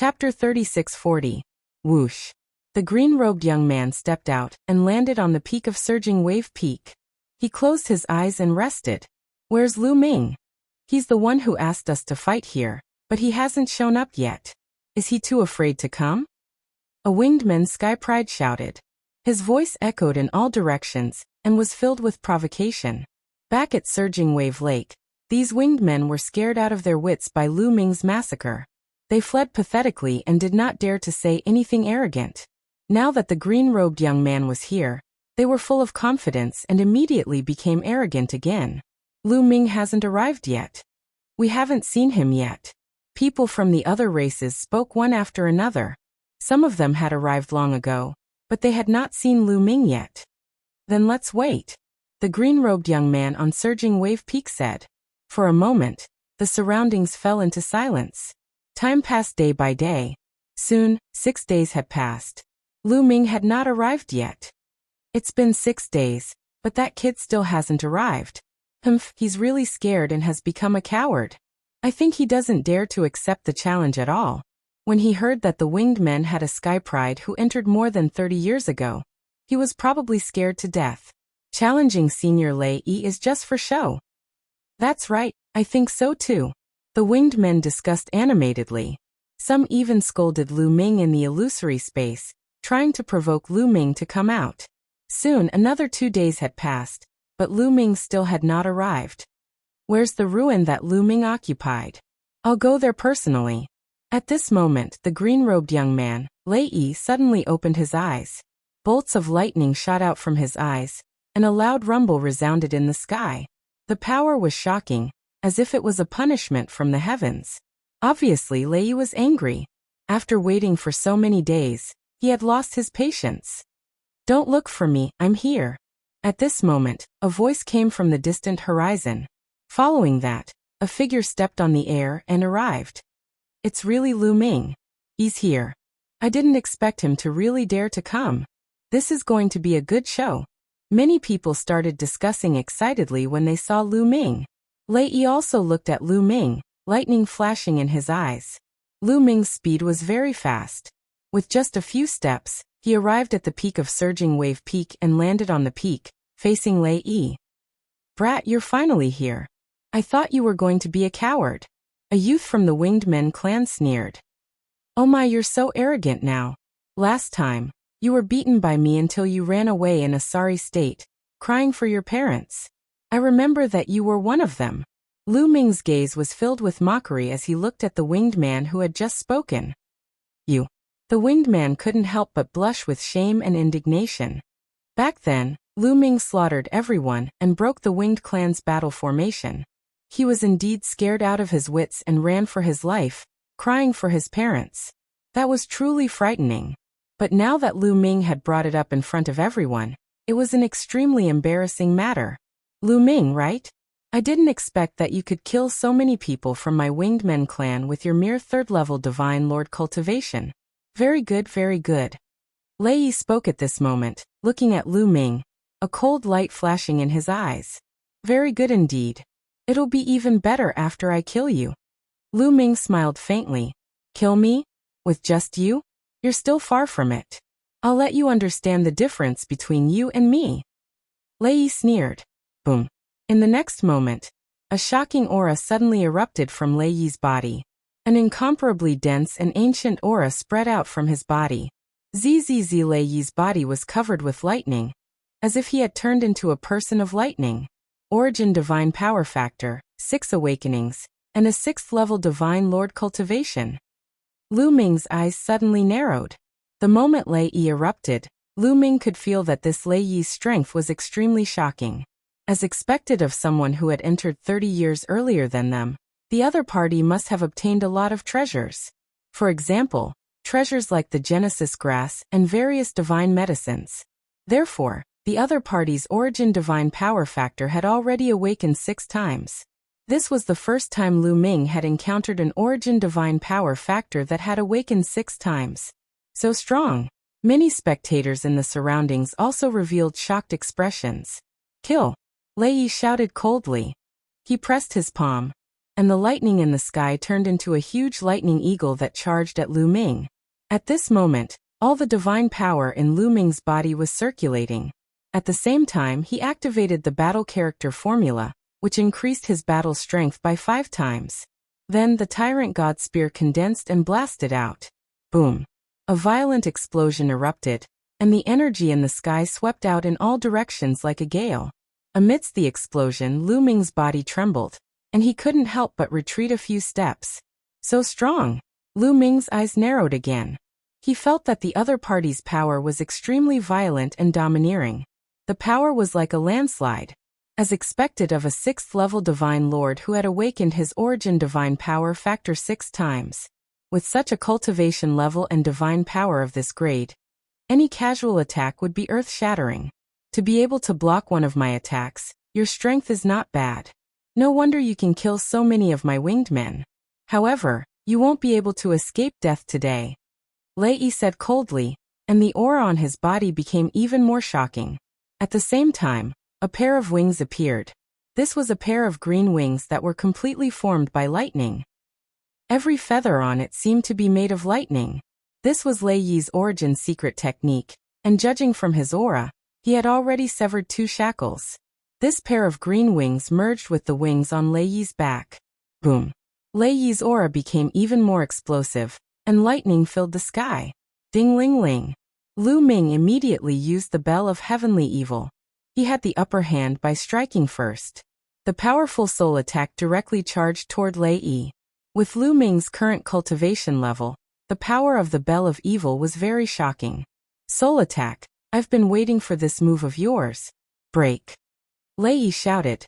Chapter 3640. Whoosh. The green-robed young man stepped out and landed on the peak of Surging Wave Peak. He closed his eyes and rested. Where's Lu Ming? He's the one who asked us to fight here, but he hasn't shown up yet. Is he too afraid to come? A winged man Sky Pride shouted. His voice echoed in all directions and was filled with provocation. Back at Surging Wave Lake, these winged men were scared out of their wits by Lu Ming's massacre. They fled pathetically and did not dare to say anything arrogant. Now that the green-robed young man was here, they were full of confidence and immediately became arrogant again. Lu Ming hasn't arrived yet. We haven't seen him yet. People from the other races spoke one after another. Some of them had arrived long ago, but they had not seen Lu Ming yet. Then let's wait, the green-robed young man on Surging Wave Peak said. For a moment, the surroundings fell into silence. Time passed day by day. Soon, 6 days had passed. Lu Ming had not arrived yet. It's been 6 days, but that kid still hasn't arrived. He's really scared and has become a coward. I think he doesn't dare to accept the challenge at all. When he heard that the winged men had a Sky Pride who entered more than 30 years ago, he was probably scared to death. Challenging Senior Lei Yi is just for show. That's right, I think so too. The winged men discussed animatedly. Some even scolded Lu Ming in the illusory space, trying to provoke Lu Ming to come out. Soon another 2 days had passed, but Lu Ming still had not arrived. Where's the ruin that Lu Ming occupied? I'll go there personally. At this moment, the green-robed young man, Lei Yi, suddenly opened his eyes. Bolts of lightning shot out from his eyes, and a loud rumble resounded in the sky. The power was shocking, as if it was a punishment from the heavens. Obviously, Lei Yi was angry. After waiting for so many days, he had lost his patience. Don't look for me, I'm here. At this moment, a voice came from the distant horizon. Following that, a figure stepped on the air and arrived. It's really Lu Ming. He's here. I didn't expect him to really dare to come. This is going to be a good show. Many people started discussing excitedly when they saw Lu Ming. Lei Yi also looked at Lu Ming, lightning flashing in his eyes. Lu Ming's speed was very fast. With just a few steps, he arrived at the peak of Surging Wave Peak and landed on the peak, facing Lei Yi. Brat, you're finally here. I thought you were going to be a coward. A youth from the Winged Men clan sneered. Oh my, you're so arrogant now. Last time, you were beaten by me until you ran away in a sorry state, crying for your parents. I remember that you were one of them. Lu Ming's gaze was filled with mockery as he looked at the winged man who had just spoken. You. The winged man couldn't help but blush with shame and indignation. Back then, Lu Ming slaughtered everyone and broke the winged clan's battle formation. He was indeed scared out of his wits and ran for his life, crying for his parents. That was truly frightening. But now that Lu Ming had brought it up in front of everyone, it was an extremely embarrassing matter. Lu Ming, right? I didn't expect that you could kill so many people from my Winged Men clan with your mere third-level Divine Lord cultivation. Very good, very good. Lei Yi spoke at this moment, looking at Lu Ming, a cold light flashing in his eyes. Very good indeed. It'll be even better after I kill you. Lu Ming smiled faintly. Kill me? With just you? You're still far from it. I'll let you understand the difference between you and me. Lei Yi sneered. Boom. In the next moment, a shocking aura suddenly erupted from Lei Yi's body. An incomparably dense and ancient aura spread out from his body. Zzz, Lei Yi's body was covered with lightning, as if he had turned into a person of lightning. Origin Divine Power Factor, 6 Awakenings, and a 6th-level Divine Lord cultivation. Lu Ming's eyes suddenly narrowed. The moment Lei Yi erupted, Lu Ming could feel that this Lei Yi's strength was extremely shocking. As expected of someone who had entered 30 years earlier than them, the other party must have obtained a lot of treasures. For example, treasures like the Genesis Grass and various divine medicines. Therefore, the other party's Origin Divine Power Factor had already awakened 6 times. This was the first time Lu Ming had encountered an Origin Divine Power Factor that had awakened 6 times. So strong. Many spectators in the surroundings also revealed shocked expressions. Kill. Lei Yi shouted coldly. He pressed his palm. and the lightning in the sky turned into a huge lightning eagle that charged at Lu Ming. At this moment, all the divine power in Lu Ming's body was circulating. At the same time, he activated the battle character formula, which increased his battle strength by 5 times. Then the tyrant god spear condensed and blasted out. Boom! A violent explosion erupted, and the energy in the sky swept out in all directions like a gale. Amidst the explosion, Lu Ming's body trembled, and he couldn't help but retreat a few steps. So strong! Lu Ming's eyes narrowed again. He felt that the other party's power was extremely violent and domineering. The power was like a landslide, as expected of a 6th-level divine lord who had awakened his origin divine power factor 6 times. With such a cultivation level and divine power of this grade, any casual attack would be earth-shattering. To be able to block one of my attacks, your strength is not bad. No wonder you can kill so many of my winged men. However, you won't be able to escape death today, Lei Yi said coldly, and the aura on his body became even more shocking. At the same time, a pair of wings appeared. This was a pair of green wings that were completely formed by lightning. Every feather on it seemed to be made of lightning. This was Lei Yi's origin secret technique, and judging from his aura, he had already severed 2 shackles. This pair of green wings merged with the wings on Lei Yi's back. Boom! Lei Yi's aura became even more explosive, and lightning filled the sky. Ding-ling-ling! Lu Ming immediately used the Bell of Heavenly Evil. He had the upper hand by striking first. The powerful soul attack directly charged toward Lei Yi. With Lu Ming's current cultivation level, the power of the Bell of Evil was very shocking. Soul attack, I've been waiting for this move of yours. Break! Lei Yi shouted,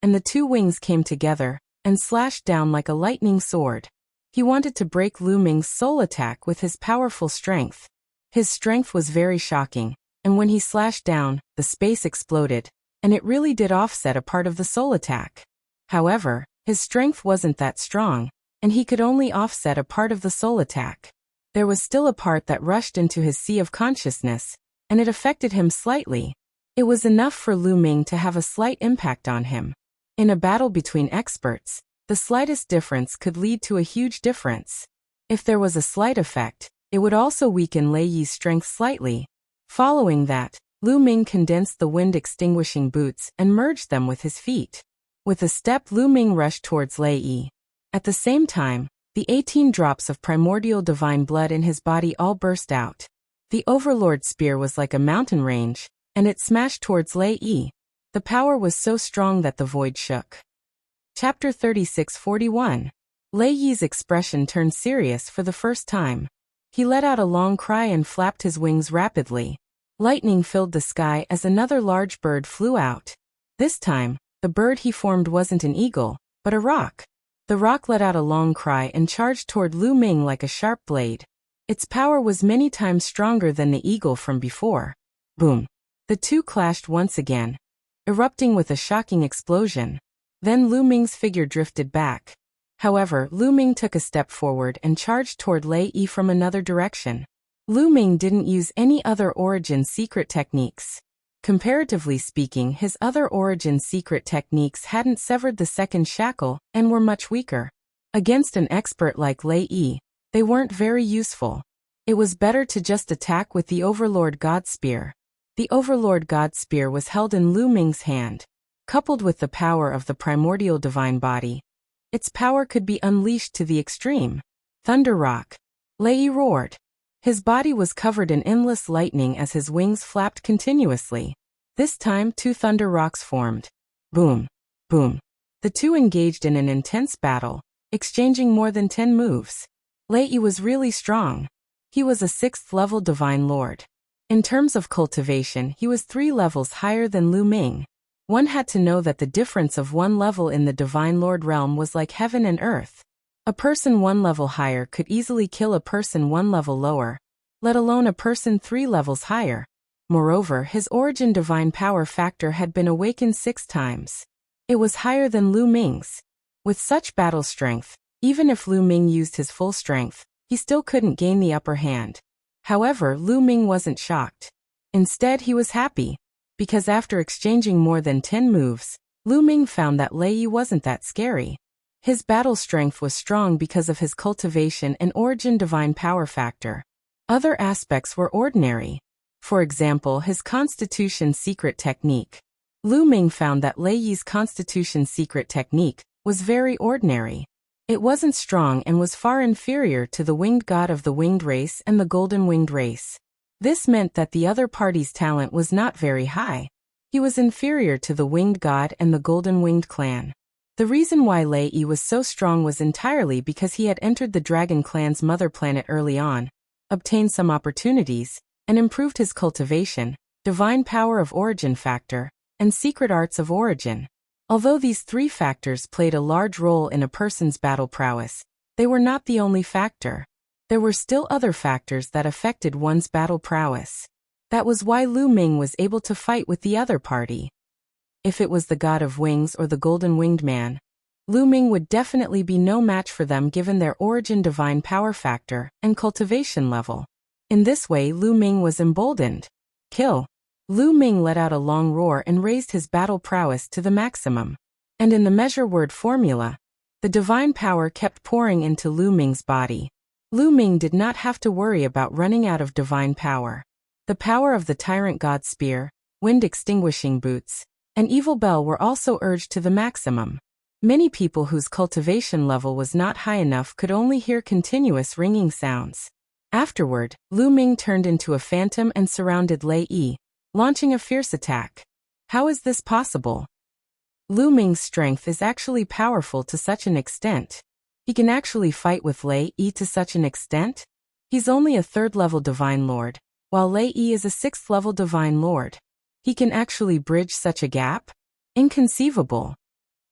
and the 2 wings came together and slashed down like a lightning sword. He wanted to break Lu Ming's soul attack with his powerful strength. His strength was very shocking, and when he slashed down, the space exploded, and it really did offset a part of the soul attack. However, his strength wasn't that strong, and he could only offset a part of the soul attack. There was still a part that rushed into his sea of consciousness, and it affected him slightly. It was enough for Lu Ming to have a slight impact on him. In a battle between experts, the slightest difference could lead to a huge difference. If there was a slight effect, it would also weaken Lei Yi's strength slightly. Following that, Lu Ming condensed the wind-extinguishing boots and merged them with his feet. With a step, Lu Ming rushed towards Lei Yi. At the same time, the 18 drops of primordial divine blood in his body all burst out. The Overlord spear was like a mountain range, and it smashed towards Lei Yi. The power was so strong that the void shook. Chapter 36-41. Lei Yi's expression turned serious for the first time. He let out a long cry and flapped his wings rapidly. Lightning filled the sky as another large bird flew out. This time, the bird he formed wasn't an eagle, but a roc. The roc let out a long cry and charged toward Lu Ming like a sharp blade. Its power was many times stronger than the eagle from before. Boom! The 2 clashed once again, erupting with a shocking explosion. Then Lu Ming's figure drifted back. However, Lu Ming took a step forward and charged toward Lei Yi from another direction. Lu Ming didn't use any other origin secret techniques. Comparatively speaking, his other origin secret techniques hadn't severed the 2nd shackle and were much weaker. Against an expert like Lei Yi, they weren't very useful. It was better to just attack with the Overlord God Spear. The Overlord God Spear was held in Lu Ming's hand. Coupled with the power of the primordial divine body, its power could be unleashed to the extreme. Thunder Rock! Lei Yi roared. His body was covered in endless lightning as his wings flapped continuously. This time 2 thunder rocks formed. Boom! Boom! The 2 engaged in an intense battle, exchanging more than 10 moves. Lei Yi was really strong. He was a 6th-level divine lord. In terms of cultivation, he was 3 levels higher than Lu Ming. One had to know that the difference of 1 level in the Divine Lord realm was like heaven and earth. A person 1 level higher could easily kill a person 1 level lower, let alone a person 3 levels higher. Moreover, his origin divine power factor had been awakened 6 times. It was higher than Lu Ming's. With such battle strength, even if Lu Ming used his full strength, he still couldn't gain the upper hand. However, Lu Ming wasn't shocked. Instead, he was happy, because after exchanging more than 10 moves, Lu Ming found that Lei Yi wasn't that scary. His battle strength was strong because of his cultivation and origin divine power factor. Other aspects were ordinary. For example, his constitution secret technique. Lu Ming found that Lei Yi's constitution secret technique was very ordinary. It wasn't strong and was far inferior to the winged god of the winged race and the golden winged race. This meant that the other party's talent was not very high. He was inferior to the winged god and the golden winged clan. The reason why Lei Yi was so strong was entirely because he had entered the dragon clan's mother planet early on, obtained some opportunities, and improved his cultivation, divine power of origin factor, and secret arts of origin. Although these three factors played a large role in a person's battle prowess, they were not the only factor. There were still other factors that affected one's battle prowess. That was why Lu Ming was able to fight with the other party. If it was the god of wings or the golden winged man, Lu Ming would definitely be no match for them given their origin divine power factor and cultivation level. In this way, Lu Ming was emboldened. Kill. Lu Ming let out a long roar and raised his battle prowess to the maximum. And in the measure word formula, the divine power kept pouring into Lu Ming's body. Lu Ming did not have to worry about running out of divine power. The power of the tyrant god spear, wind extinguishing boots, and evil bell were also urged to the maximum. Many people whose cultivation level was not high enough could only hear continuous ringing sounds. Afterward, Lu Ming turned into a phantom and surrounded Lei Yi, launching a fierce attack. How is this possible? Lu Ming's strength is actually powerful to such an extent. He can actually fight with Lei Yi to such an extent? He's only a 3rd-level divine lord, while Lei Yi is a 6th-level divine lord. He can actually bridge such a gap? Inconceivable.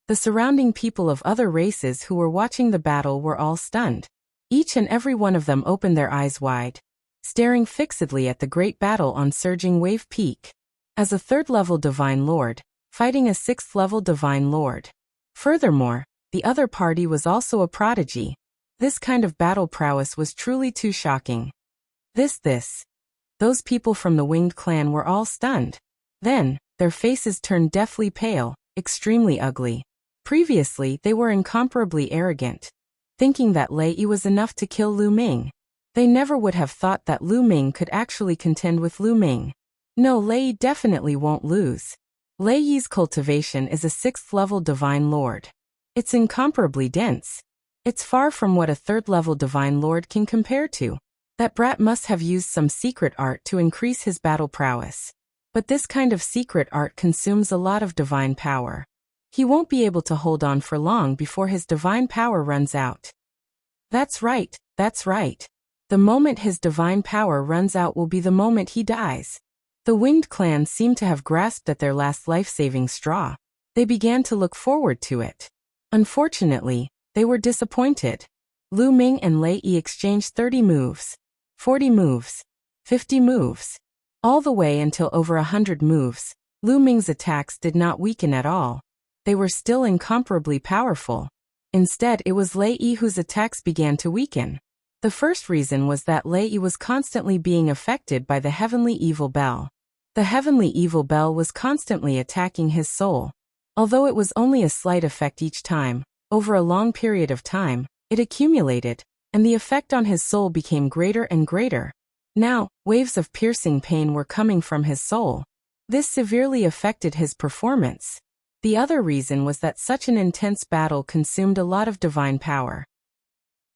The surrounding people of other races who were watching the battle were all stunned. Each and every one of them opened their eyes wide, staring fixedly at the great battle on Surging Wave Peak. As a 3rd-level divine lord, fighting a 6th-level divine lord. Furthermore, the other party was also a prodigy. This kind of battle prowess was truly too shocking. Those people from the winged clan were all stunned. Then, their faces turned deathly pale, extremely ugly. Previously, they were incomparably arrogant, thinking that Lei Yi was enough to kill Lu Ming. They never would have thought that Lu Ming could actually contend with Lu Ming. No, Lei Yi definitely won't lose. Lei Yi's cultivation is a 6th-level divine lord. It's incomparably dense. It's far from what a 3rd-level divine lord can compare to. That brat must have used some secret art to increase his battle prowess. But this kind of secret art consumes a lot of divine power. He won't be able to hold on for long before his divine power runs out. That's right. The moment his divine power runs out will be the moment he dies. The winged clan seemed to have grasped at their last life-saving straw. They began to look forward to it. Unfortunately, they were disappointed. Lu Ming and Lei Yi exchanged 30 moves, 40 moves, 50 moves. All the way until over 100 moves, Lu Ming's attacks did not weaken at all. They were still incomparably powerful. Instead, it was Lei Yi whose attacks began to weaken. The first reason was that Lei Yi was constantly being affected by the heavenly evil bell. The heavenly evil bell was constantly attacking his soul. Although it was only a slight effect each time, over a long period of time, it accumulated, and the effect on his soul became greater and greater. Now, waves of piercing pain were coming from his soul. This severely affected his performance. The other reason was that such an intense battle consumed a lot of divine power.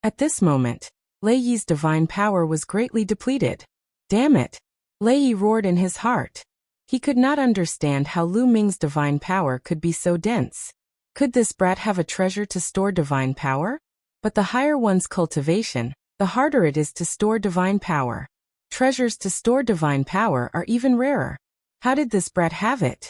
At this moment, Lei Yi's divine power was greatly depleted. Damn it! Lei Yi roared in his heart. He could not understand how Lu Ming's divine power could be so dense. Could this brat have a treasure to store divine power? But the higher one's cultivation, the harder it is to store divine power. Treasures to store divine power are even rarer. How did this brat have it?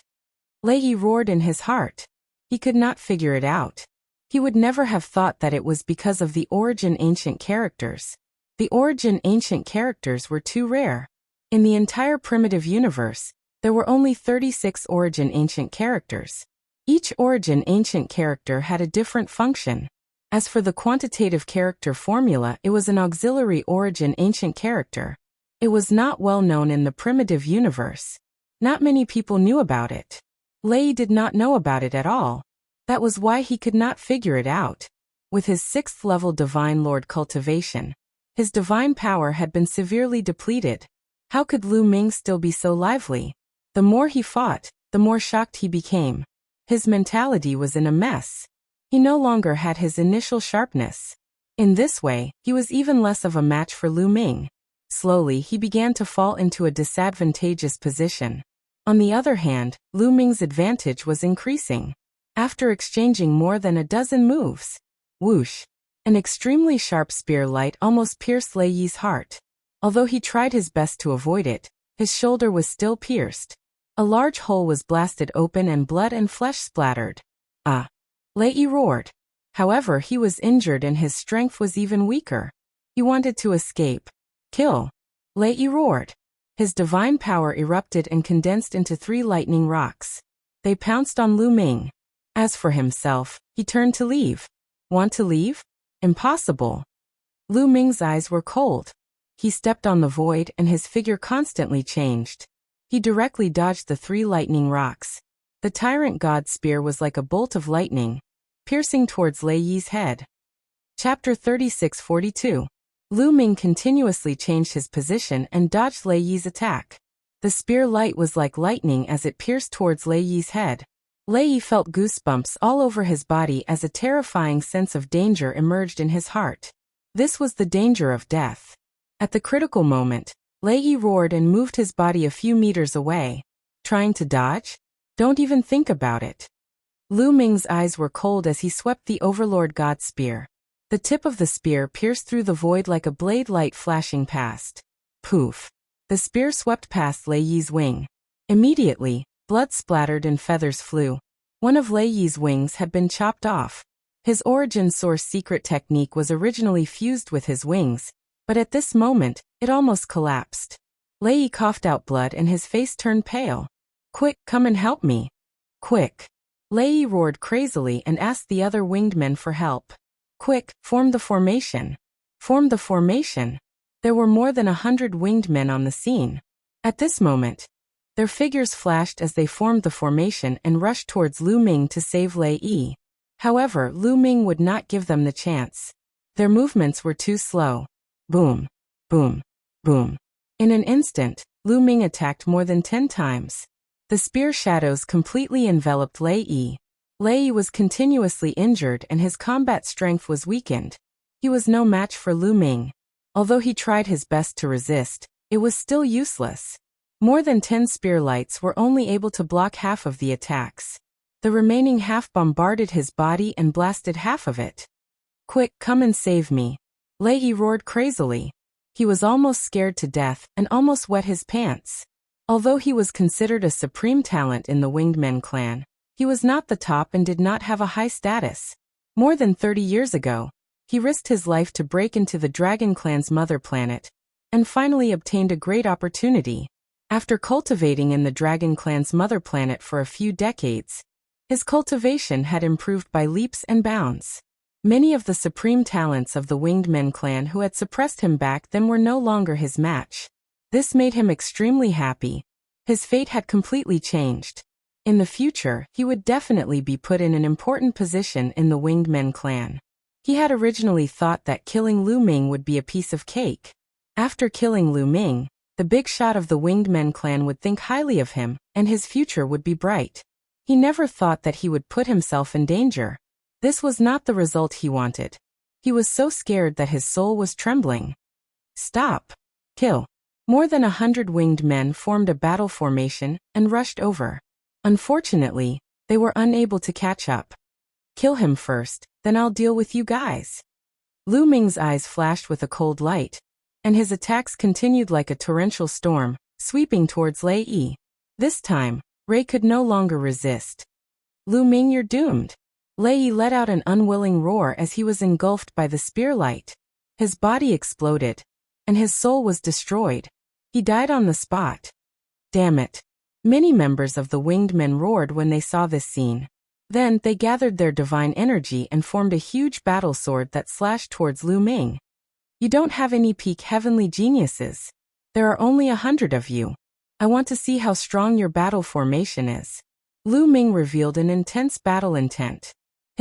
Lei Yi roared in his heart. He could not figure it out. He would never have thought that it was because of the origin ancient characters. The origin ancient characters were too rare. In the entire primitive universe, there were only 36 origin ancient characters. Each origin ancient character had a different function. As for the quantitative character formula, it was an auxiliary origin ancient character. It was not well known in the primitive universe. Not many people knew about it. Lei did not know about it at all. That was why he could not figure it out. With his 6th level Divine Lord cultivation, his divine power had been severely depleted. How could Lu Ming still be so lively? The more he fought, the more shocked he became. His mentality was in a mess. He no longer had his initial sharpness. In this way, he was even less of a match for Lu Ming. Slowly, he began to fall into a disadvantageous position. On the other hand, Lu Ming's advantage was increasing. After exchanging more than a dozen moves, whoosh! An extremely sharp spear light almost pierced Lei Yi's heart. Although he tried his best to avoid it, his shoulder was still pierced. A large hole was blasted open and blood and flesh splattered. Ah! Lei Yi roared. However, he was injured and his strength was even weaker. He wanted to escape. Kill! Lei Yi roared. His divine power erupted and condensed into 3 lightning rocks. They pounced on Lu Ming. As for himself, he turned to leave. Want to leave? Impossible. Lu Ming's eyes were cold. He stepped on the void and his figure constantly changed. He directly dodged the 3 lightning rocks. The tyrant god spear was like a bolt of lightning, piercing towards Lei Yi's head. Chapter 3642. Lu Ming continuously changed his position and dodged Lei Yi's attack. The spear light was like lightning as it pierced towards Lei Yi's head. Lei Yi felt goosebumps all over his body as a terrifying sense of danger emerged in his heart. This was the danger of death. At the critical moment, Lei Yi roared and moved his body a few meters away. Trying to dodge? Don't even think about it. Lu Ming's eyes were cold as he swept the Overlord God spear. The tip of the spear pierced through the void like a blade light flashing past. Poof! The spear swept past Lei Yi's wing. Immediately, blood splattered and feathers flew. One of Lei Yi's wings had been chopped off. His origin source secret technique was originally fused with his wings, but at this moment, it almost collapsed. Lei Yi coughed out blood and his face turned pale. Quick, come and help me. Quick! Lei Yi roared crazily and asked the other winged men for help. Quick, form the formation. Form the formation. There were more than 100 winged men on the scene. At this moment, their figures flashed as they formed the formation and rushed towards Lu Ming to save Lei Yi. However, Lu Ming would not give them the chance. Their movements were too slow. Boom, boom, boom. In an instant, Lu Ming attacked more than 10 times. The spear shadows completely enveloped Lei Yi. Lei Yi was continuously injured and his combat strength was weakened. He was no match for Lu Ming. Although he tried his best to resist, it was still useless. More than 10 spear lights were only able to block half of the attacks. The remaining half bombarded his body and blasted half of it. Quick, come and save me. Lei Yi roared crazily. He was almost scared to death and almost wet his pants. Although he was considered a supreme talent in the Winged Men clan, he was not the top and did not have a high status. More than 30 years ago, he risked his life to break into the Dragon Clan's mother planet, and finally obtained a great opportunity. After cultivating in the Dragon Clan's mother planet for a few decades, his cultivation had improved by leaps and bounds. Many of the supreme talents of the Winged Men clan who had suppressed him back then were no longer his match. This made him extremely happy. His fate had completely changed. In the future, he would definitely be put in an important position in the Winged Men clan. He had originally thought that killing Lu Ming would be a piece of cake. After killing Lu Ming, the big shot of the Winged Men clan would think highly of him, and his future would be bright. He never thought that he would put himself in danger. This was not the result he wanted. He was so scared that his soul was trembling. Stop! Kill! More than 100 winged men formed a battle formation and rushed over. Unfortunately, they were unable to catch up. Kill him first, then I'll deal with you guys. Lu Ming's eyes flashed with a cold light, and his attacks continued like a torrential storm, sweeping towards Lei Yi. This time, Ray could no longer resist. Lu Ming, you're doomed. Lei Yi let out an unwilling roar as he was engulfed by the spear light. His body exploded, and his soul was destroyed. He died on the spot. Damn it. Many members of the Winged Men roared when they saw this scene. Then they gathered their divine energy and formed a huge battle sword that slashed towards Lu Ming. You don't have any peak heavenly geniuses. There are only 100 of you. I want to see how strong your battle formation is. Lu Ming revealed an intense battle intent.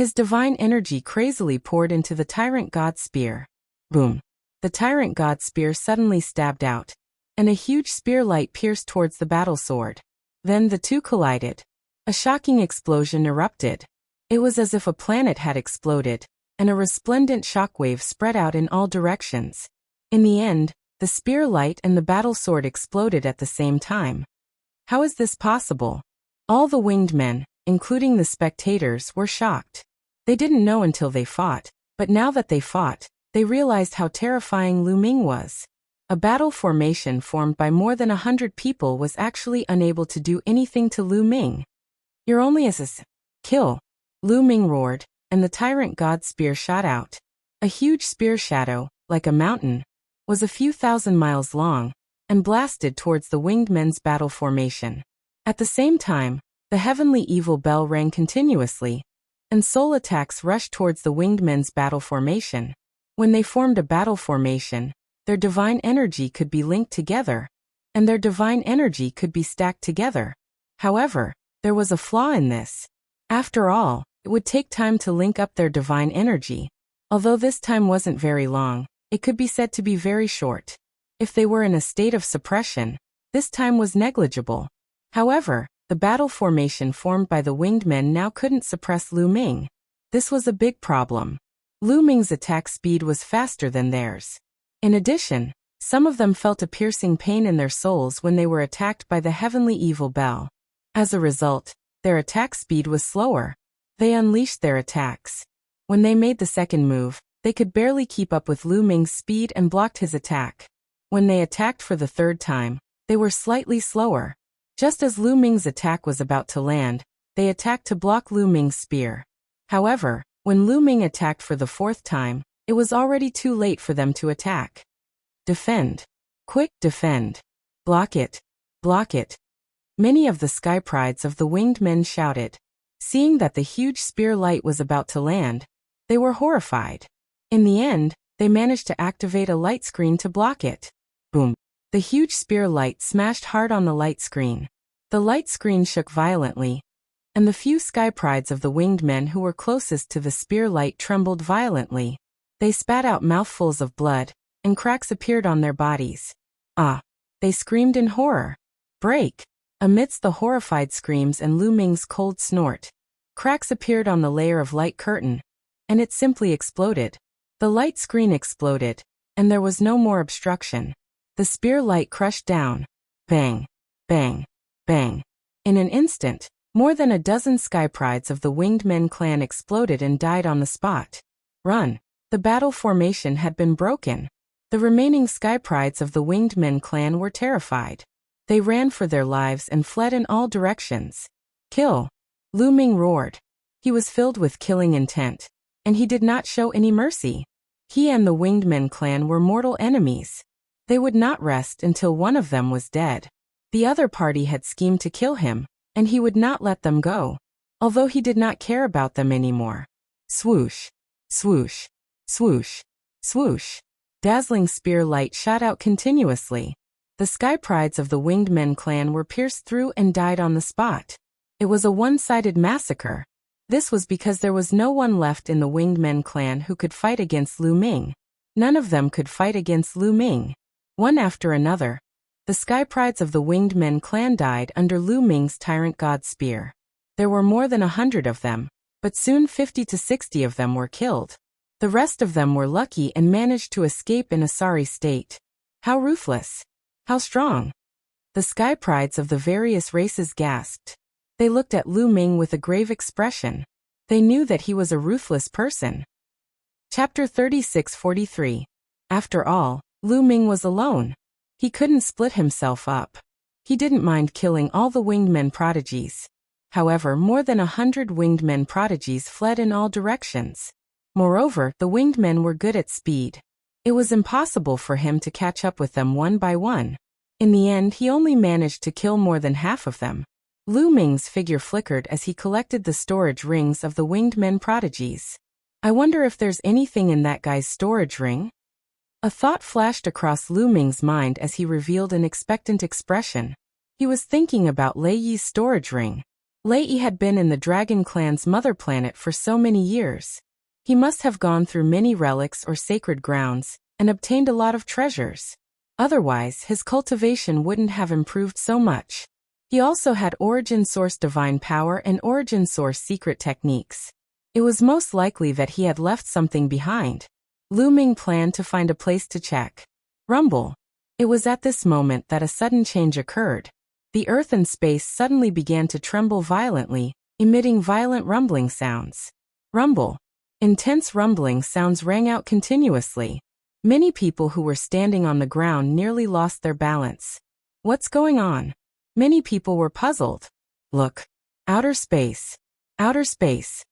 His divine energy crazily poured into the tyrant god's spear. Boom! The tyrant god's spear suddenly stabbed out, and a huge spear light pierced towards the battle sword. Then the two collided. A shocking explosion erupted. It was as if a planet had exploded, and a resplendent shockwave spread out in all directions. In the end, the spear light and the battle sword exploded at the same time. How is this possible? All the winged men, including the spectators, were shocked. They didn't know until they fought, but now that they fought, they realized how terrifying Lu Ming was. A battle formation formed by more than 100 people was actually unable to do anything to Lu Ming. "You're only as kill," Lu Ming roared, and the tyrant god's spear shot out. A huge spear shadow, like a mountain, was a few thousand miles long, and blasted towards the winged men's battle formation. At the same time, the heavenly evil bell rang continuously, and soul attacks rushed towards the winged men's battle formation. When they formed a battle formation, their divine energy could be linked together, and their divine energy could be stacked together. However, there was a flaw in this. After all, it would take time to link up their divine energy. Although this time wasn't very long, it could be said to be very short. If they were in a state of suppression, this time was negligible. However, the battle formation formed by the winged men now couldn't suppress Lu Ming. This was a big problem. Lu Ming's attack speed was faster than theirs. In addition, some of them felt a piercing pain in their souls when they were attacked by the heavenly evil bell. As a result, their attack speed was slower. They unleashed their attacks. When they made the second move, they could barely keep up with Lu Ming's speed and blocked his attack. When they attacked for the third time, they were slightly slower. Just as Lu Ming's attack was about to land, they attacked to block Lu Ming's spear. However, when Lu Ming attacked for the fourth time, it was already too late for them to attack. Defend. Quick, defend. Block it. Block it. Many of the sky prides of the winged men shouted. Seeing that the huge spear light was about to land, they were horrified. In the end, they managed to activate a light screen to block it. Boom. The huge spear light smashed hard on the light screen. The light screen shook violently, and the few sky prides of the winged men who were closest to the spear light trembled violently. They spat out mouthfuls of blood, and cracks appeared on their bodies. Ah! They screamed in horror. Break! Amidst the horrified screams and Lu Ming's cold snort, cracks appeared on the layer of light curtain, and it simply exploded. The light screen exploded, and there was no more obstruction. The spear light crushed down. Bang! Bang! Bang! In an instant, more than a dozen sky prides of the winged men clan exploded and died on the spot. Run! The battle formation had been broken. The remaining sky prides of the winged men clan were terrified. They ran for their lives and fled in all directions. Kill! Lu Ming roared. He was filled with killing intent, and he did not show any mercy. He and the winged men clan were mortal enemies. They would not rest until one of them was dead. The other party had schemed to kill him, and he would not let them go, although he did not care about them anymore. Swoosh! Swoosh! Swoosh! Swoosh! Dazzling spear light shot out continuously. The sky prides of the winged men clan were pierced through and died on the spot. It was a one-sided massacre. This was because there was no one left in the winged men clan who could fight against Lu Ming. None of them could fight against Lu Ming. One after another, the sky prides of the winged men clan died under Lu Ming's tyrant god spear. There were more than 100 of them, but soon 50 to 60 of them were killed. The rest of them were lucky and managed to escape in a sorry state. How ruthless! How strong! The sky prides of the various races gasped. They looked at Lu Ming with a grave expression. They knew that he was a ruthless person. Chapter 36:43. After all, Lu Ming was alone. He couldn't split himself up. He didn't mind killing all the winged men prodigies. However, more than 100 winged men prodigies fled in all directions. Moreover, the winged men were good at speed. It was impossible for him to catch up with them one by one. In the end, he only managed to kill more than half of them. Lu Ming's figure flickered as he collected the storage rings of the winged men prodigies. I wonder if there's anything in that guy's storage ring? A thought flashed across Lu Ming's mind as he revealed an expectant expression. He was thinking about Lei Yi's storage ring. Lei had been in the Dragon Clan's mother planet for so many years. He must have gone through many relics or sacred grounds, and obtained a lot of treasures. Otherwise, his cultivation wouldn't have improved so much. He also had Origin Source divine power and Origin Source secret techniques. It was most likely that he had left something behind. Lu Ming planned to find a place to check. Rumble. It was at this moment that a sudden change occurred. The earth and space suddenly began to tremble violently, emitting violent rumbling sounds. Rumble. Intense rumbling sounds rang out continuously. Many people who were standing on the ground nearly lost their balance. What's going on? Many people were puzzled. Look. Outer space. Outer space.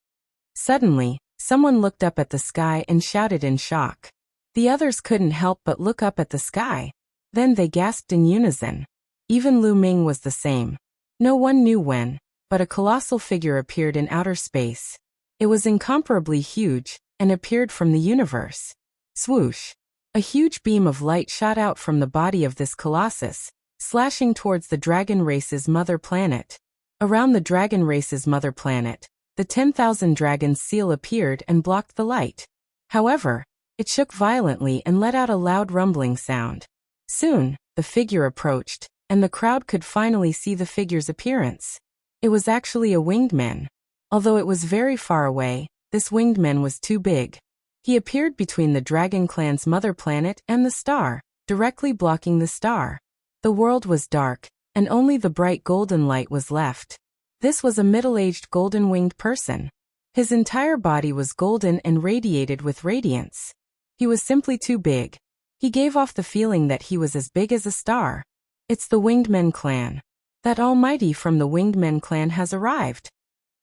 Suddenly, someone looked up at the sky and shouted in shock. The others couldn't help but look up at the sky. Then they gasped in unison. Even Lu Ming was the same. No one knew when, but a colossal figure appeared in outer space. It was incomparably huge, and appeared from the universe. Swoosh! A huge beam of light shot out from the body of this colossus, slashing towards the dragon race's mother planet. Around the dragon race's mother planet, the 10,000 dragons seal appeared and blocked the light. However, it shook violently and let out a loud rumbling sound. Soon, the figure approached, and the crowd could finally see the figure's appearance. It was actually a winged man. Although it was very far away, this winged man was too big. He appeared between the Dragon Clan's mother planet and the star, directly blocking the star. The world was dark, and only the bright golden light was left. This was a middle-aged golden-winged person. His entire body was golden and radiated with radiance. He was simply too big. He gave off the feeling that he was as big as a star. It's the Winged Men clan. That almighty from the Winged Men clan has arrived.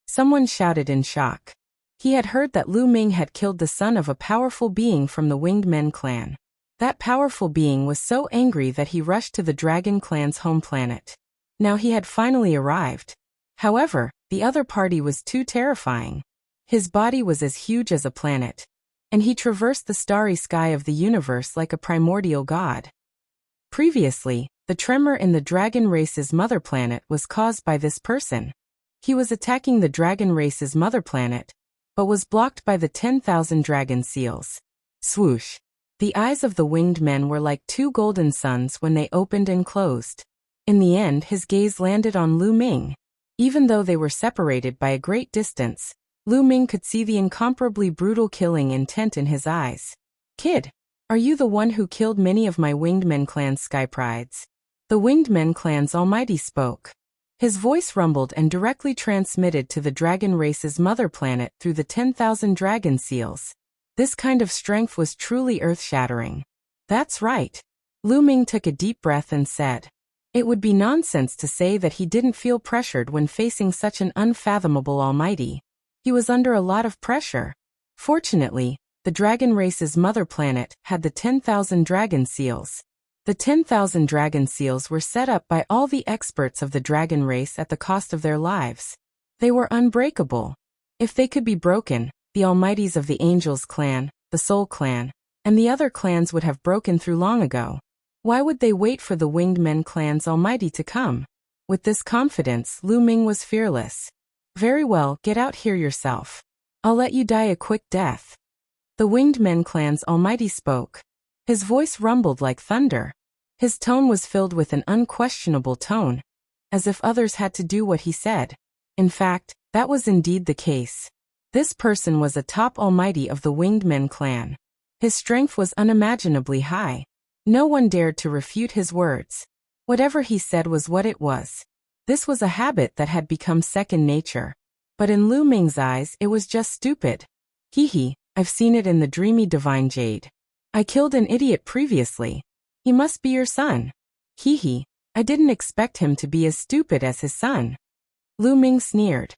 Someone shouted in shock. He had heard that Lu Ming had killed the son of a powerful being from the Winged Men clan. That powerful being was so angry that he rushed to the Dragon Clan's home planet. Now he had finally arrived. However, the other party was too terrifying. His body was as huge as a planet, and he traversed the starry sky of the universe like a primordial god. Previously, the tremor in the dragon race's mother planet was caused by this person. He was attacking the dragon race's mother planet, but was blocked by the 10,000 dragon seals. Swoosh! The eyes of the winged men were like two golden suns when they opened and closed. In the end, his gaze landed on Lu Ming. Even though they were separated by a great distance, Lu Ming could see the incomparably brutal killing intent in his eyes. Kid, are you the one who killed many of my Winged Men clan's sky prides? The Winged Men clan's almighty spoke. His voice rumbled and directly transmitted to the dragon race's mother planet through the 10,000 dragon seals. This kind of strength was truly earth-shattering. That's right. Lu Ming took a deep breath and said. It would be nonsense to say that he didn't feel pressured when facing such an unfathomable almighty. He was under a lot of pressure. Fortunately, the dragon race's mother planet had the 10,000 dragon seals. The 10,000 dragon seals were set up by all the experts of the dragon race at the cost of their lives. They were unbreakable. If they could be broken, the almighties of the Angels clan, the Soul clan, and the other clans would have broken through long ago. Why would they wait for the Winged Men clan's almighty to come? With this confidence, Lu Ming was fearless. Very well, get out here yourself. I'll let you die a quick death. The Winged Men clan's almighty spoke. His voice rumbled like thunder. His tone was filled with an unquestionable tone, as if others had to do what he said. In fact, that was indeed the case. This person was a top almighty of the Winged Men clan. His strength was unimaginably high. No one dared to refute his words. Whatever he said was what it was. This was a habit that had become second nature. But in Lu Ming's eyes, it was just stupid. Hee, I've seen it in the dreamy divine jade. I killed an idiot previously. He must be your son. Hee, I didn't expect him to be as stupid as his son. Lu Ming sneered.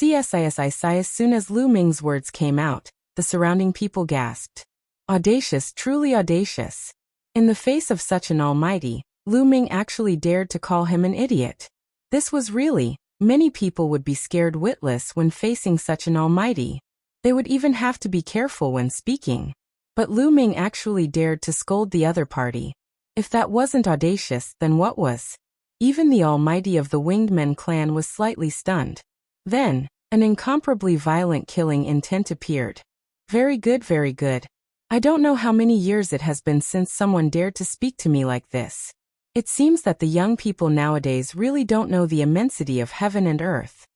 As soon as Lu Ming's words came out, the surrounding people gasped. Audacious, truly audacious. In the face of such an almighty, Lu Ming actually dared to call him an idiot. This was really, many people would be scared witless when facing such an almighty. They would even have to be careful when speaking. But Lu Ming actually dared to scold the other party. If that wasn't audacious, then what was? Even the almighty of the Winged Men clan was slightly stunned. Then, an incomparably violent killing intent appeared. Very good, very good. I don't know how many years it has been since someone dared to speak to me like this. It seems that the young people nowadays really don't know the immensity of heaven and earth.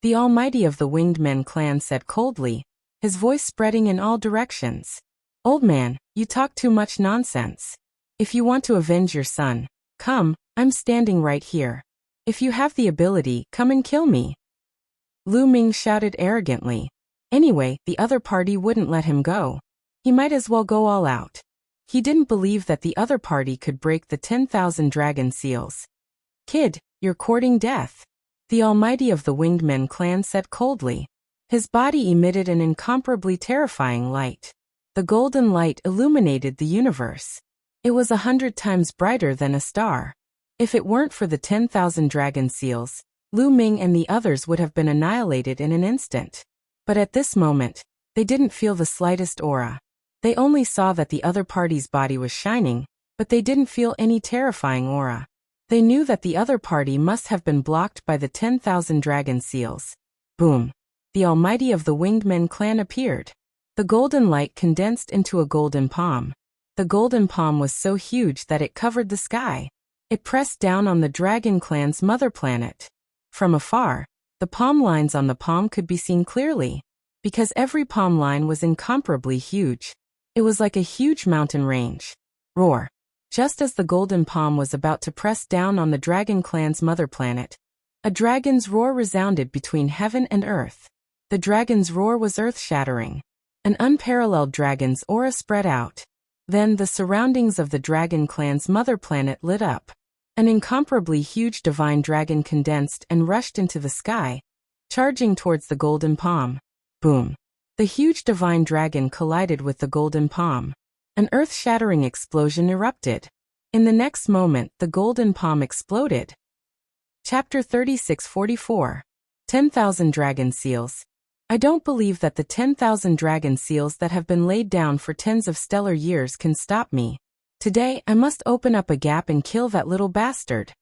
The Almighty of the Winged Men clan said coldly, his voice spreading in all directions. Old man, you talk too much nonsense. If you want to avenge your son, come, I'm standing right here. If you have the ability, come and kill me. Lu Ming shouted arrogantly. Anyway, the other party wouldn't let him go. He might as well go all out. He didn't believe that the other party could break the 10,000 dragon seals. Kid, you're courting death. The Almighty of the Winged Men clan said coldly. His body emitted an incomparably terrifying light. The golden light illuminated the universe. It was 100 times brighter than a star. If it weren't for the 10,000 dragon seals, Lu Ming and the others would have been annihilated in an instant. But at this moment, they didn't feel the slightest aura. They only saw that the other party's body was shining, but they didn't feel any terrifying aura. They knew that the other party must have been blocked by the 10,000 dragon seals. Boom! The Almighty of the Winged Men clan appeared. The golden light condensed into a golden palm. The golden palm was so huge that it covered the sky. It pressed down on the Dragon Clan's mother planet. From afar, the palm lines on the palm could be seen clearly, because every palm line was incomparably huge. It was like a huge mountain range. Roar! Just as the golden palm was about to press down on the Dragon Clan's mother planet, a dragon's roar resounded between heaven and earth. The dragon's roar was earth-shattering. An unparalleled dragon's aura spread out. Then the surroundings of the Dragon Clan's mother planet lit up. An incomparably huge divine dragon condensed and rushed into the sky, charging towards the golden palm. Boom! The huge divine dragon collided with the golden palm. An earth-shattering explosion erupted. In the next moment, the golden palm exploded. Chapter 3644. 10,000 Dragon Seals. I don't believe that the 10,000 dragon seals that have been laid down for tens of stellar years can stop me. Today, I must open up a gap and kill that little bastard.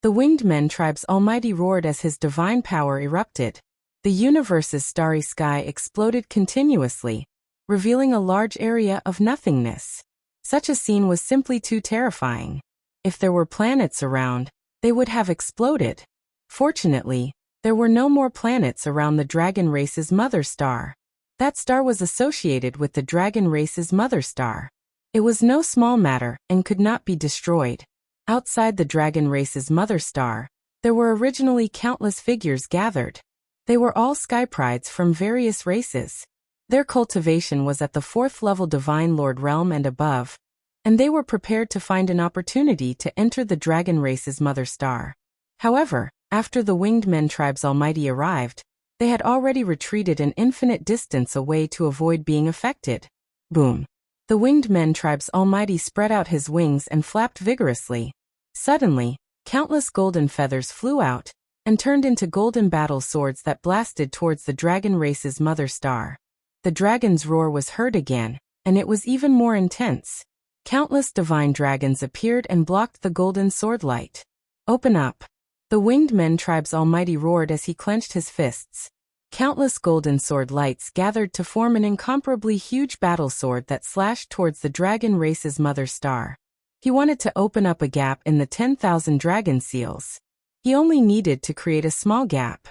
The Winged Men tribe's Almighty roared as his divine power erupted. The universe's starry sky exploded continuously, revealing a large area of nothingness. Such a scene was simply too terrifying. If there were planets around, they would have exploded. Fortunately, there were no more planets around the dragon race's mother star. That star was associated with the dragon race's mother star. It was no small matter and could not be destroyed. Outside the dragon race's mother star, there were originally countless figures gathered. They were all sky prides from various races. Their cultivation was at the 4th level Divine Lord realm and above, and they were prepared to find an opportunity to enter the dragon race's mother star. However, after the Winged Men tribe's Almighty arrived, they had already retreated an infinite distance away to avoid being affected. Boom! The Winged Men tribe's Almighty spread out his wings and flapped vigorously. Suddenly, countless golden feathers flew out and turned into golden battle swords that blasted towards the dragon race's mother star. The dragon's roar was heard again, and it was even more intense. Countless divine dragons appeared and blocked the golden sword light. Open up! The Winged Men tribe's Almighty roared as he clenched his fists. Countless golden sword lights gathered to form an incomparably huge battle sword that slashed towards the dragon race's mother star. He wanted to open up a gap in the 10,000 dragon seals. He only needed to create a small gap.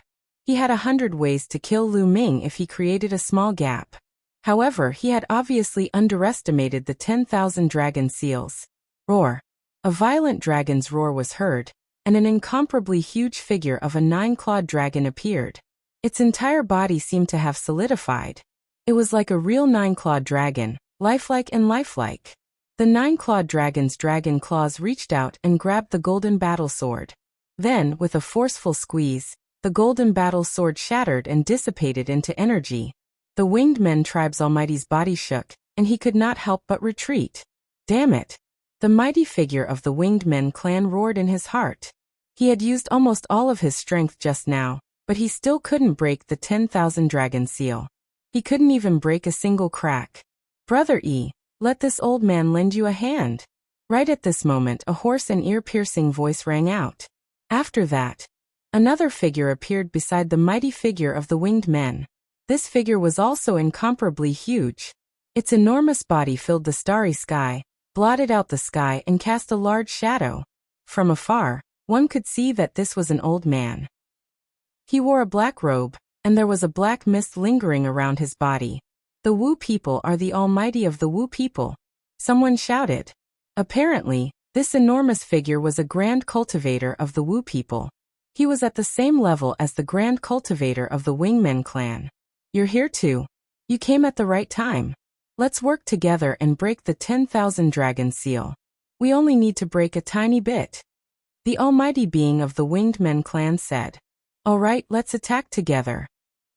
He had 100 ways to kill Lu Ming if he created a small gap. However, he had obviously underestimated the 10,000 dragon seals. Roar! A violent dragon's roar was heard, and an incomparably huge figure of a 9-clawed dragon appeared. Its entire body seemed to have solidified. It was like a real 9-clawed dragon, lifelike and lifelike. The 9-clawed dragon's dragon claws reached out and grabbed the golden battle sword. Then, with a forceful squeeze, the golden battle sword shattered and dissipated into energy. The Winged Men tribe's Almighty's body shook, and he could not help but retreat. Damn it! The mighty figure of the Winged Men clan roared in his heart. He had used almost all of his strength just now, but he still couldn't break the 10,000 dragon seal. He couldn't even break a single crack. Brother E, let this old man lend you a hand. Right at this moment, a hoarse and ear-piercing voice rang out. After that, Another figure appeared beside the mighty figure of the winged men. This figure was also incomparably huge. Its enormous body filled the starry sky, blotted out the sky and cast a large shadow. From afar, one could see that this was an old man. He wore a black robe, and there was a black mist lingering around his body. The Wu people are the almighty of the Wu people, someone shouted. Apparently, this enormous figure was a grand cultivator of the Wu people. He was at the same level as the grand cultivator of the Wingmen clan. You're here too. You came at the right time. Let's work together and break the 10,000 dragon seal. We only need to break a tiny bit. The almighty being of the Winged Men clan said. All right, let's attack together.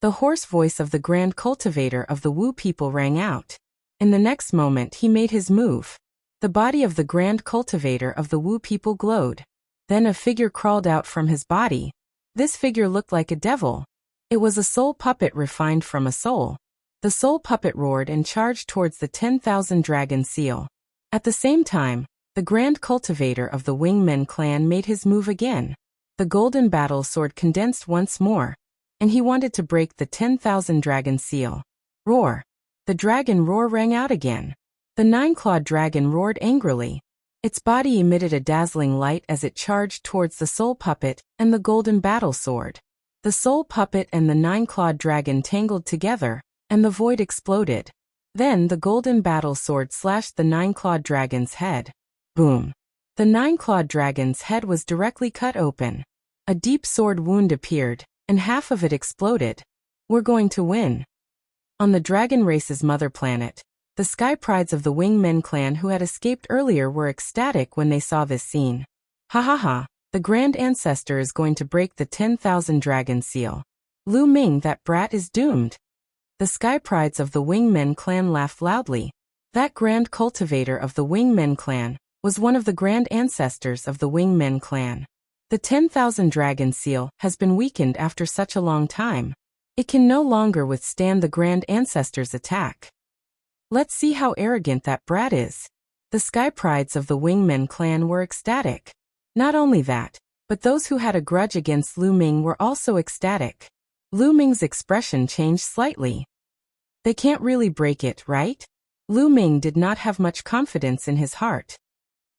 The hoarse voice of the grand cultivator of the Wu people rang out. In the next moment he made his move. The body of the grand cultivator of the Wu people glowed. Then a figure crawled out from his body. This figure looked like a devil. It was a soul puppet refined from a soul. The soul puppet roared and charged towards the 10,000 dragon seal. At the same time, the grand cultivator of the Wingmen clan made his move again. The golden battle sword condensed once more, and he wanted to break the 10,000 dragon seal. Roar! The dragon roar rang out again. The nine-clawed dragon roared angrily. Its body emitted a dazzling light as it charged towards the soul puppet and the golden battle sword. The soul puppet and the nine-clawed dragon tangled together, and the void exploded. Then the golden battle sword slashed the nine-clawed dragon's head. Boom! The nine-clawed dragon's head was directly cut open. A deep sword wound appeared, and half of it exploded. We're going to win. On the dragon race's mother planet, the sky prides of the Wingmen clan who had escaped earlier were ecstatic when they saw this scene. Ha ha ha, the grand ancestor is going to break the 10,000 dragon seal. Lu Ming, that brat, is doomed. The sky prides of the Wingmen clan laughed loudly. That grand cultivator of the Wingmen clan was one of the grand ancestors of the Wingmen clan. The 10,000 dragon seal has been weakened after such a long time. It can no longer withstand the grand ancestor's attack. Let's see how arrogant that brat is. The sky prides of the Wingmen clan were ecstatic. Not only that, but those who had a grudge against Lu Ming were also ecstatic. Lu Ming's expression changed slightly. They can't really break it, right? Lu Ming did not have much confidence in his heart.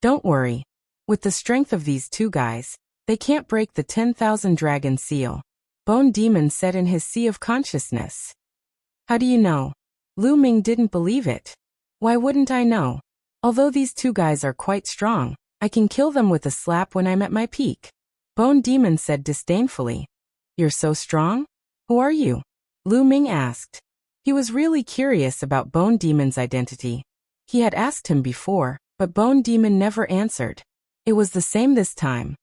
Don't worry. With the strength of these two guys, they can't break the 10,000 dragon seal. Bone Demon said in his sea of consciousness. How do you know? Lu Ming didn't believe it. Why wouldn't I know? Although these two guys are quite strong, I can kill them with a slap when I'm at my peak. Bone Demon said disdainfully. You're so strong? Who are you? Lu Ming asked. He was really curious about Bone Demon's identity. He had asked him before, but Bone Demon never answered. It was the same this time.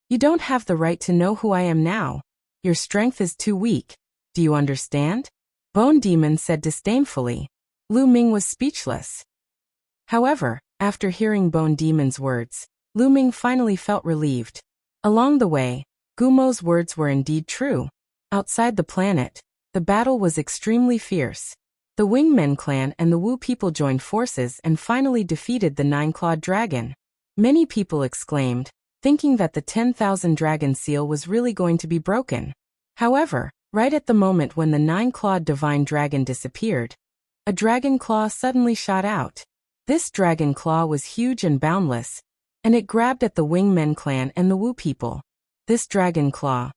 You don't have the right to know who I am now. Your strength is too weak. Do you understand? Bone Demon said disdainfully. Lu Ming was speechless. However, after hearing Bone Demon's words, Lu Ming finally felt relieved. Along the way, Gumo's words were indeed true. Outside the planet, the battle was extremely fierce. The Wingmen clan and the Wu people joined forces and finally defeated the nine-clawed dragon. Many people exclaimed, thinking that the 10,000 dragon seal was really going to be broken. However, right at the moment when the nine-clawed divine dragon disappeared, a dragon claw suddenly shot out. This dragon claw was huge and boundless, and it grabbed at the Wingmen clan and the Wu people. This dragon claw.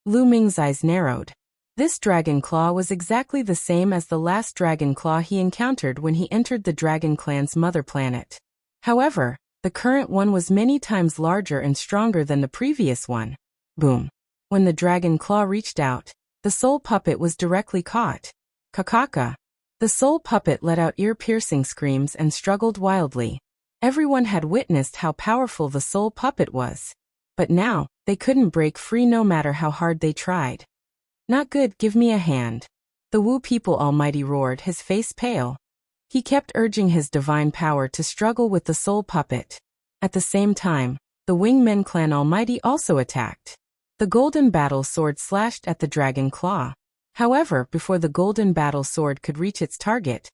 Lu Ming's eyes narrowed. This dragon claw was exactly the same as the last dragon claw he encountered when he entered the dragon clan's mother planet. However, the current one was many times larger and stronger than the previous one. Boom. When the dragon claw reached out, the soul puppet was directly caught. Kakaka. The soul puppet let out ear-piercing screams and struggled wildly. Everyone had witnessed how powerful the soul puppet was. But now, they couldn't break free no matter how hard they tried. Not good, give me a hand. The Wu people almighty roared, his face pale. He kept urging his divine power to struggle with the soul puppet. At the same time, the Wingmen clan almighty also attacked. The golden battle sword slashed at the dragon claw. However, before the golden battle sword could reach its target,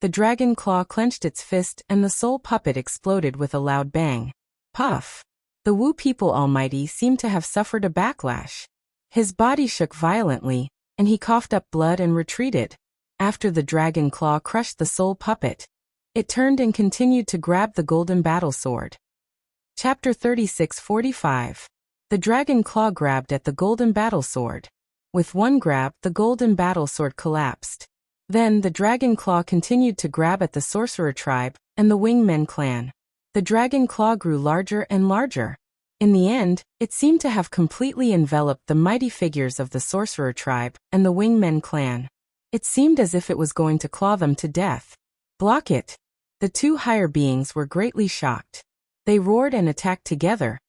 the dragon claw clenched its fist and the soul puppet exploded with a loud bang. Puff! The Wu people almighty seemed to have suffered a backlash. His body shook violently, and he coughed up blood and retreated. After the dragon claw crushed the soul puppet, it turned and continued to grab the golden battle sword. Chapter 36:45. The dragon claw grabbed at the golden battle sword. With one grab, the golden battle sword collapsed. Then the dragon claw continued to grab at the sorcerer tribe and the wingmen clan. The dragon claw grew larger and larger. In the end, it seemed to have completely enveloped the mighty figures of the sorcerer tribe and the wingmen clan. It seemed as if it was going to claw them to death. Block it! The two higher beings were greatly shocked. They roared and attacked together,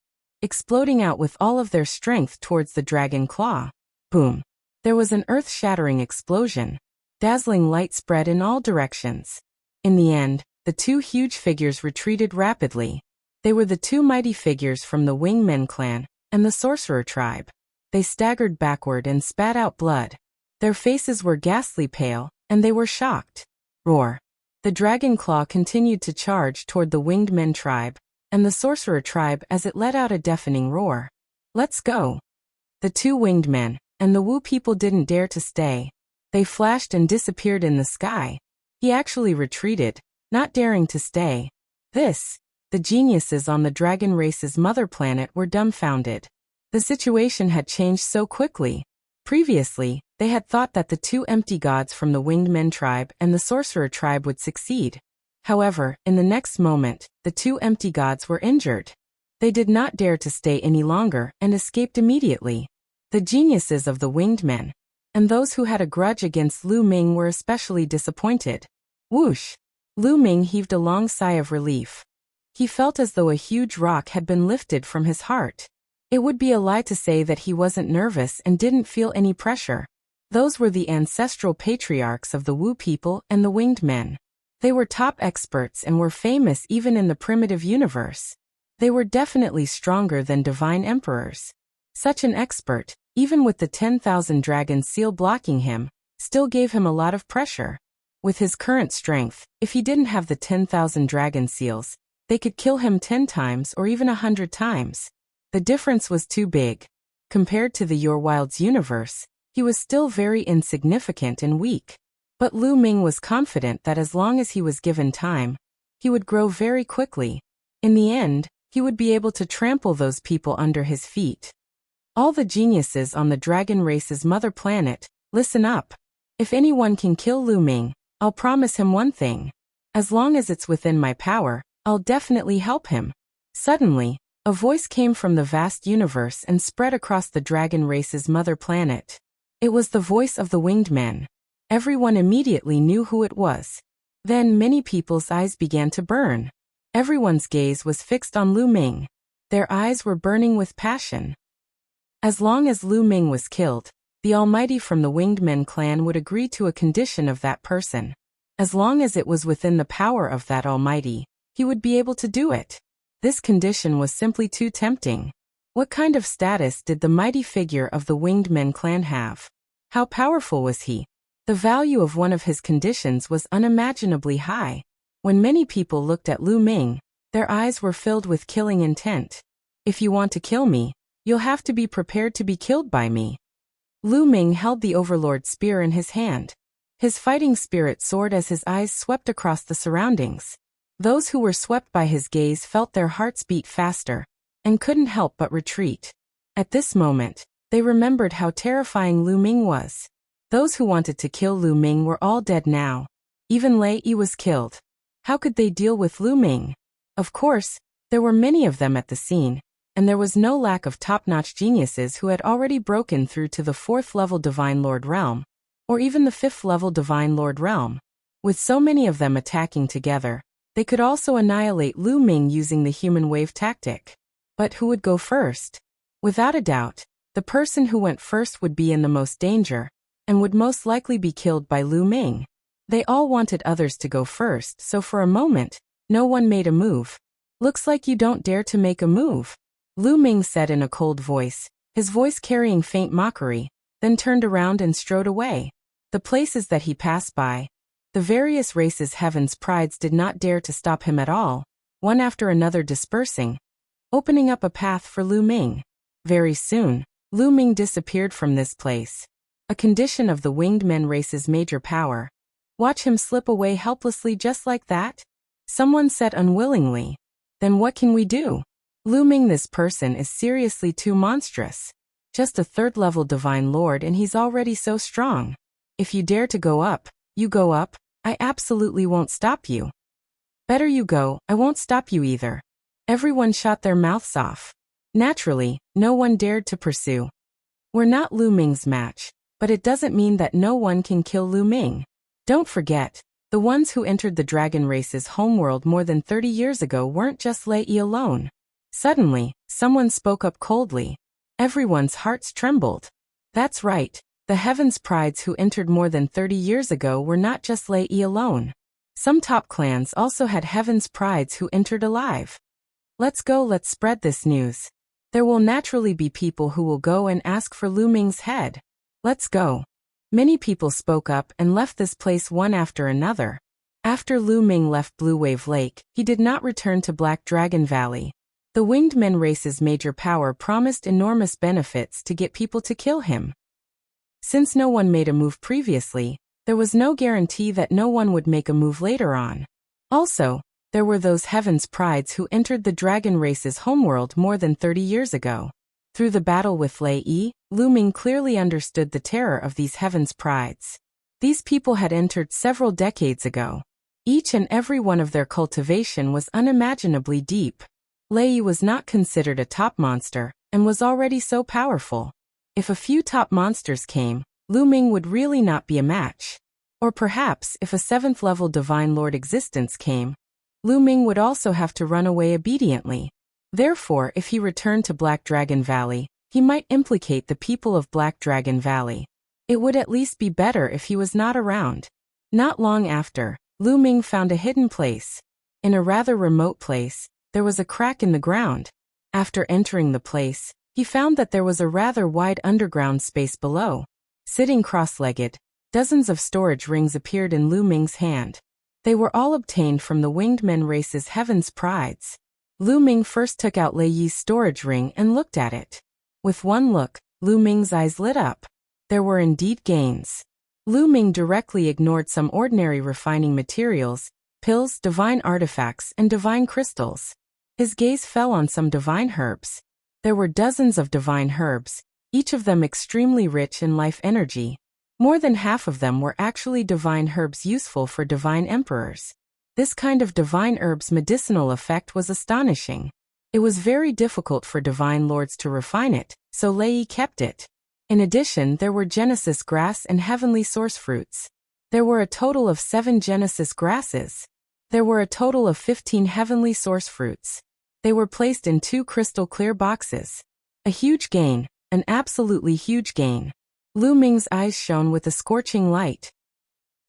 exploding out with all of their strength towards the dragon claw. Boom! There was an earth-shattering explosion. Dazzling light spread in all directions. In the end, the two huge figures retreated rapidly. They were the two mighty figures from the wingmen clan and the sorcerer tribe. They staggered backward and spat out blood. Their faces were ghastly pale, and they were shocked. Roar! The dragon claw continued to charge toward the winged men tribe and the sorcerer tribe as it let out a deafening roar. Let's go! The two winged men and the Wu people didn't dare to stay. They flashed and disappeared in the sky. He actually retreated, not daring to stay. The geniuses on the dragon race's mother planet were dumbfounded. The situation had changed so quickly. Previously, they had thought that the two empty gods from the winged men tribe and the sorcerer tribe would succeed. However, in the next moment, the two empty gods were injured. They did not dare to stay any longer and escaped immediately. The geniuses of the winged men and those who had a grudge against Lu Ming were especially disappointed. Whoosh! Lu Ming heaved a long sigh of relief. He felt as though a huge rock had been lifted from his heart. It would be a lie to say that he wasn't nervous and didn't feel any pressure. Those were the ancestral patriarchs of the Wu people and the winged men. They were top experts and were famous even in the primitive universe. They were definitely stronger than divine emperors. Such an expert, even with the 10,000 dragon seal blocking him, still gave him a lot of pressure. With his current strength, if he didn't have the 10,000 dragon seals, they could kill him 10 times or even 100 times. The difference was too big. Compared to the Your Wilds universe, he was still very insignificant and weak. But Lu Ming was confident that as long as he was given time, he would grow very quickly. In the end, he would be able to trample those people under his feet. All the geniuses on the dragon race's mother planet, listen up. If anyone can kill Lu Ming, I'll promise him one thing. As long as it's within my power, I'll definitely help him. Suddenly, a voice came from the vast universe and spread across the dragon race's mother planet. It was the voice of the winged men. Everyone immediately knew who it was. Then many people's eyes began to burn. Everyone's gaze was fixed on Lu Ming. Their eyes were burning with passion. As long as Lu Ming was killed, the Almighty from the Winged Men clan would agree to a condition of that person. As long as it was within the power of that Almighty, he would be able to do it. This condition was simply too tempting. What kind of status did the mighty figure of the Winged Men clan have? How powerful was he? The value of one of his conditions was unimaginably high. When many people looked at Lu Ming, their eyes were filled with killing intent. If you want to kill me, you'll have to be prepared to be killed by me. Lu Ming held the Overlord spear in his hand. His fighting spirit soared as his eyes swept across the surroundings. Those who were swept by his gaze felt their hearts beat faster, and couldn't help but retreat. At this moment, they remembered how terrifying Lu Ming was. Those who wanted to kill Lu Ming were all dead now. Even Lei Yi was killed. How could they deal with Lu Ming? Of course, there were many of them at the scene, and there was no lack of top-notch geniuses who had already broken through to the 4th-level Divine Lord realm, or even the 5th-level Divine Lord realm. With so many of them attacking together, they could also annihilate Lu Ming using the human wave tactic. But who would go first? Without a doubt, the person who went first would be in the most danger, and would most likely be killed by Lu Ming. They all wanted others to go first, so for a moment, no one made a move. Looks like you don't dare to make a move, Lu Ming said in a cold voice, his voice carrying faint mockery, then turned around and strode away. The places that he passed by, the various races' heaven's prides did not dare to stop him at all, one after another dispersing. opening up a path for Lu Ming. Very soon, Lu Ming disappeared from this place. A condition of the winged men race's major power. Watch him slip away helplessly just like that? Someone said unwillingly. Then what can we do? Lu Ming, this person is seriously too monstrous. Just a third-level divine lord and he's already so strong. If you dare to go up, you go up. I absolutely won't stop you. Better you go, I won't stop you either. Everyone shot their mouths off. Naturally, no one dared to pursue. We're not Lu Ming's match, but it doesn't mean that no one can kill Lu Ming. Don't forget, the ones who entered the dragon race's homeworld more than 30 years ago weren't just Lei Yi alone. Suddenly, someone spoke up coldly. Everyone's hearts trembled. That's right, the Heaven's Prides who entered more than 30 years ago were not just Lei Yi alone. Some top clans also had Heaven's Prides who entered alive. Let's go, let's spread this news. There will naturally be people who will go and ask for Lu Ming's head. Let's go. Many people spoke up and left this place one after another. After Lu Ming left Blue Wave Lake, he did not return to Black Dragon Valley. The winged men race's major power promised enormous benefits to get people to kill him. Since no one made a move previously, there was no guarantee that no one would make a move later on. Also, there were those Heaven's Prides who entered the dragon race's homeworld more than 30 years ago. Through the battle with Lei Yi, Lu Ming clearly understood the terror of these Heaven's Prides. These people had entered several decades ago. Each and every one of their cultivation was unimaginably deep. Lei Yi was not considered a top monster, and was already so powerful. If a few top monsters came, Lu Ming would really not be a match. Or perhaps if a 7th-level Divine Lord existence came, Lu Ming would also have to run away obediently. Therefore, if he returned to Black Dragon Valley, he might implicate the people of Black Dragon Valley. It would at least be better if he was not around. Not long after, Lu Ming found a hidden place. In a rather remote place, there was a crack in the ground. After entering the place, he found that there was a rather wide underground space below. Sitting cross-legged, dozens of storage rings appeared in Lu Ming's hand. They were all obtained from the winged men race's Heaven's Prides. Lu Ming first took out Lei Yi's storage ring and looked at it. With one look, Lu Ming's eyes lit up. There were indeed gains. Lu Ming directly ignored some ordinary refining materials, pills, divine artifacts, and divine crystals. His gaze fell on some divine herbs. There were dozens of divine herbs, each of them extremely rich in life energy. More than half of them were actually divine herbs useful for divine emperors. This kind of divine herb's medicinal effect was astonishing. It was very difficult for divine lords to refine it, so Lei Yi kept it. In addition, there were Genesis grass and heavenly source fruits. There were a total of 7 Genesis grasses. There were a total of 15 heavenly source fruits. They were placed in 2 crystal clear boxes. A huge gain, an absolutely huge gain. Lu Ming's eyes shone with a scorching light.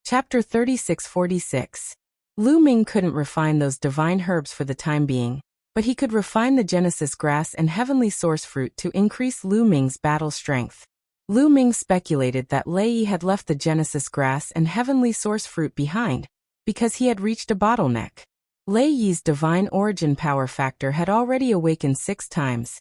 Chapter 3646. Lu Ming couldn't refine those divine herbs for the time being, but he could refine the Genesis grass and heavenly source fruit to increase Lu Ming's battle strength. Lu Ming speculated that Lei Yi had left the Genesis grass and heavenly source fruit behind, because he had reached a bottleneck. Lei Yi's divine origin power factor had already awakened 6 times,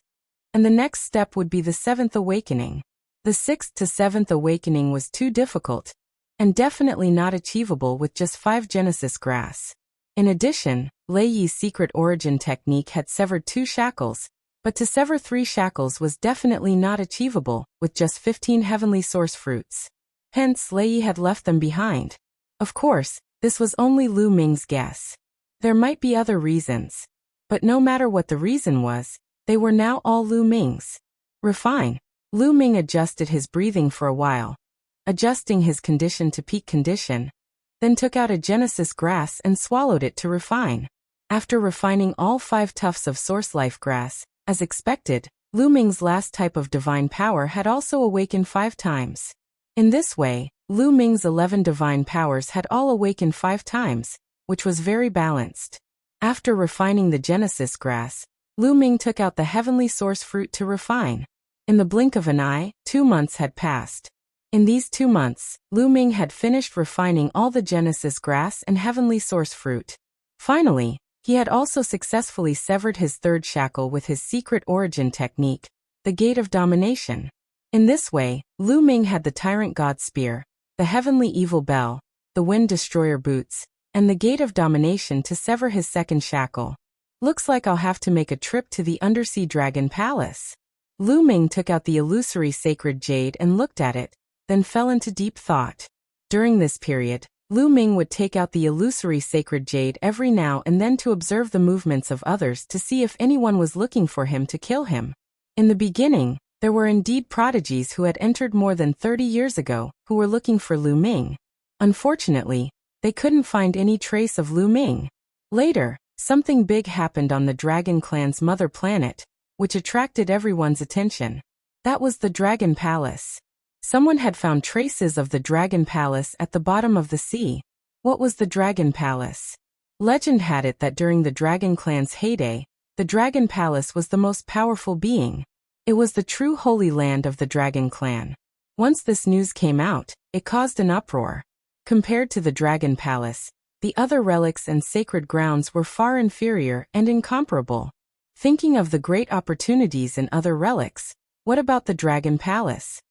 and the next step would be the 7th awakening. The 6th to 7th awakening was too difficult, and definitely not achievable with just 5 Genesis grass. In addition, Lei Yi's secret origin technique had severed 2 shackles, but to sever 3 shackles was definitely not achievable with just 15 heavenly source fruits. Hence, Lei Yi had left them behind. Of course, this was only Lu Ming's guess. There might be other reasons, but no matter what the reason was, they were now all Lu Ming's. Refine. Lu Ming adjusted his breathing for a while, adjusting his condition to peak condition, then took out a Genesis grass and swallowed it to refine. After refining all 5 tufts of source life grass, as expected, Lu Ming's last type of divine power had also awakened 5 times. In this way, Lu Ming's 11 divine powers had all awakened 5 times, which was very balanced. After refining the Genesis grass, Lu Ming took out the heavenly source fruit to refine. In the blink of an eye, 2 months had passed. In these 2 months, Lu Ming had finished refining all the Genesis grass and heavenly source fruit. Finally, He had also successfully severed his third shackle with his secret origin technique, the Gate of Domination. In this way, Lu Ming had the Tyrant God Spear, the Heavenly Evil Bell, the Wind Destroyer Boots, and the Gate of Domination to sever his second shackle. Looks like I'll have to make a trip to the Undersea Dragon Palace. Lu Ming took out the illusory sacred jade and looked at it, then fell into deep thought. During this period, Lu Ming would take out the illusory sacred jade every now and then to observe the movements of others to see if anyone was looking for him to kill him. In the beginning, there were indeed prodigies who had entered more than 30 years ago who were looking for Lu Ming. Unfortunately, they couldn't find any trace of Lu Ming. Later, something big happened on the Dragon Clan's mother planet, which attracted everyone's attention. That was the Dragon Palace. Someone had found traces of the Dragon Palace at the bottom of the sea. What was the Dragon Palace? Legend had it that during the Dragon Clan's heyday, the Dragon Palace was the most powerful being. It was the true holy land of the Dragon Clan. Once this news came out, it caused an uproar. Compared to the Dragon Palace, the other relics and sacred grounds were far inferior and incomparable. Thinking of the great opportunities in other relics, what about the Dragon Palace?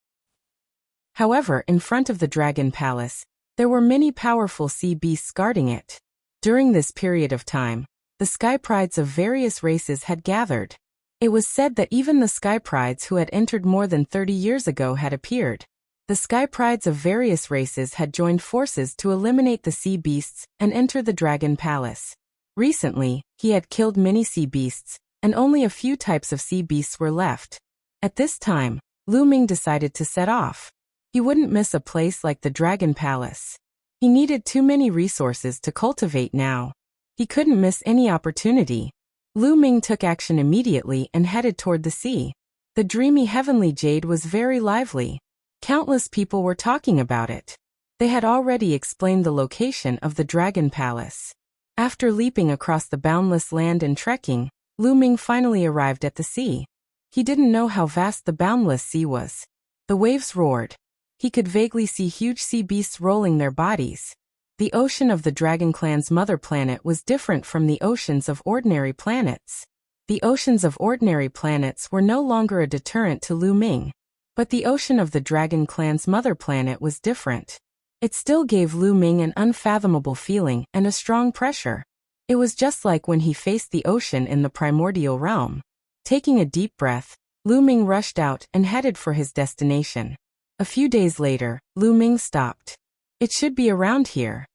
However, in front of the Dragon Palace, there were many powerful sea beasts guarding it. During this period of time, the Sky Prides of various races had gathered. It was said that even the Sky Prides who had entered more than 30 years ago had appeared. The Sky Prides of various races had joined forces to eliminate the sea beasts and enter the Dragon Palace. Recently, he had killed many sea beasts, and only a few types of sea beasts were left. At this time, Lu Ming decided to set off. He wouldn't miss a place like the Dragon Palace. He needed too many resources to cultivate now. He couldn't miss any opportunity. Lu Ming took action immediately and headed toward the sea. The dreamy heavenly jade was very lively. Countless people were talking about it. They had already explained the location of the Dragon Palace. After leaping across the boundless land and trekking, Lu Ming finally arrived at the sea. He didn't know how vast the boundless sea was. The waves roared. He could vaguely see huge sea beasts rolling their bodies. The ocean of the Dragon Clan's mother planet was different from the oceans of ordinary planets. The oceans of ordinary planets were no longer a deterrent to Lu Ming. But the ocean of the Dragon Clan's mother planet was different. It still gave Lu Ming an unfathomable feeling and a strong pressure. It was just like when he faced the ocean in the primordial realm. Taking a deep breath, Lu Ming rushed out and headed for his destination. A few days later, Lu Ming stopped. It should be around here,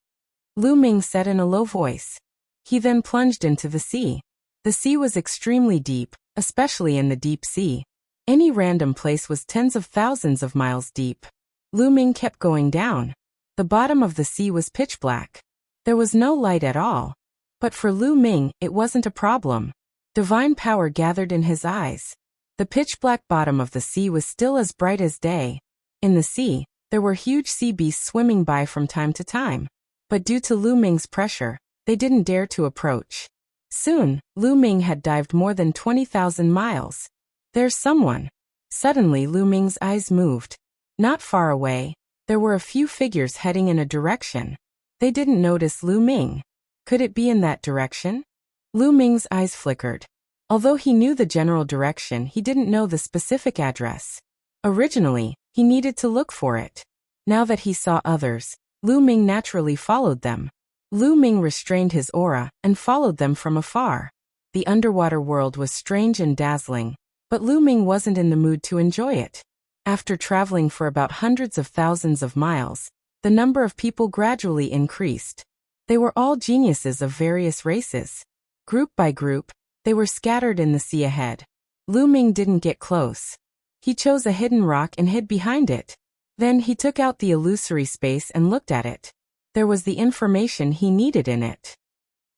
Lu Ming said in a low voice. He then plunged into the sea. The sea was extremely deep, especially in the deep sea. Any random place was tens of thousands of miles deep. Lu Ming kept going down. The bottom of the sea was pitch black. There was no light at all. But for Lu Ming, it wasn't a problem. Divine power gathered in his eyes. The pitch black bottom of the sea was still as bright as day. In the sea, there were huge sea beasts swimming by from time to time. But due to Lu Ming's pressure, they didn't dare to approach. Soon, Lu Ming had dived more than 20,000 miles. There's someone. Suddenly Lu Ming's eyes moved. Not far away, there were a few figures heading in a direction. They didn't notice Lu Ming. Could it be in that direction? Lu Ming's eyes flickered. Although he knew the general direction, he didn't know the specific address. Originally, he needed to look for it. Now that he saw others, Lu Ming naturally followed them. Lu Ming restrained his aura and followed them from afar. The underwater world was strange and dazzling, but Lu Ming wasn't in the mood to enjoy it. After traveling for about hundreds of thousands of miles, the number of people gradually increased. They were all geniuses of various races. Group by group, they were scattered in the sea ahead. Lu Ming didn't get close. He chose a hidden rock and hid behind it. Then he took out the illusory space and looked at it. There was the information he needed in it.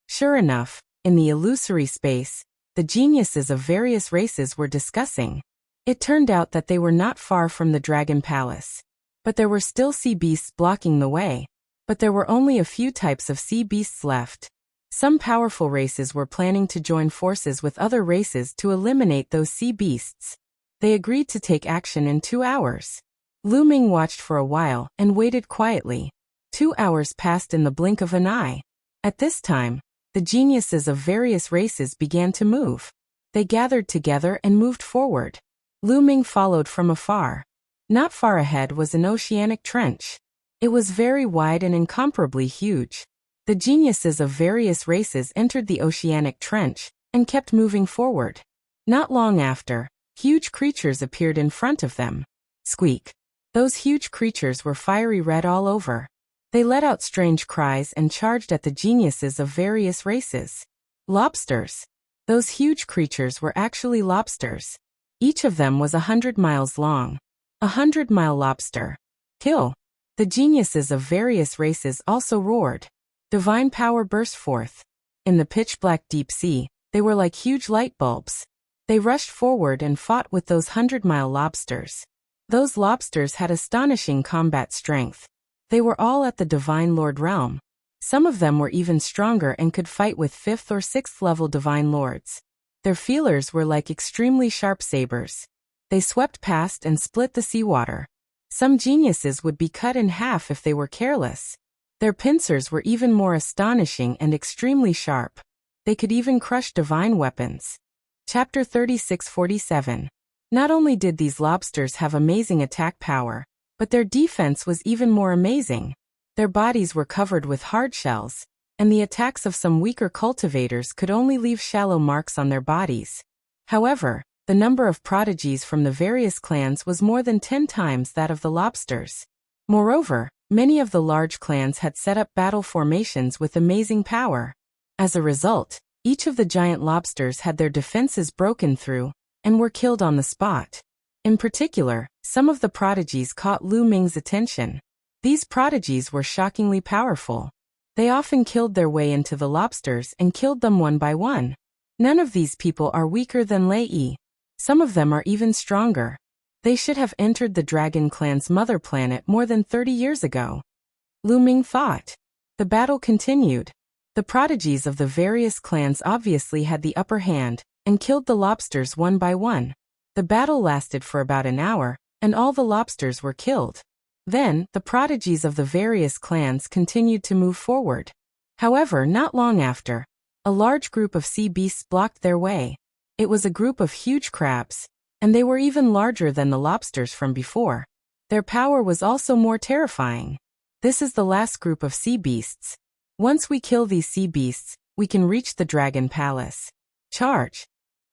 Sure enough, in the illusory space, the geniuses of various races were discussing. It turned out that they were not far from the Dragon Palace. But there were still sea beasts blocking the way. But there were only a few types of sea beasts left. Some powerful races were planning to join forces with other races to eliminate those sea beasts. They agreed to take action in 2 hours. Lu Ming watched for a while and waited quietly. 2 hours passed in the blink of an eye. At this time, the geniuses of various races began to move. They gathered together and moved forward. Lu Ming followed from afar. Not far ahead was an oceanic trench. It was very wide and incomparably huge. The geniuses of various races entered the oceanic trench and kept moving forward. Not long after, huge creatures appeared in front of them. Squeak. Those huge creatures were fiery red all over. They let out strange cries and charged at the geniuses of various races. Lobsters. Those huge creatures were actually lobsters. Each of them was 100 miles long. 100-mile lobster. Kill. The geniuses of various races also roared. Divine power burst forth. In the pitch-black deep sea, they were like huge light bulbs. They rushed forward and fought with those 100-mile lobsters. Those lobsters had astonishing combat strength. They were all at the Divine Lord realm. Some of them were even stronger and could fight with 5th or 6th level Divine Lords. Their feelers were like extremely sharp sabers. They swept past and split the seawater. Some geniuses would be cut in half if they were careless. Their pincers were even more astonishing and extremely sharp. They could even crush divine weapons. Chapter 36-47. Not only did these lobsters have amazing attack power, but their defense was even more amazing. Their bodies were covered with hard shells, and the attacks of some weaker cultivators could only leave shallow marks on their bodies. However, the number of prodigies from the various clans was more than 10 times that of the lobsters. Moreover, many of the large clans had set up battle formations with amazing power. As a result, each of the giant lobsters had their defenses broken through, and were killed on the spot. In particular, some of the prodigies caught Lu Ming's attention. These prodigies were shockingly powerful. They often killed their way into the lobsters and killed them one by one. None of these people are weaker than Lei Yi. Some of them are even stronger. They should have entered the Dragon Clan's mother planet more than 30 years ago. Lu Ming thought. The battle continued. The prodigies of the various clans obviously had the upper hand, and killed the lobsters one by one. The battle lasted for about an hour, and all the lobsters were killed. Then, the prodigies of the various clans continued to move forward. However, not long after, a large group of sea beasts blocked their way. It was a group of huge crabs, and they were even larger than the lobsters from before. Their power was also more terrifying. This is the last group of sea beasts. Once we kill these sea beasts, we can reach the Dragon Palace. Charge!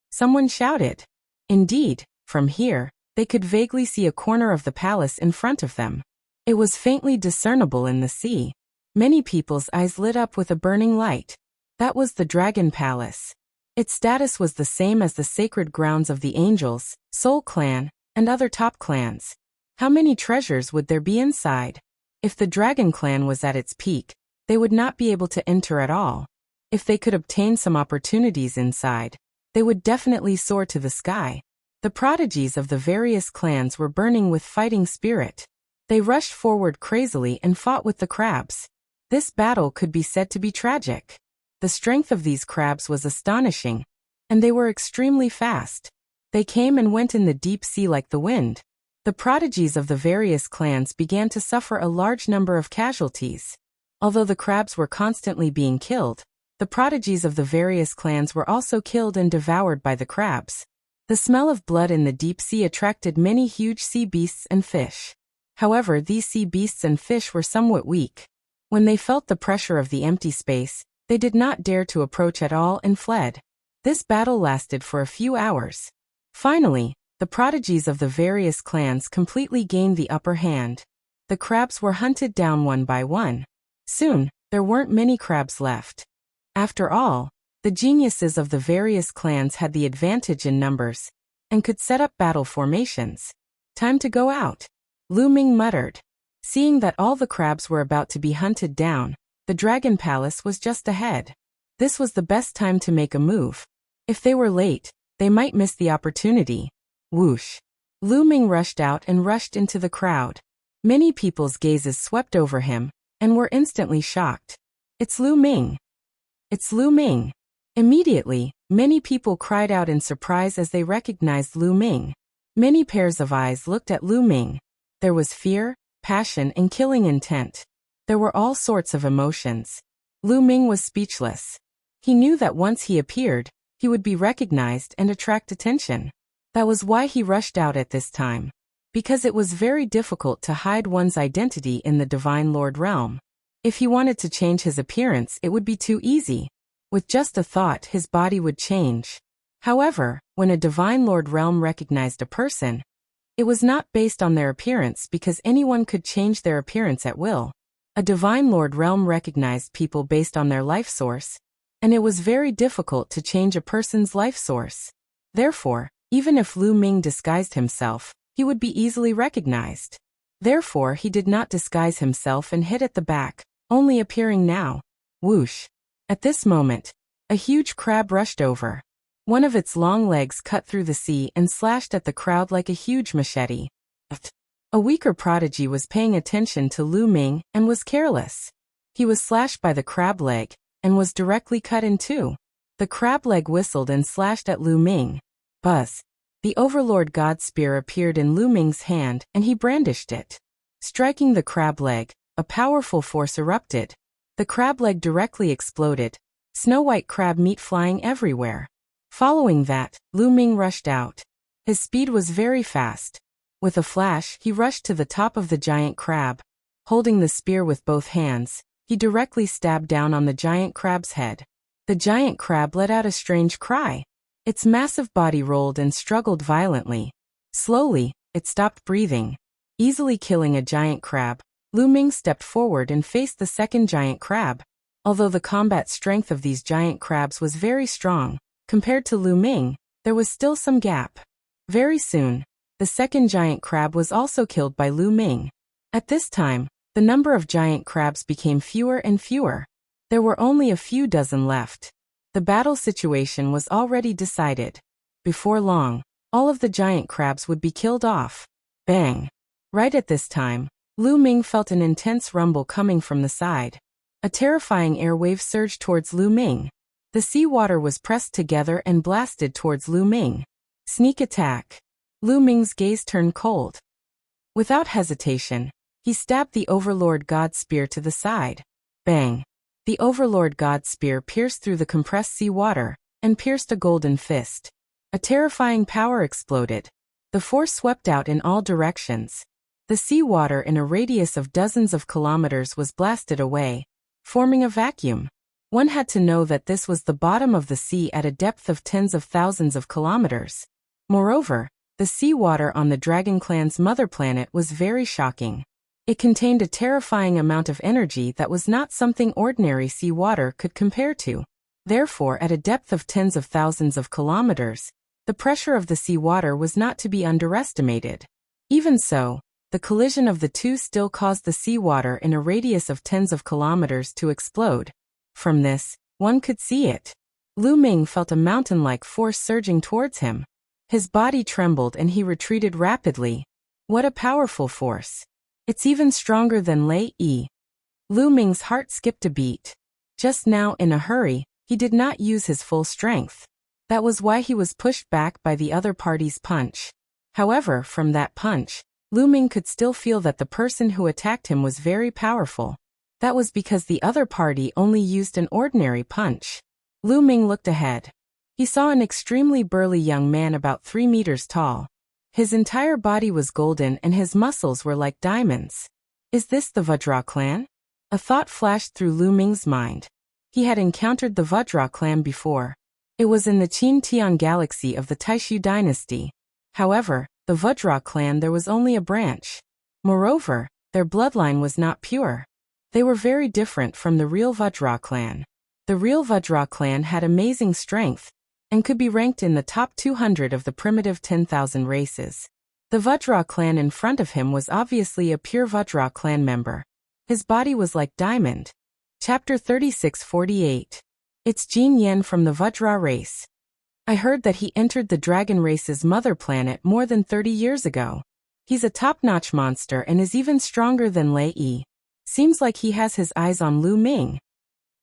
Someone shouted. Indeed, from here, they could vaguely see a corner of the palace in front of them. It was faintly discernible in the sea. Many people's eyes lit up with a burning light. That was the Dragon Palace. Its status was the same as the sacred grounds of the Angels, Soul Clan, and other top clans. How many treasures would there be inside? If the Dragon Clan was at its peak, they would not be able to enter at all. If they could obtain some opportunities inside, they would definitely soar to the sky. The prodigies of the various clans were burning with fighting spirit. They rushed forward crazily and fought with the crabs. This battle could be said to be tragic. The strength of these crabs was astonishing, and they were extremely fast. They came and went in the deep sea like the wind. The prodigies of the various clans began to suffer a large number of casualties. Although the crabs were constantly being killed, the prodigies of the various clans were also killed and devoured by the crabs. The smell of blood in the deep sea attracted many huge sea beasts and fish. However, these sea beasts and fish were somewhat weak. When they felt the pressure of the empty space, they did not dare to approach at all and fled. This battle lasted for a few hours. Finally, the prodigies of the various clans completely gained the upper hand. The crabs were hunted down one by one. Soon, there weren't many crabs left. After all, the geniuses of the various clans had the advantage in numbers, and could set up battle formations. Time to go out, Lu Ming muttered. Seeing that all the crabs were about to be hunted down, the Dragon Palace was just ahead. This was the best time to make a move. If they were late, they might miss the opportunity. Whoosh! Lu Ming rushed out and rushed into the crowd. Many people's gazes swept over him, and were instantly shocked. It's Lu Ming! It's Lu Ming! Immediately, many people cried out in surprise as they recognized Lu Ming. Many pairs of eyes looked at Lu Ming. There was fear, passion, and killing intent. There were all sorts of emotions. Lu Ming was speechless. He knew that once he appeared, he would be recognized and attract attention. That was why he rushed out at this time. Because it was very difficult to hide one's identity in the Divine Lord realm. If he wanted to change his appearance, it would be too easy. With just a thought, his body would change. However, when a Divine Lord realm recognized a person, it was not based on their appearance because anyone could change their appearance at will. A Divine Lord realm recognized people based on their life source, and it was very difficult to change a person's life source. Therefore, even if Lu Ming disguised himself, he would be easily recognized. Therefore, he did not disguise himself and hid at the back, only appearing now. Whoosh! At this moment, a huge crab rushed over. One of its long legs cut through the sea and slashed at the crowd like a huge machete. A weaker prodigy was paying attention to Lu Ming and was careless. He was slashed by the crab leg and was directly cut in two. The crab leg whistled and slashed at Lu Ming. Buzz! The Overlord God Spear appeared in Lu Ming's hand and he brandished it. Striking the crab leg, a powerful force erupted. The crab leg directly exploded, snow-white crab meat flying everywhere. Following that, Lu Ming rushed out. His speed was very fast. With a flash, he rushed to the top of the giant crab. Holding the spear with both hands, he directly stabbed down on the giant crab's head. The giant crab let out a strange cry. Its massive body rolled and struggled violently. Slowly, it stopped breathing. Easily killing a giant crab, Lu Ming stepped forward and faced the second giant crab. Although the combat strength of these giant crabs was very strong, compared to Lu Ming, there was still some gap. Very soon, the second giant crab was also killed by Lu Ming. At this time, the number of giant crabs became fewer and fewer. There were only a few dozen left. The battle situation was already decided. Before long, all of the giant crabs would be killed off. Bang! Right at this time, Lu Ming felt an intense rumble coming from the side. A terrifying air wave surged towards Lu Ming. The seawater was pressed together and blasted towards Lu Ming. Sneak attack. Lu Ming's gaze turned cold. Without hesitation, he stabbed the Overlord God Spear to the side. Bang! The Overlord God Spear pierced through the compressed seawater and pierced a golden fist. A terrifying power exploded. The force swept out in all directions. The seawater in a radius of dozens of kilometers was blasted away, forming a vacuum. One had to know that this was the bottom of the sea at a depth of tens of thousands of kilometers. Moreover, the seawater on the Dragon Clan's mother planet was very shocking. It contained a terrifying amount of energy that was not something ordinary seawater could compare to. Therefore, at a depth of tens of thousands of kilometers, the pressure of the seawater was not to be underestimated. Even so, the collision of the two still caused the seawater in a radius of tens of kilometers to explode. From this, one could see it. Lu Ming felt a mountain-like force surging towards him. His body trembled and he retreated rapidly. What a powerful force! It's even stronger than Lei Yi. Lu Ming's heart skipped a beat. Just now, in a hurry, he did not use his full strength. That was why he was pushed back by the other party's punch. However, from that punch, Lu Ming could still feel that the person who attacked him was very powerful. That was because the other party only used an ordinary punch. Lu Ming looked ahead. He saw an extremely burly young man about 3 meters tall. His entire body was golden and his muscles were like diamonds. Is this the Vajra clan? A thought flashed through Lu Ming's mind. He had encountered the Vajra clan before. It was in the Qin Tian galaxy of the Taishu dynasty. However, the Vajra clan there was only a branch. Moreover, their bloodline was not pure. They were very different from the real Vajra clan. The real Vajra clan had amazing strength, and could be ranked in the top 200 of the primitive 10,000 races. The Vajra clan in front of him was obviously a pure Vajra clan member. His body was like diamond. Chapter 3648. It's Jin Yen from the Vajra race. I heard that he entered the dragon race's mother planet more than 30 years ago. He's a top-notch monster and is even stronger than Lei Yi. Seems like he has his eyes on Lu Ming.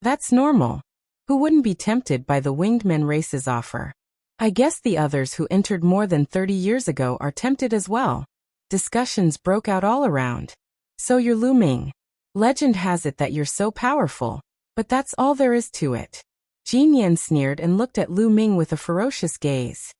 That's normal. Who wouldn't be tempted by the winged men race's offer? I guess the others who entered more than 30 years ago are tempted as well. Discussions broke out all around. So you're Lu Ming. Legend has it that you're so powerful, but that's all there is to it. Jin Yan sneered and looked at Lu Ming with a ferocious gaze.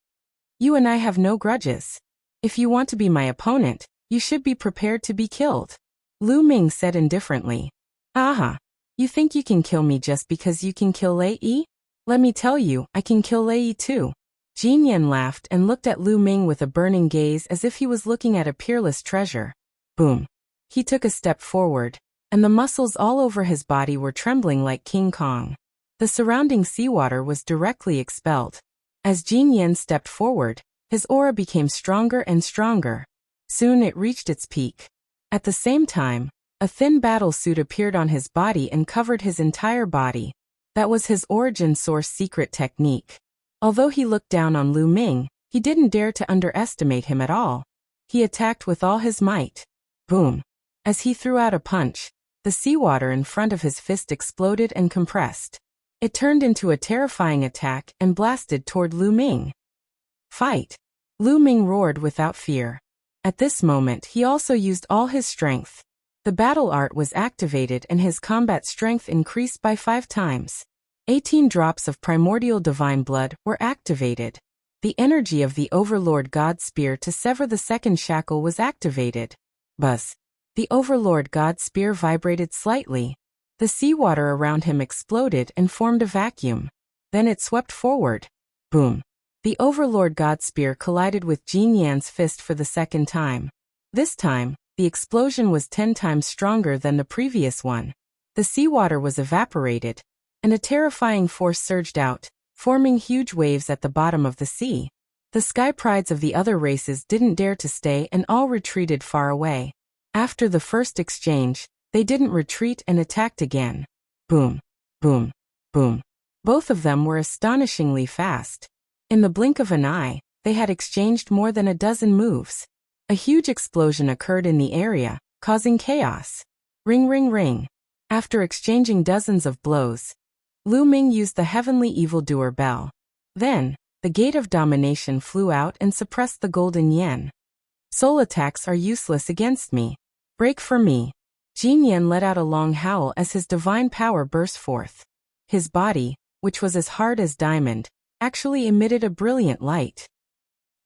You and I have no grudges. If you want to be my opponent, you should be prepared to be killed. Lu Ming said indifferently. Aha. You think you can kill me just because you can kill Lei Yi? Let me tell you, I can kill Lei Yi too. Jin Yan laughed and looked at Lu Ming with a burning gaze as if he was looking at a peerless treasure. Boom. He took a step forward, and the muscles all over his body were trembling like King Kong. The surrounding seawater was directly expelled. As Jin Yan stepped forward, his aura became stronger and stronger. Soon it reached its peak. At the same time, a thin battle suit appeared on his body and covered his entire body. That was his origin source secret technique. Although he looked down on Lu Ming, he didn't dare to underestimate him at all. He attacked with all his might. Boom. As he threw out a punch, the seawater in front of his fist exploded and compressed. It turned into a terrifying attack and blasted toward Lu Ming. Fight! Lu Ming roared without fear. At this moment he also used all his strength. The battle art was activated and his combat strength increased by 5 times. 18 drops of primordial divine blood were activated. The energy of the Overlord God Spear to sever the second shackle was activated. Buzz. The Overlord God Spear vibrated slightly. The seawater around him exploded and formed a vacuum. Then it swept forward. Boom. The Overlord God Spear collided with Jin Yan's fist for the second time. This time, the explosion was 10 times stronger than the previous one. The seawater was evaporated, and a terrifying force surged out, forming huge waves at the bottom of the sea. The sky prides of the other races didn't dare to stay and all retreated far away. After the first exchange, they didn't retreat and attacked again. Boom, boom, boom. Both of them were astonishingly fast. In the blink of an eye, they had exchanged more than a dozen moves. A huge explosion occurred in the area, causing chaos. Ring ring ring. After exchanging dozens of blows, Lu Ming used the heavenly evildoer bell. Then, the gate of domination flew out and suppressed the golden yen. Soul attacks are useless against me. Break for me. Jin Yan let out a long howl as his divine power burst forth. His body, which was as hard as diamond, actually emitted a brilliant light.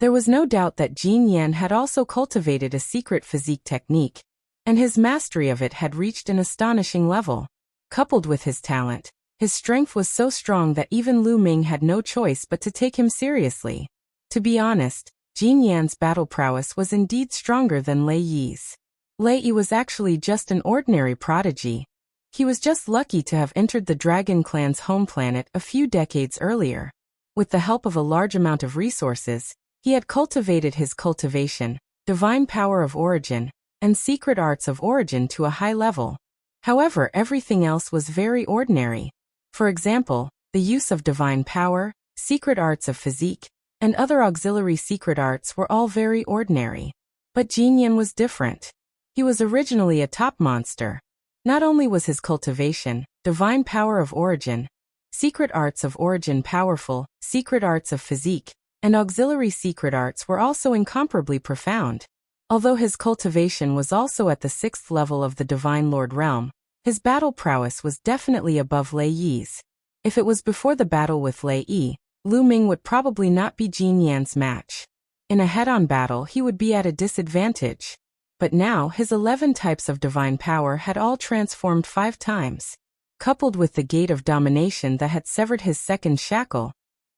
There was no doubt that Jin Yan had also cultivated a secret physique technique, and his mastery of it had reached an astonishing level. Coupled with his talent, his strength was so strong that even Lu Ming had no choice but to take him seriously. To be honest, Jin Yan's battle prowess was indeed stronger than Lei Yi's. Lei Yi was actually just an ordinary prodigy. He was just lucky to have entered the Dragon Clan's home planet a few decades earlier. With the help of a large amount of resources, he had cultivated his cultivation, divine power of origin, and secret arts of origin to a high level. However, everything else was very ordinary. For example, the use of divine power, secret arts of physique, and other auxiliary secret arts were all very ordinary. But Jin Yan was different. He was originally a top monster. Not only was his cultivation, divine power of origin, secret arts of origin powerful, secret arts of physique, and auxiliary secret arts were also incomparably profound. Although his cultivation was also at the 6th level of the Divine Lord realm, his battle prowess was definitely above Lei Yi's. If it was before the battle with Lei Yi, Lu Ming would probably not be Jin Yan's match. In a head-on battle he would be at a disadvantage. But now his 11 types of divine power had all transformed 5 times. Coupled with the gate of domination that had severed his second shackle,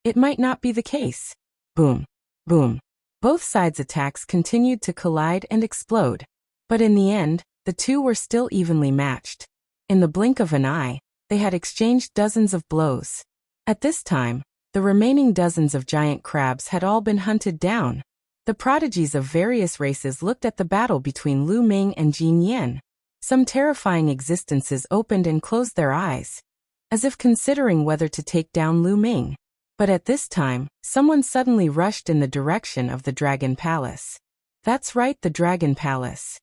it might not be the case. Boom. Boom. Both sides' attacks continued to collide and explode. But in the end, the two were still evenly matched. In the blink of an eye, they had exchanged dozens of blows. At this time, the remaining dozens of giant crabs had all been hunted down. The prodigies of various races looked at the battle between Lu Ming and Jin Yan. Some terrifying existences opened and closed their eyes, as if considering whether to take down Lu Ming. But at this time, someone suddenly rushed in the direction of the Dragon Palace. That's right, the Dragon Palace.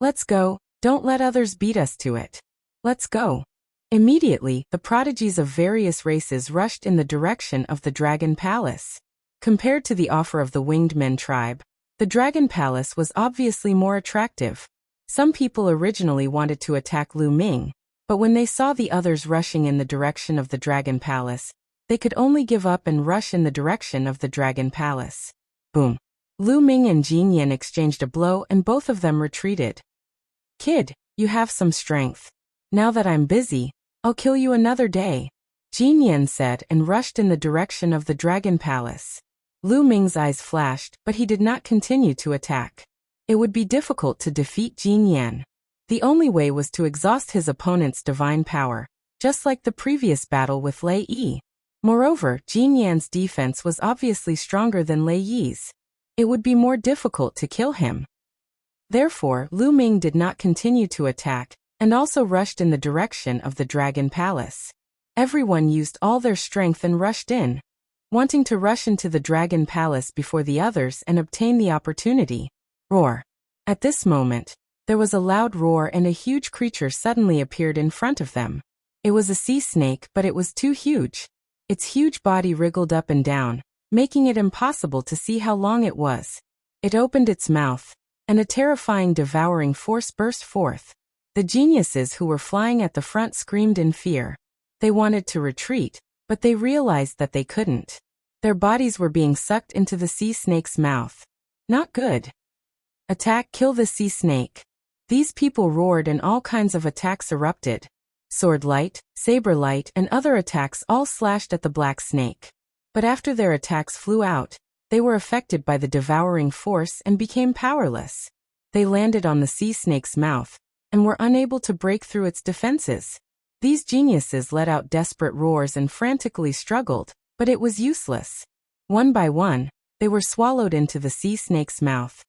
Let's go, don't let others beat us to it. Let's go. Immediately, the prodigies of various races rushed in the direction of the Dragon Palace. Compared to the offer of the Winged Men tribe, the Dragon Palace was obviously more attractive. Some people originally wanted to attack Lu Ming, But when they saw the others rushing in the direction of the Dragon Palace, they could only give up and rush in the direction of the Dragon Palace. Boom. Lu Ming and Jin Yan exchanged a blow and both of them retreated. Kid, you have some strength. Now that I'm busy, I'll kill you another day, Jin Yan said and rushed in the direction of the Dragon Palace. Lu Ming's eyes flashed, but he did not continue to attack. It would be difficult to defeat Jin Yan. The only way was to exhaust his opponent's divine power, just like the previous battle with Lei Yi. Moreover, Jin Yan's defense was obviously stronger than Lei Yi's. It would be more difficult to kill him. Therefore, Lu Ming did not continue to attack, and also rushed in the direction of the Dragon Palace. Everyone used all their strength and rushed in, wanting to rush into the Dragon Palace before the others and obtain the opportunity. Roar. At this moment, there was a loud roar and a huge creature suddenly appeared in front of them. It was a sea snake, but it was too huge. Its huge body wriggled up and down, making it impossible to see how long it was. It opened its mouth, and a terrifying devouring force burst forth. The geniuses who were flying at the front screamed in fear. They wanted to retreat, but they realized that they couldn't. Their bodies were being sucked into the sea snake's mouth. Not good. Attack, kill the sea snake. These people roared and all kinds of attacks erupted. Sword light, saber light, and other attacks all slashed at the black snake. But after their attacks flew out, they were affected by the devouring force and became powerless. They landed on the sea snake's mouth, and were unable to break through its defenses. These geniuses let out desperate roars and frantically struggled, but it was useless. One by one, they were swallowed into the sea snake's mouth.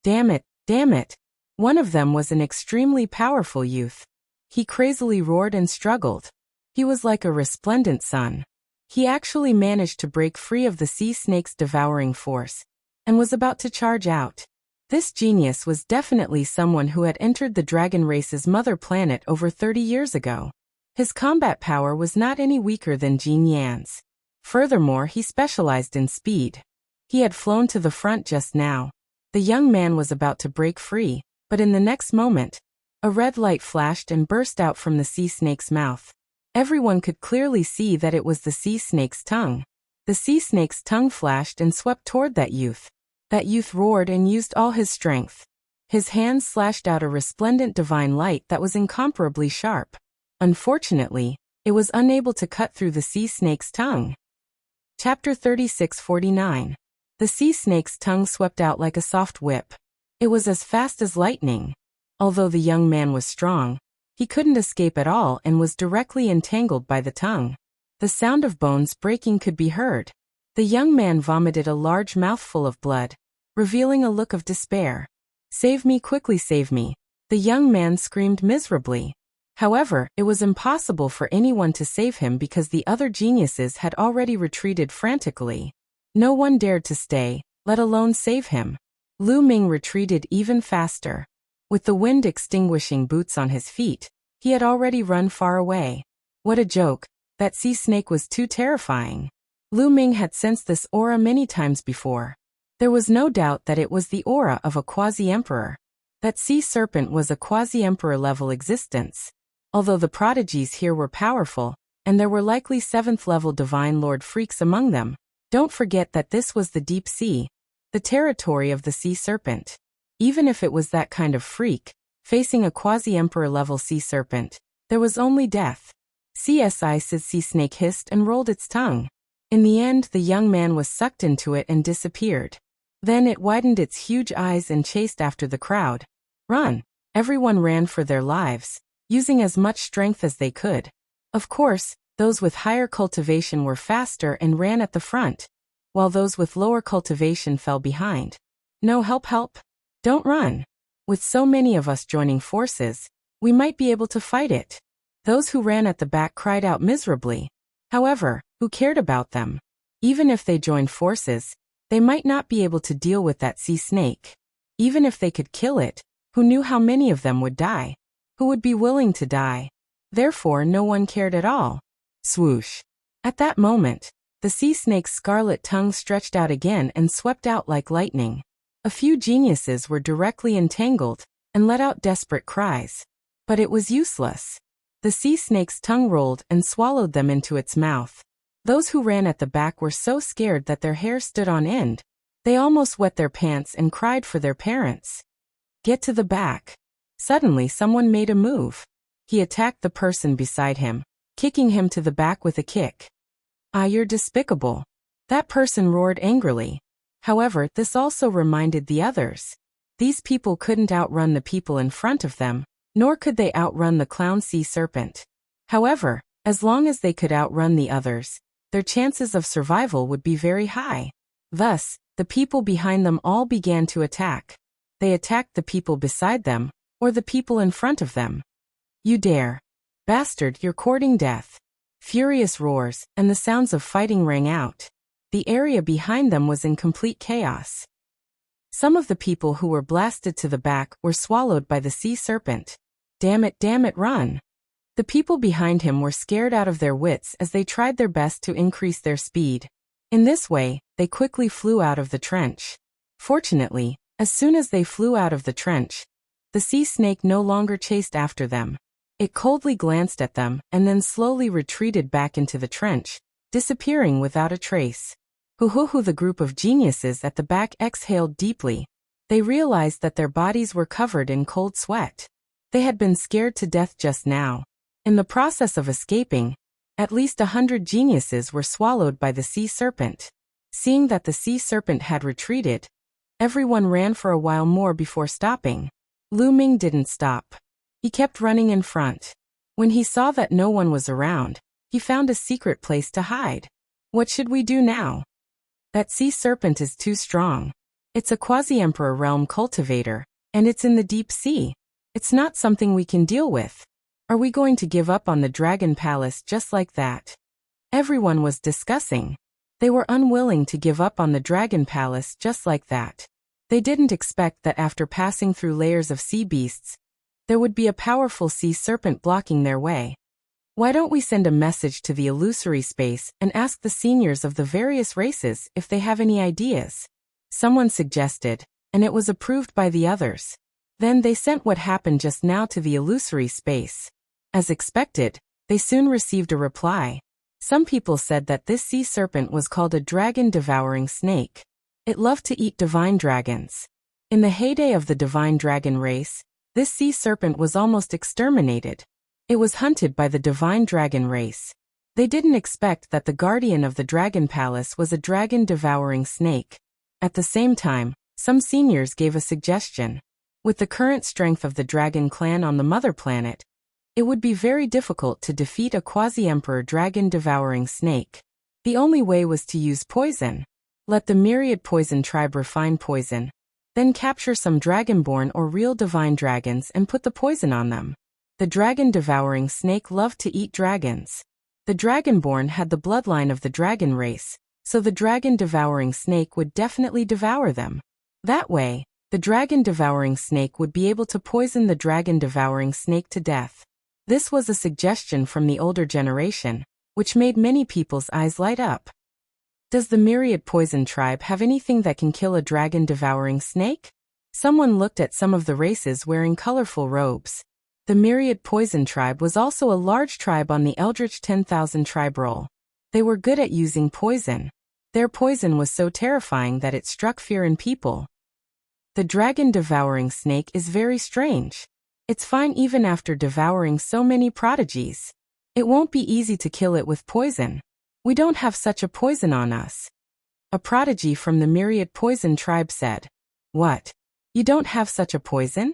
Damn it, damn it. One of them was an extremely powerful youth. He crazily roared and struggled. He was like a resplendent sun. He actually managed to break free of the sea snake's devouring force, and was about to charge out. This genius was definitely someone who had entered the dragon race's mother planet over 30 years ago. His combat power was not any weaker than Jin Yan's. Furthermore, he specialized in speed. He had flown to the front just now. The young man was about to break free, but in the next moment, a red light flashed and burst out from the sea snake's mouth. Everyone could clearly see that it was the sea snake's tongue. The sea snake's tongue flashed and swept toward that youth. That youth roared and used all his strength. His hands slashed out a resplendent divine light that was incomparably sharp. Unfortunately, it was unable to cut through the sea snake's tongue. Chapter 36:49. The sea snake's tongue swept out like a soft whip. It was as fast as lightning. Although the young man was strong, he couldn't escape at all and was directly entangled by the tongue. The sound of bones breaking could be heard. The young man vomited a large mouthful of blood, revealing a look of despair. "Save me, quickly save me," the young man screamed miserably. However, it was impossible for anyone to save him because the other geniuses had already retreated frantically. No one dared to stay, let alone save him. Lu Ming retreated even faster. With the wind extinguishing boots on his feet, he had already run far away. What a joke, that sea snake was too terrifying. Lu Ming had sensed this aura many times before. There was no doubt that it was the aura of a quasi-emperor. That sea serpent was a quasi-emperor level existence. Although the prodigies here were powerful, and there were likely 7th level divine lord freaks among them, don't forget that this was the deep sea, the territory of the sea serpent. Even if it was that kind of freak, facing a quasi-emperor level sea serpent, there was only death. Sea snake hissed and rolled its tongue. In the end, the young man was sucked into it and disappeared. Then it widened its huge eyes and chased after the crowd. Run! Everyone ran for their lives, using as much strength as they could. Of course, those with higher cultivation were faster and ran at the front, while those with lower cultivation fell behind. No, help, help! Don't run. With so many of us joining forces, we might be able to fight it. Those who ran at the back cried out miserably. However, who cared about them? Even if they joined forces, they might not be able to deal with that sea snake. Even if they could kill it, who knew how many of them would die? Who would be willing to die? Therefore, no one cared at all. Swoosh. At that moment, the sea snake's scarlet tongue stretched out again and swept out like lightning. A few geniuses were directly entangled and let out desperate cries. But it was useless. The sea snake's tongue rolled and swallowed them into its mouth. Those who ran at the back were so scared that their hair stood on end. They almost wet their pants and cried for their parents. Get to the back. Suddenly someone made a move. He attacked the person beside him, kicking him to the back with a kick. Ah, you're despicable. That person roared angrily. However, this also reminded the others. These people couldn't outrun the people in front of them, nor could they outrun the clown sea serpent. However, as long as they could outrun the others, their chances of survival would be very high. Thus, the people behind them all began to attack. They attacked the people beside them, or the people in front of them. You dare! Bastard, you're courting death! Furious roars, and the sounds of fighting rang out. The area behind them was in complete chaos. Some of the people who were blasted to the back were swallowed by the sea serpent. Damn it, run! The people behind him were scared out of their wits as they tried their best to increase their speed. In this way, they quickly flew out of the trench. Fortunately, as soon as they flew out of the trench, the sea snake no longer chased after them. It coldly glanced at them and then slowly retreated back into the trench, disappearing without a trace. Hoo-hoo-hoo! The group of geniuses at the back exhaled deeply. They realized that their bodies were covered in cold sweat. They had been scared to death just now. In the process of escaping, at least 100 geniuses were swallowed by the sea serpent. Seeing that the sea serpent had retreated, everyone ran for a while more before stopping. Lu Ming didn't stop. He kept running in front. When he saw that no one was around, he found a secret place to hide. What should we do now? That sea serpent is too strong. It's a quasi-emperor realm cultivator, and it's in the deep sea. It's not something we can deal with. Are we going to give up on the Dragon Palace just like that? Everyone was discussing. They were unwilling to give up on the Dragon Palace just like that. They didn't expect that after passing through layers of sea beasts, there would be a powerful sea serpent blocking their way. Why don't we send a message to the illusory space and ask the seniors of the various races if they have any ideas? Someone suggested, and it was approved by the others. Then they sent what happened just now to the illusory space. As expected, they soon received a reply. Some people said that this sea serpent was called a dragon-devouring snake. It loved to eat divine dragons. In the heyday of the divine dragon race, this sea serpent was almost exterminated. It was hunted by the divine dragon race. They didn't expect that the guardian of the Dragon Palace was a dragon-devouring snake. At the same time, some seniors gave a suggestion. With the current strength of the dragon clan on the mother planet, it would be very difficult to defeat a quasi-emperor dragon-devouring snake. The only way was to use poison. Let the myriad poison tribe refine poison, then capture some dragonborn or real divine dragons and put the poison on them. The dragon-devouring snake loved to eat dragons. The dragonborn had the bloodline of the dragon race, so the dragon-devouring snake would definitely devour them. That way, the dragon-devouring snake would be able to poison the dragon-devouring snake to death. This was a suggestion from the older generation, which made many people's eyes light up. Does the myriad poison tribe have anything that can kill a dragon-devouring snake? Someone looked at some of the races wearing colorful robes. The myriad poison tribe was also a large tribe on the Eldritch 10,000 tribe roll. They were good at using poison. Their poison was so terrifying that it struck fear in people. The dragon-devouring snake is very strange. It's fine even after devouring so many prodigies. It won't be easy to kill it with poison. We don't have such a poison on us. A prodigy from the myriad poison tribe said. What? You don't have such a poison?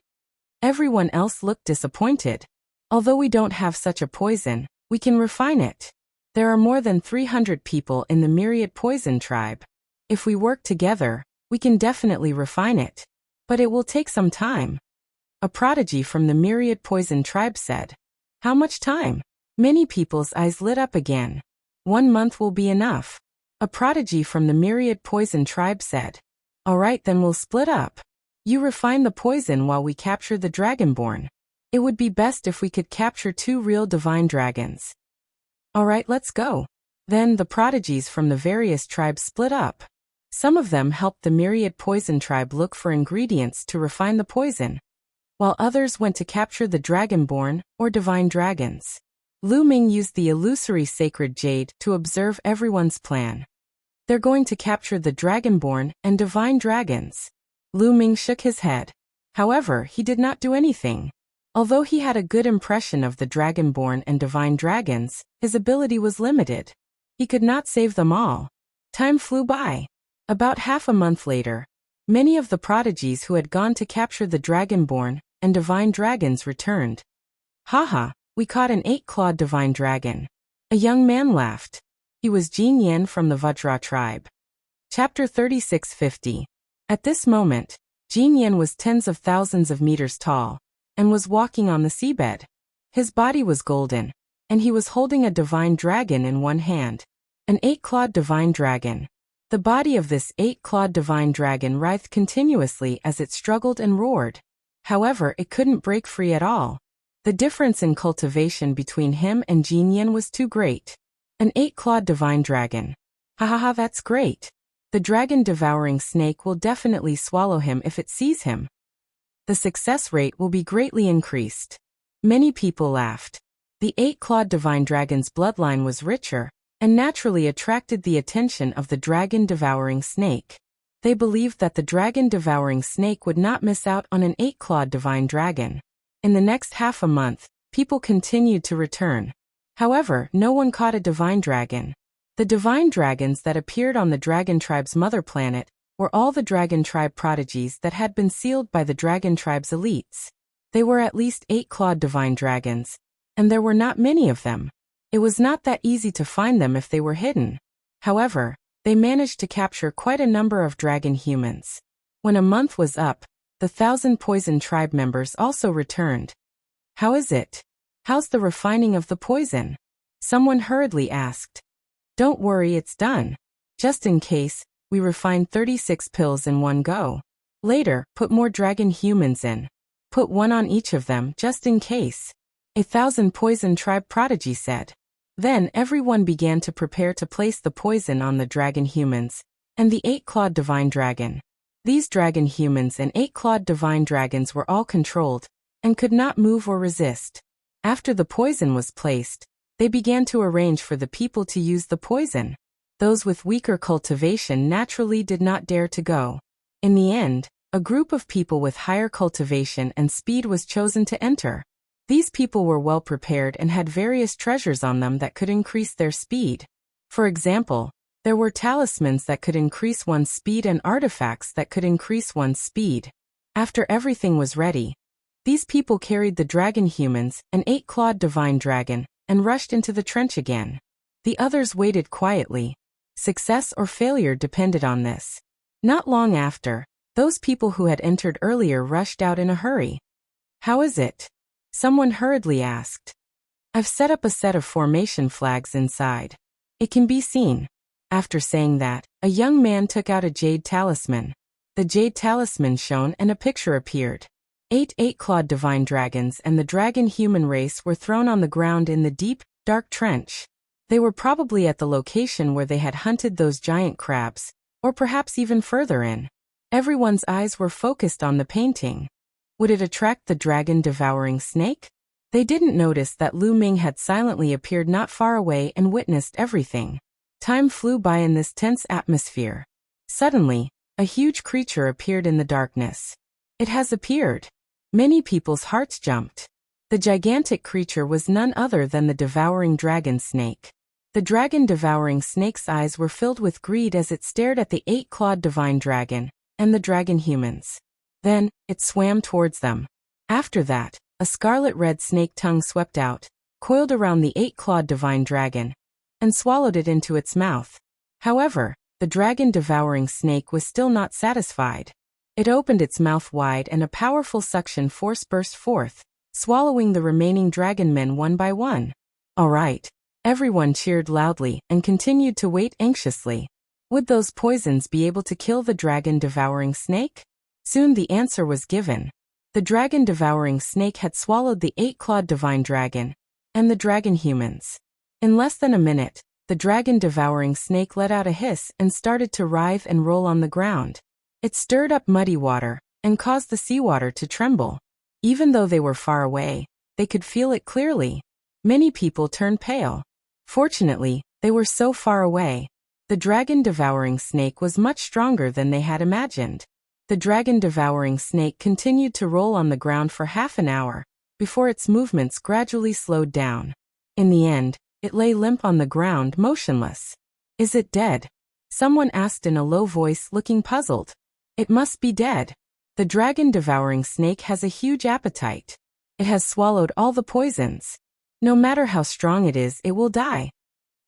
Everyone else looked disappointed. Although we don't have such a poison, we can refine it. There are more than 300 people in the myriad poison tribe. If we work together, we can definitely refine it. But it will take some time. A prodigy from the myriad poison tribe said. How much time? Many people's eyes lit up again. 1 month will be enough. A prodigy from the myriad poison tribe said. All right, then we'll split up. You refine the poison while we capture the dragonborn. It would be best if we could capture 2 real divine dragons. All right, let's go. Then the prodigies from the various tribes split up. Some of them helped the myriad poison tribe look for ingredients to refine the poison, while others went to capture the dragonborn, or divine dragons. Lu Ming used the illusory sacred jade to observe everyone's plan. They're going to capture the dragonborn and divine dragons. Lu Ming shook his head. However, he did not do anything. Although he had a good impression of the dragonborn and divine dragons, his ability was limited. He could not save them all. Time flew by. About half a month later, many of the prodigies who had gone to capture the dragonborn and divine dragons returned. Haha, we caught an 8-clawed divine dragon. A young man laughed. He was Jin Yan from the Vajra tribe. Chapter 3650. At this moment, Jin Yan was tens of thousands of meters tall, and was walking on the seabed. His body was golden, and he was holding a divine dragon in one hand. An 8-clawed divine dragon. The body of this 8-clawed divine dragon writhed continuously as it struggled and roared. However, it couldn't break free at all. The difference in cultivation between him and Jin Yan was too great. An 8-clawed divine dragon. Hahaha, that's great. The dragon-devouring snake will definitely swallow him if it sees him. The success rate will be greatly increased. Many people laughed. The 8-clawed divine dragon's bloodline was richer, and naturally attracted the attention of the dragon-devouring snake. They believed that the dragon-devouring snake would not miss out on an 8-clawed divine dragon. In the next half a month, people continued to return. However, no one caught a divine dragon. The divine dragons that appeared on the dragon tribe's mother planet were all the dragon tribe prodigies that had been sealed by the dragon tribe's elites. They were at least 8-clawed divine dragons, and there were not many of them. It was not that easy to find them if they were hidden. However, they managed to capture quite a number of dragon humans. When a month was up, the 1,000 poison tribe members also returned. How is it? How's the refining of the poison? Someone hurriedly asked. Don't worry, it's done. Just in case, we refined 36 pills in one go. Later, put more dragon humans in. Put one on each of them just in case. 1,000 poison tribe prodigy said. Then everyone began to prepare to place the poison on the dragon humans and the 8-clawed divine dragon. These dragon humans and 8-clawed divine dragons were all controlled and could not move or resist. After the poison was placed, they began to arrange for the people to use the poison. Those with weaker cultivation naturally did not dare to go. In the end, a group of people with higher cultivation and speed was chosen to enter. These people were well prepared and had various treasures on them that could increase their speed. For example, there were talismans that could increase one's speed and artifacts that could increase one's speed. After everything was ready, these people carried the dragon humans, an 8-clawed divine dragon, and rushed into the trench again. The others waited quietly. Success or failure depended on this. Not long after, those people who had entered earlier rushed out in a hurry. How is it? Someone hurriedly asked. I've set up a set of formation flags inside. It can be seen. After saying that, a young man took out a jade talisman. The jade talisman shone and a picture appeared. 8-clawed divine dragons and the dragon human race were thrown on the ground in the deep, dark trench. They were probably at the location where they had hunted those giant crabs, or perhaps even further in. Everyone's eyes were focused on the painting. Would it attract the dragon-devouring snake? They didn't notice that Lu Ming had silently appeared not far away and witnessed everything. Time flew by in this tense atmosphere. Suddenly, a huge creature appeared in the darkness. It has appeared. Many people's hearts jumped. The gigantic creature was none other than the devouring dragon snake. The dragon-devouring snake's eyes were filled with greed as it stared at the 8-clawed divine dragon and the dragon humans. Then, it swam towards them. After that, a scarlet-red snake tongue swept out, coiled around the 8-clawed divine dragon, and swallowed it into its mouth. However, the dragon-devouring snake was still not satisfied. It opened its mouth wide and a powerful suction force burst forth, swallowing the remaining dragon men one by one. All right. Everyone cheered loudly and continued to wait anxiously. Would those poisons be able to kill the dragon-devouring snake? Soon the answer was given. The dragon-devouring snake had swallowed the 8-clawed divine dragon and the dragon humans. In less than a minute, the dragon-devouring snake let out a hiss and started to writhe and roll on the ground. It stirred up muddy water and caused the seawater to tremble. Even though they were far away, they could feel it clearly. Many people turned pale. Fortunately, they were so far away. The dragon-devouring snake was much stronger than they had imagined. The dragon-devouring snake continued to roll on the ground for half an hour, before its movements gradually slowed down. In the end, it lay limp on the ground, motionless. "Is it dead?" someone asked in a low voice, looking puzzled. "It must be dead. The dragon-devouring snake has a huge appetite. It has swallowed all the poisons. No matter how strong it is, it will die."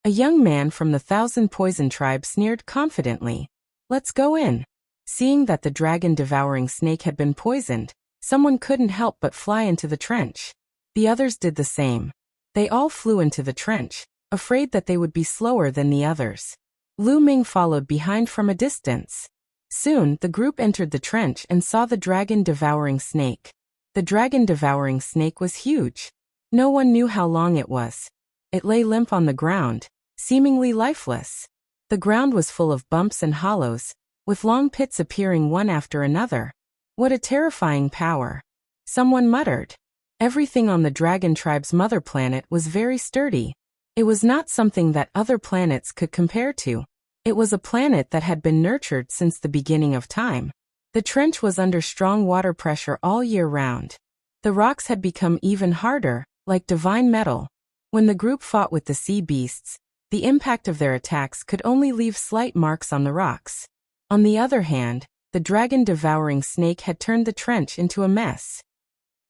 A young man from the 1,000 Poison tribe sneered confidently. "Let's go in." Seeing that the dragon-devouring snake had been poisoned, someone couldn't help but fly into the trench. The others did the same. They all flew into the trench, afraid that they would be slower than the others. Lu Ming followed behind from a distance. Soon, the group entered the trench and saw the dragon-devouring snake. The dragon-devouring snake was huge. No one knew how long it was. It lay limp on the ground, seemingly lifeless. The ground was full of bumps and hollows, with long pits appearing one after another. "What a terrifying power," someone muttered. Everything on the Dragon Tribe's mother planet was very sturdy. It was not something that other planets could compare to. It was a planet that had been nurtured since the beginning of time. The trench was under strong water pressure all year round. The rocks had become even harder, like divine metal. When the group fought with the sea beasts, the impact of their attacks could only leave slight marks on the rocks. On the other hand, the dragon-devouring snake had turned the trench into a mess.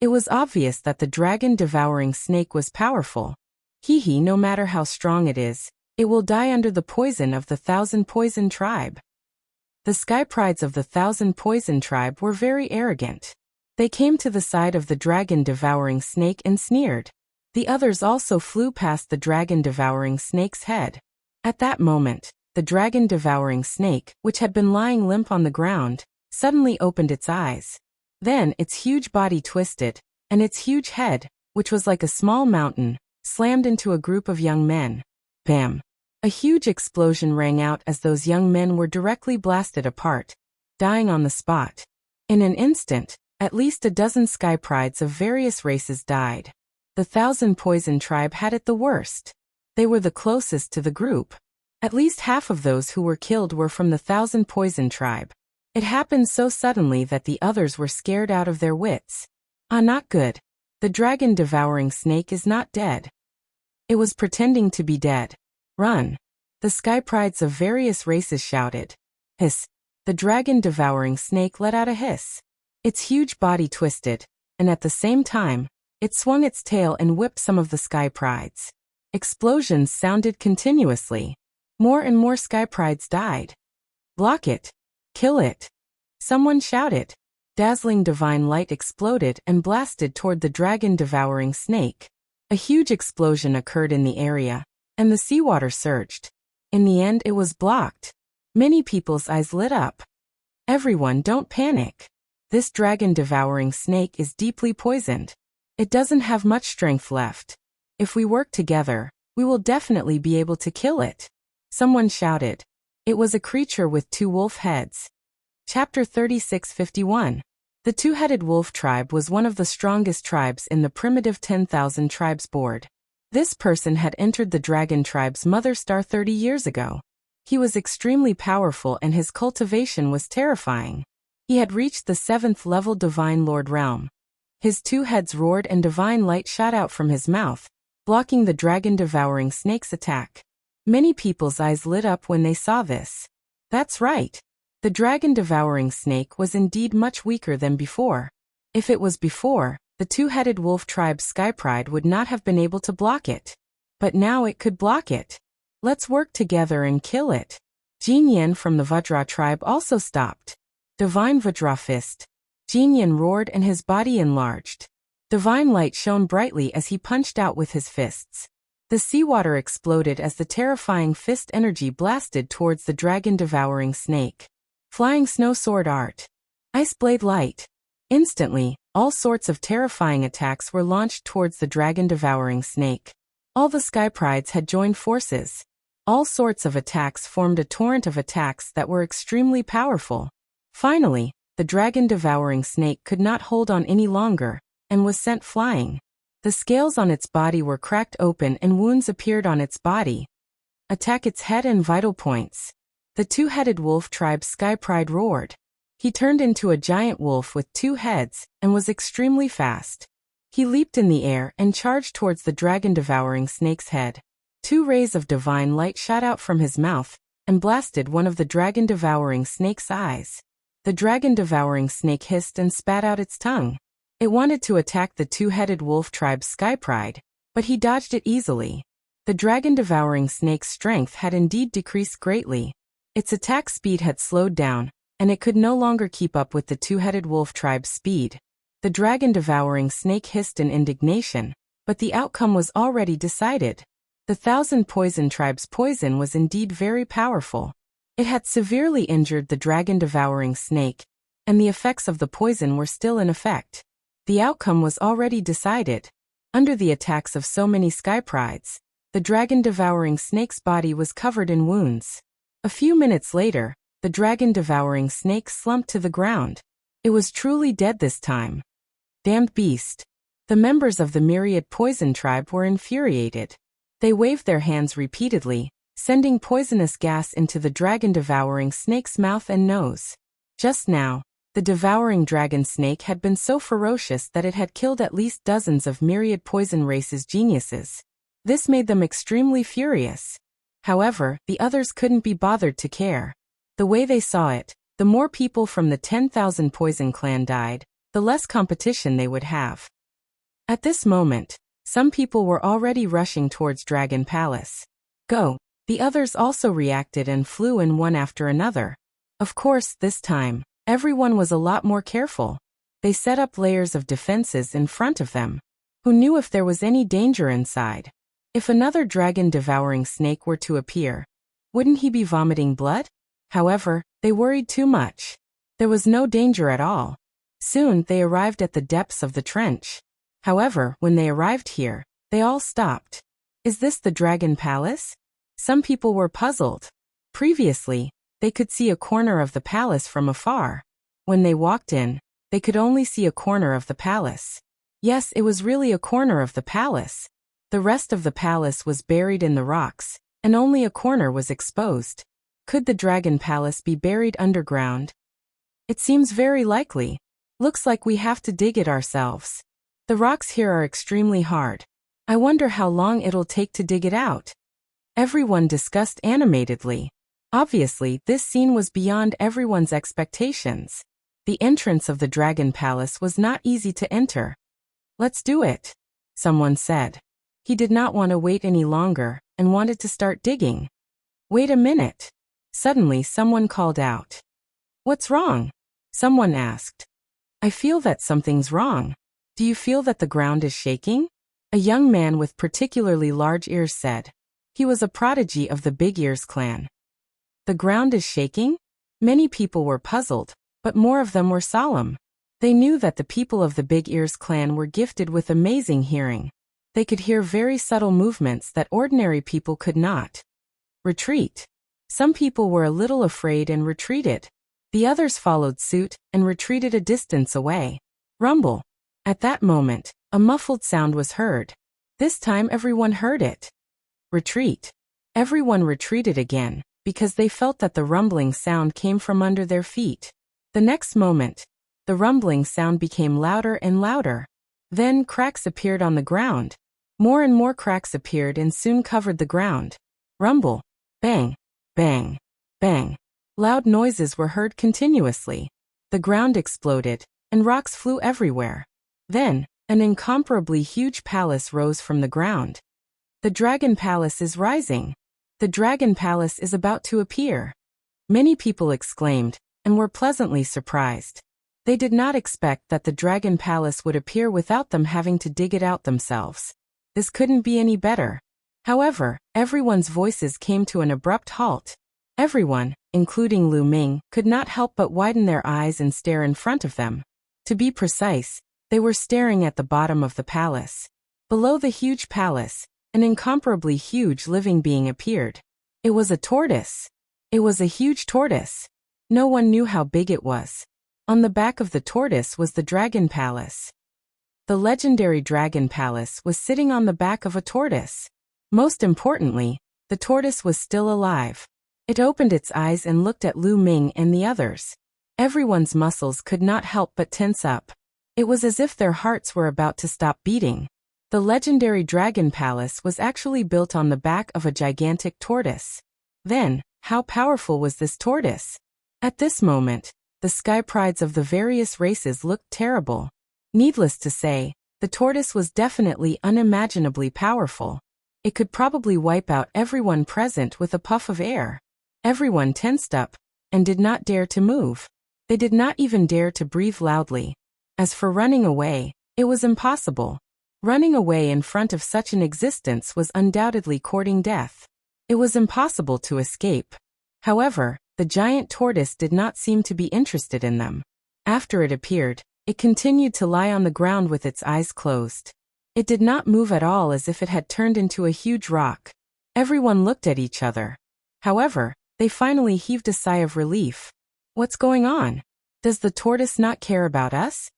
It was obvious that the dragon-devouring snake was powerful. No matter how strong it is, it will die under the poison of the 1,000 Poison tribe. The sky prides of the 1,000 Poison tribe were very arrogant. They came to the side of the dragon-devouring snake and sneered. The others also flew past the dragon-devouring snake's head. At that moment, the dragon-devouring snake, which had been lying limp on the ground, suddenly opened its eyes. Then its huge body twisted, and its huge head, which was like a small mountain, slammed into a group of young men. Bam! A huge explosion rang out as those young men were directly blasted apart, dying on the spot. In an instant, at least a dozen sky prides of various races died. The 1,000 Poison tribe had it the worst. They were the closest to the group. At least half of those who were killed were from the 1,000 Poison tribe. It happened so suddenly that the others were scared out of their wits. Not good. The dragon-devouring snake is not dead. It was pretending to be dead. Run! The sky prides of various races shouted. Hiss! The dragon-devouring snake let out a hiss. Its huge body twisted, and at the same time, it swung its tail and whipped some of the sky prides. Explosions sounded continuously. More and more sky prides died. "Block it! Kill it!" someone shouted. Dazzling divine light exploded and blasted toward the dragon-devouring snake. A huge explosion occurred in the area, and the seawater surged. In the end, it was blocked. Many people's eyes lit up. "Everyone, don't panic. This dragon-devouring snake is deeply poisoned. It doesn't have much strength left. If we work together, we will definitely be able to kill it," someone shouted. It was a creature with 2 wolf heads. Chapter 3651. The 2-headed wolf tribe was one of the strongest tribes in the primitive 10,000 tribes board. This person had entered the dragon tribe's mother star 30 years ago. He was extremely powerful and his cultivation was terrifying. He had reached the 7th level Divine Lord realm. His 2 heads roared and divine light shot out from his mouth, blocking the dragon-devouring snake's attack. Many people's eyes lit up when they saw this. That's right. The dragon-devouring snake was indeed much weaker than before. If it was before, the 2-headed wolf tribe's sky pride would not have been able to block it. But now it could block it. Let's work together and kill it. Jin Yen from the Vajra tribe also stopped. Divine Vajra fist. Jin Yen roared and his body enlarged. Divine light shone brightly as he punched out with his fists. The seawater exploded as the terrifying fist energy blasted towards the dragon-devouring snake. Flying snow sword art. Ice blade light. Instantly, all sorts of terrifying attacks were launched towards the dragon-devouring snake. All the sky prides had joined forces. All sorts of attacks formed a torrent of attacks that were extremely powerful. Finally, the dragon-devouring snake could not hold on any longer, and was sent flying. The scales on its body were cracked open and wounds appeared on its body. Attack its head and vital points. The two-headed wolf tribe Sky Pride roared. He turned into a giant wolf with 2 heads and was extremely fast. He leaped in the air and charged towards the dragon-devouring snake's head. 2 rays of divine light shot out from his mouth and blasted one of the dragon-devouring snake's eyes. The dragon-devouring snake hissed and spat out its tongue. It wanted to attack the two-headed wolf tribe Sky Pride, but he dodged it easily. The dragon-devouring snake's strength had indeed decreased greatly. Its attack speed had slowed down, and it could no longer keep up with the two-headed wolf tribe's speed. The dragon-devouring snake hissed in indignation, but the outcome was already decided. The 1,000 Poison tribe's poison was indeed very powerful. It had severely injured the dragon-devouring snake, and the effects of the poison were still in effect. The outcome was already decided. Under the attacks of so many Sky Prides, the dragon-devouring snake's body was covered in wounds. A few minutes later, the dragon-devouring snake slumped to the ground. It was truly dead this time. Damned beast. The members of the Myriad Poison tribe were infuriated. They waved their hands repeatedly, sending poisonous gas into the dragon-devouring snake's mouth and nose. Just now, the devouring dragon snake had been so ferocious that it had killed at least dozens of Myriad Poison race's geniuses. This made them extremely furious. However, the others couldn't be bothered to care. The way they saw it, the more people from the 10,000 Poison clan died, the less competition they would have. At this moment, some people were already rushing towards Dragon Palace. Go! The others also reacted and flew in one after another. Of course, this time, everyone was a lot more careful. They set up layers of defenses in front of them. Who knew if there was any danger inside? If another dragon-devouring snake were to appear, wouldn't he be vomiting blood? However, they worried too much. There was no danger at all. Soon they arrived at the depths of the trench. However, when they arrived here, they all stopped. Is this the Dragon Palace? Some people were puzzled. Previously, they could see a corner of the palace from afar. When they walked in, they could only see a corner of the palace. Yes, it was really a corner of the palace. The rest of the palace was buried in the rocks, and only a corner was exposed. Could the Dragon Palace be buried underground? It seems very likely. Looks like we have to dig it ourselves. The rocks here are extremely hard. I wonder how long it'll take to dig it out. Everyone discussed animatedly. Obviously, this scene was beyond everyone's expectations. The entrance of the Dragon Palace was not easy to enter. Let's do it, someone said. He did not want to wait any longer and wanted to start digging. Wait a minute. Suddenly someone called out. What's wrong? Someone asked. I feel that something's wrong. Do you feel that the ground is shaking? A young man with particularly large ears said. He was a prodigy of the Big Ears clan. The ground is shaking? Many people were puzzled, but more of them were solemn. They knew that the people of the Big Ears clan were gifted with amazing hearing. They could hear very subtle movements that ordinary people could not. Retreat. Some people were a little afraid and retreated. The others followed suit and retreated a distance away. Rumble. At that moment, a muffled sound was heard. This time everyone heard it. Retreat. Everyone retreated again, because they felt that the rumbling sound came from under their feet. The next moment, the rumbling sound became louder and louder. Then cracks appeared on the ground. More and more cracks appeared and soon covered the ground. Rumble. Bang. Bang. Bang. Loud noises were heard continuously. The ground exploded, and rocks flew everywhere. Then, an incomparably huge palace rose from the ground. The Dragon Palace is rising. The Dragon Palace is about to appear. Many people exclaimed, and were pleasantly surprised. They did not expect that the Dragon Palace would appear without them having to dig it out themselves. This couldn't be any better. However, everyone's voices came to an abrupt halt. Everyone, including Lu Ming, could not help but widen their eyes and stare in front of them. To be precise, they were staring at the bottom of the palace. Below the huge palace, an incomparably huge living being appeared. It was a tortoise. It was a huge tortoise. No one knew how big it was. On the back of the tortoise was the Dragon Palace. The legendary Dragon Palace was sitting on the back of a tortoise. Most importantly, the tortoise was still alive. It opened its eyes and looked at Lu Ming and the others. Everyone's muscles could not help but tense up. It was as if their hearts were about to stop beating. The legendary Dragon Palace was actually built on the back of a gigantic tortoise. Then, how powerful was this tortoise? At this moment, the sky prides of the various races looked terrible. Needless to say, the tortoise was definitely unimaginably powerful. It could probably wipe out everyone present with a puff of air. Everyone tensed up and did not dare to move. They did not even dare to breathe loudly. As for running away, it was impossible. Running away in front of such an existence was undoubtedly courting death. It was impossible to escape. However, the giant tortoise did not seem to be interested in them. After it appeared, it continued to lie on the ground with its eyes closed. It did not move at all, as if it had turned into a huge rock. Everyone looked at each other. However, they finally heaved a sigh of relief. What's going on? Does the tortoise not care about us?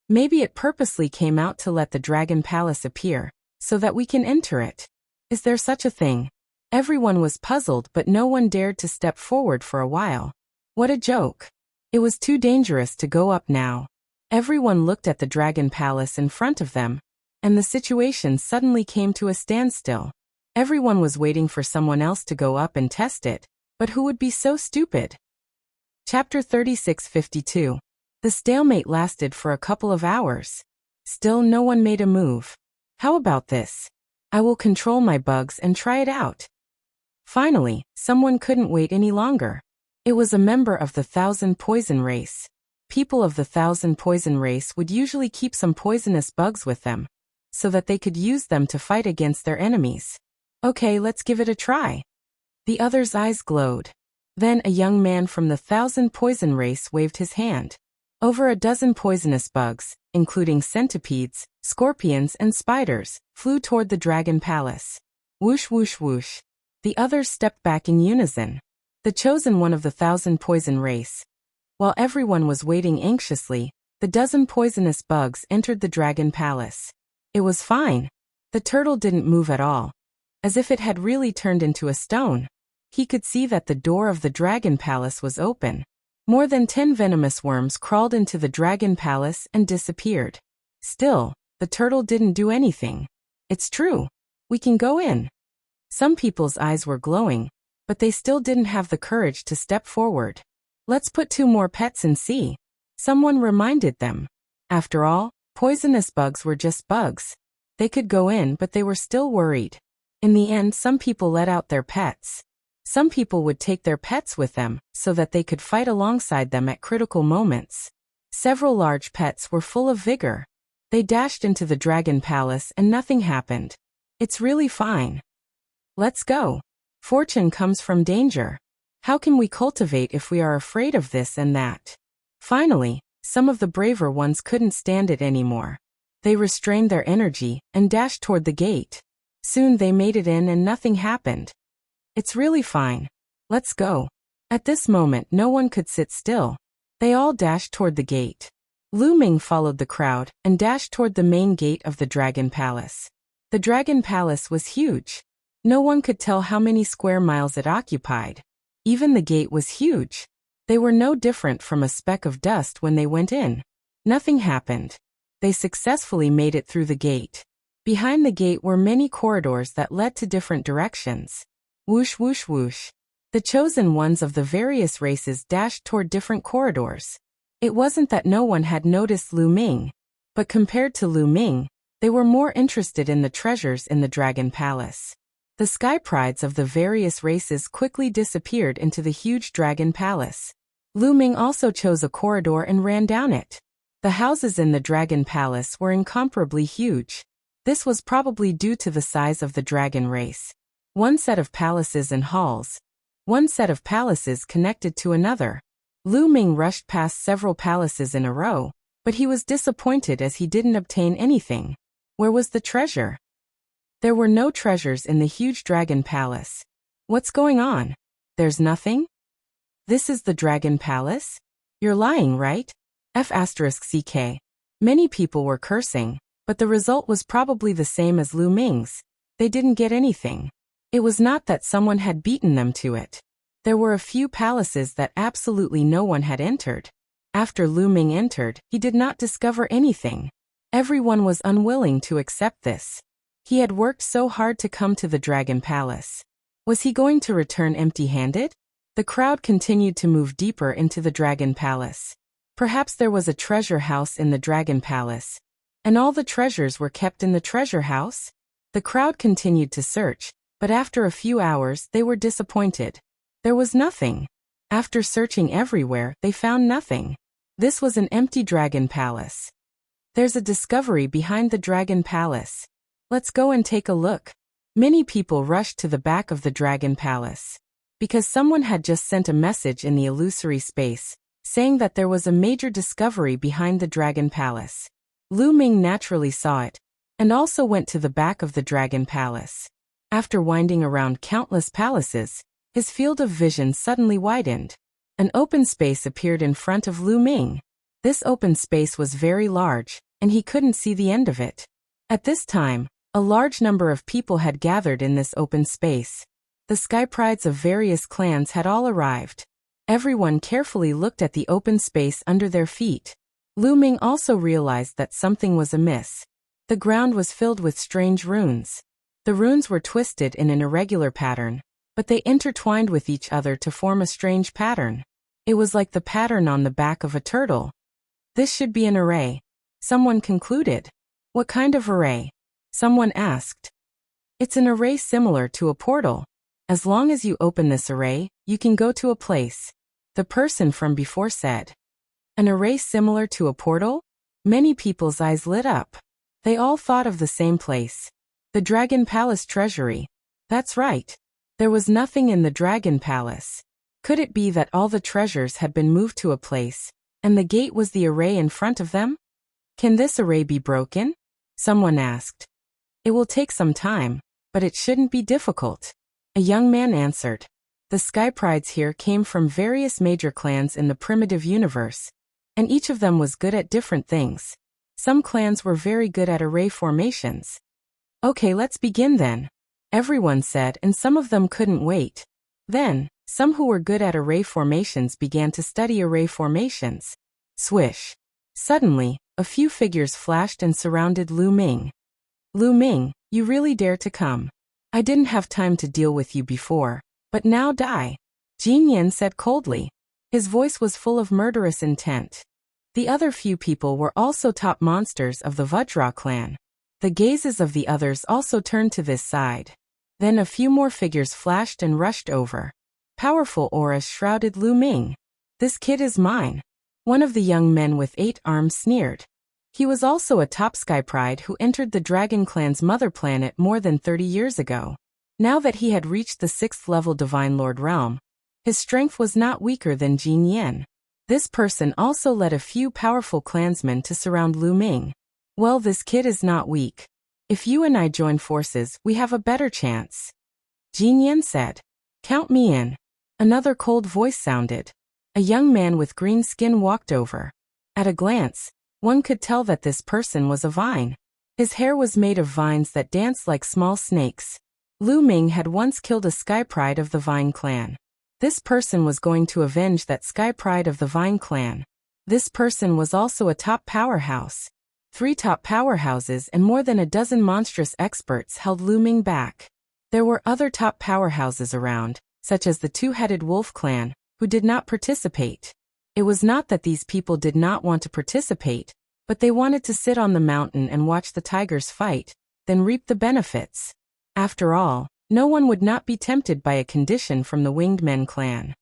Maybe it purposely came out to let the Dragon Palace appear, so that we can enter it. Is there such a thing? Everyone was puzzled, but no one dared to step forward for a while. What a joke. It was too dangerous to go up now. Everyone looked at the Dragon Palace in front of them, and the situation suddenly came to a standstill. Everyone was waiting for someone else to go up and test it, but who would be so stupid? Chapter 3652. The stalemate lasted for a couple of hours. Still no one made a move. How about this? I will control my bugs and try it out. Finally, someone couldn't wait any longer. It was a member of the Thousand Poison race. People of the Thousand Poison race would usually keep some poisonous bugs with them, so that they could use them to fight against their enemies. Okay, let's give it a try. The other's eyes glowed. Then a young man from the Thousand Poison race waved his hand. Over a dozen poisonous bugs, including centipedes, scorpions, and spiders, flew toward the Dragon Palace. Whoosh whoosh whoosh. The others stepped back in unison. The chosen one of the Thousand Poison race. While everyone was waiting anxiously, the dozen poisonous bugs entered the Dragon Palace. It was fine. The turtle didn't move at all, as if it had really turned into a stone. He could see that the door of the Dragon Palace was open. More than 10 venomous worms crawled into the Dragon Palace and disappeared. Still, the turtle didn't do anything. It's true. We can go in. Some people's eyes were glowing, but they still didn't have the courage to step forward. Let's put 2 more pets and see. Someone reminded them. After all, poisonous bugs were just bugs. They could go in, but they were still worried. In the end, some people let out their pets. Some people would take their pets with them, so that they could fight alongside them at critical moments. Several large pets were full of vigor. They dashed into the Dragon Palace and nothing happened. It's really fine. Let's go. Fortune comes from danger. How can we cultivate if we are afraid of this and that? Finally, some of the braver ones couldn't stand it anymore. They restrained their energy and dashed toward the gate. Soon they made it in and nothing happened. It's really fine. Let's go. At this moment no one could sit still. They all dashed toward the gate. Lu Ming followed the crowd and dashed toward the main gate of the Dragon Palace. The Dragon Palace was huge. No one could tell how many square miles it occupied. Even the gate was huge. They were no different from a speck of dust when they went in. Nothing happened. They successfully made it through the gate. Behind the gate were many corridors that led to different directions. Whoosh whoosh whoosh. The chosen ones of the various races dashed toward different corridors. It wasn't that no one had noticed Lu Ming, but compared to Lu Ming, they were more interested in the treasures in the Dragon Palace. The sky prides of the various races quickly disappeared into the huge Dragon Palace. Lu Ming also chose a corridor and ran down it. The houses in the Dragon Palace were incomparably huge. This was probably due to the size of the dragon race. One set of palaces and halls. One set of palaces connected to another. Lu Ming rushed past several palaces in a row, but he was disappointed as he didn't obtain anything. Where was the treasure? There were no treasures in the huge Dragon Palace. What's going on? There's nothing? This is the Dragon Palace? You're lying, right? F***ck. Many people were cursing, but the result was probably the same as Lu Ming's. They didn't get anything. It was not that someone had beaten them to it. There were a few palaces that absolutely no one had entered. After Lu Ming entered, he did not discover anything. Everyone was unwilling to accept this. He had worked so hard to come to the Dragon Palace. Was he going to return empty-handed? The crowd continued to move deeper into the Dragon Palace. Perhaps there was a treasure house in the Dragon Palace, and all the treasures were kept in the treasure house? The crowd continued to search, but after a few hours they were disappointed. There was nothing. After searching everywhere, they found nothing. This was an empty Dragon Palace. There's a discovery behind the Dragon Palace. Let's go and take a look. Many people rushed to the back of the Dragon Palace. Because someone had just sent a message in the illusory space, saying that there was a major discovery behind the Dragon Palace. Lu Ming naturally saw it, and also went to the back of the Dragon Palace. After winding around countless palaces, his field of vision suddenly widened. An open space appeared in front of Lu Ming. This open space was very large, and he couldn't see the end of it. At this time, a large number of people had gathered in this open space. The sky prides of various clans had all arrived. Everyone carefully looked at the open space under their feet. Lu Ming also realized that something was amiss. The ground was filled with strange runes. The runes were twisted in an irregular pattern, but they intertwined with each other to form a strange pattern. It was like the pattern on the back of a turtle. This should be an array, someone concluded. What kind of array? Someone asked. It's an array similar to a portal. As long as you open this array, you can go to a place. The person from before said. An array similar to a portal? Many people's eyes lit up. They all thought of the same place. The Dragon Palace treasury. That's right. There was nothing in the Dragon Palace. Could it be that all the treasures had been moved to a place, and the gate was the array in front of them? Can this array be broken? Someone asked. It will take some time, but it shouldn't be difficult. A young man answered. The sky prides here came from various major clans in the primitive universe, and each of them was good at different things. Some clans were very good at array formations. Okay, let's begin then. Everyone said, and some of them couldn't wait. Then, some who were good at array formations began to study array formations. Swish. Suddenly, a few figures flashed and surrounded Lu Ming. Lu Ming, you really dare to come. I didn't have time to deal with you before, but now die. Jin Yan said coldly. His voice was full of murderous intent. The other few people were also top monsters of the Vajra clan. The gazes of the others also turned to this side. Then a few more figures flashed and rushed over. Powerful auras shrouded Lu Ming. This kid is mine. One of the young men with 8 arms sneered. He was also a top sky pride who entered the Dragon Clan's mother planet more than 30 years ago. Now that he had reached the 6th level Divine Lord realm, his strength was not weaker than Jin Yan. This person also led a few powerful clansmen to surround Lu Ming. Well, this kid is not weak. If you and I join forces, we have a better chance. Jin Yan said. Count me in. Another cold voice sounded. A young man with green skin walked over. At a glance, one could tell that this person was a vine. His hair was made of vines that danced like small snakes. Lu Ming had once killed a sky pride of the Vine clan. This person was going to avenge that sky pride of the Vine clan. This person was also a top powerhouse. 3 top powerhouses and more than a dozen monstrous experts held Lu Ming back. There were other top powerhouses around, such as the 2-headed wolf clan, who did not participate. It was not that these people did not want to participate, but they wanted to sit on the mountain and watch the tigers fight, then reap the benefits. After all, no one would not be tempted by a condition from the Winged Men clan.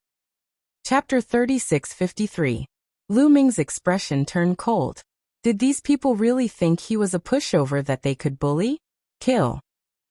Chapter 3653. Lu Ming's expression turned cold. Did these people really think he was a pushover that they could bully? Kill.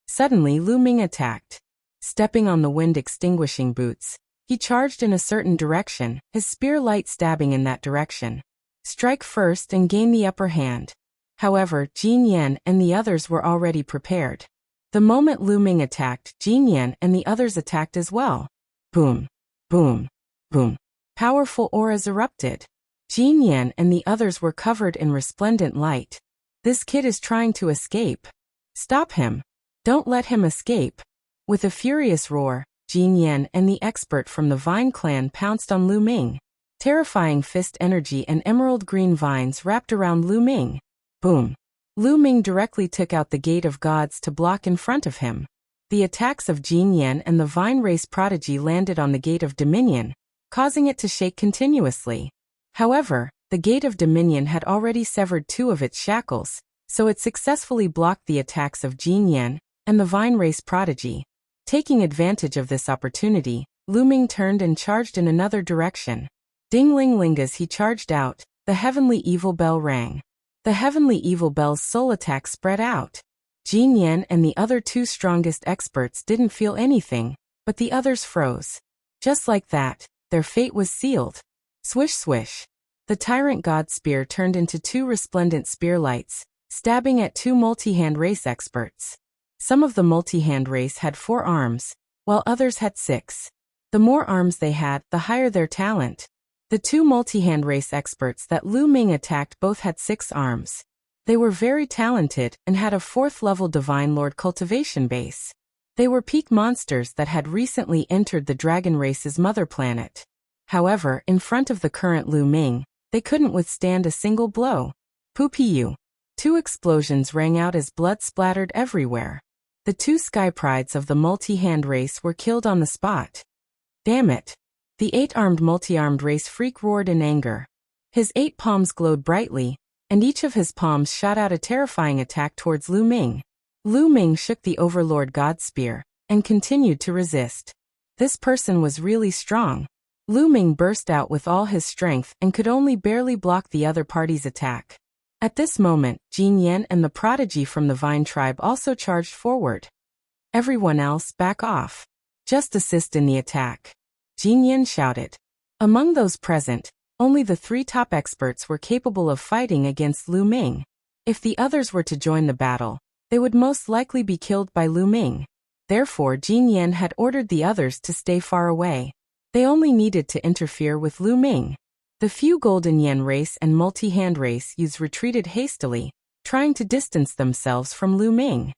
Suddenly Lu Ming attacked. Stepping on the wind-extinguishing boots, he charged in a certain direction, his spear light stabbing in that direction. Strike first and gain the upper hand. However, Jin Yan and the others were already prepared. The moment Lu Ming attacked, Jin Yan and the others attacked as well. Boom, boom, boom. Powerful auras erupted. Jin Yan and the others were covered in resplendent light. This kid is trying to escape. Stop him. Don't let him escape. With a furious roar, Jin Yan and the expert from the Vine clan pounced on Lu Ming. Terrifying fist energy and emerald green vines wrapped around Lu Ming. Boom. Lu Ming directly took out the Gate of Gods to block in front of him. The attacks of Jin Yan and the Vine race prodigy landed on the Gate of Dominion, causing it to shake continuously. However, the Gate of Dominion had already severed 2 of its shackles, so it successfully blocked the attacks of Jin Yan and the Vine race prodigy. Taking advantage of this opportunity, Lu Ming turned and charged in another direction. Ding-ling-ling, as he charged out, the Heavenly Evil Bell rang. The Heavenly Evil Bell's soul attack spread out. Jin Yan and the other 2 strongest experts didn't feel anything, but the others froze. Just like that, their fate was sealed. Swish swish. The Tyrant God Spear turned into 2 resplendent spear lights, stabbing at 2 multi-hand race experts. Some of the multi-hand race had 4 arms, while others had 6. The more arms they had, the higher their talent. The 2 multi-hand race experts that Lu Ming attacked both had 6 arms. They were very talented and had a 4th-level Divine Lord cultivation base. They were peak monsters that had recently entered the dragon race's mother planet. However, in front of the current Lu Ming, they couldn't withstand a single blow. Poo-pee-you. 2 explosions rang out as blood splattered everywhere. The 2 sky prides of the multi-hand race were killed on the spot. Damn it. The 8-armed multi-armed race freak roared in anger. His 8 palms glowed brightly, and each of his palms shot out a terrifying attack towards Lu Ming. Lu Ming shook the Overlord God Spear, and continued to resist. This person was really strong. Lu Ming burst out with all his strength and could only barely block the other party's attack. At this moment, Jin Yan and the prodigy from the Vine tribe also charged forward. Everyone else, back off. Just assist in the attack. Jin Yan shouted. Among those present, only the 3 top experts were capable of fighting against Lu Ming. If the others were to join the battle, they would most likely be killed by Lu Ming. Therefore, Jin Yan had ordered the others to stay far away. They only needed to interfere with Lu Ming. The few Golden Yen race and multi-hand race youths retreated hastily, trying to distance themselves from Lu Ming.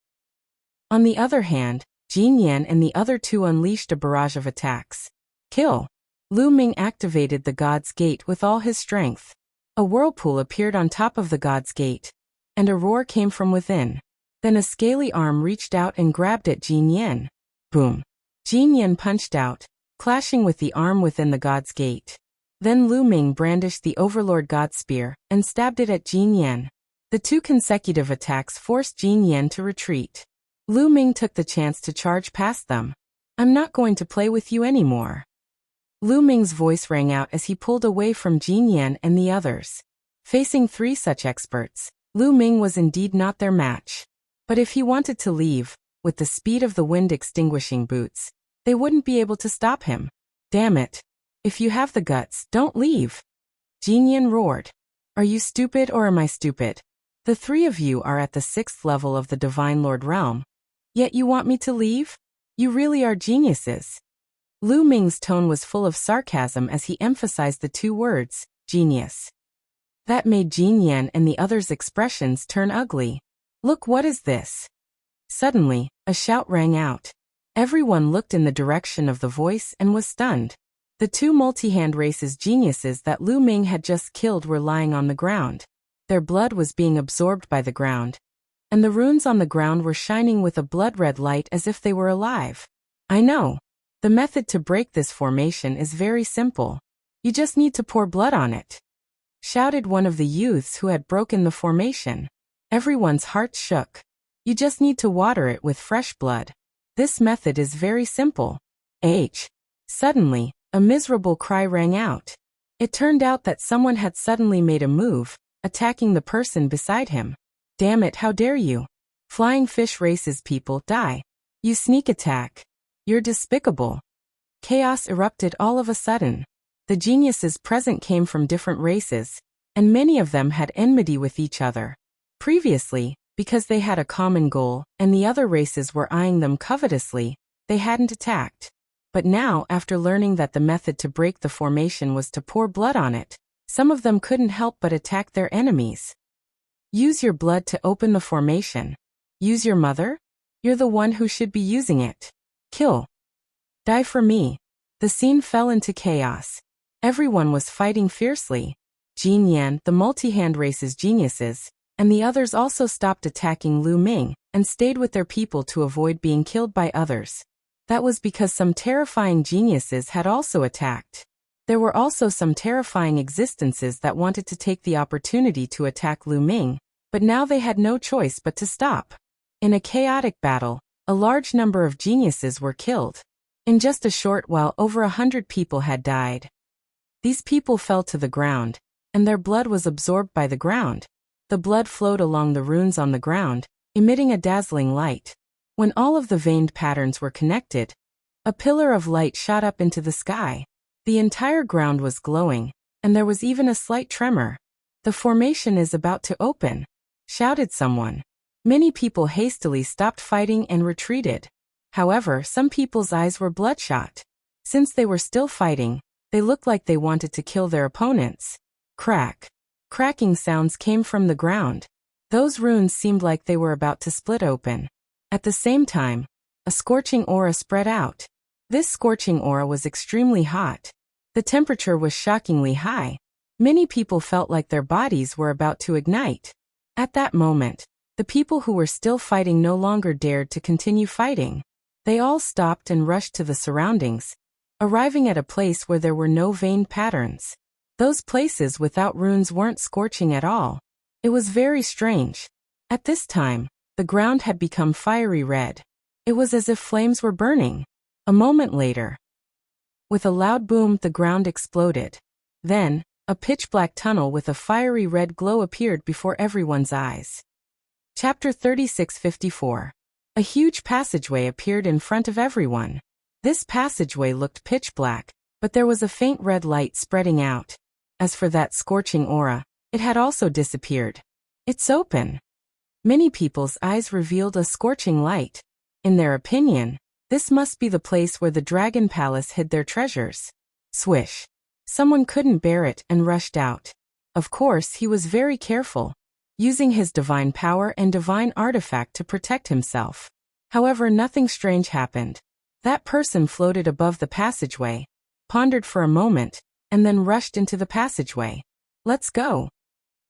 On the other hand, Jin Yan and the other 2 unleashed a barrage of attacks. Kill! Lu Ming activated the God's Gate with all his strength. A whirlpool appeared on top of the God's Gate, and a roar came from within. Then a scaly arm reached out and grabbed at Jin Yan. Boom! Jin Yan punched out, clashing with the arm within the God's Gate. Then Lu Ming brandished the Overlord God Spear and stabbed it at Jin Yan. The 2 consecutive attacks forced Jin Yan to retreat. Lu Ming took the chance to charge past them. I'm not going to play with you anymore. Lu Ming's voice rang out as he pulled away from Jin Yan and the others. Facing 3 such experts, Lu Ming was indeed not their match. But if he wanted to leave, with the speed of the wind extinguishing boots, they wouldn't be able to stop him. Damn it. If you have the guts, don't leave. Jin Yan roared. Are you stupid or am I stupid? The 3 of you are at the 6th level of the Divine Lord realm. Yet you want me to leave? You really are geniuses. Lu Ming's tone was full of sarcasm as he emphasized the 2 words, genius. That made Jin Yan and the others' expressions turn ugly. Look, what is this? Suddenly, a shout rang out. Everyone looked in the direction of the voice and was stunned. The 2 multi-hand races geniuses that Lu Ming had just killed were lying on the ground. Their blood was being absorbed by the ground, and the runes on the ground were shining with a blood-red light as if they were alive. I know. The method to break this formation is very simple. You just need to pour blood on it, shouted one of the youths who had broken the formation. Everyone's heart shook. You just need to water it with fresh blood. This method is very simple. Suddenly, a miserable cry rang out. It turned out that someone had suddenly made a move, attacking the person beside him. Damn it, how dare you! Flying fish races people, die. You sneak attack. You're despicable. Chaos erupted all of a sudden. The geniuses present came from different races, and many of them had enmity with each other. Previously, because they had a common goal and the other races were eyeing them covetously, they hadn't attacked. But now, after learning that the method to break the formation was to pour blood on it, Some of them couldn't help but attack their enemies. Use your blood to open the formation. Use your mother? You're the one who should be using it. Kill. Die for me. The scene fell into chaos. Everyone was fighting fiercely. Jin Yan, the multi-hand race's geniuses, and the others also stopped attacking Lu Ming and stayed with their people to avoid being killed by others. That was because some terrifying geniuses had also attacked. There were also some terrifying existences that wanted to take the opportunity to attack Lu Ming, but now they had no choice but to stop. In a chaotic battle, a large number of geniuses were killed. In just a short while, over 100 people had died. These people fell to the ground, and their blood was absorbed by the ground. The blood flowed along the runes on the ground, emitting a dazzling light. When all of the veined patterns were connected, a pillar of light shot up into the sky. The entire ground was glowing, and there was even a slight tremor. "The formation is about to open," shouted someone. Many people hastily stopped fighting and retreated. However, some people's eyes were bloodshot. Since they were still fighting, they looked like they wanted to kill their opponents. Crack. Cracking sounds came from the ground. Those runes seemed like they were about to split open. At the same time, a scorching aura spread out. This scorching aura was extremely hot. The temperature was shockingly high. Many people felt like their bodies were about to ignite. At that moment, the people who were still fighting no longer dared to continue fighting. They all stopped and rushed to the surroundings, arriving at a place where there were no veined patterns. Those places without runes weren't scorching at all. It was very strange. At this time, the ground had become fiery red. It was as if flames were burning. A moment later, with a loud boom, the ground exploded. Then, a pitch-black tunnel with a fiery red glow appeared before everyone's eyes. Chapter 3654. A huge passageway appeared in front of everyone. This passageway looked pitch black, but there was a faint red light spreading out. As for that scorching aura, it had also disappeared. "It's open." Many people's eyes revealed a scorching light. In their opinion, this must be the place where the Dragon Palace hid their treasures. Swish. Someone couldn't bear it and rushed out. Of course, he was very careful, using his divine power and divine artifact to protect himself. However, nothing strange happened. That person floated above the passageway, pondered for a moment, and then rushed into the passageway. "Let's go."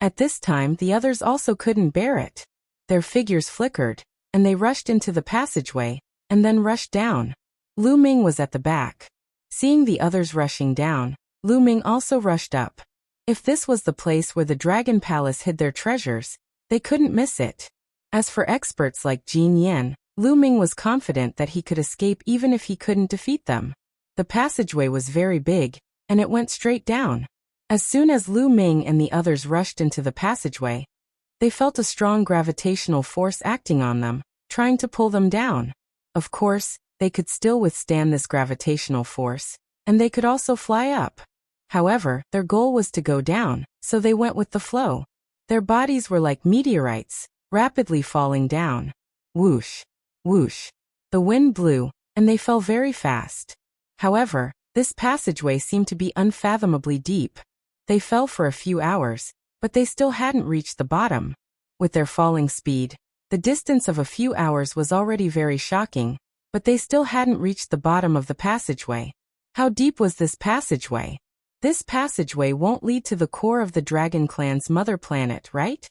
At this time, the others also couldn't bear it. Their figures flickered, and they rushed into the passageway, and then rushed down. Lu Ming was at the back. Seeing the others rushing down, Lu Ming also rushed up. If this was the place where the Dragon Palace hid their treasures, they couldn't miss it. As for experts like Jin Yan, Lu Ming was confident that he could escape even if he couldn't defeat them. The passageway was very big, and it went straight down. As soon as Lu Ming and the others rushed into the passageway, they felt a strong gravitational force acting on them, trying to pull them down. Of course, they could still withstand this gravitational force, and they could also fly up. However, their goal was to go down, so they went with the flow. Their bodies were like meteorites, rapidly falling down. Whoosh, whoosh. The wind blew, and they fell very fast. However, this passageway seemed to be unfathomably deep. They fell for a few hours, but they still hadn't reached the bottom. With their falling speed, the distance of a few hours was already very shocking, but they still hadn't reached the bottom of the passageway. How deep was this passageway? This passageway won't lead to the core of the Dragon Clan's mother planet, right?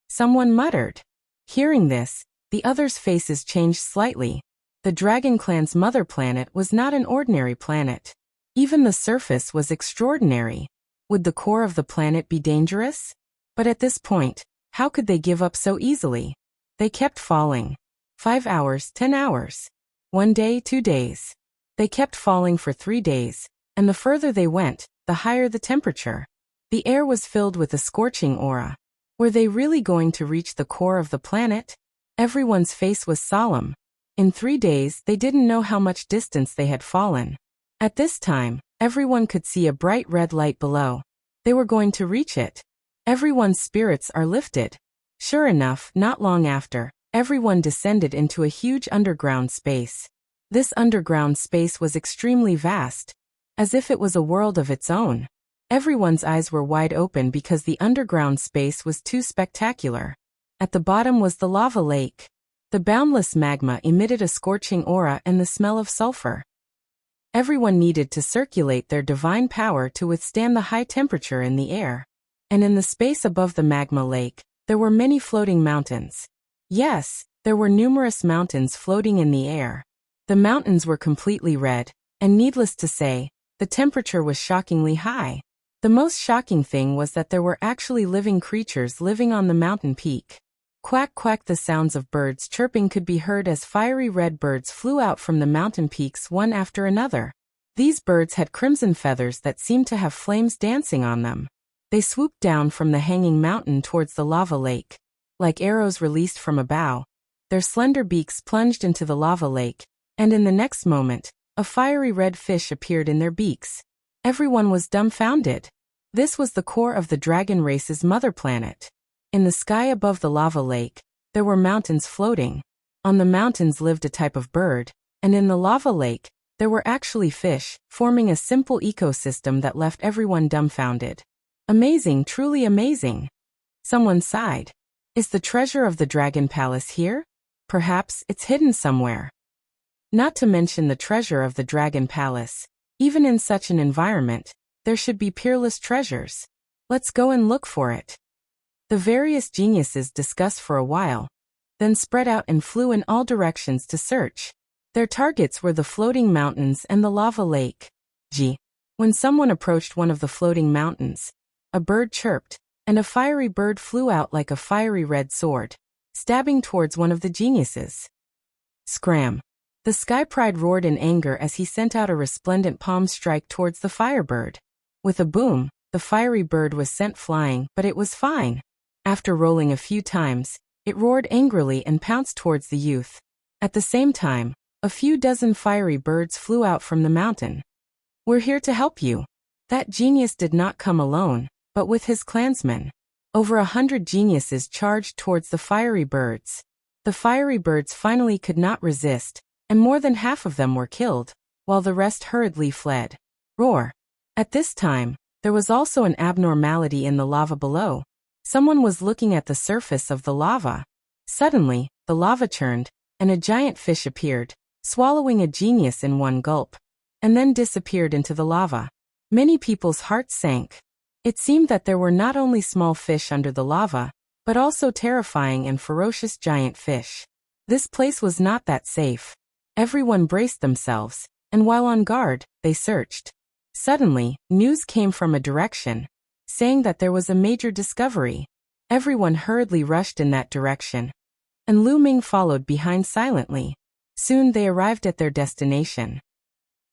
Someone muttered. Hearing this, the others' faces changed slightly. The Dragon Clan's mother planet was not an ordinary planet. Even the surface was extraordinary. Would the core of the planet be dangerous? But at this point, how could they give up so easily? They kept falling. 5 hours, 10 hours. 1 day, 2 days. They kept falling for 3 days, and the further they went, the higher the temperature. The air was filled with a scorching aura. Were they really going to reach the core of the planet? Everyone's face was solemn. In 3 days, they didn't know how much distance they had fallen. At this time, everyone could see a bright red light below. They were going to reach it. Everyone's spirits are lifted. Sure enough, not long after, everyone descended into a huge underground space. This underground space was extremely vast, as if it was a world of its own. Everyone's eyes were wide open because the underground space was too spectacular. At the bottom was the lava lake. The boundless magma emitted a scorching aura and the smell of sulfur. Everyone needed to circulate their divine power to withstand the high temperature in the air. And in the space above the magma lake, there were many floating mountains. Yes, there were numerous mountains floating in the air. The mountains were completely red, and needless to say, the temperature was shockingly high. The most shocking thing was that there were actually living creatures living on the mountain peak. Quack quack, the sounds of birds chirping could be heard as fiery red birds flew out from the mountain peaks one after another. These birds had crimson feathers that seemed to have flames dancing on them. They swooped down from the hanging mountain towards the lava lake. Like arrows released from a bow, their slender beaks plunged into the lava lake, and in the next moment, a fiery red fish appeared in their beaks. Everyone was dumbfounded. This was the core of the dragon race's mother planet. In the sky above the lava lake, there were mountains floating. On the mountains lived a type of bird, and in the lava lake, there were actually fish, forming a simple ecosystem that left everyone dumbfounded. Amazing, truly amazing. Someone sighed. Is the treasure of the Dragon Palace here? Perhaps it's hidden somewhere. Not to mention the treasure of the Dragon Palace. Even in such an environment, there should be peerless treasures. Let's go and look for it. The various geniuses discussed for a while, then spread out and flew in all directions to search. Their targets were the floating mountains and the lava lake. When someone approached one of the floating mountains, a bird chirped, and a fiery bird flew out like a fiery red sword, stabbing towards one of the geniuses. Scram! The Sky Pride roared in anger as he sent out a resplendent palm strike towards the firebird. With a boom, the fiery bird was sent flying, but it was fine. After rolling a few times, it roared angrily and pounced towards the youth. At the same time, a few dozen fiery birds flew out from the mountain. We're here to help you. That genius did not come alone, but with his clansmen. Over 100 geniuses charged towards the fiery birds. The fiery birds finally could not resist, and more than half of them were killed, while the rest hurriedly fled. Roar! At this time, there was also an abnormality in the lava below. Someone was looking at the surface of the lava. Suddenly, the lava churned, and a giant fish appeared, swallowing a genius in one gulp, and then disappeared into the lava. Many people's hearts sank. It seemed that there were not only small fish under the lava, but also terrifying and ferocious giant fish. This place was not that safe. Everyone braced themselves, and while on guard, they searched. Suddenly, news came from a direction, saying that there was a major discovery. Everyone hurriedly rushed in that direction, and Lu Ming followed behind silently. Soon they arrived at their destination.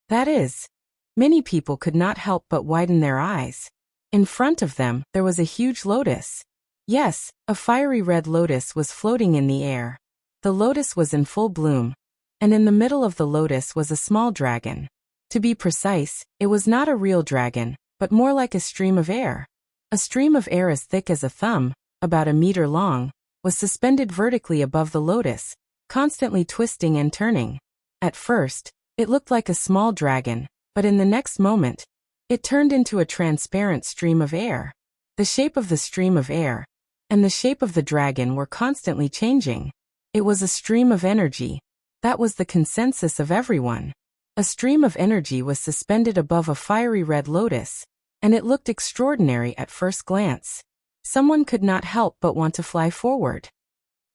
That is, many people could not help but widen their eyes. In front of them, there was a huge lotus. Yes, a fiery red lotus was floating in the air. The lotus was in full bloom, and in the middle of the lotus was a small dragon. To be precise, it was not a real dragon, but more like a stream of air. A stream of air as thick as a thumb, about a meter long, was suspended vertically above the lotus, constantly twisting and turning. At first, it looked like a small dragon, but in the next moment, it turned into a transparent stream of air. The shape of the stream of air and the shape of the dragon were constantly changing. It was a stream of energy. That was the consensus of everyone. A stream of energy was suspended above a fiery red lotus, and it looked extraordinary at first glance. Someone could not help but want to fly forward.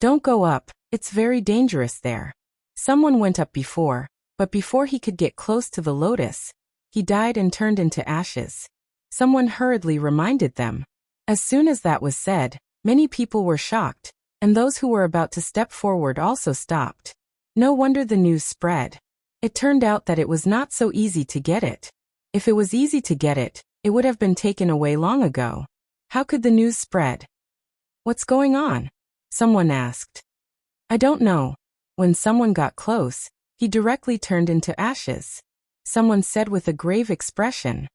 Don't go up, it's very dangerous there. Someone went up before, but before he could get close to the lotus, he died and turned into ashes. Someone hurriedly reminded them. As soon as that was said, many people were shocked, and those who were about to step forward also stopped. No wonder the news spread. It turned out that it was not so easy to get it. If it was easy to get it, it would have been taken away long ago. How could the news spread? What's going on? Someone asked. I don't know. When someone got close, he directly turned into ashes. Someone said with a grave expression.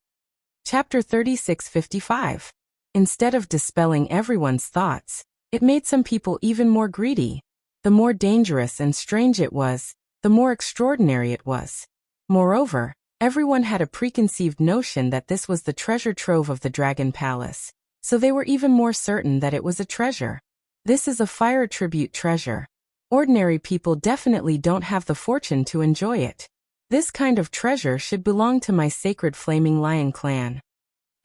Chapter 36:55. Instead of dispelling everyone's thoughts, it made some people even more greedy. The more dangerous and strange it was, the more extraordinary it was. Moreover, Everyone had a preconceived notion that this was the treasure trove of the Dragon Palace, so they were even more certain that it was a treasure. This is a fire attribute treasure. Ordinary people definitely don't have the fortune to enjoy it. This kind of treasure should belong to my sacred Flaming Lion clan.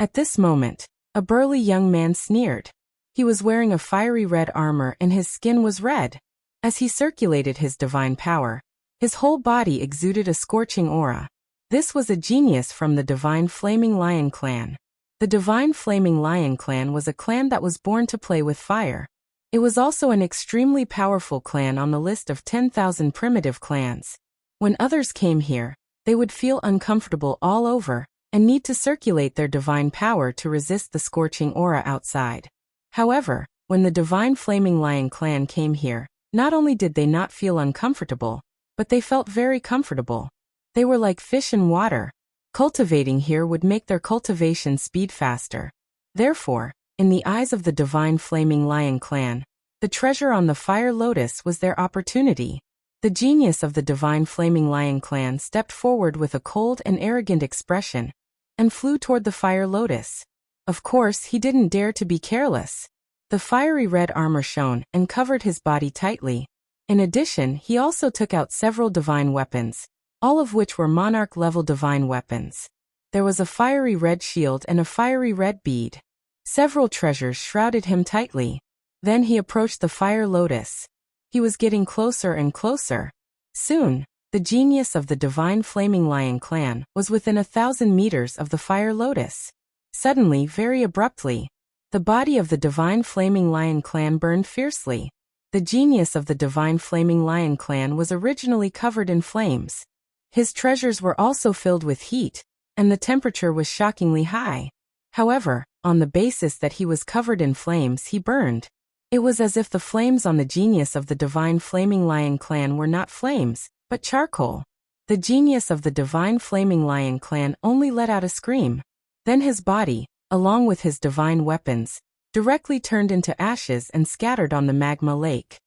At this moment, a burly young man sneered. He was wearing a fiery red armor and his skin was red. As he circulated his divine power, his whole body exuded a scorching aura. This was a genius from the Divine Flaming Lion clan. The Divine Flaming Lion clan was a clan that was born to play with fire. It was also an extremely powerful clan on the list of 10,000 primitive clans. When others came here, they would feel uncomfortable all over and need to circulate their divine power to resist the scorching aura outside. However, when the Divine Flaming Lion clan came here, not only did they not feel uncomfortable, but they felt very comfortable. They were like fish in water. Cultivating here would make their cultivation speed faster. Therefore, in the eyes of the Divine Flaming Lion clan, the treasure on the Fire Lotus was their opportunity. The genius of the Divine Flaming Lion clan stepped forward with a cold and arrogant expression and flew toward the Fire Lotus. Of course, he didn't dare to be careless. The fiery red armor shone and covered his body tightly. In addition, he also took out several divine weapons, all of which were monarch-level divine weapons. There was a fiery red shield and a fiery red bead. Several treasures shrouded him tightly. Then he approached the Fire Lotus. He was getting closer and closer. Soon, the genius of the Divine Flaming Lion clan was within 1,000 meters of the Fire Lotus. Suddenly, very abruptly, the body of the Divine Flaming Lion clan burned fiercely. The genius of the Divine Flaming Lion clan was originally covered in flames. His treasures were also filled with heat, and the temperature was shockingly high. However, on the basis that he was covered in flames, he burned. It was as if the flames on the genius of the Divine Flaming Lion clan were not flames, but charcoal. The genius of the Divine Flaming Lion clan only let out a scream. Then his body, along with his divine weapons, directly turned into ashes and scattered on the magma lake.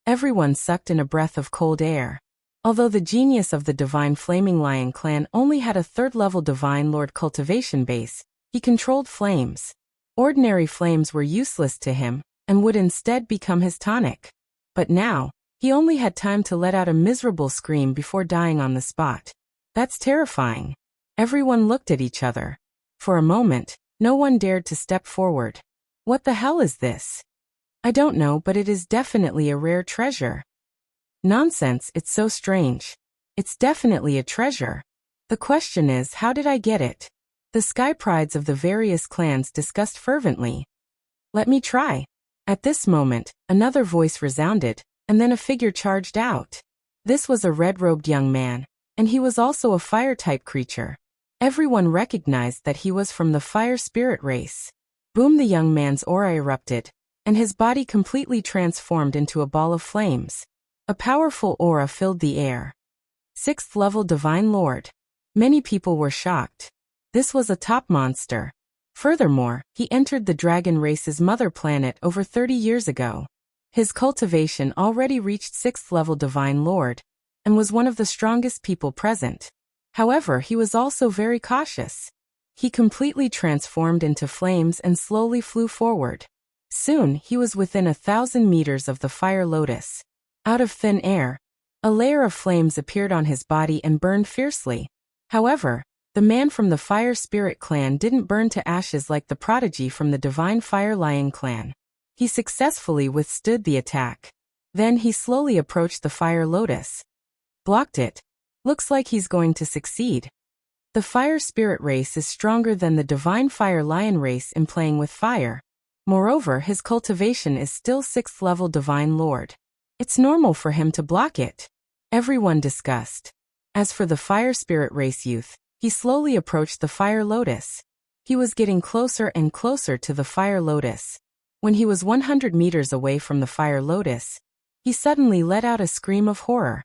Everyone sucked in a breath of cold air. Although the genius of the Divine Flaming Lion clan only had a third-level Divine Lord cultivation base, he controlled flames. Ordinary flames were useless to him, and would instead become his tonic. But now, he only had time to let out a miserable scream before dying on the spot. That's terrifying. Everyone looked at each other. For a moment, no one dared to step forward. What the hell is this? I don't know, but it is definitely a rare treasure. Nonsense, it's so strange. It's definitely a treasure. The question is, how did I get it? The sky prides of the various clans discussed fervently. Let me try. At this moment, another voice resounded, and then a figure charged out. This was a red-robed young man, and he was also a fire-type creature. Everyone recognized that he was from the fire spirit race. Boom! The young man's aura erupted, and his body completely transformed into a ball of flames. A powerful aura filled the air. 6th level Divine Lord. Many people were shocked. This was a top monster. Furthermore, he entered the dragon race's mother planet over 30 years ago. His cultivation already reached 6th level Divine Lord, and was one of the strongest people present. However, he was also very cautious. He completely transformed into flames and slowly flew forward. Soon, he was within 1,000 meters of the Fire Lotus. Out of thin air, a layer of flames appeared on his body and burned fiercely. However, the man from the Fire Spirit clan didn't burn to ashes like the prodigy from the Divine Fire Lion clan. He successfully withstood the attack. Then he slowly approached the Fire Lotus. Blocked it. Looks like he's going to succeed. The Fire Spirit race is stronger than the Divine Fire Lion race in playing with fire. Moreover, his cultivation is still 6th level Divine Lord. It's normal for him to block it. Everyone discussed. As for the Fire Spirit race youth, he slowly approached the Fire Lotus. He was getting closer and closer to the Fire Lotus. When he was 100 meters away from the Fire Lotus, he suddenly let out a scream of horror.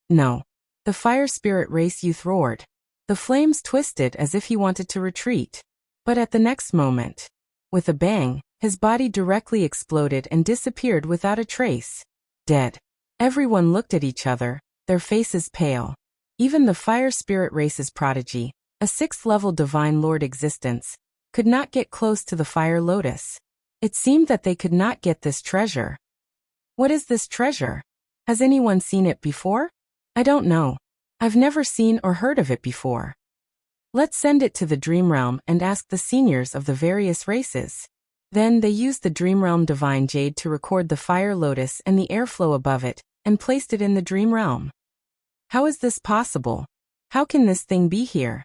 No. The Fire Spirit race youth roared. The flames twisted as if he wanted to retreat. But at the next moment, with a bang, his body directly exploded and disappeared without a trace. Dead. Everyone looked at each other, their faces pale. Even the fire spirit race's prodigy, a 6th-level divine lord existence, could not get close to the fire lotus. It seemed that they could not get this treasure. What is this treasure? Has anyone seen it before? I don't know. I've never seen or heard of it before. Let's send it to the Dream Realm and ask the seniors of the various races. Then they used the Dream Realm divine jade to record the fire lotus and the airflow above it, and placed it in the Dream Realm. How is this possible? How can this thing be here?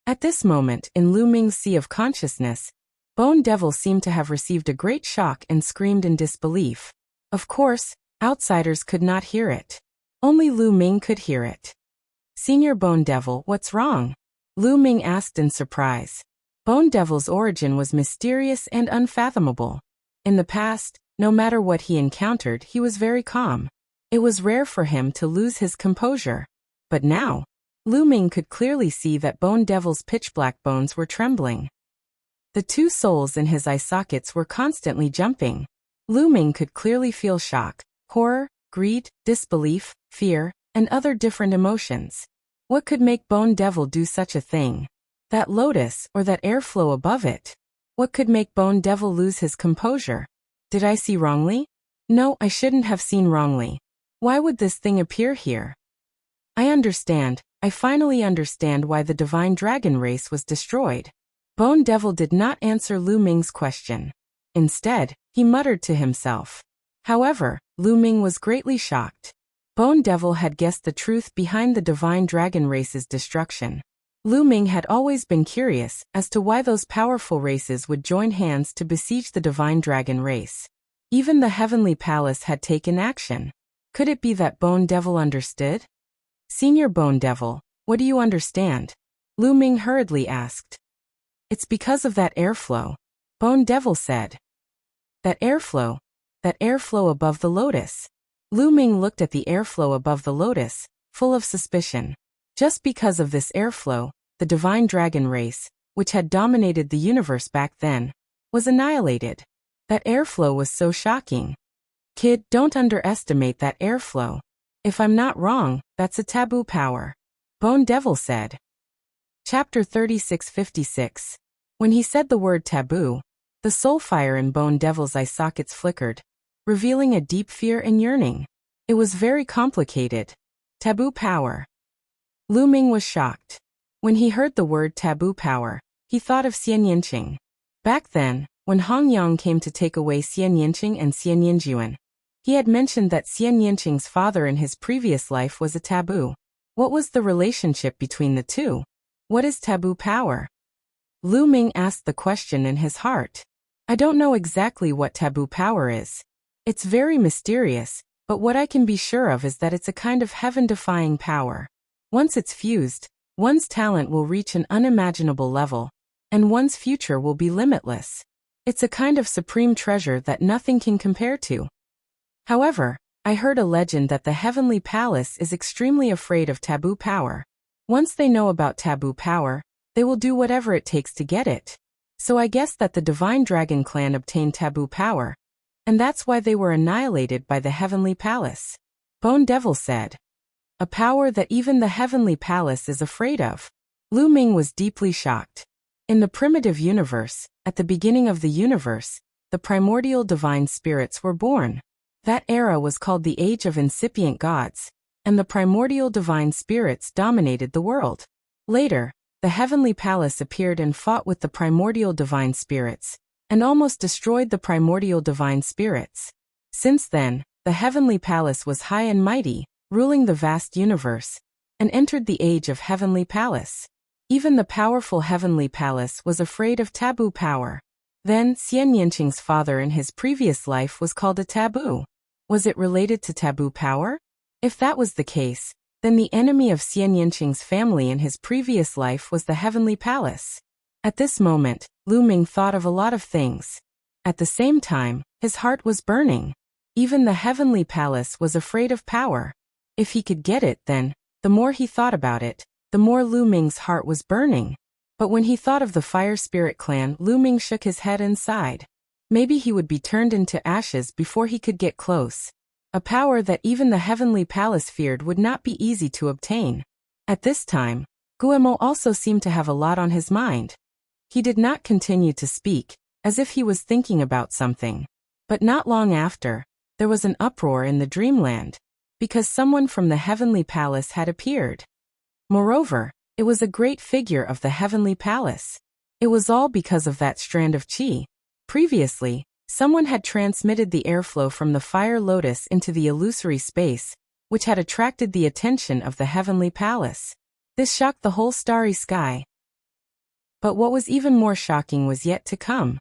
At this moment, in Lu Ming's sea of consciousness, Bone Devil seemed to have received a great shock and screamed in disbelief. Of course, outsiders could not hear it. Only Lu Ming could hear it. Senior Bone Devil, what's wrong? Lu Ming asked in surprise. Bone Devil's origin was mysterious and unfathomable. In the past, no matter what he encountered, he was very calm. It was rare for him to lose his composure. But now, Lu Ming could clearly see that Bone Devil's pitch-black bones were trembling. The 2 souls in his eye sockets were constantly jumping. Lu Ming could clearly feel shock, horror, greed, disbelief, fear, and other different emotions. What could make Bone Devil do such a thing? That lotus or that airflow above it? What could make Bone Devil lose his composure? Did I see wrongly? No, I shouldn't have seen wrongly. Why would this thing appear here? I understand. I finally understand why the divine dragon race was destroyed. Bone Devil did not answer Lu Ming's question. Instead, he muttered to himself. However, Lu Ming was greatly shocked. Bone Devil had guessed the truth behind the divine dragon race's destruction. Lu Ming had always been curious as to why those powerful races would join hands to besiege the divine dragon race. Even the Heavenly Palace had taken action. Could it be that Bone Devil understood? Senior Bone Devil, what do you understand? Lu Ming hurriedly asked. It's because of that airflow, Bone Devil said. That airflow above the lotus. Lu Ming looked at the airflow above the lotus, full of suspicion. Just because of this airflow, the divine dragon race, which had dominated the universe back then, was annihilated. That airflow was so shocking. Kid, don't underestimate that airflow. If I'm not wrong, that's a taboo power, Bone Devil said. Chapter 3656. When he said the word taboo, the soul fire in Bone Devil's eye sockets flickered, revealing a deep fear and yearning. It was very complicated. Taboo power. Lu Ming was shocked. When he heard the word taboo power, he thought of Xian Yinqing. Back then, when Hong Yang came to take away Xian Yinqing and Xian Yinjuan, he had mentioned that Xian Yinqing's father in his previous life was a taboo. What was the relationship between the two? What is taboo power? Lu Ming asked the question in his heart. I don't know exactly what taboo power is. It's very mysterious, but what I can be sure of is that it's a kind of heaven-defying power. Once it's fused, one's talent will reach an unimaginable level, and one's future will be limitless. It's a kind of supreme treasure that nothing can compare to. However, I heard a legend that the Heavenly Palace is extremely afraid of taboo power. Once they know about taboo power, they will do whatever it takes to get it. So I guess that the Divine Dragon Clan obtained taboo power, and that's why they were annihilated by the Heavenly Palace. Bone Devil said. A power that even the Heavenly Palace is afraid of. Lu Ming was deeply shocked. In the primitive universe, at the beginning of the universe, the primordial divine spirits were born. That era was called the Age of Incipient Gods, and the primordial divine spirits dominated the world. Later, the Heavenly Palace appeared and fought with the primordial divine spirits, and almost destroyed the primordial divine spirits. Since then, the Heavenly Palace was high and mighty, ruling the vast universe, and entered the age of Heavenly Palace. Even the powerful Heavenly Palace was afraid of taboo power. Then, Xian Yinqing's father in his previous life was called a taboo. Was it related to taboo power? If that was the case, then the enemy of Xian Yinqing's family in his previous life was the Heavenly Palace. At this moment, Lu Ming thought of a lot of things. At the same time, his heart was burning. Even the Heavenly Palace was afraid of power. If he could get it, then, the more he thought about it, the more Lu Ming's heart was burning. But when he thought of the Fire Spirit Clan, Lu Ming shook his head and sighed. Maybe he would be turned into ashes before he could get close. A power that even the Heavenly Palace feared would not be easy to obtain. At this time, Guemo also seemed to have a lot on his mind. He did not continue to speak, as if he was thinking about something. But not long after, there was an uproar in the dreamland, because someone from the heavenly palace had appeared. Moreover, it was a great figure of the heavenly palace. It was all because of that strand of chi. Previously, someone had transmitted the airflow from the fire lotus into the illusory space, which had attracted the attention of the heavenly palace. This shocked the whole starry sky. But what was even more shocking was yet to come.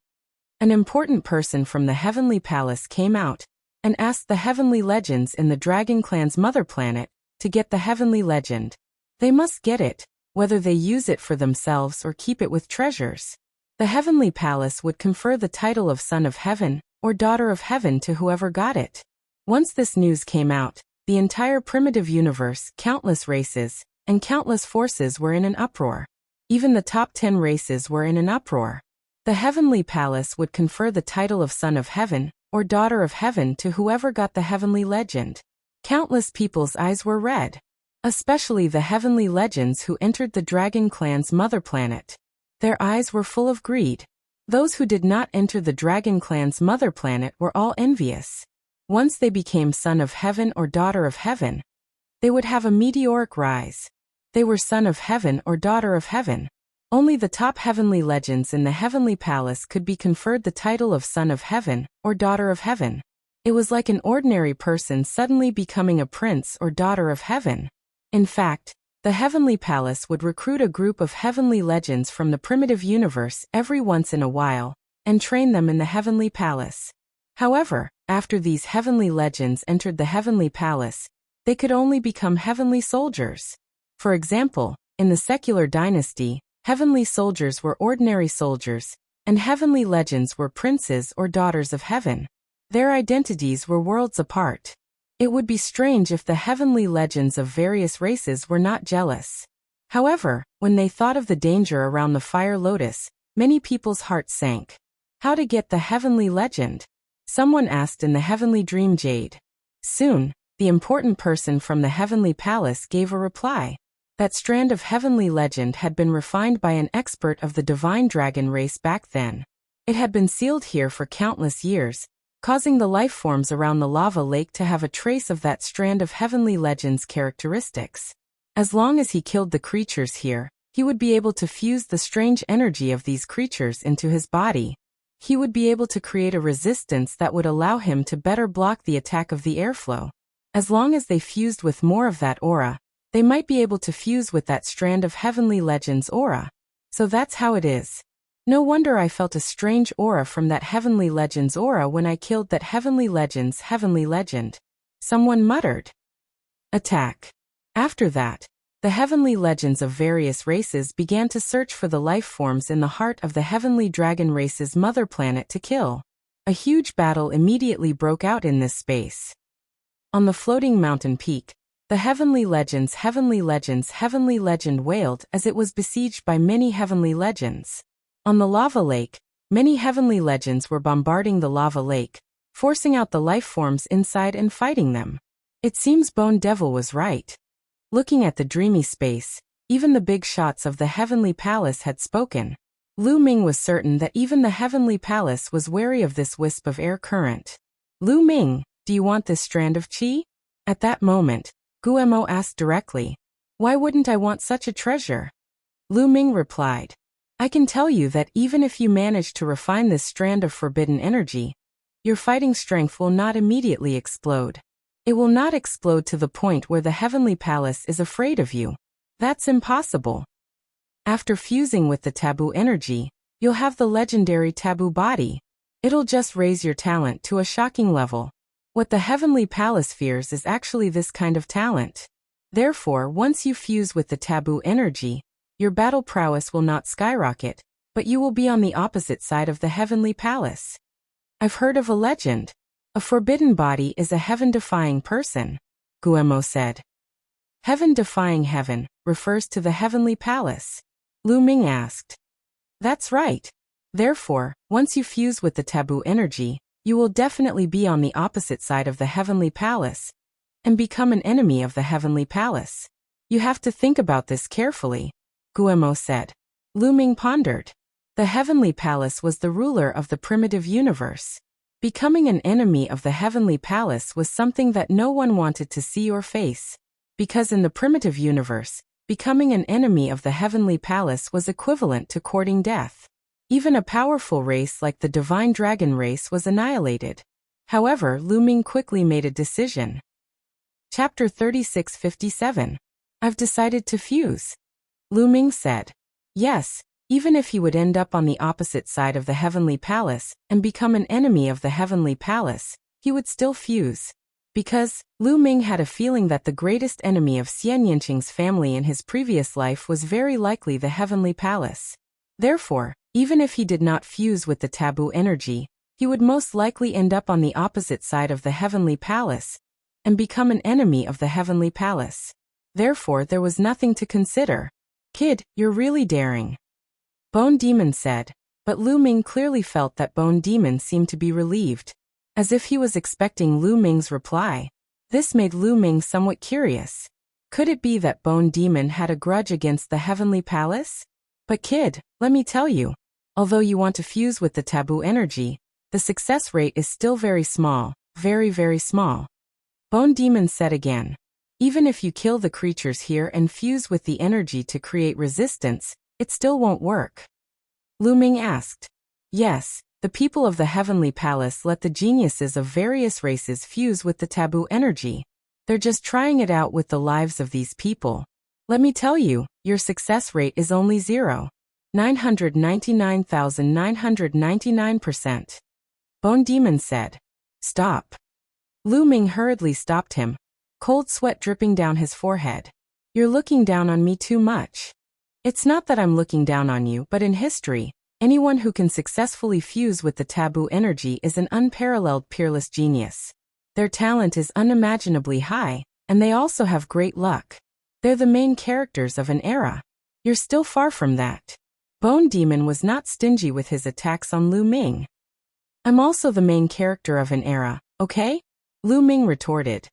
An important person from the heavenly palace came out and asked the heavenly legends in the Dragon Clan's mother planet to get the heavenly legend. They must get it, whether they use it for themselves or keep it with treasures. The heavenly palace would confer the title of Son of Heaven or Daughter of Heaven to whoever got it. Once this news came out, the entire primitive universe, countless races, and countless forces were in an uproar. Even the top 10 races were in an uproar. The heavenly palace would confer the title of Son of Heaven or Daughter of Heaven to whoever got the heavenly legend. Countless people's eyes were red, especially the heavenly legends who entered the Dragon Clan's mother planet. Their eyes were full of greed. Those who did not enter the Dragon Clan's mother planet were all envious. Once they became Son of Heaven or Daughter of Heaven, they would have a meteoric rise. They were Son of Heaven or Daughter of Heaven. Only the top heavenly legends in the heavenly palace could be conferred the title of Son of Heaven or Daughter of Heaven. It was like an ordinary person suddenly becoming a prince or daughter of heaven. In fact, the heavenly palace would recruit a group of heavenly legends from the primitive universe every once in a while and train them in the heavenly palace. However, after these heavenly legends entered the heavenly palace, they could only become heavenly soldiers. For example, in the secular dynasty, heavenly soldiers were ordinary soldiers, and heavenly legends were princes or daughters of heaven. Their identities were worlds apart. It would be strange if the heavenly legends of various races were not jealous. However, when they thought of the danger around the fire lotus, many people's hearts sank. How to get the heavenly legend? Someone asked in the heavenly dream jade. Soon, the important person from the heavenly palace gave a reply. That strand of heavenly legend had been refined by an expert of the divine dragon race back then. It had been sealed here for countless years, causing the life forms around the lava lake to have a trace of that strand of heavenly legend's characteristics. As long as he killed the creatures here, he would be able to fuse the strange energy of these creatures into his body. He would be able to create a resistance that would allow him to better block the attack of the airflow. As long as they fused with more of that aura, they might be able to fuse with that strand of heavenly legend's aura. So that's how it is. No wonder I felt a strange aura from that heavenly legend's aura when I killed that heavenly legend's heavenly legend. Someone muttered. Attack. After that, the heavenly legends of various races began to search for the life forms in the heart of the heavenly dragon race's mother planet to kill. A huge battle immediately broke out in this space. On the floating mountain peak, the heavenly legend wailed as it was besieged by many heavenly legends. On the lava lake, many heavenly legends were bombarding the lava lake, forcing out the life forms inside and fighting them. It seems Bone Devil was right. Looking at the dreamy space, even the big shots of the heavenly palace had spoken. Lu Ming was certain that even the heavenly palace was wary of this wisp of air current. Lu Ming, do you want this strand of chi? At that moment, Guemo asked directly. Why wouldn't I want such a treasure? Lu Ming replied. I can tell you that even if you manage to refine this strand of forbidden energy, your fighting strength will not immediately explode. It will not explode to the point where the heavenly palace is afraid of you. That's impossible. After fusing with the taboo energy, you'll have the legendary taboo body. It'll just raise your talent to a shocking level. What the heavenly palace fears is actually this kind of talent. Therefore, once you fuse with the taboo energy, your battle prowess will not skyrocket, but you will be on the opposite side of the heavenly palace. I've heard of a legend. A forbidden body is a heaven-defying person, Guemo said. Heaven-defying heaven refers to the heavenly palace. Lu Ming asked. That's right. Therefore, once you fuse with the taboo energy, you will definitely be on the opposite side of the heavenly palace and become an enemy of the heavenly palace. You have to think about this carefully, Guemo said. Lu Ming pondered. The Heavenly Palace was the ruler of the primitive universe. Becoming an enemy of the Heavenly Palace was something that no one wanted to see or face. Because in the primitive universe, becoming an enemy of the Heavenly Palace was equivalent to courting death. Even a powerful race like the Divine Dragon race was annihilated. However, Lu Ming quickly made a decision. Chapter 3657. I've decided to fuse. Lu Ming said. Yes, even if he would end up on the opposite side of the Heavenly Palace and become an enemy of the Heavenly Palace, he would still fuse. Because, Lu Ming had a feeling that the greatest enemy of Xian Yinqing's family in his previous life was very likely the Heavenly Palace. Therefore, even if he did not fuse with the taboo energy, he would most likely end up on the opposite side of the Heavenly Palace and become an enemy of the Heavenly Palace. Therefore, there was nothing to consider. Kid, you're really daring. Bone Demon said, but Lu Ming clearly felt that Bone Demon seemed to be relieved, as if he was expecting Lu Ming's reply. This made Lu Ming somewhat curious. Could it be that Bone Demon had a grudge against the Heavenly Palace? But kid, let me tell you, although you want to fuse with the taboo energy, the success rate is still very small, very, very small. Bone Demon said again. Even if you kill the creatures here and fuse with the energy to create resistance, it still won't work. Lu Ming asked. Yes, the people of the Heavenly Palace let the geniuses of various races fuse with the taboo energy. They're just trying it out with the lives of these people. Let me tell you, your success rate is only 0.99999%. Bone Demon said. Stop. Lu Ming hurriedly stopped him, cold sweat dripping down his forehead. You're looking down on me too much. It's not that I'm looking down on you, but in history, anyone who can successfully fuse with the taboo energy is an unparalleled peerless genius. Their talent is unimaginably high, and they also have great luck. They're the main characters of an era. You're still far from that. Bone Demon was not stingy with his attacks on Lu Ming. I'm also the main character of an era, okay? Lu Ming retorted.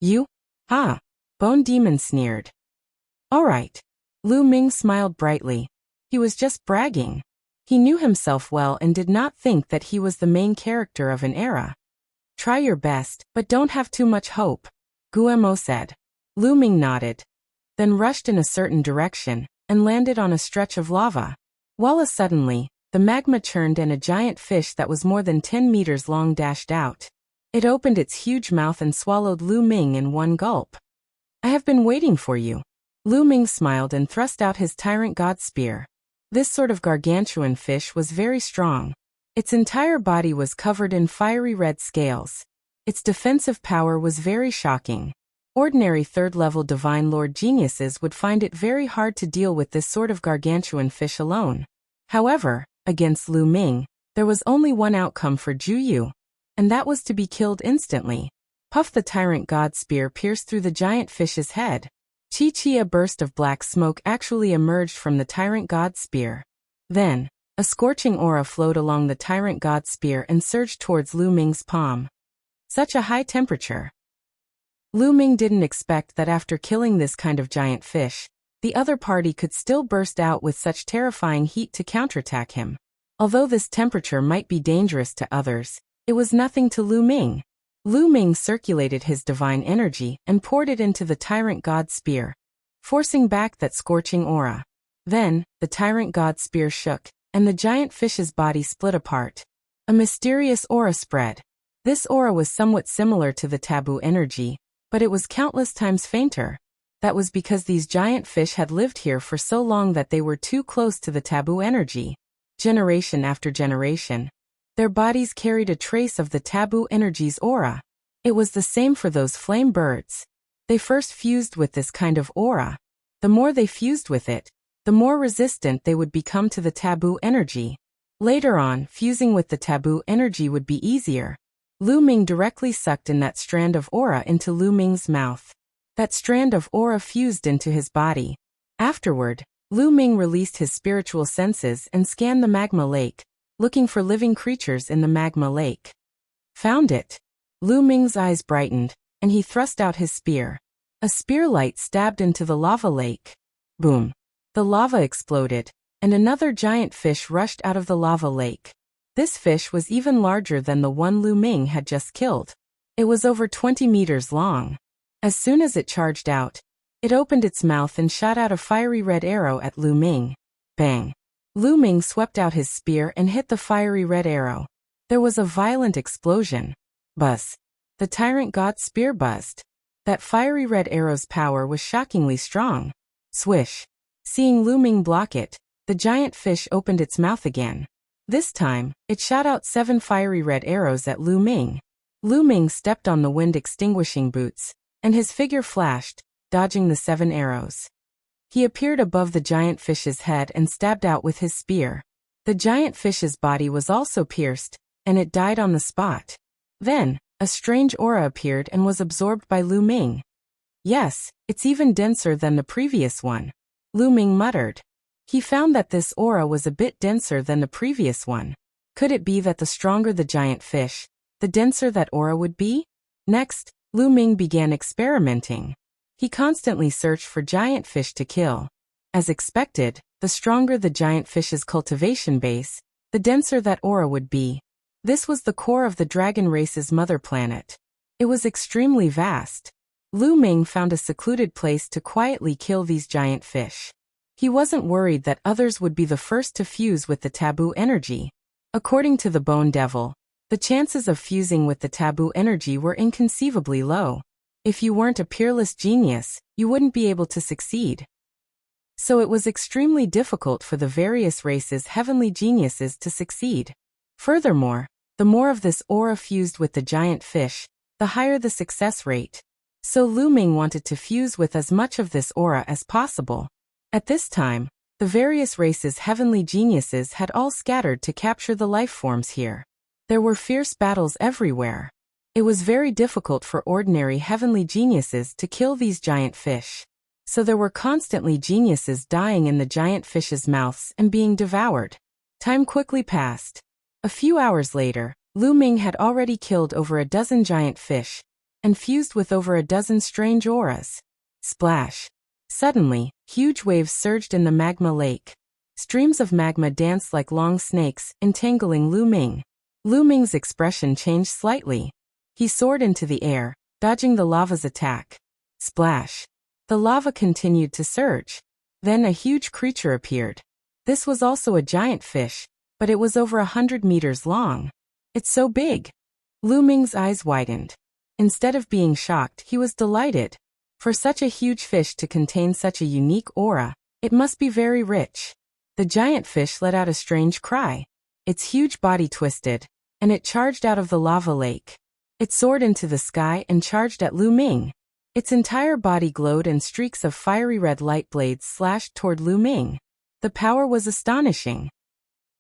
You? Ha! Bone Demon sneered. Alright. Lu Ming smiled brightly. He was just bragging. He knew himself well and did not think that he was the main character of an era. Try your best, but don't have too much hope, Guemo said. Lu Ming nodded, then rushed in a certain direction and landed on a stretch of lava. Voila! Suddenly, the magma churned and a giant fish that was more than 10 meters long dashed out. It opened its huge mouth and swallowed Lu Ming in one gulp. I have been waiting for you. Lu Ming smiled and thrust out his Tyrant God Spear. This sort of gargantuan fish was very strong. Its entire body was covered in fiery red scales. Its defensive power was very shocking. Ordinary third-level Divine Lord geniuses would find it very hard to deal with this sort of gargantuan fish alone. However, against Lu Ming, there was only one outcome for Ju Yu, and that was to be killed instantly. Puff! The Tyrant God Spear pierced through the giant fish's head. Chi! A burst of black smoke actually emerged from the Tyrant God Spear. Then, a scorching aura flowed along the Tyrant God Spear and surged towards Lu Ming's palm. Such a high temperature. Lu Ming didn't expect that after killing this kind of giant fish, the other party could still burst out with such terrifying heat to counterattack him. Although this temperature might be dangerous to others, it was nothing to Lu Ming. Lu Ming circulated his divine energy and poured it into the Tyrant God Spear, forcing back that scorching aura. Then, the Tyrant God Spear shook, and the giant fish's body split apart. A mysterious aura spread. This aura was somewhat similar to the taboo energy, but it was countless times fainter. That was because these giant fish had lived here for so long that they were too close to the taboo energy. Generation after generation, their bodies carried a trace of the taboo energy's aura. It was the same for those flame birds. They first fused with this kind of aura. The more they fused with it, the more resistant they would become to the taboo energy. Later on, fusing with the taboo energy would be easier. Lu Ming directly sucked in that strand of aura into Lu Ming's mouth. That strand of aura fused into his body. Afterward, Lu Ming released his spiritual senses and scanned the magma lake, looking for living creatures in the magma lake. Found it. Lu Ming's eyes brightened, and he thrust out his spear. A spear light stabbed into the lava lake. Boom. The lava exploded, and another giant fish rushed out of the lava lake. This fish was even larger than the one Lu Ming had just killed. It was over 20 meters long. As soon as it charged out, it opened its mouth and shot out a fiery red arrow at Lu Ming. Bang! Lu Ming swept out his spear and hit the fiery red arrow. There was a violent explosion. Buzz! The tyrant god's spear buzzed. That fiery red arrow's power was shockingly strong. Swish! Seeing Lu Ming block it, the giant fish opened its mouth again. This time, it shot out 7 fiery red arrows at Lu Ming. Lu Ming stepped on the wind-extinguishing boots, and his figure flashed, dodging the 7 arrows. He appeared above the giant fish's head and stabbed out with his spear. The giant fish's body was also pierced, and it died on the spot. Then, a strange aura appeared and was absorbed by Lu Ming. Yes, it's even denser than the previous one, Lu Ming muttered. He found that this aura was a bit denser than the previous one. Could it be that the stronger the giant fish, the denser that aura would be? Next, Lu Ming began experimenting. He constantly searched for giant fish to kill. As expected, the stronger the giant fish's cultivation base, the denser that aura would be. This was the core of the dragon race's mother planet. It was extremely vast. Lu Ming found a secluded place to quietly kill these giant fish. He wasn't worried that others would be the first to fuse with the taboo energy. According to the Bone Devil, the chances of fusing with the taboo energy were inconceivably low. If you weren't a peerless genius, you wouldn't be able to succeed. So it was extremely difficult for the various races' heavenly geniuses to succeed. Furthermore, the more of this aura fused with the giant fish, the higher the success rate. So Lu Ming wanted to fuse with as much of this aura as possible. At this time, the various races' heavenly geniuses had all scattered to capture the life forms here. There were fierce battles everywhere. It was very difficult for ordinary heavenly geniuses to kill these giant fish. So there were constantly geniuses dying in the giant fish's mouths and being devoured. Time quickly passed. A few hours later, Lu Ming had already killed over a dozen giant fish and fused with over a dozen strange auras. Splash! Suddenly, huge waves surged in the magma lake. Streams of magma danced like long snakes, entangling Lu Ming. Lu Ming's expression changed slightly. He soared into the air, dodging the lava's attack. Splash! The lava continued to surge. Then a huge creature appeared. This was also a giant fish, but it was over 100 meters long. It's so big! Lu Ming's eyes widened. Instead of being shocked, he was delighted. For such a huge fish to contain such a unique aura, it must be very rich. The giant fish let out a strange cry. Its huge body twisted, and it charged out of the lava lake. It soared into the sky and charged at Lu Ming. Its entire body glowed and streaks of fiery red light blades slashed toward Lu Ming. The power was astonishing.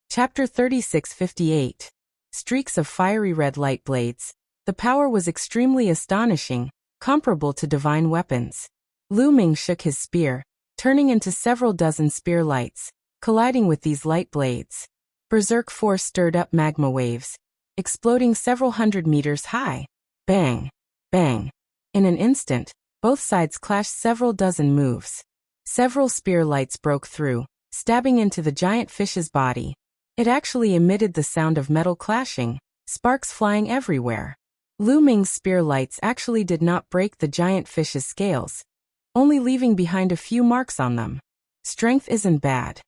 Chapter 3658. Streaks of fiery red light blades. The power was extremely astonishing, comparable to divine weapons. Lu Ming shook his spear, turning into several dozen spear lights, colliding with these light blades. Berserk force stirred up magma waves, exploding several hundred meters high. Bang! Bang! In an instant, both sides clashed several dozen moves. Several spear lights broke through, stabbing into the giant fish's body. It actually emitted the sound of metal clashing, sparks flying everywhere. Lu Ming's spear lights actually did not break the giant fish's scales, only leaving behind a few marks on them. Strength isn't bad.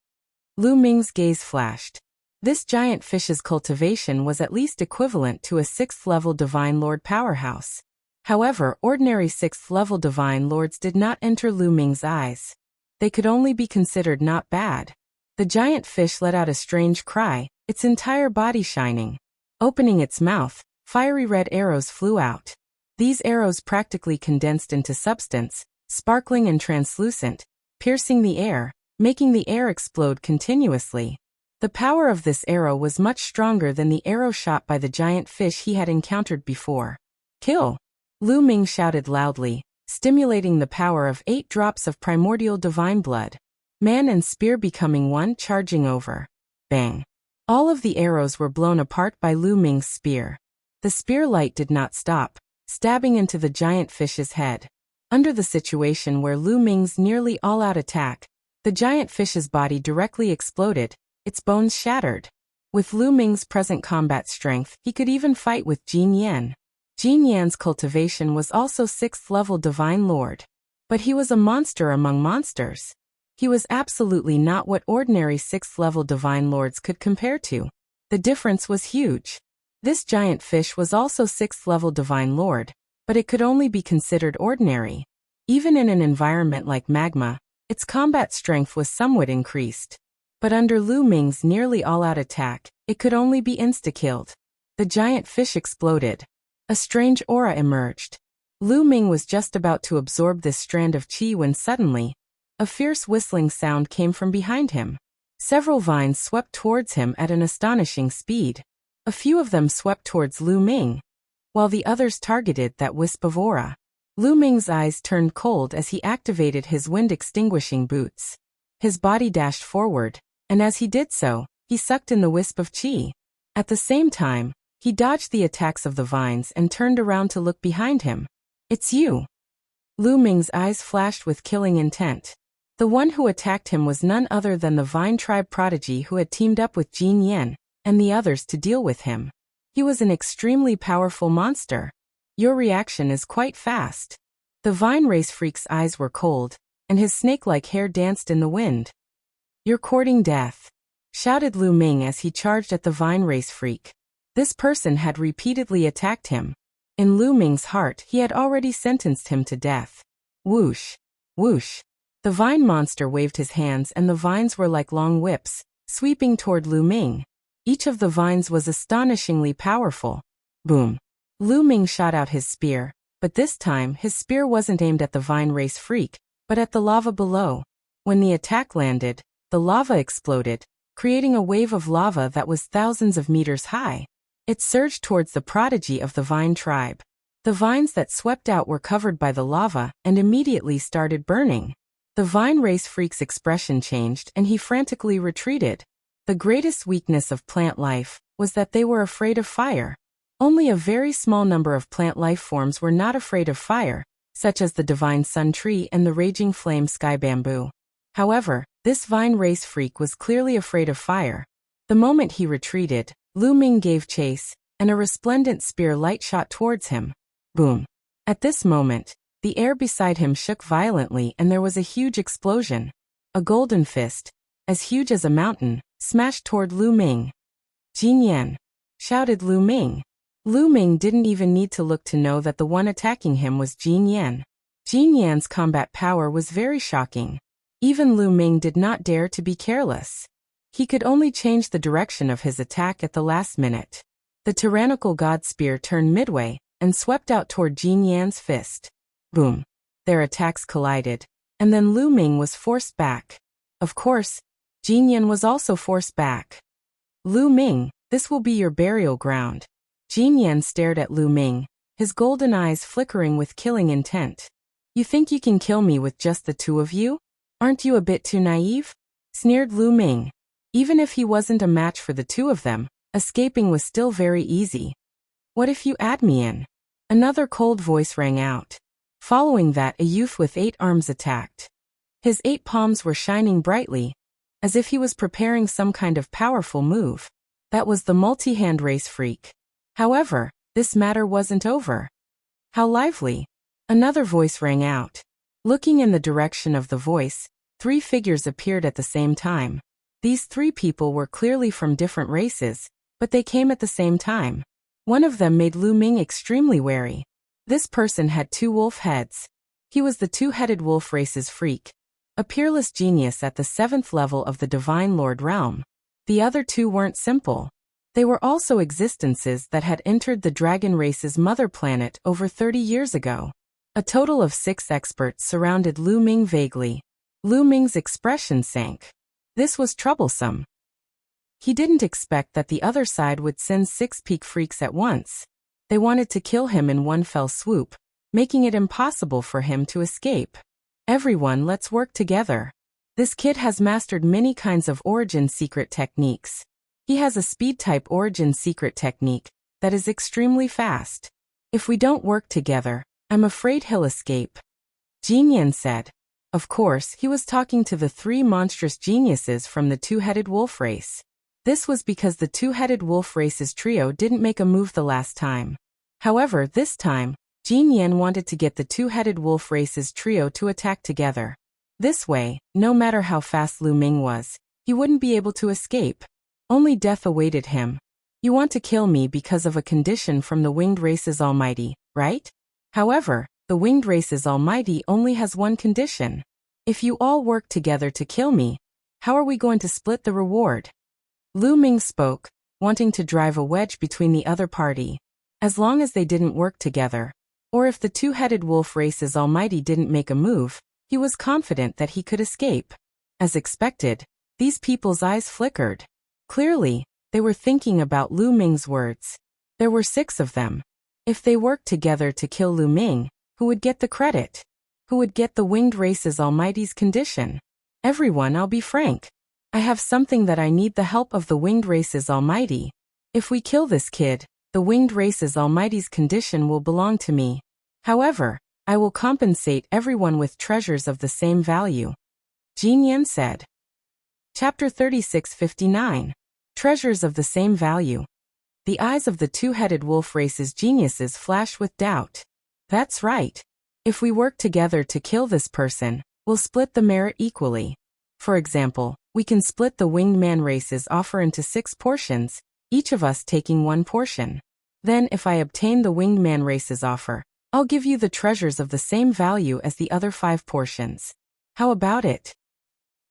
Lu Ming's gaze flashed. This giant fish's cultivation was at least equivalent to a 6th-level Divine Lord powerhouse. However, ordinary 6th-level Divine Lords did not enter Lu Ming's eyes. They could only be considered not bad. The giant fish let out a strange cry, its entire body shining. Opening its mouth, fiery red arrows flew out. These arrows practically condensed into substance, sparkling and translucent, piercing the air, making the air explode continuously. The power of this arrow was much stronger than the arrow shot by the giant fish he had encountered before. Kill! Lu Ming shouted loudly, stimulating the power of 8 drops of primordial divine blood. Man and spear becoming one, charging over. Bang! All of the arrows were blown apart by Lu Ming's spear. The spear light did not stop, stabbing into the giant fish's head. Under the situation where Lu Ming's nearly all-out attack, the giant fish's body directly exploded, its bones shattered. With Lu Ming's present combat strength, he could even fight with Jin Yan. Jin Yan's cultivation was also 6th-level Divine Lord. But he was a monster among monsters. He was absolutely not what ordinary 6th-level Divine Lords could compare to. The difference was huge. This giant fish was also 6th-level Divine Lord, but it could only be considered ordinary. Even in an environment like magma, its combat strength was somewhat increased. But under Lu Ming's nearly all-out attack, it could only be insta-killed. The giant fish exploded. A strange aura emerged. Lu Ming was just about to absorb this strand of qi when suddenly, a fierce whistling sound came from behind him. Several vines swept towards him at an astonishing speed. A few of them swept towards Lu Ming, while the others targeted that wisp of aura. Lu Ming's eyes turned cold as he activated his wind-extinguishing boots. His body dashed forward, and as he did so, he sucked in the wisp of qi. At the same time, he dodged the attacks of the vines and turned around to look behind him. "It's you." Lu Ming's eyes flashed with killing intent. The one who attacked him was none other than the Vine Tribe prodigy who had teamed up with Jin Yan and the others to deal with him. He was an extremely powerful monster. Your reaction is quite fast. The Vine Race Freak's eyes were cold, and his snake-like hair danced in the wind. "You're courting death," shouted Lu Ming as he charged at the Vine Race Freak. This person had repeatedly attacked him. In Lu Ming's heart, he had already sentenced him to death. Whoosh! Whoosh! The vine monster waved his hands and the vines were like long whips, sweeping toward Lu Ming. Each of the vines was astonishingly powerful. Boom! Lu Ming shot out his spear, but this time his spear wasn't aimed at the Vine Race Freak, but at the lava below. When the attack landed, the lava exploded, creating a wave of lava that was thousands of meters high. It surged towards the prodigy of the Vine Tribe. The vines that swept out were covered by the lava and immediately started burning. The Vine Race Freak's expression changed and he frantically retreated. The greatest weakness of plant life was that they were afraid of fire. Only a very small number of plant life forms were not afraid of fire, such as the Divine Sun Tree and the Raging Flame Sky Bamboo. However, this Vine Race Freak was clearly afraid of fire. The moment he retreated, Lu Ming gave chase, and a resplendent spear light shot towards him. Boom! At this moment, the air beside him shook violently and there was a huge explosion. A golden fist, as huge as a mountain, smashed toward Lu Ming. "Jin Yan!" shouted Lu Ming. Lu Ming didn't even need to look to know that the one attacking him was Jin Yan. Jin Yan's combat power was very shocking. Even Lu Ming did not dare to be careless. He could only change the direction of his attack at the last minute. The tyrannical god spear turned midway and swept out toward Jin Yan's fist. Boom! Their attacks collided, and then Lu Ming was forced back. Of course, Jin Yan was also forced back. "Lu Ming, this will be your burial ground." Jin Yan stared at Lu Ming, his golden eyes flickering with killing intent. "You think you can kill me with just the two of you? Aren't you a bit too naive?" sneered Lu Ming. Even if he wasn't a match for the two of them, escaping was still very easy. "What if you add me in?" Another cold voice rang out. Following that, a youth with 8 arms attacked. His 8 palms were shining brightly, as if he was preparing some kind of powerful move. That was the multi-hand race freak. However, this matter wasn't over. "How lively!" Another voice rang out. Looking in the direction of the voice, 3 figures appeared at the same time. These 3 people were clearly from different races, but they came at the same time. One of them made Lu Ming extremely wary. This person had 2 wolf heads. He was the 2-headed wolf race's freak, a peerless genius at the 7th level of the Divine Lord realm. The other 2 weren't simple. They were also existences that had entered the dragon race's mother planet over 30 years ago. A total of 6 experts surrounded Lu Ming vaguely. Lu Ming's expression sank. This was troublesome. He didn't expect that the other side would send 6 peak freaks at once. They wanted to kill him in one fell swoop, making it impossible for him to escape. "Everyone, let's work together. This kid has mastered many kinds of origin secret techniques. He has a speed-type origin secret technique that is extremely fast. If we don't work together, I'm afraid he'll escape." Jin Yan said. Of course, he was talking to the three monstrous geniuses from the two-headed wolf race. This was because the two-headed wolf race's trio didn't make a move the last time. However, this time, Jin Yan wanted to get the two-headed wolf race's trio to attack together. This way, no matter how fast Lu Ming was, he wouldn't be able to escape. Only death awaited him. You want to kill me because of a condition from the winged race's almighty, right? However, the winged race's almighty only has one condition. If you all work together to kill me, how are we going to split the reward? Lu Ming spoke, wanting to drive a wedge between the other party. As long as they didn't work together, or if the two-headed wolf race's almighty didn't make a move, he was confident that he could escape. As expected, these people's eyes flickered. Clearly, they were thinking about Lu Ming's words. There were 6 of them. If they worked together to kill Lu Ming, who would get the credit? Who would get the winged race's almighty's condition? Everyone, I'll be frank. I have something that I need the help of the winged race's almighty. If we kill this kid, the winged race's almighty's condition will belong to me. However, I will compensate everyone with treasures of the same value. Jin Yan said. Chapter 36:59. Treasures of the same value. The eyes of the two-headed wolf race's geniuses flash with doubt. That's right. If we work together to kill this person, we'll split the merit equally. For example, we can split the winged man race's offer into 6 portions, each of us taking 1 portion. Then if I obtain the winged man race's offer, I'll give you the treasures of the same value as the other 5 portions. How about it?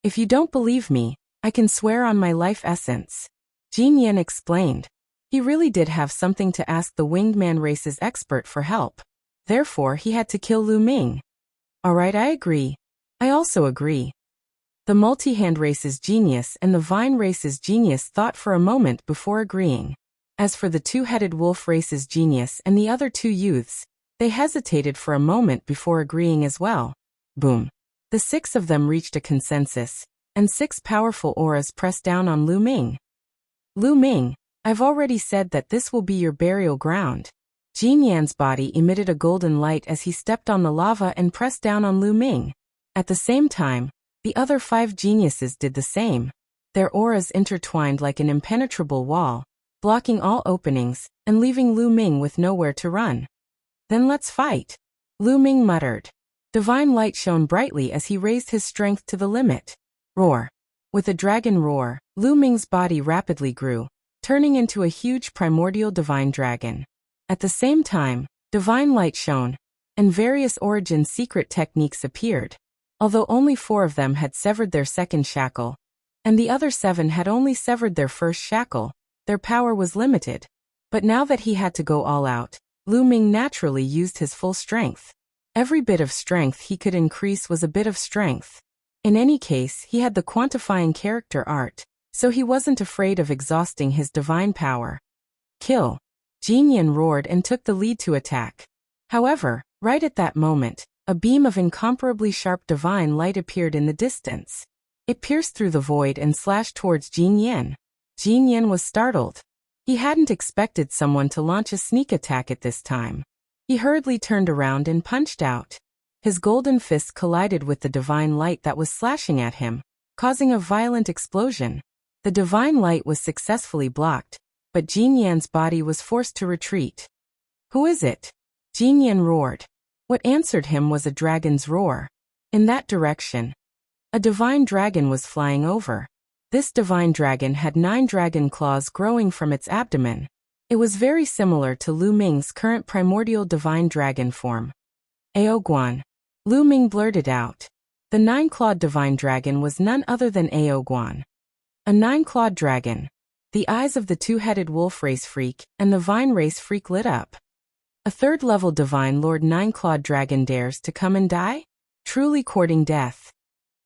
If you don't believe me, I can swear on my life essence. Jin Yan explained. He really did have something to ask the winged man race's expert for help. Therefore, he had to kill Lu Ming. Alright, I agree. I also agree. The multi-hand race's genius and the vine race's genius thought for a moment before agreeing. As for the two-headed wolf race's genius and the other 2 youths, they hesitated for a moment before agreeing as well. Boom. The 6 of them reached a consensus, and 6 powerful auras pressed down on Lu Ming. Lu Ming, I've already said that this will be your burial ground. Jin Yan's body emitted a golden light as he stepped on the lava and pressed down on Lu Ming. At the same time, the other 5 geniuses did the same. Their auras intertwined like an impenetrable wall, blocking all openings and leaving Lu Ming with nowhere to run. Then let's fight, Lu Ming muttered. Divine light shone brightly as he raised his strength to the limit. Roar. With a dragon roar, Lu Ming's body rapidly grew, turning into a huge primordial divine dragon. At the same time, divine light shone, and various origin secret techniques appeared. Although only 4 of them had severed their second shackle, and the other 7 had only severed their first shackle, their power was limited. But now that he had to go all out, Lu Ming naturally used his full strength. Every bit of strength he could increase was a bit of strength. In any case, he had the quantifying character art, so he wasn't afraid of exhausting his divine power. Kill. Jin Yan roared and took the lead to attack. However, right at that moment, a beam of incomparably sharp divine light appeared in the distance. It pierced through the void and slashed towards Jin Yan. Jin Yan was startled. He hadn't expected someone to launch a sneak attack at this time. He hurriedly turned around and punched out. His golden fist collided with the divine light that was slashing at him, causing a violent explosion. The divine light was successfully blocked, but Jin Yan's body was forced to retreat. Who is it? Jin Yan roared. What answered him was a dragon's roar. In that direction, a divine dragon was flying over. This divine dragon had 9 dragon claws growing from its abdomen. It was very similar to Lu Ming's current primordial divine dragon form. Ao Guan. Lu Ming blurted out. The 9-clawed divine dragon was none other than Ao Guan. A 9-clawed dragon. The eyes of the two-headed wolf race freak and the vine race freak lit up. A 3rd-level divine lord 9-clawed dragon dares to come and die? Truly courting death.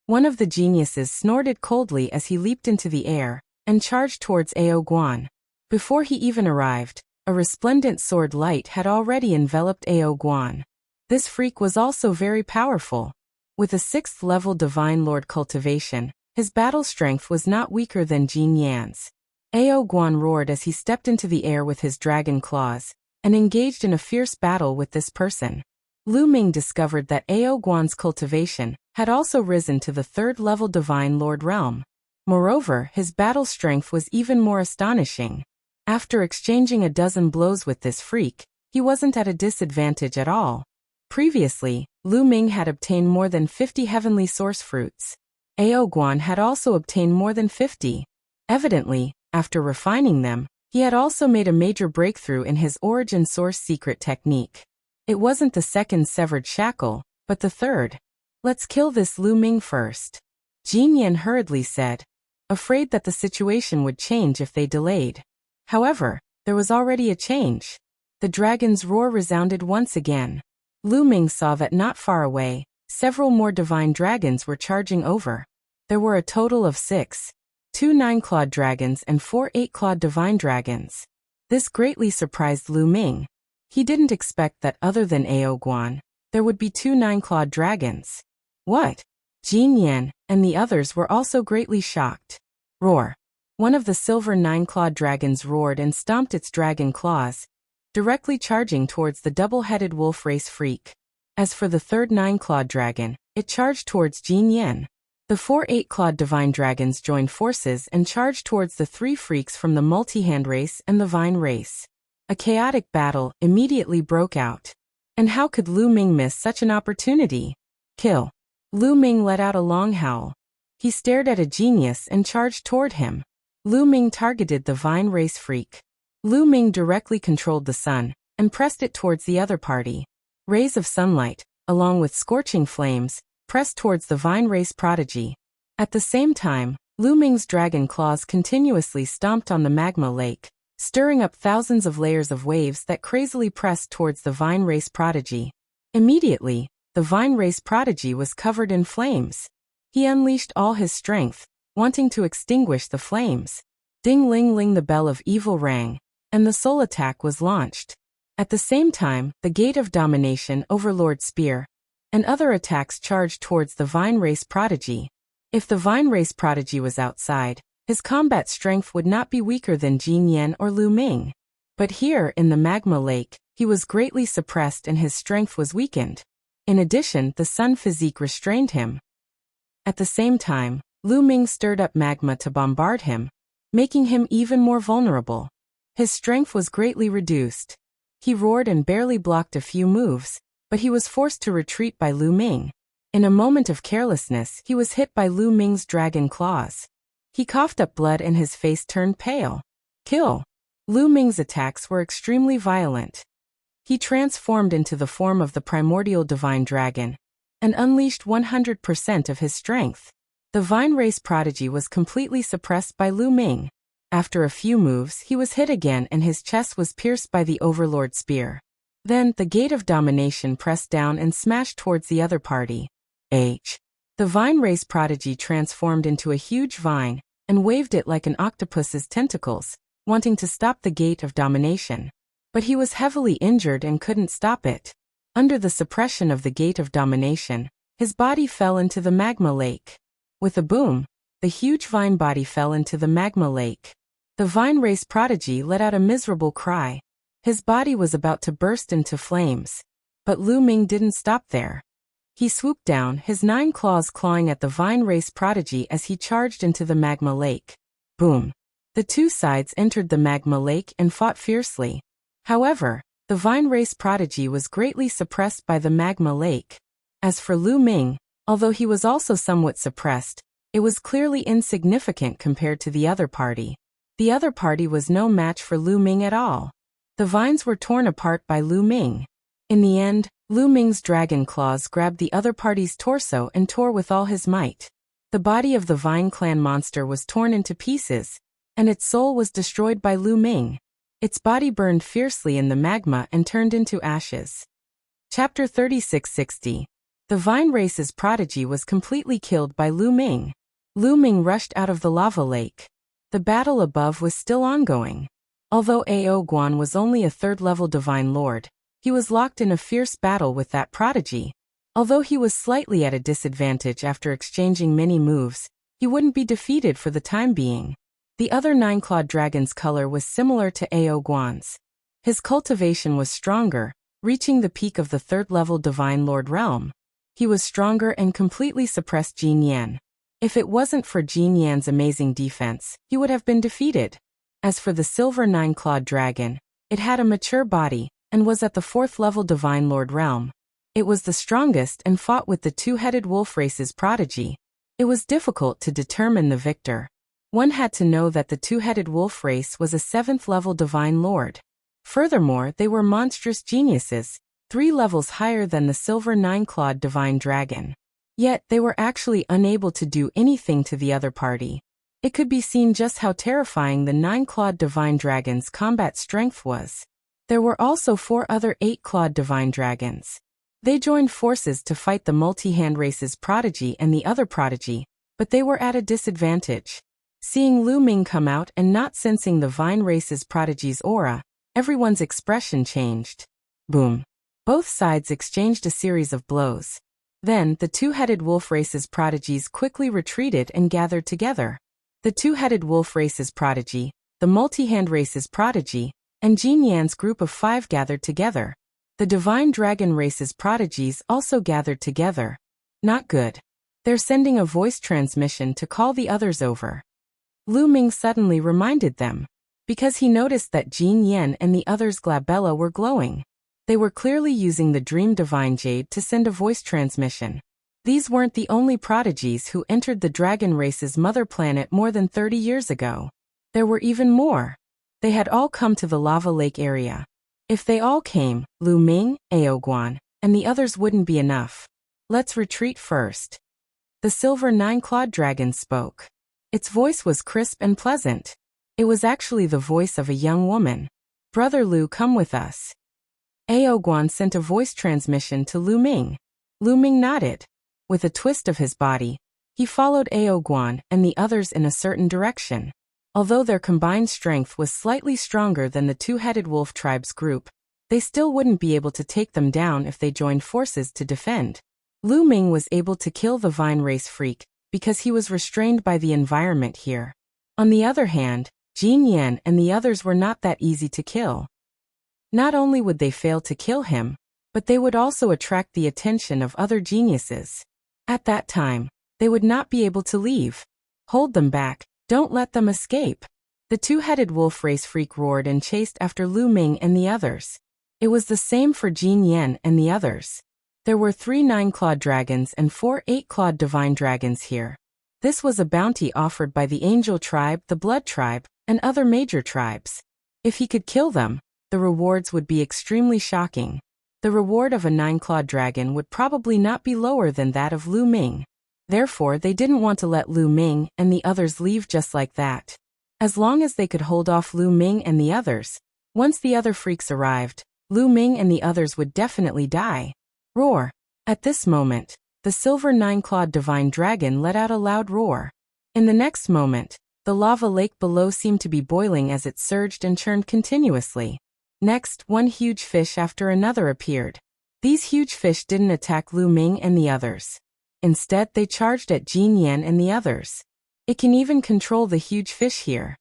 One of the geniuses snorted coldly as he leaped into the air and charged towards Ao Guan. Before he even arrived, a resplendent sword light had already enveloped Ao Guan. This freak was also very powerful. With a 6th-level divine lord cultivation, his battle strength was not weaker than Jin Yan's. Ao Guan roared as he stepped into the air with his dragon claws and engaged in a fierce battle with this person. Lu Ming discovered that Ao Guan's cultivation had also risen to the third-level Divine Lord realm. Moreover, his battle strength was even more astonishing. After exchanging a dozen blows with this freak, he wasn't at a disadvantage at all. Previously, Lu Ming had obtained more than 50 heavenly source fruits. Ao Guan had also obtained more than 50. Evidently, after refining them, he had also made a major breakthrough in his origin source secret technique. It wasn't the second severed shackle, but the third. Let's kill this Lu Ming first, Jin Yan hurriedly said, afraid that the situation would change if they delayed. However, there was already a change. The dragon's roar resounded once again. Lu Ming saw that not far away, several more divine dragons were charging over. There were a total of 6. 2 9-clawed dragons and 4 8-clawed divine dragons. This greatly surprised Lu Ming. He didn't expect that other than Ao Guan, there would be 2 9-clawed dragons. What? Jin Yan and the others were also greatly shocked. Roar. One of the silver 9-clawed dragons roared and stomped its dragon claws, directly charging towards the double-headed wolf race freak. As for the third 9-clawed dragon, it charged towards Jin Yan. The 4 8-clawed divine dragons joined forces and charged towards the 3 freaks from the multi-hand race and the vine race. A chaotic battle immediately broke out. And how could Lu Ming miss such an opportunity? Kill. Lu Ming let out a long howl. He stared at a genius and charged toward him. Lu Ming targeted the vine race freak. Lu Ming directly controlled the sun and pressed it towards the other party. Rays of sunlight, along with scorching flames, pressed towards the vine race prodigy. At the same time, Lu Ming's dragon claws continuously stomped on the magma lake, stirring up thousands of layers of waves that crazily pressed towards the vine race prodigy. Immediately, the vine race prodigy was covered in flames. He unleashed all his strength, wanting to extinguish the flames. Ding-ling-ling, the bell of evil rang, and the soul attack was launched. At the same time, the Gate of Domination, Overlord Spear, and other attacks charged towards the vine race prodigy. If the vine race prodigy was outside, his combat strength would not be weaker than Jin Yan or Lu Ming. But here, in the magma lake, he was greatly suppressed and his strength was weakened. In addition, the sun physique restrained him. At the same time, Lu Ming stirred up magma to bombard him, making him even more vulnerable. His strength was greatly reduced. He roared and barely blocked a few moves, but he was forced to retreat by Lu Ming. In a moment of carelessness, he was hit by Lu Ming's dragon claws. He coughed up blood and his face turned pale. Kill. Lu Ming's attacks were extremely violent. He transformed into the form of the primordial divine dragon and unleashed 100% of his strength. The vine race prodigy was completely suppressed by Lu Ming. After a few moves, he was hit again and his chest was pierced by the Overlord Spear. Then, the Gate of Domination pressed down and smashed towards the other party. The vine race prodigy transformed into a huge vine and waved it like an octopus's tentacles, wanting to stop the Gate of Domination. But he was heavily injured and couldn't stop it. Under the suppression of the Gate of Domination, his body fell into the magma lake. With a boom, the huge vine body fell into the magma lake. The vine race prodigy let out a miserable cry. His body was about to burst into flames. But Lu Ming didn't stop there. He swooped down, his 9 claws clawing at the vine race prodigy as he charged into the magma lake. Boom. The two sides entered the magma lake and fought fiercely. However, the vine race prodigy was greatly suppressed by the magma lake. As for Lu Ming, although he was also somewhat suppressed, it was clearly insignificant compared to the other party. The other party was no match for Lu Ming at all. The vines were torn apart by Lu Ming. In the end, Lu Ming's dragon claws grabbed the other party's torso and tore with all his might. The body of the Vine Clan monster was torn into pieces, and its soul was destroyed by Lu Ming. Its body burned fiercely in the magma and turned into ashes. Chapter 3660. The Vine Race's prodigy was completely killed by Lu Ming. Lu Ming rushed out of the lava lake. The battle above was still ongoing. Although Ao Guan was only a third-level divine lord, he was locked in a fierce battle with that prodigy. Although he was slightly at a disadvantage after exchanging many moves, he wouldn't be defeated for the time being. The other 9-clawed dragon's color was similar to Ao Guan's. His cultivation was stronger, reaching the peak of the third-level Divine Lord realm. He was stronger and completely suppressed Jin Yan. If it wasn't for Jin Yan's amazing defense, he would have been defeated. As for the silver nine-clawed dragon, it had a mature body, and was at the fourth-level Divine Lord realm. It was the strongest and fought with the two-headed wolf race's prodigy. It was difficult to determine the victor. One had to know that the two-headed wolf race was a seventh-level Divine Lord. Furthermore, they were monstrous geniuses, 3 levels higher than the silver nine-clawed Divine Dragon. Yet, they were actually unable to do anything to the other party. It could be seen just how terrifying the 9-clawed Divine Dragon's combat strength was. There were also 4 other 8-clawed Divine Dragons. They joined forces to fight the multi-hand race's prodigy and the other prodigy, but they were at a disadvantage. Seeing Lu Ming come out and not sensing the Vine race's prodigy's aura, everyone's expression changed. Boom. Both sides exchanged a series of blows. Then, the two-headed wolf race's prodigies quickly retreated and gathered together. The two-headed wolf race's prodigy, the multi-hand race's prodigy, and Jin Yan's group of 5 gathered together. The Divine Dragon race's prodigies also gathered together. Not good. They're sending a voice transmission to call the others over. Lu Ming suddenly reminded them, because he noticed that Jin Yan and the others' glabella were glowing. They were clearly using the Dream Divine Jade to send a voice transmission. These weren't the only prodigies who entered the dragon race's mother planet more than 30 years ago. There were even more. They had all come to the lava lake area. If they all came, Lu Ming, Aoguan, and the others wouldn't be enough. Let's retreat first. The silver nine-clawed dragon spoke. Its voice was crisp and pleasant. It was actually the voice of a young woman. Brother Lu, come with us. Aoguan sent a voice transmission to Lu Ming. Lu Ming nodded. With a twist of his body, he followed Aoguan and the others in a certain direction. Although their combined strength was slightly stronger than the two-headed wolf tribe's group, they still wouldn't be able to take them down if they joined forces to defend. Lu Ming was able to kill the Vine race freak, because he was restrained by the environment here. On the other hand, Jin Yan and the others were not that easy to kill. Not only would they fail to kill him, but they would also attract the attention of other geniuses. At that time, they would not be able to leave. Hold them back. Don't let them escape. The two-headed wolf race freak roared and chased after Lu Ming and the others. It was the same for Jin Yan and the others. There were 3 9-clawed dragons and 4 8-clawed divine dragons here. This was a bounty offered by the Angel tribe, the Blood tribe, and other major tribes. If he could kill them, the rewards would be extremely shocking. The reward of a 9-clawed dragon would probably not be lower than that of Lu Ming. Therefore, they didn't want to let Lu Ming and the others leave just like that. As long as they could hold off Lu Ming and the others, once the other freaks arrived, Lu Ming and the others would definitely die. Roar! At this moment, the silver 9-clawed divine dragon let out a loud roar. In the next moment, the lava lake below seemed to be boiling as it surged and churned continuously. Next, one huge fish after another appeared. These huge fish didn't attack Lu Ming and the others. Instead, they charged at Jin Yan and the others. It can even control the huge fish here.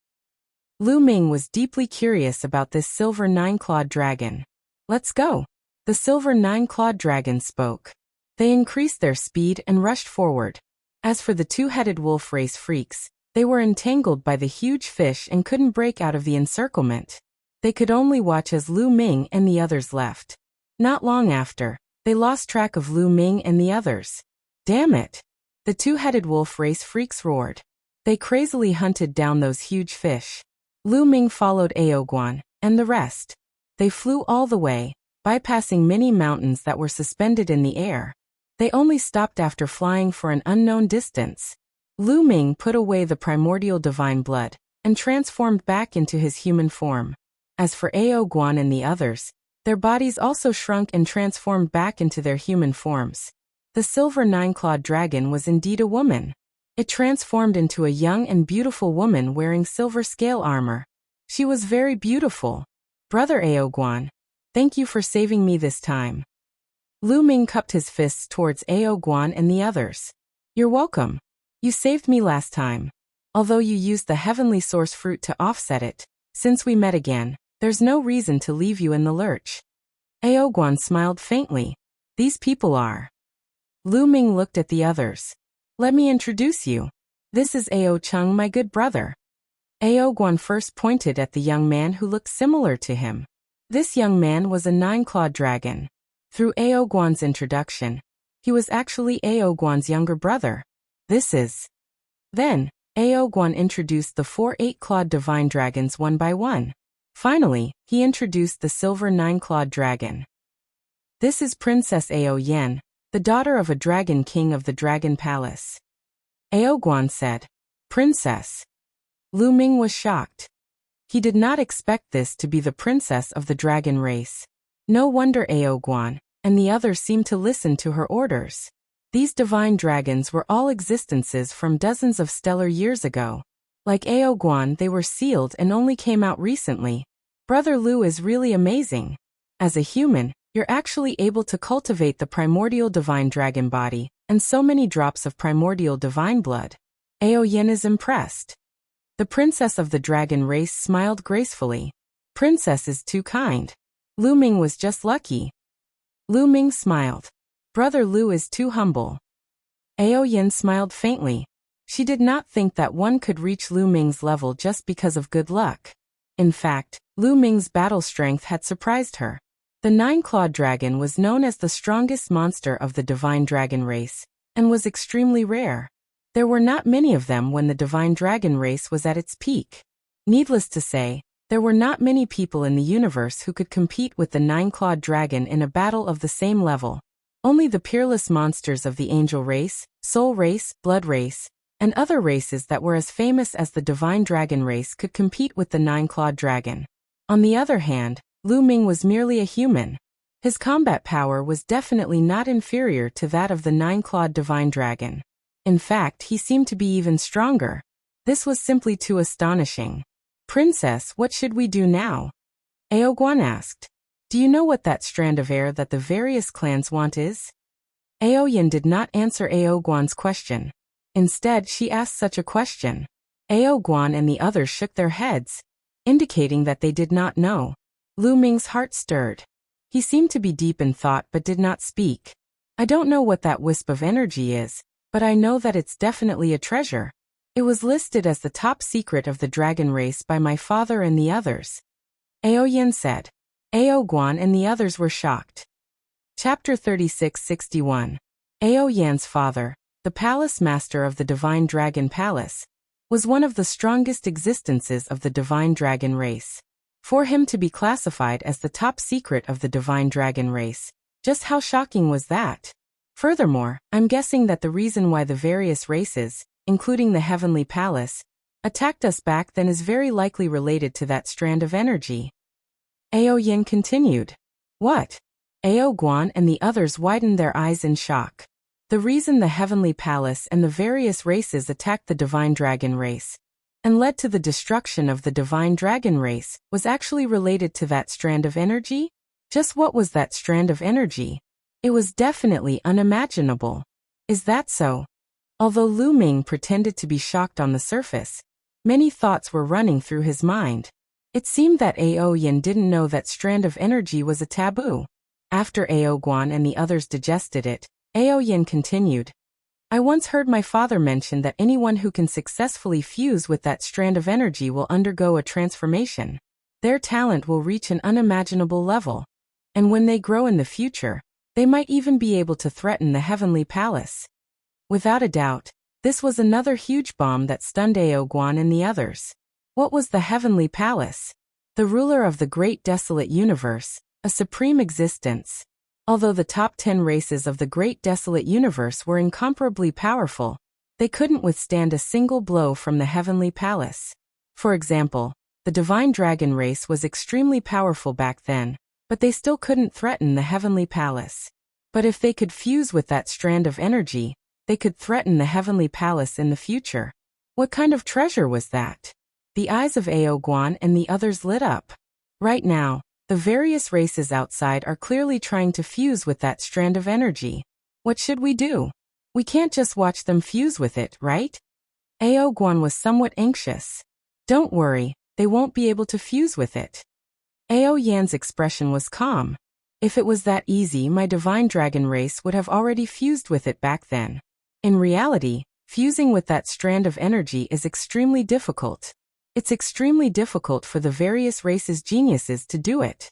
Lu Ming was deeply curious about this silver 9-clawed dragon. Let's go. The silver 9-clawed dragon spoke. They increased their speed and rushed forward. As for the two-headed wolf race freaks, they were entangled by the huge fish and couldn't break out of the encirclement. They could only watch as Lu Ming and the others left. Not long after, they lost track of Lu Ming and the others. Damn it! The two-headed wolf race freaks roared. They crazily hunted down those huge fish. Lu Ming followed Aoguan, and the rest. They flew all the way, bypassing many mountains that were suspended in the air. They only stopped after flying for an unknown distance. Lu Ming put away the primordial divine blood, and transformed back into his human form. As for Aoguan and the others, their bodies also shrunk and transformed back into their human forms. The silver 9-clawed dragon was indeed a woman. It transformed into a young and beautiful woman wearing silver scale armor. She was very beautiful. Brother Aoguan, thank you for saving me this time. Lu Ming cupped his fists towards Aoguan and the others. You're welcome. You saved me last time. Although you used the heavenly source fruit to offset it, since we met again, there's no reason to leave you in the lurch. Ao Guan smiled faintly. These people are. Lu Ming looked at the others. Let me introduce you. This is Ao Chung, my good brother. Ao Guan first pointed at the young man who looked similar to him. This young man was a 9-clawed dragon. Through Ao Guan's introduction, he was actually Ao Guan's younger brother. This is. Then, Ao Guan introduced the 4 8-clawed divine dragons one by one. Finally, he introduced the silver 9-clawed dragon. This is Princess Ao Yen, the daughter of a dragon king of the Dragon Palace. Ao Guan said, Princess. Lu Ming was shocked. He did not expect this to be the princess of the dragon race. No wonder Ao Guan and the others seemed to listen to her orders. These divine dragons were all existences from dozens of stellar years ago. Like Ao Guan, they were sealed and only came out recently. Brother Lu is really amazing. As a human, you're actually able to cultivate the primordial divine dragon body and so many drops of primordial divine blood. Ao Yen is impressed. The princess of the dragon race smiled gracefully. Princess is too kind. Lu Ming was just lucky. Lu Ming smiled. Brother Lu is too humble. Ao Yen smiled faintly. She did not think that one could reach Lu Ming's level just because of good luck. In fact, Lu Ming's battle strength had surprised her. The 9-clawed dragon was known as the strongest monster of the divine dragon race, and was extremely rare. There were not many of them when the divine dragon race was at its peak. Needless to say, there were not many people in the universe who could compete with the 9-clawed dragon in a battle of the same level. Only the peerless monsters of the angel race, soul race, blood race, and other races that were as famous as the divine dragon race could compete with the 9-clawed dragon. On the other hand, Lu Ming was merely a human. His combat power was definitely not inferior to that of the 9-clawed divine dragon. In fact, he seemed to be even stronger. This was simply too astonishing. Princess, what should we do now? Ao Guan asked. Do you know what that strand of air that the various clans want is? Ao Yen did not answer Ao Guan's question. Instead, she asked such a question. Ao Guan and the others shook their heads, indicating that they did not know. Lu Ming's heart stirred. He seemed to be deep in thought but did not speak. I don't know what that wisp of energy is, but I know that it's definitely a treasure. It was listed as the top secret of the dragon race by my father and the others. Ao Yen said. Ao Guan and the others were shocked. Chapter 3661. Ao Yan's father, the palace master of the divine dragon palace, was one of the strongest existences of the divine dragon race. For him to be classified as the top secret of the divine dragon race, just how shocking was that? Furthermore, I'm guessing that the reason why the various races, including the heavenly palace, attacked us back then is very likely related to that strand of energy. Ao Yen continued. What? Ao Guan and the others widened their eyes in shock. The reason the heavenly palace and the various races attacked the divine dragon race and led to the destruction of the divine dragon race was actually related to that strand of energy? Just what was that strand of energy? It was definitely unimaginable. Is that so? Although Lu Ming pretended to be shocked on the surface, many thoughts were running through his mind. It seemed that Ao Yen didn't know that strand of energy was a taboo. After Ao Guan and the others digested it, Ao Yen continued. I once heard my father mention that anyone who can successfully fuse with that strand of energy will undergo a transformation. Their talent will reach an unimaginable level. And when they grow in the future, they might even be able to threaten the heavenly palace. Without a doubt, this was another huge bomb that stunned Ao Guan and the others. What was the heavenly palace? The ruler of the great desolate universe, a supreme existence. Although the top 10 races of the great desolate universe were incomparably powerful, they couldn't withstand a single blow from the heavenly palace. For example, the divine dragon race was extremely powerful back then, but they still couldn't threaten the heavenly palace. But if they could fuse with that strand of energy, they could threaten the heavenly palace in the future. What kind of treasure was that? The eyes of Ao Guan and the others lit up. Right now, the various races outside are clearly trying to fuse with that strand of energy. What should we do? We can't just watch them fuse with it, right? Ao Guan was somewhat anxious. Don't worry, they won't be able to fuse with it. Ao Yan's expression was calm. If it was that easy, my divine dragon race would have already fused with it back then. In reality, fusing with that strand of energy is extremely difficult. It's extremely difficult for the various races' geniuses to do it.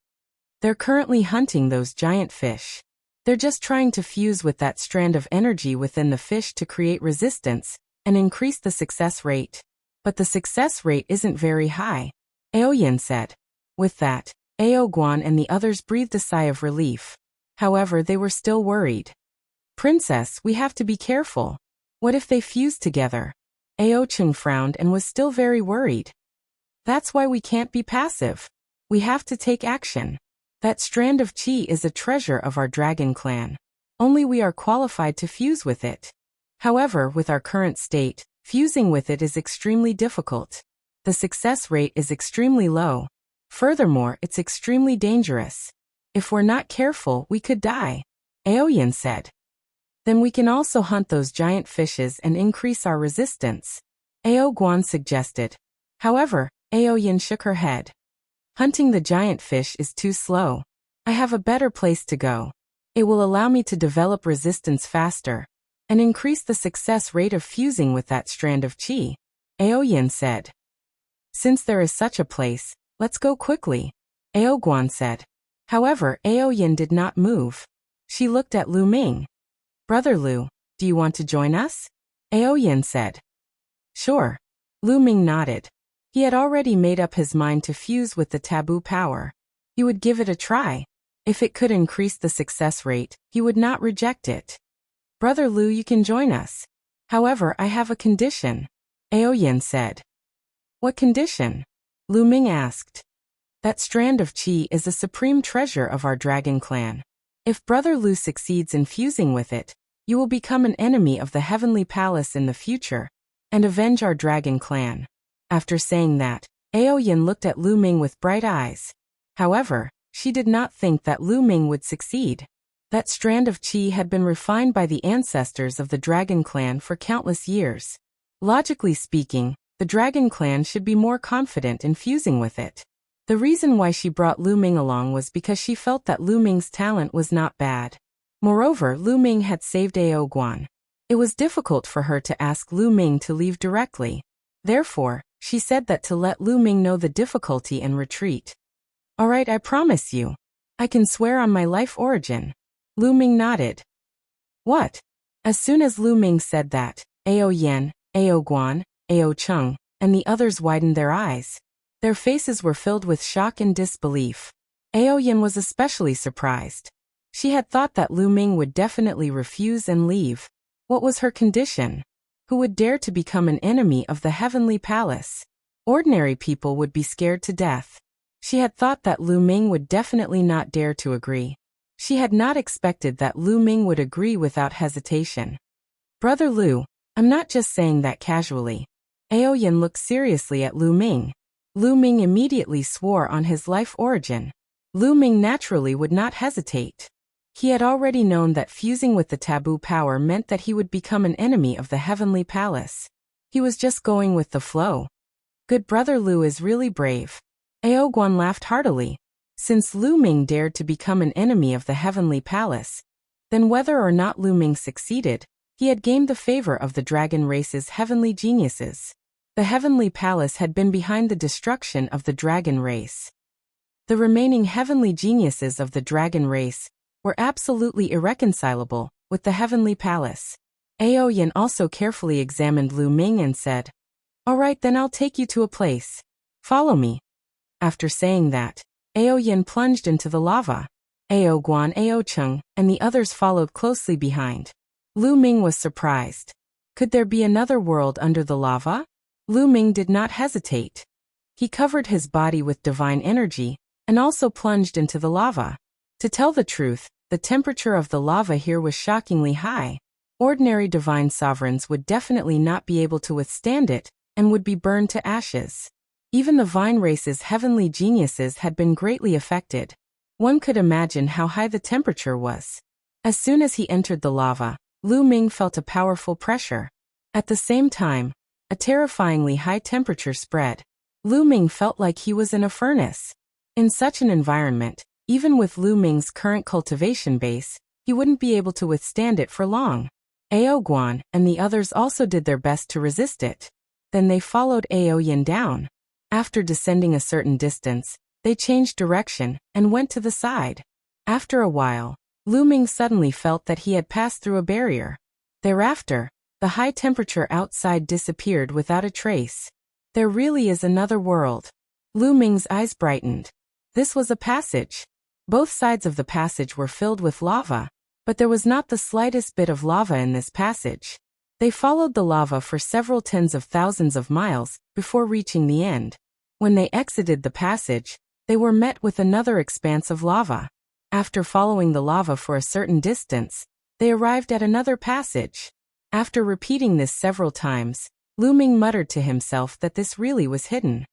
They're currently hunting those giant fish. They're just trying to fuse with that strand of energy within the fish to create resistance and increase the success rate. But the success rate isn't very high, Aoyin said. With that, Ao Guan and the others breathed a sigh of relief. However, they were still worried. Princess, we have to be careful. What if they fuse together? Ao Chung frowned and was still very worried. That's why we can't be passive. We have to take action. That strand of chi is a treasure of our dragon clan. Only we are qualified to fuse with it. However, with our current state, fusing with it is extremely difficult. The success rate is extremely low. Furthermore, it's extremely dangerous. If we're not careful, we could die, Aoyin said. Then we can also hunt those giant fishes and increase our resistance, Ao Guan suggested. However, Aoyin shook her head. Hunting the giant fish is too slow. I have a better place to go. It will allow me to develop resistance faster and increase the success rate of fusing with that strand of chi, Aoyin said. Since there is such a place, let's go quickly, Ao Guan said. However, Aoyin did not move. She looked at Lu Ming. Brother Lu, do you want to join us? Aoyin said. Sure. Lu Ming nodded. He had already made up his mind to fuse with the taboo power. He would give it a try. If it could increase the success rate, he would not reject it. Brother Lu, you can join us. However, I have a condition, Aoyin said. What condition? Lu Ming asked. That strand of chi is a supreme treasure of our dragon clan. If Brother Lu succeeds in fusing with it, you will become an enemy of the Heavenly Palace in the future and avenge our dragon clan. After saying that, Aoyin looked at Lu Ming with bright eyes. However, she did not think that Lu Ming would succeed. That strand of chi had been refined by the ancestors of the dragon clan for countless years. Logically speaking, the dragon clan should be more confident in fusing with it. The reason why she brought Lu Ming along was because she felt that Lu Ming's talent was not bad. Moreover, Lu Ming had saved Ao Guan. It was difficult for her to ask Lu Ming to leave directly. Therefore, she said that to let Lu Ming know the difficulty and retreat. Alright, I promise you. I can swear on my life origin. Lu Ming nodded. What? As soon as Lu Ming said that, Ao Yen, Ao Guan, Ao Chung, and the others widened their eyes. Their faces were filled with shock and disbelief. Aoyin was especially surprised. She had thought that Lu Ming would definitely refuse and leave. What was her condition? Who would dare to become an enemy of the Heavenly Palace? Ordinary people would be scared to death. She had thought that Lu Ming would definitely not dare to agree. She had not expected that Lu Ming would agree without hesitation. Brother Lu, I'm not just saying that casually. Aoyin looked seriously at Lu Ming. Lu Ming immediately swore on his life origin. Lu Ming naturally would not hesitate. He had already known that fusing with the taboo power meant that he would become an enemy of the Heavenly Palace. He was just going with the flow. Good Brother Lu is really brave. Ao Guan laughed heartily. Since Lu Ming dared to become an enemy of the Heavenly Palace, then whether or not Lu Ming succeeded, he had gained the favor of the dragon race's heavenly geniuses. The Heavenly Palace had been behind the destruction of the dragon race. The remaining heavenly geniuses of the dragon race were absolutely irreconcilable with the Heavenly Palace. Aoyin also carefully examined Lu Ming and said, "Alright, then I'll take you to a place. Follow me." After saying that, Aoyin plunged into the lava. Ao Guan, Ao Chung, and the others followed closely behind. Lu Ming was surprised. Could there be another world under the lava? Lu Ming did not hesitate. He covered his body with divine energy and also plunged into the lava. To tell the truth, the temperature of the lava here was shockingly high. Ordinary divine sovereigns would definitely not be able to withstand it and would be burned to ashes. Even the vine race's heavenly geniuses had been greatly affected. One could imagine how high the temperature was. As soon as he entered the lava, Lu Ming felt a powerful pressure. At the same time, a terrifyingly high temperature spread. Lu Ming felt like he was in a furnace. In such an environment, Even with Lu Ming's current cultivation base, he wouldn't be able to withstand it for long. Ao Guan and the others also did their best to resist it. Then they followed Ao Yin down. After descending a certain distance, they changed direction and went to the side. After a while, Lu Ming suddenly felt that he had passed through a barrier. Thereafter, the high temperature outside disappeared without a trace. There really is another world. Lu Ming's eyes brightened. This was a passage. Both sides of the passage were filled with lava, but there was not the slightest bit of lava in this passage. They followed the lava for several tens of thousands of miles before reaching the end. When they exited the passage, they were met with another expanse of lava. After following the lava for a certain distance, they arrived at another passage. After repeating this several times, Lu Ming muttered to himself that this really was hidden.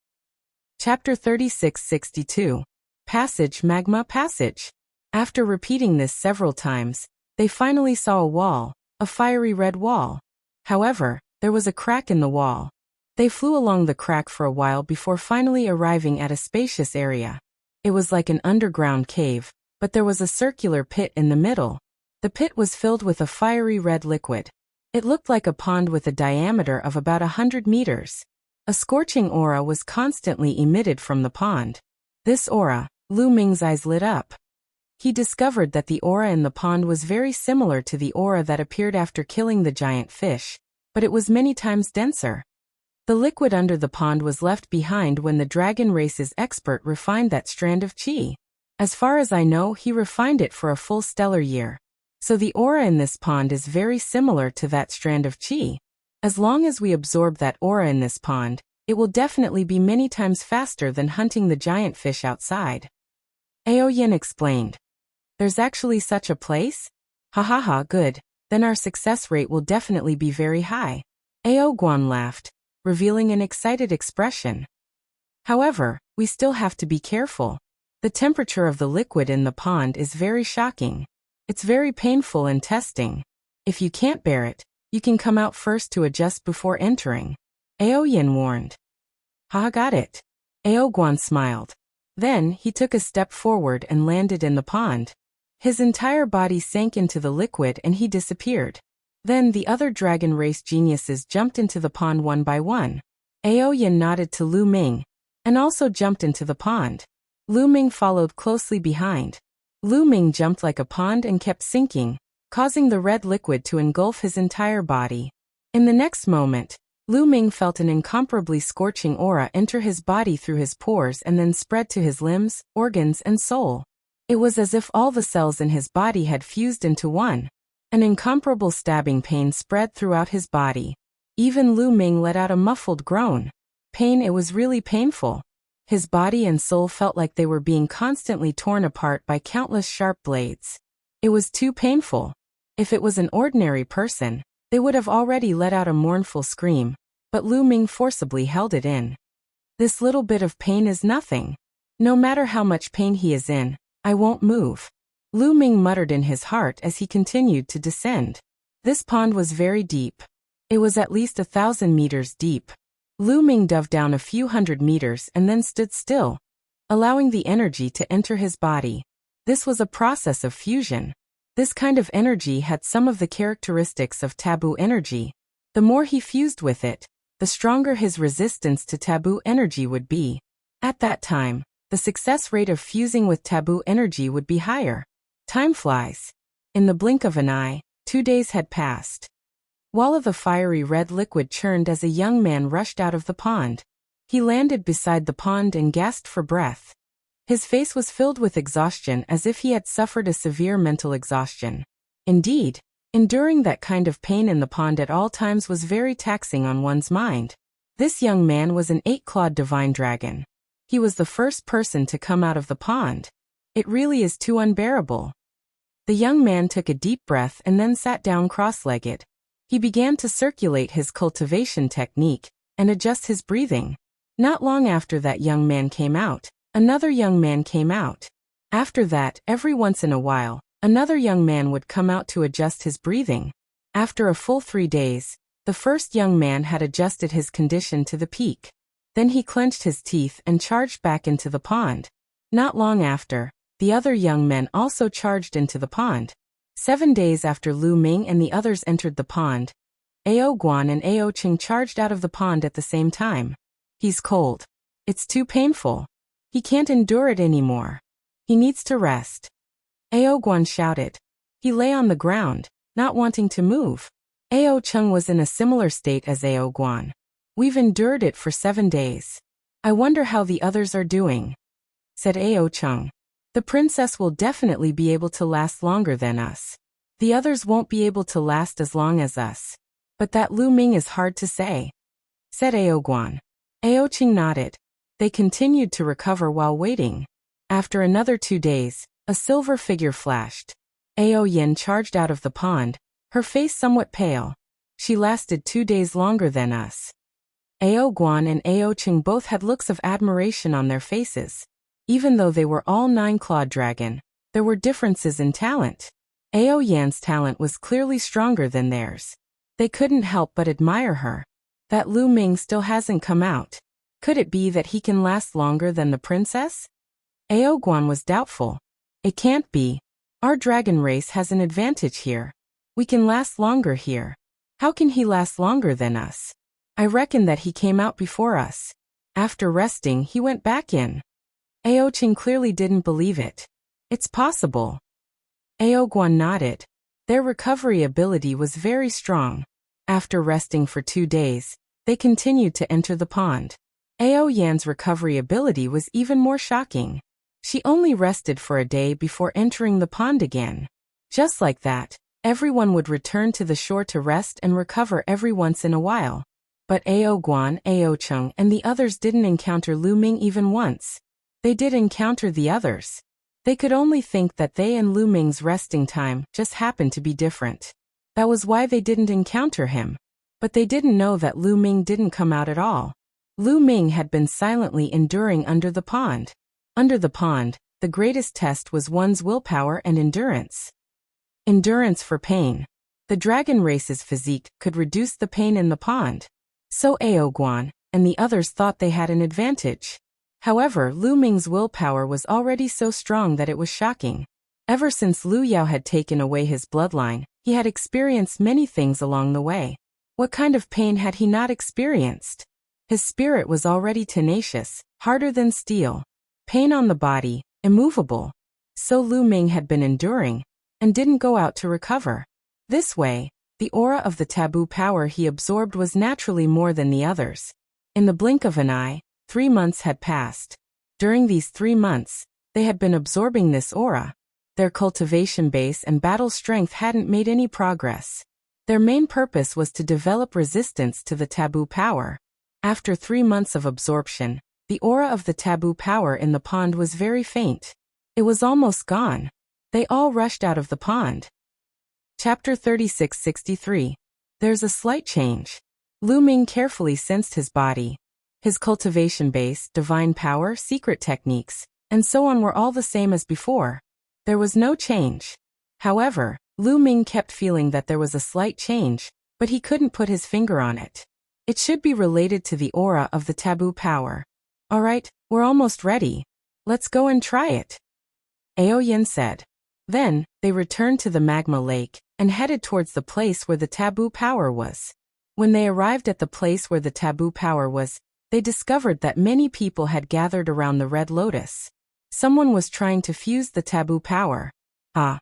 Chapter 3662. Passage Magma Passage. After repeating this several times, they finally saw a wall, a fiery red wall. However, there was a crack in the wall. They flew along the crack for a while before finally arriving at a spacious area. It was like an underground cave, but there was a circular pit in the middle. The pit was filled with a fiery red liquid. It looked like a pond with a diameter of about 100 meters. A scorching aura was constantly emitted from the pond. This aura, Lu Ming's eyes lit up. He discovered that the aura in the pond was very similar to the aura that appeared after killing the giant fish, but it was many times denser. The liquid under the pond was left behind when the dragon race's expert refined that strand of qi. As far as I know, he refined it for a full stellar year. So the aura in this pond is very similar to that strand of qi. As long as we absorb that aura in this pond, it will definitely be many times faster than hunting the giant fish outside. Ao Yin explained. There's actually such a place? Ha ha ha, good. Then our success rate will definitely be very high. Ao Guan laughed, revealing an excited expression. However, we still have to be careful. The temperature of the liquid in the pond is very shocking. It's very painful and testing. If you can't bear it, you can come out first to adjust before entering. Ao Yin warned. Ha, got it. Ao Guan smiled. Then, he took a step forward and landed in the pond. His entire body sank into the liquid and he disappeared. Then the other dragon race geniuses jumped into the pond one by one. Ao Yin nodded to Lu Ming, and also jumped into the pond. Lu Ming followed closely behind. Lu Ming jumped like a pond and kept sinking, causing the red liquid to engulf his entire body. In the next moment, Lu Ming felt an incomparably scorching aura enter his body through his pores and then spread to his limbs, organs, and soul. It was as if all the cells in his body had fused into one. An incomparable stabbing pain spread throughout his body. Even Lu Ming let out a muffled groan. Pain, it was really painful. His body and soul felt like they were being constantly torn apart by countless sharp blades. It was too painful. If it was an ordinary person, they would have already let out a mournful scream, but Lu Ming forcibly held it in. This little bit of pain is nothing. No matter how much pain he is in, I won't move. Lu Ming muttered in his heart as he continued to descend. This pond was very deep. It was at least 1,000 meters deep. Lu Ming dove down a few hundred meters and then stood still, allowing the energy to enter his body. This was a process of fusion. This kind of energy had some of the characteristics of taboo energy. The more he fused with it, the stronger his resistance to taboo energy would be. At that time, the success rate of fusing with taboo energy would be higher. Time flies. In the blink of an eye, 2 days had passed. Wall of the fiery red liquid churned as a young man rushed out of the pond. He landed beside the pond and gasped for breath. His face was filled with exhaustion as if he had suffered a severe mental exhaustion. Indeed, enduring that kind of pain in the pond at all times was very taxing on one's mind. This young man was an 8-clawed divine dragon. He was the first person to come out of the pond. It really is too unbearable. The young man took a deep breath and then sat down cross-legged. He began to circulate his cultivation technique and adjust his breathing. Not long after that young man came out, another young man came out. After that, every once in a while, another young man would come out to adjust his breathing. After a full 3 days, the first young man had adjusted his condition to the peak. Then he clenched his teeth and charged back into the pond. Not long after, The other young men also charged into the pond. 7 days after Lu Ming and the others entered the pond, Ao Guan and Ao Qing charged out of the pond at the same time. He's cold. It's too painful. He can't endure it anymore. He needs to rest. Ao Guan shouted. He lay on the ground, not wanting to move. Ao Qing was in a similar state as Ao Guan. We've endured it for 7 days. I wonder how the others are doing, said Ao Qing. The princess will definitely be able to last longer than us. The others won't be able to last as long as us. But that Lu Ming is hard to say, said Ao Guan. Ao Qing nodded. They continued to recover while waiting. After another 2 days, a silver figure flashed. Ao Yin charged out of the pond, her face somewhat pale. She lasted 2 days longer than us. Ao Guan and Ao Qing both had looks of admiration on their faces. Even though they were all 9-clawed dragon, there were differences in talent. Ao Yan's talent was clearly stronger than theirs. They couldn't help but admire her. That Lu Ming still hasn't come out. Could it be that he can last longer than the princess? Ao Guan was doubtful. It can't be. Our dragon race has an advantage here. We can last longer here. How can he last longer than us? I reckon that he came out before us. After resting, he went back in. Ao Qing clearly didn't believe it. It's possible. Ao Guan nodded. Their recovery ability was very strong. After resting for 2 days, they continued to enter the pond. Ao Yan's recovery ability was even more shocking. She only rested for a day before entering the pond again. Just like that, everyone would return to the shore to rest and recover every once in a while. But Ao Guan, Ao Qing, and the others didn't encounter Lu Ming even once. They did encounter the others. They could only think that they and Lu Ming's resting time just happened to be different. That was why they didn't encounter him. But they didn't know that Lu Ming didn't come out at all. Lu Ming had been silently enduring under the pond. Under the pond, the greatest test was one's willpower and endurance. Endurance for pain. The dragon race's physique could reduce the pain in the pond. So Ao Guan and the others thought they had an advantage. However, Lu Ming's willpower was already so strong that it was shocking. Ever since Lu Yao had taken away his bloodline, he had experienced many things along the way. What kind of pain had he not experienced? His spirit was already tenacious, harder than steel. Pain on the body, immovable. So Lu Ming had been enduring, and didn't go out to recover. This way, the aura of the taboo power he absorbed was naturally more than the others. In the blink of an eye, 3 months had passed. During these 3 months, they had been absorbing this aura. Their cultivation base and battle strength hadn't made any progress. Their main purpose was to develop resistance to the taboo power. After 3 months of absorption, the aura of the taboo power in the pond was very faint. It was almost gone. They all rushed out of the pond. Chapter 3663. There's a slight change. Lu Ming carefully sensed his body. His cultivation base, divine power, secret techniques, and so on were all the same as before. There was no change. However, Lu Ming kept feeling that there was a slight change, but he couldn't put his finger on it. It should be related to the aura of the taboo power. Alright, we're almost ready. Let's go and try it, Ao Yin said. Then, they returned to the magma lake, and headed towards the place where the taboo power was. When they arrived at the place where the taboo power was, they discovered that many people had gathered around the red lotus. Someone was trying to fuse the taboo power. A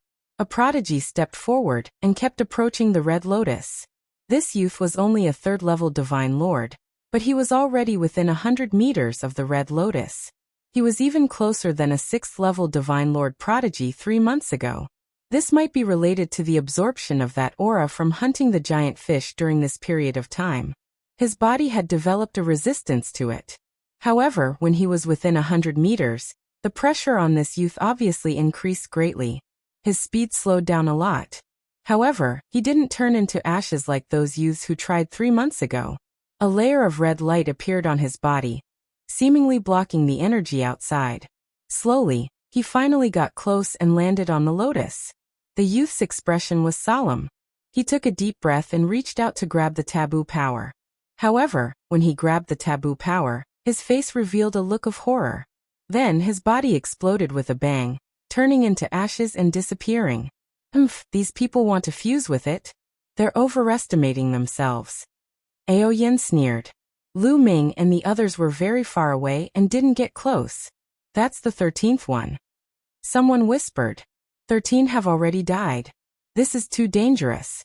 prodigy stepped forward and kept approaching the red lotus. This youth was only a 3rd-level divine lord, but he was already within 100 meters of the red lotus. He was even closer than a 6th-level divine lord prodigy 3 months ago. This might be related to the absorption of that aura from hunting the giant fish during this period of time. His body had developed a resistance to it. However, when he was within 100 meters, the pressure on this youth obviously increased greatly. His speed slowed down a lot. However, he didn't turn into ashes like those youths who tried 3 months ago. A layer of red light appeared on his body, seemingly blocking the energy outside. Slowly, he finally got close and landed on the lotus. The youth's expression was solemn. He took a deep breath and reached out to grab the taboo power. However, when he grabbed the taboo power, his face revealed a look of horror. Then his body exploded with a bang, turning into ashes and disappearing. These people want to fuse with it. They're overestimating themselves. Aoyan sneered. Lu Ming and the others were very far away and didn't get close. That's the 13th one. Someone whispered. 13 have already died. This is too dangerous.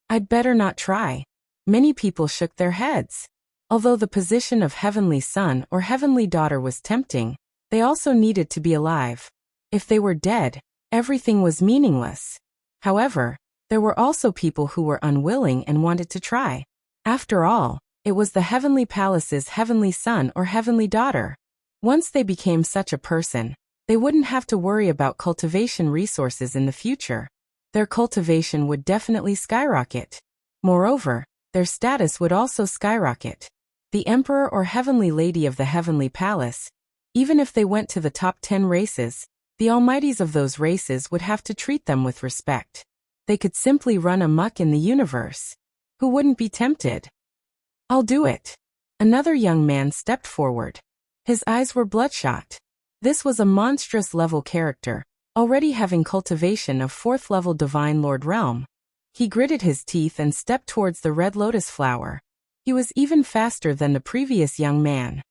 I'd better not try. Many people shook their heads. Although the position of heavenly son or heavenly daughter was tempting, they also needed to be alive. If they were dead, everything was meaningless. However, there were also people who were unwilling and wanted to try. After all, it was the heavenly palace's heavenly son or heavenly daughter. Once they became such a person, they wouldn't have to worry about cultivation resources in the future. Their cultivation would definitely skyrocket. Moreover, their status would also skyrocket. The emperor or heavenly lady of the heavenly palace, even if they went to the top 10 races, the almighties of those races would have to treat them with respect. They could simply run amok in the universe. Who wouldn't be tempted? I'll do it. Another young man stepped forward. His eyes were bloodshot. This was a monstrous level character, already having cultivation of 4th level Divine Lord realm. He gritted his teeth and stepped towards the red lotus flower. He was even faster than the previous young man.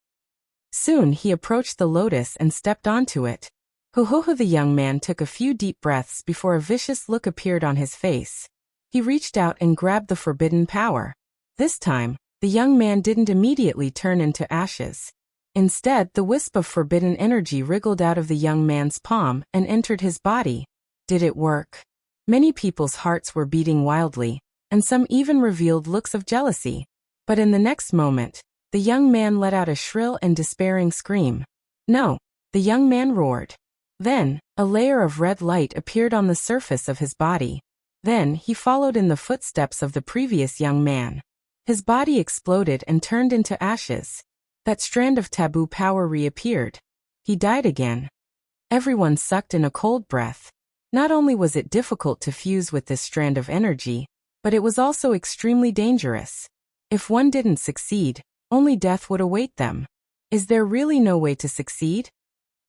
Soon he approached the lotus and stepped onto it. The young man took a few deep breaths before a vicious look appeared on his face. He reached out and grabbed the forbidden power. This time, the young man didn't immediately turn into ashes. Instead, the wisp of forbidden energy wriggled out of the young man's palm and entered his body. Did it work? Many people's hearts were beating wildly, and some even revealed looks of jealousy. But in the next moment, the young man let out a shrill and despairing scream. No, the young man roared. Then, a layer of red light appeared on the surface of his body. Then, he followed in the footsteps of the previous young man. His body exploded and turned into ashes. That strand of taboo power reappeared. He died again. Everyone sucked in a cold breath. Not only was it difficult to fuse with this strand of energy, but it was also extremely dangerous. If one didn't succeed, only death would await them. Is there really no way to succeed?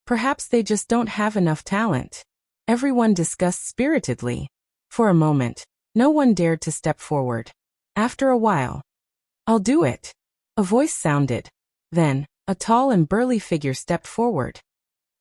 Perhaps they just don't have enough talent. Everyone discussed spiritedly. For a moment, no one dared to step forward. After a while, I'll do it. A voice sounded. Then, a tall and burly figure stepped forward.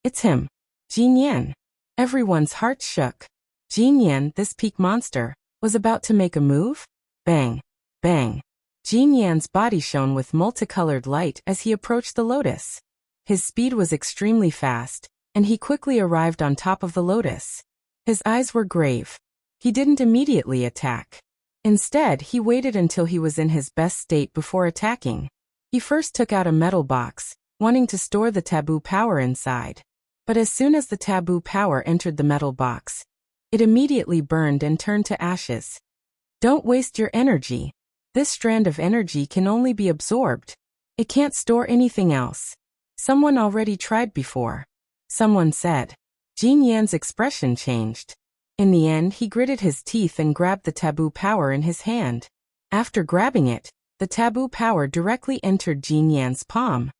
It's him. Jin Yan. Everyone's hearts shook. Jin Yan, this peak monster, was about to make a move? Bang. Bang. Jin Yan's body shone with multicolored light as he approached the lotus. His speed was extremely fast, and he quickly arrived on top of the lotus. His eyes were grave. He didn't immediately attack. Instead, he waited until he was in his best state before attacking. He first took out a metal box, wanting to store the taboo power inside. But as soon as the taboo power entered the metal box, it immediately burned and turned to ashes. Don't waste your energy. This strand of energy can only be absorbed. It can't store anything else. Someone already tried before. Someone said. Jin Yan's expression changed. In the end, he gritted his teeth and grabbed the taboo power in his hand. After grabbing it, the taboo power directly entered Jin Yan's palm.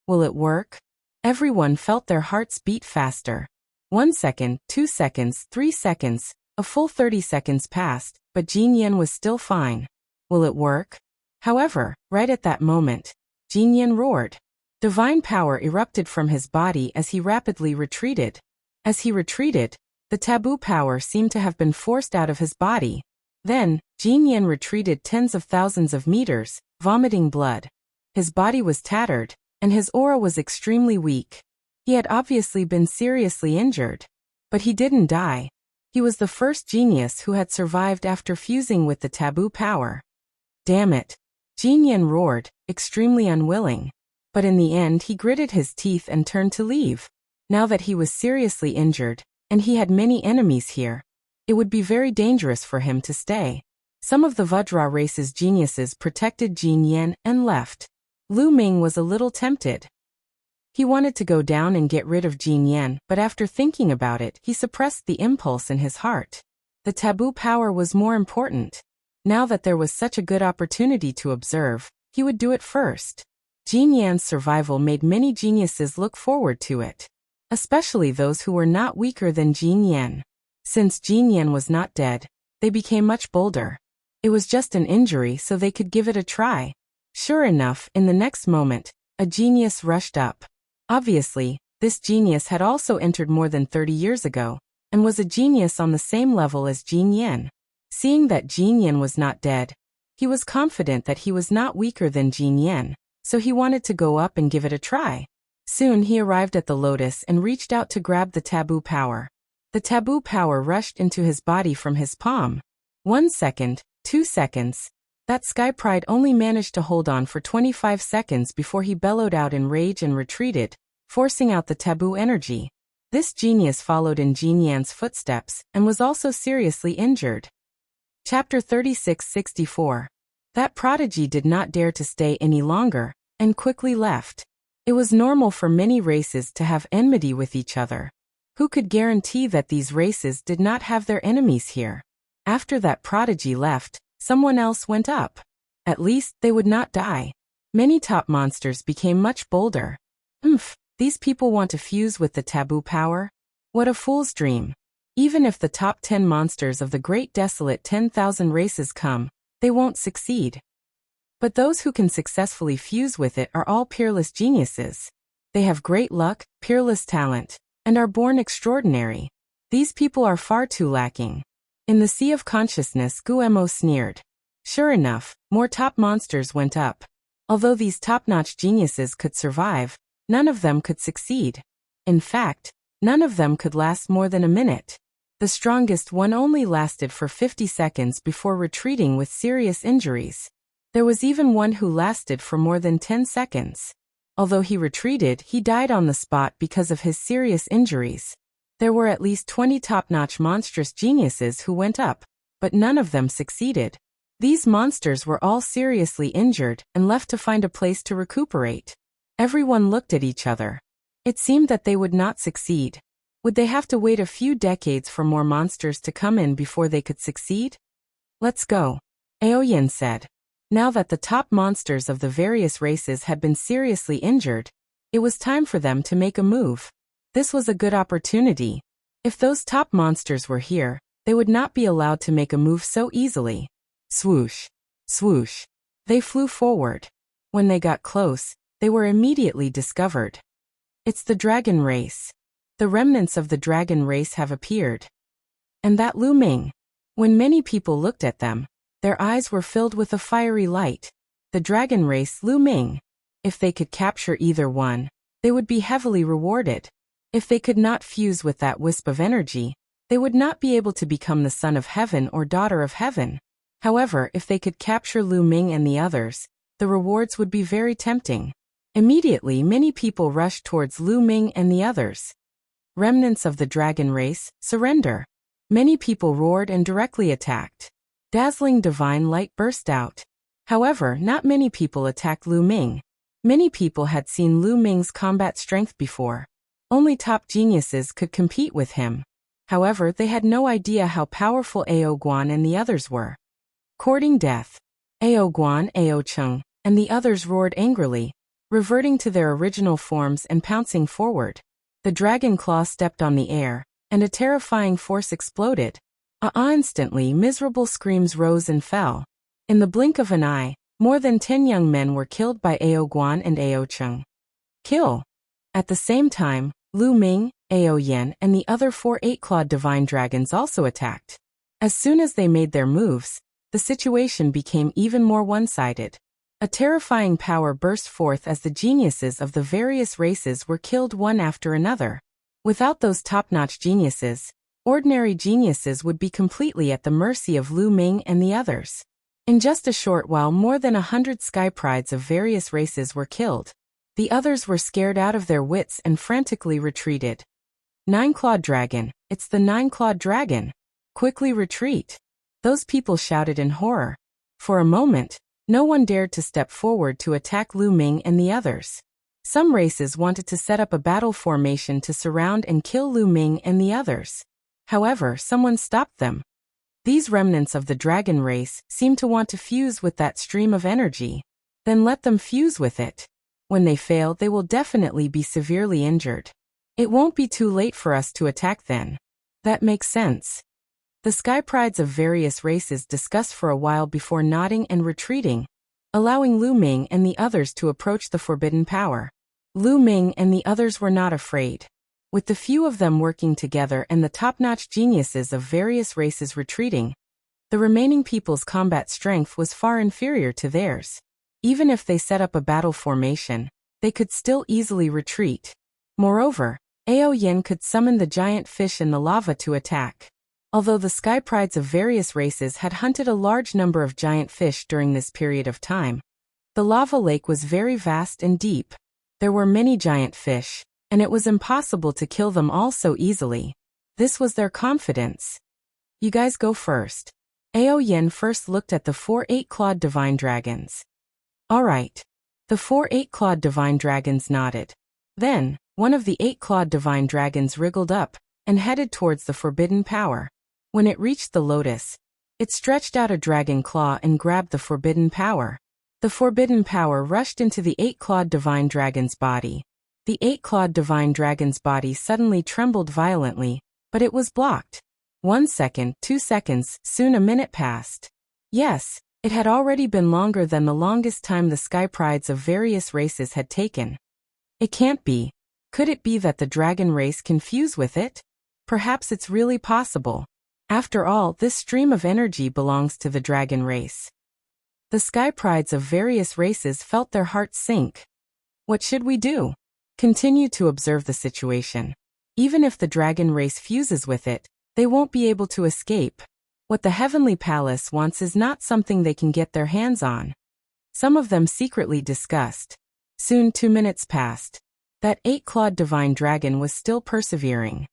Will it work? Everyone felt their hearts beat faster. 1 second, 2 seconds, 3 seconds, a full 30 seconds passed, but Jin Yan was still fine. Will it work? However, right at that moment, Jin Yan roared. Divine power erupted from his body as he rapidly retreated. As he retreated, the taboo power seemed to have been forced out of his body. Then, Jin Yan retreated tens of thousands of meters, vomiting blood. His body was tattered, and his aura was extremely weak. He had obviously been seriously injured. But he didn't die. He was the first genius who had survived after fusing with the taboo power. Damn it! Jin Yan roared, extremely unwilling. But in the end he gritted his teeth and turned to leave. Now that he was seriously injured, and he had many enemies here, it would be very dangerous for him to stay. Some of the Vajra race's geniuses protected Jin Yan and left. Lu Ming was a little tempted. He wanted to go down and get rid of Jin Yan, but after thinking about it, he suppressed the impulse in his heart. The taboo power was more important. Now that there was such a good opportunity to observe, he would do it first. Jin Yan's survival made many geniuses look forward to it. especially those who were not weaker than Jin Yan. Since Jin Yan was not dead, they became much bolder. It was just an injury, so they could give it a try. Sure enough, in the next moment, a genius rushed up. Obviously, this genius had also entered more than 30 years ago, and was a genius on the same level as Jin Yan. Seeing that Jin Yan was not dead, he was confident that he was not weaker than Jin Yan, so he wanted to go up and give it a try. Soon he arrived at the lotus and reached out to grab the taboo power. The taboo power rushed into his body from his palm. 1 second, 2 seconds. That sky pride only managed to hold on for 25 seconds before he bellowed out in rage and retreated, forcing out the taboo energy. This genius followed in Jin Yan's footsteps and was also seriously injured. Chapter 36-64. That prodigy did not dare to stay any longer, and quickly left. It was normal for many races to have enmity with each other. Who could guarantee that these races did not have their enemies here? After that prodigy left, someone else went up. At least they would not die. Many top monsters became much bolder. These people want to fuse with the taboo power? What a fool's dream. Even if the top 10 monsters of the great desolate 10,000 races come, they won't succeed. But those who can successfully fuse with it are all peerless geniuses. They have great luck, peerless talent, and are born extraordinary. These people are far too lacking. In the sea of consciousness, Guemo sneered. Sure enough, more top monsters went up. Although these top-notch geniuses could survive, none of them could succeed. In fact, none of them could last more than a minute. The strongest one only lasted for 50 seconds before retreating with serious injuries. There was even one who lasted for more than 10 seconds. Although he retreated, he died on the spot because of his serious injuries. There were at least 20 top-notch monstrous geniuses who went up, but none of them succeeded. These monsters were all seriously injured and left to find a place to recuperate. Everyone looked at each other. It seemed that they would not succeed. Would they have to wait a few decades for more monsters to come in before they could succeed? Let's go, Aoyan said. Now that the top monsters of the various races had been seriously injured, it was time for them to make a move. This was a good opportunity. If those top monsters were here, they would not be allowed to make a move so easily. Swoosh, swoosh. They flew forward. When they got close, they were immediately discovered. It's the dragon race. The remnants of the dragon race have appeared. And that Lu Ming. When many people looked at them, their eyes were filled with a fiery light. The dragon race Lu Ming. If they could capture either one, they would be heavily rewarded. If they could not fuse with that wisp of energy, they would not be able to become the son of heaven or daughter of heaven. However, if they could capture Lu Ming and the others, the rewards would be very tempting. Immediately, many people rushed towards Lu Ming and the others. Remnants of the dragon race, surrender. Many people roared and directly attacked. Dazzling divine light burst out. However, not many people attacked Lu Ming. Many people had seen Lu Ming's combat strength before. Only top geniuses could compete with him. However, they had no idea how powerful Ao Guan and the others were. Courting death. Ao Guan, Ao Cheng, and the others roared angrily, reverting to their original forms and pouncing forward. The dragon claw stepped on the air, and a terrifying force exploded. Instantly, miserable screams rose and fell. In the blink of an eye, more than 10 young men were killed by Ao Guan and Ao Cheng. Kill! At the same time, Lu Ming, Ao Yan, and the other 4 8-clawed divine dragons also attacked. As soon as they made their moves, the situation became even more one-sided. A terrifying power burst forth as the geniuses of the various races were killed one after another. Without those top-notch geniuses, ordinary geniuses would be completely at the mercy of Lu Ming and the others. In just a short while, more than 100 sky prides of various races were killed. The others were scared out of their wits and frantically retreated. 9-clawed dragon, it's the 9-clawed dragon. Quickly retreat. Those people shouted in horror. For a moment, no one dared to step forward to attack Lu Ming and the others. Some races wanted to set up a battle formation to surround and kill Lu Ming and the others. However, someone stopped them. These remnants of the dragon race seem to want to fuse with that stream of energy. Then let them fuse with it. When they fail, they will definitely be severely injured. It won't be too late for us to attack then. That makes sense. The sky prides of various races discussed for a while before nodding and retreating, allowing Lu Ming and the others to approach the forbidden power. Lu Ming and the others were not afraid. With the few of them working together and the top-notch geniuses of various races retreating, the remaining people's combat strength was far inferior to theirs. Even if they set up a battle formation, they could still easily retreat. Moreover, Ao Yin could summon the giant fish in the lava to attack. Although the sky prides of various races had hunted a large number of giant fish during this period of time, the lava lake was very vast and deep. There were many giant fish, and it was impossible to kill them all so easily. This was their confidence. You guys go first. Ao Yin first looked at the 4 8-clawed divine dragons. All right. The 4 8-clawed divine dragons nodded. Then, one of the 8-clawed divine dragons wriggled up and headed towards the forbidden power. When it reached the lotus, it stretched out a dragon claw and grabbed the forbidden power. The forbidden power rushed into the 8-clawed divine dragon's body. The 8-clawed divine dragon's body suddenly trembled violently, but it was blocked. 1 second, 2 seconds, soon a minute passed. Yes, it had already been longer than the longest time the sky prides of various races had taken. It can't be. Could it be that the dragon race can fuse with it? Perhaps it's really possible. After all, this stream of energy belongs to the dragon race. The sky prides of various races felt their hearts sink. What should we do? Continue to observe the situation. Even if the dragon race fuses with it, they won't be able to escape. What the Heavenly Palace wants is not something they can get their hands on. Some of them secretly discussed. Soon 2 minutes passed. That 8-clawed divine dragon was still persevering.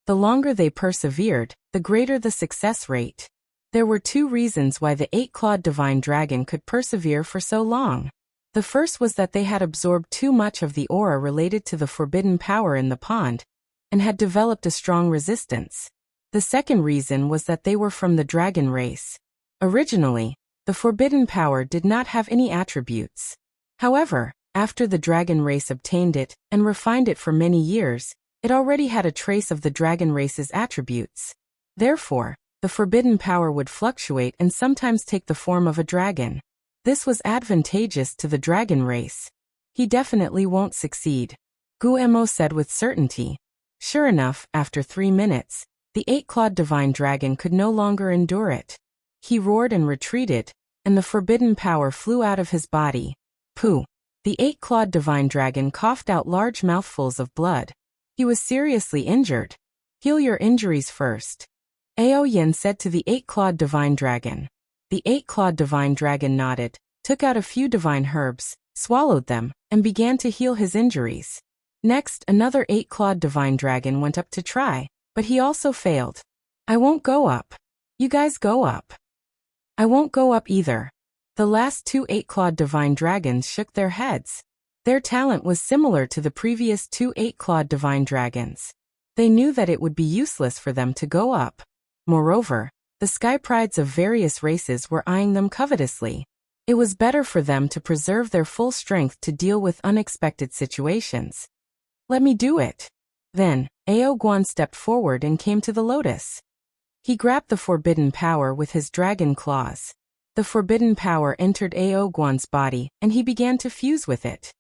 The longer they persevered, the greater the success rate. There were 2 reasons why the 8-clawed divine dragon could persevere for so long. The first was that they had absorbed too much of the aura related to the forbidden power in the pond, and had developed a strong resistance. The second reason was that they were from the dragon race. Originally, the forbidden power did not have any attributes. However, after the dragon race obtained it and refined it for many years, it already had a trace of the dragon race's attributes. Therefore, the forbidden power would fluctuate and sometimes take the form of a dragon. This was advantageous to the dragon race. He definitely won't succeed, Guemo said with certainty. Sure enough, after 3 minutes, the 8-clawed divine dragon could no longer endure it. He roared and retreated, and the forbidden power flew out of his body. Pooh! The 8-clawed divine dragon coughed out large mouthfuls of blood. He was seriously injured. Heal your injuries first, Ao Yin said to the 8-clawed divine dragon. The 8-clawed divine dragon nodded, took out a few divine herbs, swallowed them, and began to heal his injuries. Next, another 8-clawed divine dragon went up to try, but he also failed. I won't go up. You guys go up. I won't go up either. The last 2 8-clawed divine dragons shook their heads. Their talent was similar to the previous 2 8-clawed divine dragons. They knew that it would be useless for them to go up. Moreover, the sky prides of various races were eyeing them covetously. It was better for them to preserve their full strength to deal with unexpected situations. Let me do it. Then, Ao Guan stepped forward and came to the lotus. He grabbed the forbidden power with his dragon claws. The forbidden power entered Ao Guan's body, and he began to fuse with it.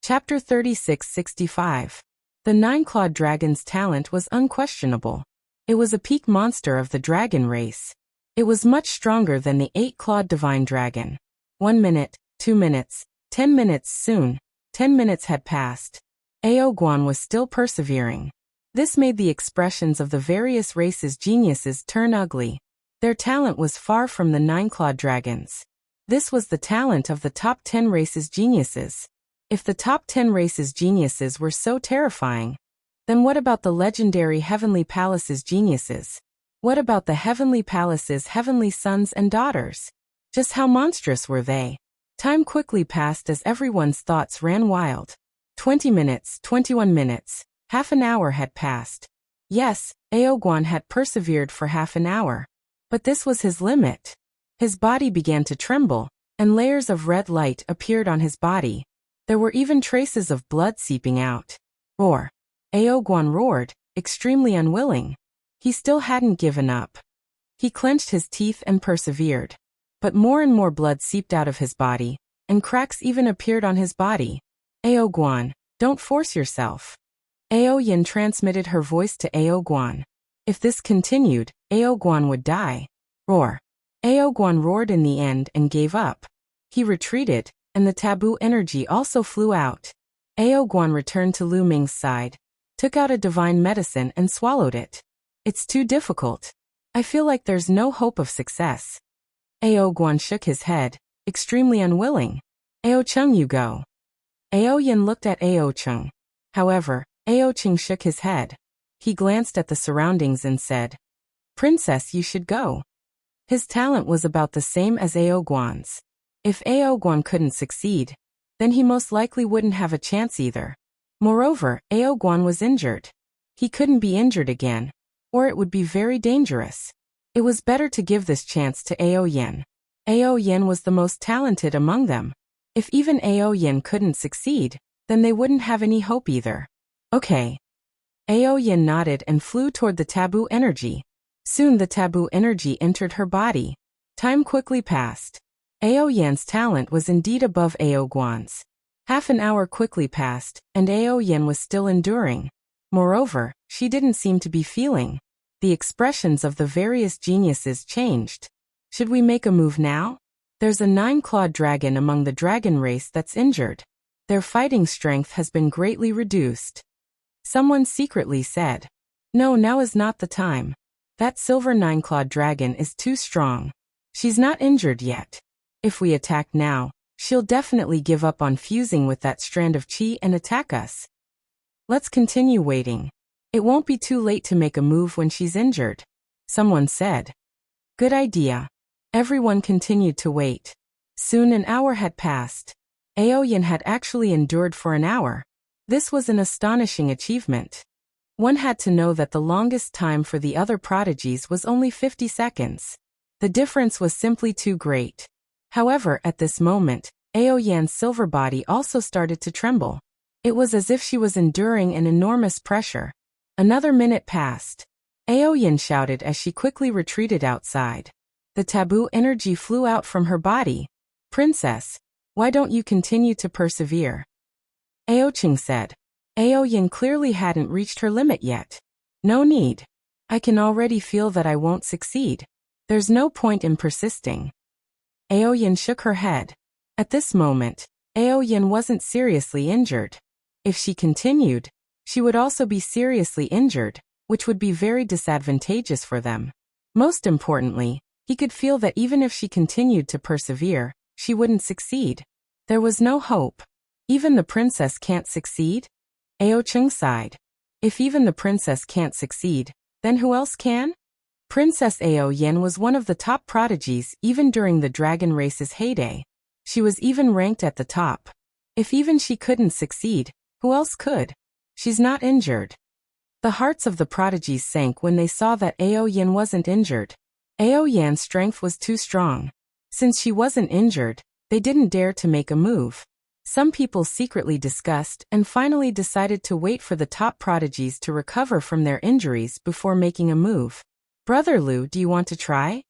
Chapter 36-65. The 9-clawed dragon's talent was unquestionable. It was a peak monster of the dragon race. It was much stronger than the 8-clawed divine dragon. 1 minute, 2 minutes, 10 minutes soon. 10 minutes had passed. Ao Guan was still persevering. This made the expressions of the various races' geniuses turn ugly. Their talent was far from the 9-clawed dragons. This was the talent of the top 10 races' geniuses. If the top 10 races' geniuses were so terrifying, then what about the legendary Heavenly Palace's geniuses? What about the Heavenly Palace's heavenly sons and daughters? Just how monstrous were they? Time quickly passed as everyone's thoughts ran wild. 20 minutes, 21 minutes, half an hour had passed. Yes, Ao Guan had persevered for half an hour. But this was his limit. His body began to tremble, and layers of red light appeared on his body. There were even traces of blood seeping out. Roar! Ao Guan roared, extremely unwilling. He still hadn't given up. He clenched his teeth and persevered. But more and more blood seeped out of his body, and cracks even appeared on his body. Ao Guan, don't force yourself. Ao Yin transmitted her voice to Ao Guan. If this continued, Ao Guan would die. Roar. Ao Guan roared in the end and gave up. He retreated, and the taboo energy also flew out. Ao Guan returned to Lu Ming's side, took out a divine medicine and swallowed it. It's too difficult. I feel like there's no hope of success. Ao Guan shook his head, extremely unwilling. Ao Cheng, you go. Ao Yin looked at Ao Cheng. However, Ao Cheng shook his head. He glanced at the surroundings and said, Princess, you should go. His talent was about the same as Ao Guan's. If Ao Guan couldn't succeed, then he most likely wouldn't have a chance either. Moreover, Ao Guan was injured. He couldn't be injured again, or it would be very dangerous. It was better to give this chance to Ao Yin. Ao Yin was the most talented among them. If even Ao Yin couldn't succeed, then they wouldn't have any hope either. Okay. Ao Yin nodded and flew toward the taboo energy. Soon the taboo energy entered her body. Time quickly passed. Ao Yin's talent was indeed above Ao Guan's. Half an hour quickly passed, and Ao Yin was still enduring. Moreover, she didn't seem to be feeling. The expressions of the various geniuses changed. Should we make a move now? There's a 9-clawed dragon among the dragon race that's injured. Their fighting strength has been greatly reduced. Someone secretly said. No, now is not the time. That silver 9-clawed dragon is too strong. She's not injured yet. If we attack now, she'll definitely give up on fusing with that strand of chi and attack us. Let's continue waiting. It won't be too late to make a move when she's injured. Someone said. Good idea. Everyone continued to wait. Soon an hour had passed. Ao Yin had actually endured for an hour. This was an astonishing achievement. One had to know that the longest time for the other prodigies was only 50 seconds. The difference was simply too great. However, at this moment, Ao Yan's silver body also started to tremble. It was as if she was enduring an enormous pressure. Another minute passed. Ao Yin shouted as she quickly retreated outside. The taboo energy flew out from her body. Princess, why don't you continue to persevere? Ao Cheng said. Ao Yin clearly hadn't reached her limit yet. No need. I can already feel that I won't succeed. There's no point in persisting. Ao Yin shook her head. At this moment, Ao Yin wasn't seriously injured. If she continued, she would also be seriously injured, which would be very disadvantageous for them. Most importantly, he could feel that even if she continued to persevere, she wouldn't succeed. There was no hope. Even the princess can't succeed? Ao Cheng sighed. If even the princess can't succeed, then who else can? Princess Ao Yin was one of the top prodigies even during the dragon race's heyday. She was even ranked at the top. If even she couldn't succeed, who else could? She's not injured. The hearts of the prodigies sank when they saw that Ao Yin wasn't injured. Ao Yan's strength was too strong. Since she wasn't injured, they didn't dare to make a move. Some people secretly discussed and finally decided to wait for the top prodigies to recover from their injuries before making a move. Brother Lu, do you want to try?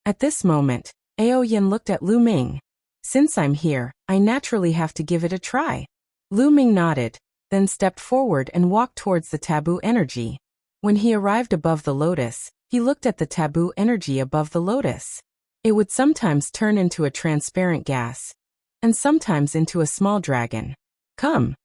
At this moment, Ao Yin looked at Lu Ming. Since I'm here, I naturally have to give it a try. Lu Ming nodded, then stepped forward and walked towards the taboo energy. When he arrived above the lotus, he looked at the taboo energy above the lotus. It would sometimes turn into a transparent gas, and sometimes into a small dragon. Come.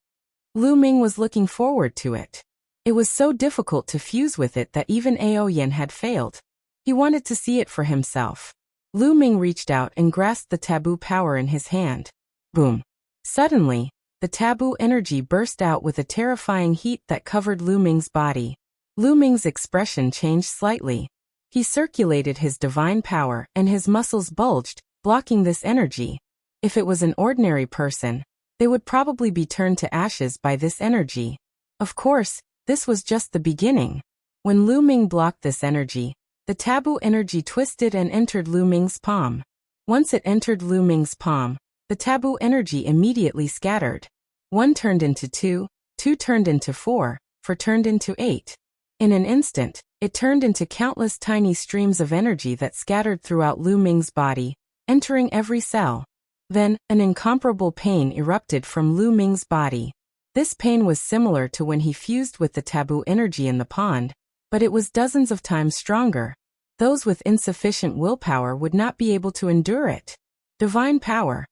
Lu Ming was looking forward to it. It was so difficult to fuse with it that even Ao Yin had failed. He wanted to see it for himself. Lu Ming reached out and grasped the taboo power in his hand. Boom. Suddenly, the taboo energy burst out with a terrifying heat that covered Lu Ming's body. Lu Ming's expression changed slightly. He circulated his divine power and his muscles bulged, blocking this energy. If it was an ordinary person, they would probably be turned to ashes by this energy. Of course, this was just the beginning. When Lu Ming blocked this energy, the taboo energy twisted and entered Lu Ming's palm. Once it entered Lu Ming's palm, the taboo energy immediately scattered. 1 turned into 2, 2 turned into 4, turned into 8. In an instant, it turned into countless tiny streams of energy that scattered throughout Lu Ming's body, entering every cell. Then, an incomparable pain erupted from Lu Ming's body. This pain was similar to when he fused with the taboo energy in the pond, but it was dozens of times stronger. Those with insufficient willpower would not be able to endure it. Divine power.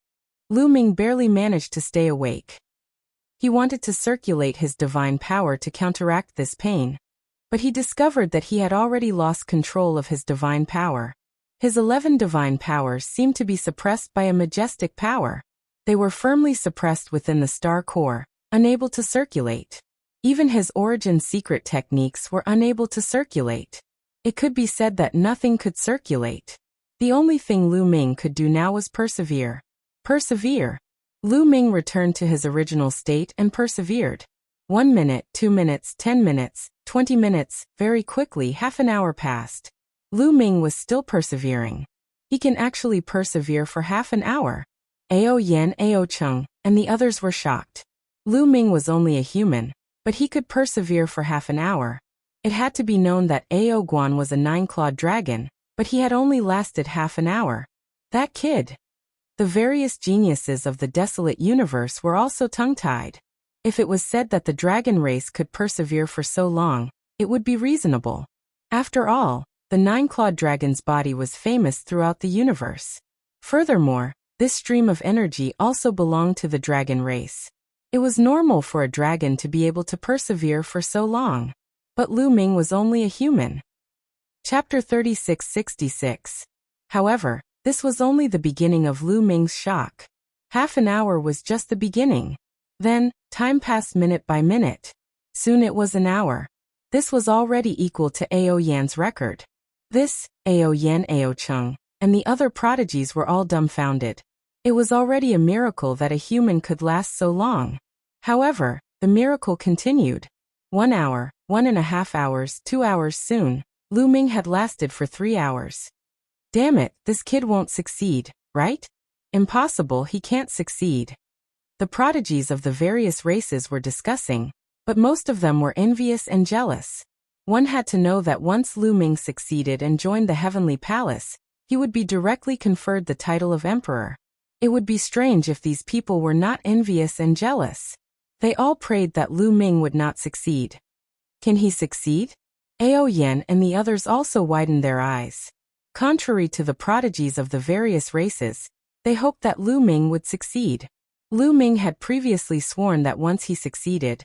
Lu Ming barely managed to stay awake. He wanted to circulate his divine power to counteract this pain, but he discovered that he had already lost control of his divine power. His 11 divine powers seemed to be suppressed by a majestic power. They were firmly suppressed within the star core, unable to circulate. Even his origin secret techniques were unable to circulate. It could be said that nothing could circulate. The only thing Lu Ming could do now was persevere. Persevere. Lu Ming returned to his original state and persevered. 1 minute, 2 minutes, 10 minutes, 20 minutes, very quickly half an hour passed. Lu Ming was still persevering. He can actually persevere for half an hour. Ao Yan, Ao Chung, and the others were shocked. Lu Ming was only a human, but he could persevere for half an hour. It had to be known that Ao Guan was a 9-clawed dragon, but he had only lasted half an hour. That kid. The various geniuses of the desolate universe were also tongue-tied. If it was said that the dragon race could persevere for so long, it would be reasonable. After all, the 9-clawed dragon's body was famous throughout the universe. Furthermore, this stream of energy also belonged to the dragon race. It was normal for a dragon to be able to persevere for so long. But Lu Ming was only a human. Chapter 3666. However, this was only the beginning of Lu Ming's shock. Half an hour was just the beginning. Then, time passed minute by minute. Soon it was an hour. This was already equal to Ao Yan's record. This, Ao Yan, Ao Chung, and the other prodigies were all dumbfounded. It was already a miracle that a human could last so long. However, the miracle continued. 1 hour, 1.5 hours, 2 hours soon, Lu Ming had lasted for 3 hours. Damn it, this kid won't succeed, right? Impossible, he can't succeed. The prodigies of the various races were discussing, but most of them were envious and jealous. One had to know that once Lu Ming succeeded and joined the heavenly palace, he would be directly conferred the title of emperor. It would be strange if these people were not envious and jealous. They all prayed that Lu Ming would not succeed. Can he succeed? Ao Yan and the others also widened their eyes. Contrary to the prodigies of the various races, they hoped that Lu Ming would succeed. Lu Ming had previously sworn that once he succeeded,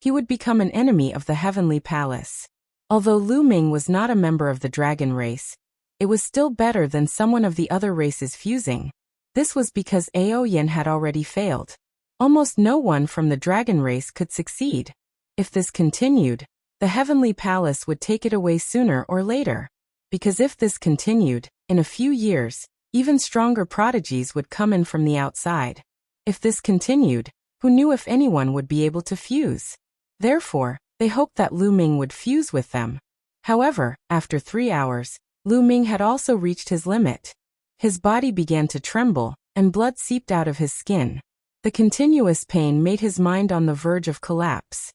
he would become an enemy of the heavenly palace. Although Lu Ming was not a member of the dragon race, it was still better than someone of the other races fusing. This was because Ao Yan had already failed. Almost no one from the dragon race could succeed. If this continued, the heavenly palace would take it away sooner or later. Because if this continued, in a few years, even stronger prodigies would come in from the outside. If this continued, who knew if anyone would be able to fuse? Therefore, they hoped that Lu Ming would fuse with them. However, after 3 hours, Lu Ming had also reached his limit. His body began to tremble, and blood seeped out of his skin. The continuous pain made his mind on the verge of collapse.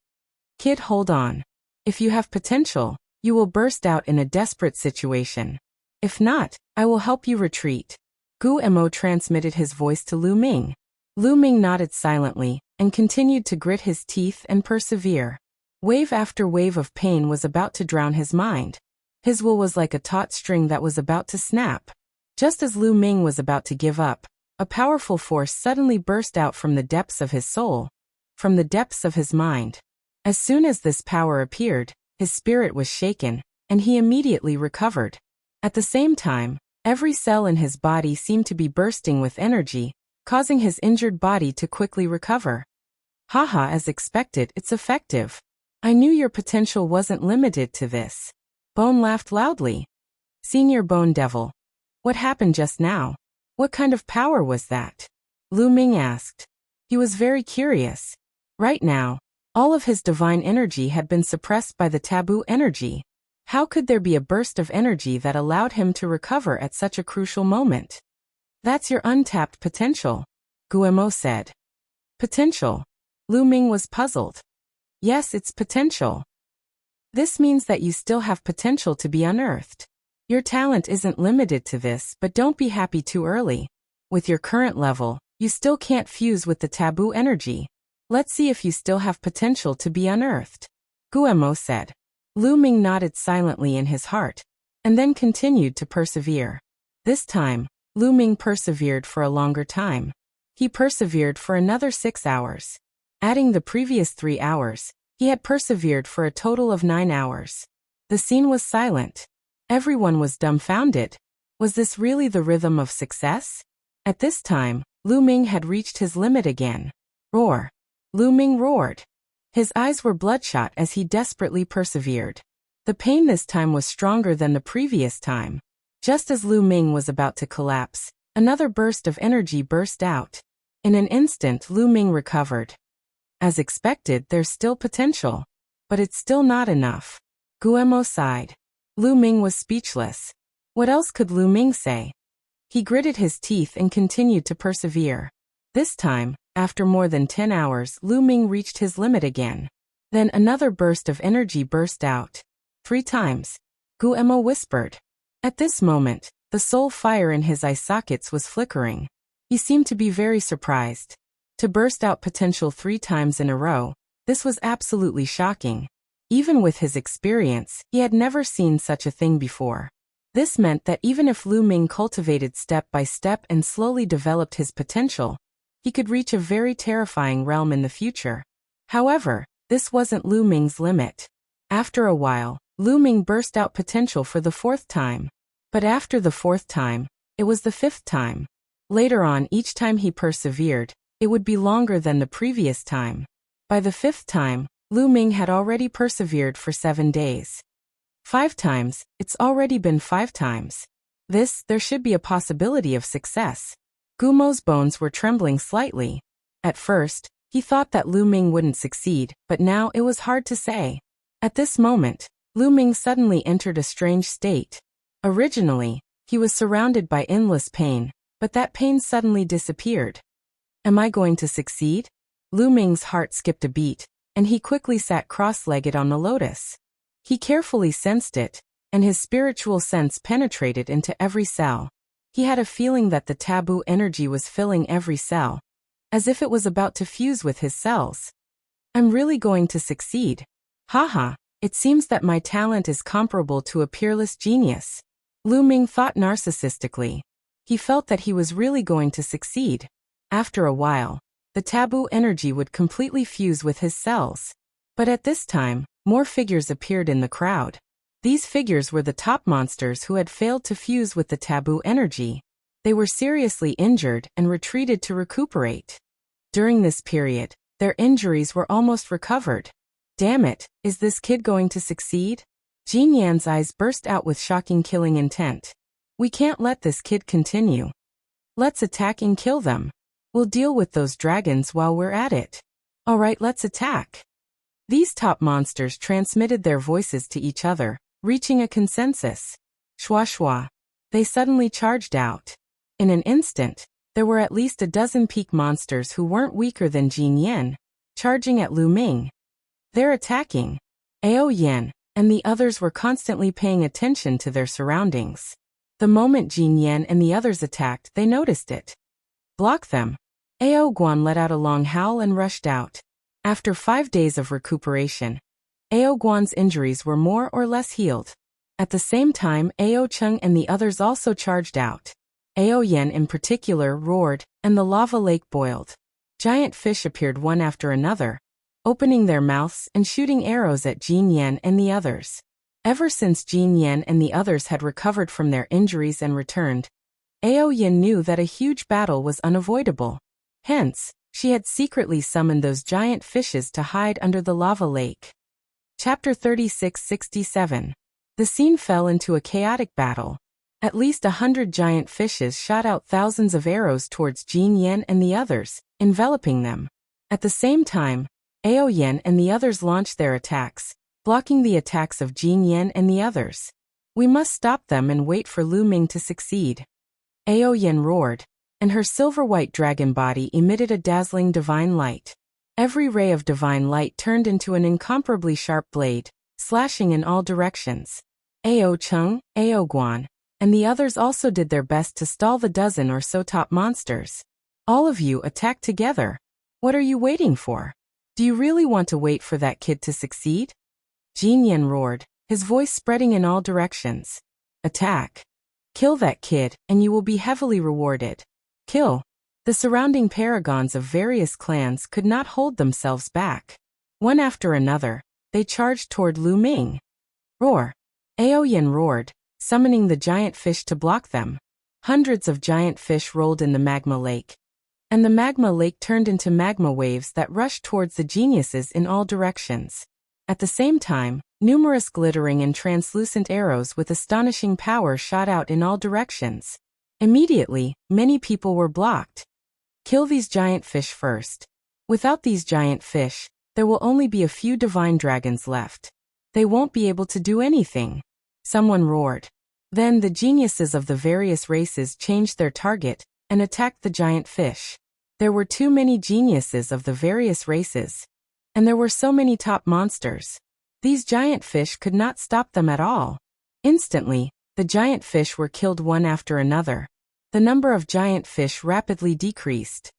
Kid, hold on. If you have potential, you will burst out in a desperate situation. If not, I will help you retreat. Gu Mo transmitted his voice to Lu Ming. Lu Ming nodded silently, and continued to grit his teeth and persevere. Wave after wave of pain was about to drown his mind. His will was like a taut string that was about to snap. Just as Lu Ming was about to give up, a powerful force suddenly burst out from the depths of his soul, from the depths of his mind. As soon as this power appeared, his spirit was shaken, and he immediately recovered. At the same time, every cell in his body seemed to be bursting with energy, causing his injured body to quickly recover. Haha, as expected, it's effective. I knew your potential wasn't limited to this. Bone laughed loudly. Senior Bone Devil. What happened just now? What kind of power was that? Lu Ming asked. He was very curious. Right now, all of his divine energy had been suppressed by the taboo energy. How could there be a burst of energy that allowed him to recover at such a crucial moment? That's your untapped potential, Guemo said. Potential? Lu Ming was puzzled. Yes, it's potential. This means that you still have potential to be unearthed. Your talent isn't limited to this, but don't be happy too early. With your current level, you still can't fuse with the taboo energy. Let's see if you still have potential to be unearthed. Guemo said. Lu Ming nodded silently in his heart, and then continued to persevere. This time, Lu Ming persevered for a longer time. He persevered for another 6 hours. Adding the previous 3 hours, he had persevered for a total of 9 hours. The scene was silent. Everyone was dumbfounded. Was this really the rhythm of success? At this time, Lu Ming had reached his limit again. Roar! Lu Ming roared. His eyes were bloodshot as he desperately persevered. The pain this time was stronger than the previous time. Just as Lu Ming was about to collapse, another burst of energy burst out. In an instant, Lu Ming recovered. As expected, there's still potential. But it's still not enough. Guemo sighed. Lu Ming was speechless. What else could Lu Ming say? He gritted his teeth and continued to persevere. This time, after more than 10 hours, Lu Ming reached his limit again. Then another burst of energy burst out. 3 times. Guemo whispered. At this moment, the soul fire in his eye sockets was flickering. He seemed to be very surprised. To burst out potential 3 times in a row, this was absolutely shocking. Even with his experience, he had never seen such a thing before. This meant that even if Lu Ming cultivated step by step and slowly developed his potential, he could reach a very terrifying realm in the future. However, this wasn't Lu Ming's limit. After a while, Lu Ming burst out potential for the 4th time. But after the 4th time, it was the 5th time. Later on, each time he persevered, it would be longer than the previous time. By the 5th time, Lu Ming had already persevered for 7 days. 5 times, it's already been 5 times. There should be a possibility of success. Gumo's bones were trembling slightly. At first, he thought that Lu Ming wouldn't succeed, but now it was hard to say. At this moment, Lu Ming suddenly entered a strange state. Originally, he was surrounded by endless pain, but that pain suddenly disappeared. Am I going to succeed? Lu Ming's heart skipped a beat, and he quickly sat cross-legged on the lotus. He carefully sensed it, and his spiritual sense penetrated into every cell. He had a feeling that the taboo energy was filling every cell, as if it was about to fuse with his cells. I'm really going to succeed. Haha, it seems that my talent is comparable to a peerless genius. Lu Ming thought narcissistically. He felt that he was really going to succeed. After a while, the taboo energy would completely fuse with his cells. But at this time, more figures appeared in the crowd. These figures were the top monsters who had failed to fuse with the taboo energy. They were seriously injured and retreated to recuperate. During this period, their injuries were almost recovered. Damn it, is this kid going to succeed? Jin Yan's eyes burst out with shocking killing intent. We can't let this kid continue. Let's attack and kill them. We'll deal with those dragons while we're at it. Alright, let's attack. These top monsters transmitted their voices to each other, reaching a consensus. Shwa shwa. They suddenly charged out. In an instant, there were at least a dozen peak monsters who weren't weaker than Jin Yan, charging at Lu Ming. They're attacking. Ao Yan and the others were constantly paying attention to their surroundings. The moment Jin Yan and the others attacked, they noticed it. Block them. Ao Guan let out a long howl and rushed out. After 5 days of recuperation, Ao Guan's injuries were more or less healed. At the same time, Ao Chung and the others also charged out. Ao Yan in particular roared, and the lava lake boiled. Giant fish appeared one after another, opening their mouths and shooting arrows at Jin Yan and the others. Ever since Jin Yan and the others had recovered from their injuries and returned, Ao Yan knew that a huge battle was unavoidable. Hence, she had secretly summoned those giant fishes to hide under the lava lake. Chapter 36-67. The scene fell into a chaotic battle. At least 100 giant fishes shot out thousands of arrows towards Jin Yan and the others, enveloping them. At the same time, Ao Yan and the others launched their attacks, blocking the attacks of Jin Yan and the others. We must stop them and wait for Lu Ming to succeed. Ao Yan roared, and her silver-white dragon body emitted a dazzling divine light. Every ray of divine light turned into an incomparably sharp blade, slashing in all directions. Ao Chung, Ao Guan, and the others also did their best to stall the dozen or so top monsters. All of you attack together. What are you waiting for? Do you really want to wait for that kid to succeed? Jin Yen roared, his voice spreading in all directions. Attack. Kill that kid, and you will be heavily rewarded. Kill. The surrounding paragons of various clans could not hold themselves back. One after another, they charged toward Lu Ming. Roar. Ao Yen roared, summoning the giant fish to block them. Hundreds of giant fish rolled in the magma lake. And the magma lake turned into magma waves that rushed towards the geniuses in all directions. At the same time, numerous glittering and translucent arrows with astonishing power shot out in all directions. Immediately, many people were blocked. Kill these giant fish first. Without these giant fish, there will only be a few divine dragons left. They won't be able to do anything. Someone roared. Then the geniuses of the various races changed their target and attacked the giant fish. There were too many geniuses of the various races. And there were so many top monsters. These giant fish could not stop them at all. Instantly, the giant fish were killed one after another. The number of giant fish rapidly decreased.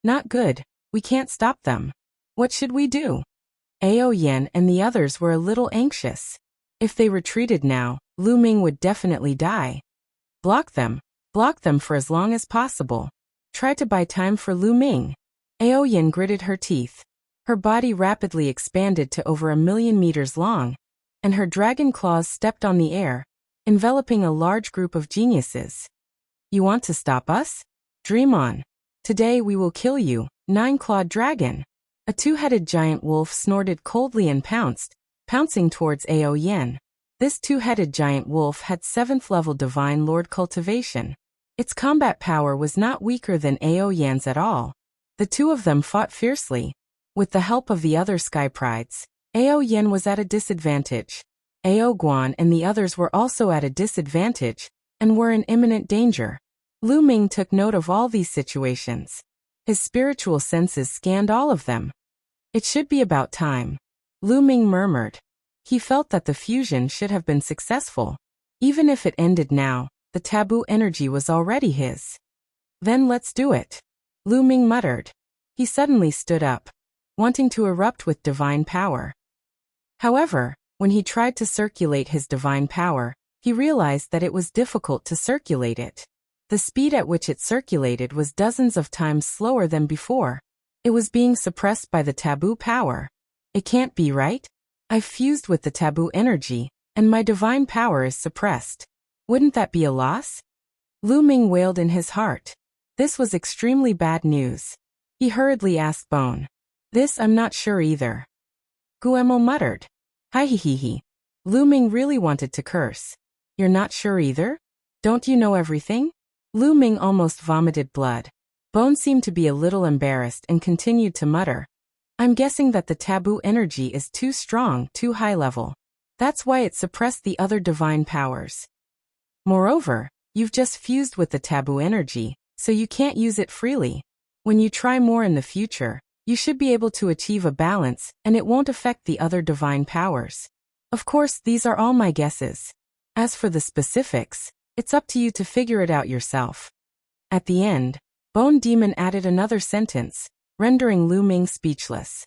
Not good, we can't stop them. What should we do? Ao Yen and the others were a little anxious. If they retreated now, Lu Ming would definitely die. Block them for as long as possible. Try to buy time for Lu Ming. Ao Yen gritted her teeth. Her body rapidly expanded to over 1,000,000 meters long, and her dragon claws stepped on the air, enveloping a large group of geniuses. You want to stop us? Dream on. Today we will kill you, 9-clawed dragon. A 2-headed giant wolf snorted coldly and pouncing towards Ao Yen. This 2-headed giant wolf had 7th-level Divine Lord cultivation. Its combat power was not weaker than Ao Yen's at all. The two of them fought fiercely. With the help of the other Sky Prides, Ao Yen was at a disadvantage. Ao Guan and the others were also at a disadvantage, and were in imminent danger. Lu Ming took note of all these situations. His spiritual senses scanned all of them. It should be about time. Lu Ming murmured. He felt that the fusion should have been successful. Even if it ended now, the taboo energy was already his. Then let's do it. Lu Ming muttered. He suddenly stood up, wanting to erupt with divine power. However, when he tried to circulate his divine power, he realized that it was difficult to circulate it. The speed at which it circulated was dozens of times slower than before. It was being suppressed by the taboo power. It can't be right? I've fused with the taboo energy, and my divine power is suppressed. Wouldn't that be a loss? Lu Ming wailed in his heart. This was extremely bad news. He hurriedly asked Bone. This I'm not sure either. Guemo muttered. Hi he he he. Lu Ming really wanted to curse. You're not sure either? Don't you know everything? Lu Ming almost vomited blood. Bone seemed to be a little embarrassed and continued to mutter. I'm guessing that the taboo energy is too strong, too high level. That's why it suppressed the other divine powers. Moreover, you've just fused with the taboo energy, so you can't use it freely. When you try more in the future, you should be able to achieve a balance, and it won't affect the other divine powers. Of course, these are all my guesses. As for the specifics, it's up to you to figure it out yourself. At the end, Bone Demon added another sentence, rendering Lu Ming speechless.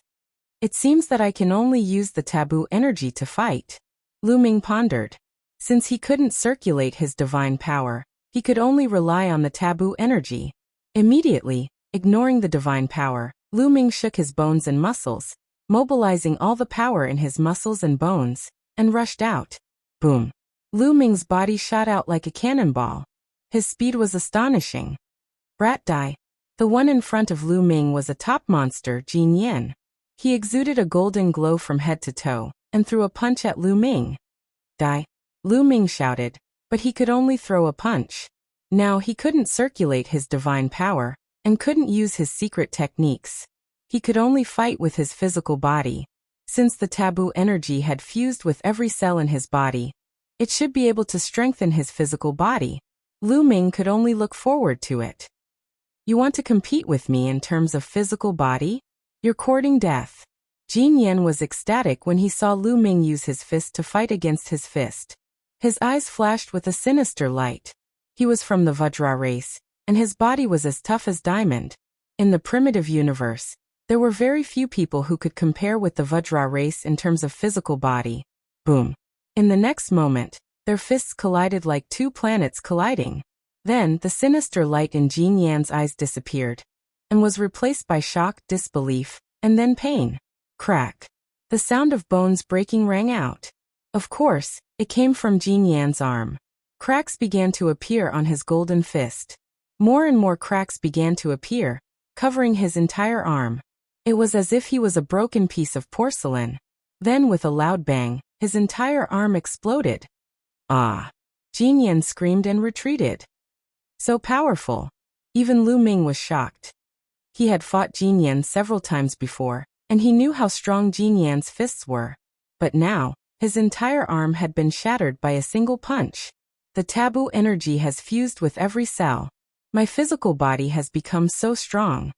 It seems that I can only use the taboo energy to fight. Lu Ming pondered. Since he couldn't circulate his divine power, he could only rely on the taboo energy. Immediately, ignoring the divine power, Lu Ming shook his bones and muscles, mobilizing all the power in his muscles and bones, and rushed out. Boom. Lu Ming's body shot out like a cannonball. His speed was astonishing. Brat Die. The one in front of Lu Ming was a top monster, Jin Yen. He exuded a golden glow from head to toe, and threw a punch at Lu Ming. Die. Lu Ming shouted, but he could only throw a punch. Now he couldn't circulate his divine power, and couldn't use his secret techniques. He could only fight with his physical body. Since the taboo energy had fused with every cell in his body, it should be able to strengthen his physical body. Lu Ming could only look forward to it. You want to compete with me in terms of physical body? You're courting death. Jin Yan was ecstatic when he saw Lu Ming use his fist to fight against his fist. His eyes flashed with a sinister light. He was from the Vajra race, and his body was as tough as diamond. In the primitive universe, there were very few people who could compare with the Vajra race in terms of physical body. Boom. In the next moment, their fists collided like two planets colliding. Then, the sinister light in Jin Yan's eyes disappeared, and was replaced by shock, disbelief, and then pain. Crack. The sound of bones breaking rang out. Of course, it came from Jin Yan's arm. Cracks began to appear on his golden fist. More and more cracks began to appear, covering his entire arm. It was as if he was a broken piece of porcelain. Then with a loud bang, his entire arm exploded. Ah! Jin Yan screamed and retreated. So powerful. Even Lu Ming was shocked. He had fought Jin Yan several times before, and he knew how strong Jin Yan's fists were. But now, his entire arm had been shattered by a single punch. The taboo energy has fused with every cell. My physical body has become so strong.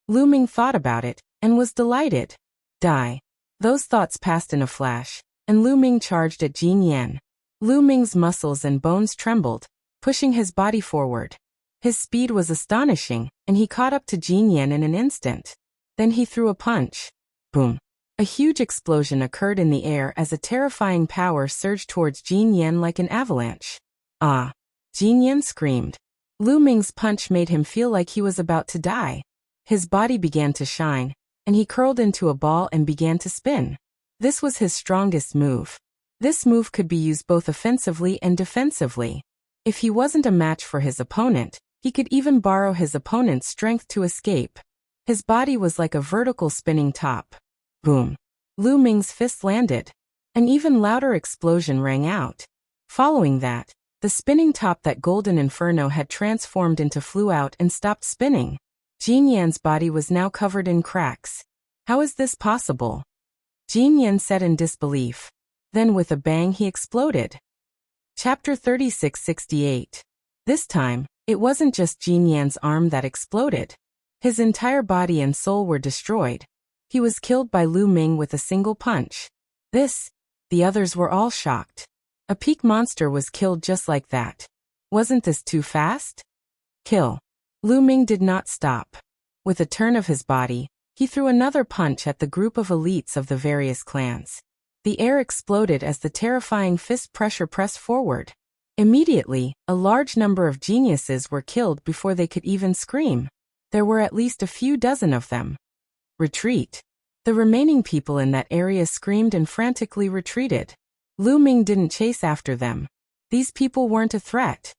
Lu Ming thought about it, and was delighted. Die. Those thoughts passed in a flash, and Lu Ming charged at Jin Yan. Lu Ming's muscles and bones trembled, pushing his body forward. His speed was astonishing, and he caught up to Jin Yan in an instant. Then he threw a punch. Boom. A huge explosion occurred in the air as a terrifying power surged towards Jin Yan like an avalanche. Ah! Jin Yan screamed. Lu Ming's punch made him feel like he was about to die. His body began to shine, and he curled into a ball and began to spin. This was his strongest move. This move could be used both offensively and defensively. If he wasn't a match for his opponent, he could even borrow his opponent's strength to escape. His body was like a vertical spinning top. Boom. Lu Ming's fist landed. An even louder explosion rang out. Following that, the spinning top that Golden Inferno had transformed into flew out and stopped spinning. Jin Yan's body was now covered in cracks. How is this possible? Jin Yan said in disbelief. Then with a bang he exploded. Chapter 3668. This time, it wasn't just Jin Yan's arm that exploded. His entire body and soul were destroyed. He was killed by Lu Ming with a single punch. The others were all shocked. A peak monster was killed just like that. Wasn't this too fast? Kill. Lu Ming did not stop. With a turn of his body, he threw another punch at the group of elites of the various clans. The air exploded as the terrifying fist pressure pressed forward. Immediately, a large number of geniuses were killed before they could even scream. There were at least a few dozen of them. Retreat. The remaining people in that area screamed and frantically retreated. Lu Ming didn't chase after them. These people weren't a threat.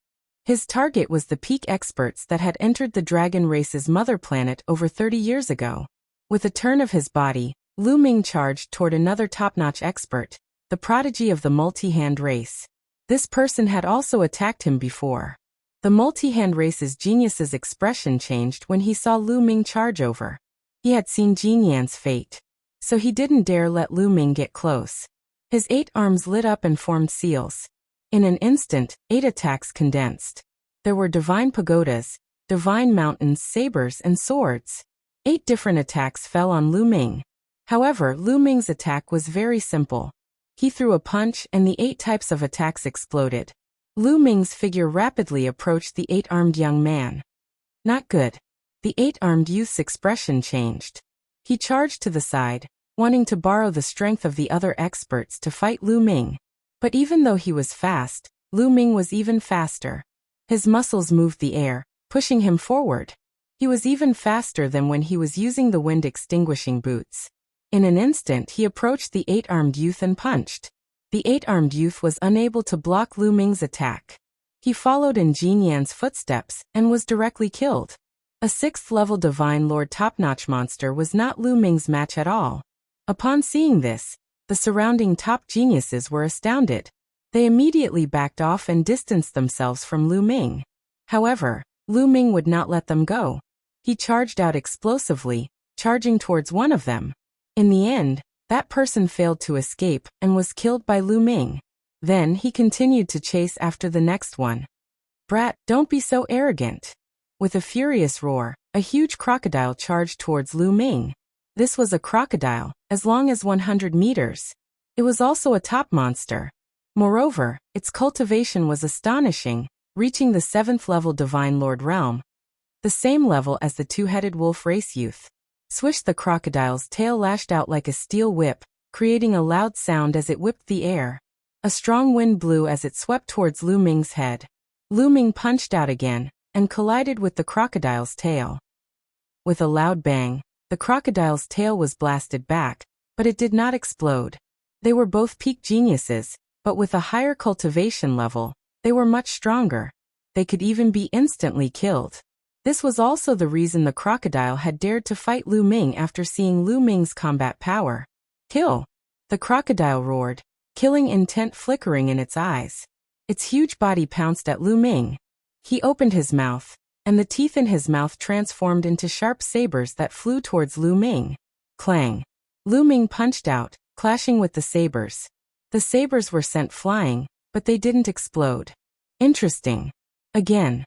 His target was the peak experts that had entered the dragon race's mother planet over 30 years ago. With a turn of his body, Lu Ming charged toward another top-notch expert, the prodigy of the multi-hand race. This person had also attacked him before. The multi-hand race's genius's expression changed when he saw Lu Ming charge over. He had seen Jin Yan's fate, so he didn't dare let Lu Ming get close. His 8 arms lit up and formed seals. In an instant, 8 attacks condensed. There were divine pagodas, divine mountains, sabers, and swords. 8 different attacks fell on Lu Ming. However, Lu Ming's attack was very simple. He threw a punch and the 8 types of attacks exploded. Lu Ming's figure rapidly approached the 8-armed young man. Not good. The 8-armed youth's expression changed. He charged to the side, wanting to borrow the strength of the other experts to fight Lu Ming. But even though he was fast, Lu Ming was even faster. His muscles moved the air, pushing him forward. He was even faster than when he was using the wind-extinguishing boots. In an instant he approached the 8-armed youth and punched. The 8-armed youth was unable to block Lu Ming's attack. He followed in Jin Yan's footsteps and was directly killed. A 6th-level Divine Lord top-notch monster was not Lu Ming's match at all. Upon seeing this, the surrounding top geniuses were astounded. They immediately backed off and distanced themselves from Lu Ming. However, Lu Ming would not let them go. He charged out explosively, charging towards one of them. In the end, that person failed to escape and was killed by Lu Ming. Then he continued to chase after the next one. Brat, don't be so arrogant. With a furious roar, a huge crocodile charged towards Lu Ming. This was a crocodile, as long as 100 meters. It was also a top monster. Moreover, its cultivation was astonishing, reaching the 7th level Divine Lord realm, the same level as the two-headed wolf race youth. Swish! The crocodile's tail lashed out like a steel whip, creating a loud sound as it whipped the air. A strong wind blew as it swept towards Lu Ming's head. Lu Ming punched out again, and collided with the crocodile's tail. With a loud bang, the crocodile's tail was blasted back, but it did not explode. They were both peak geniuses, but with a higher cultivation level, they were much stronger. They could even be instantly killed. This was also the reason the crocodile had dared to fight Lu Ming after seeing Lu Ming's combat power. Kill! The crocodile roared, killing intent flickering in its eyes. Its huge body pounced at Lu Ming. He opened his mouth, and the teeth in his mouth transformed into sharp sabers that flew towards Lu Ming. Clang! Lu Ming punched out, clashing with the sabers. The sabers were sent flying, but they didn't explode. Interesting. Again.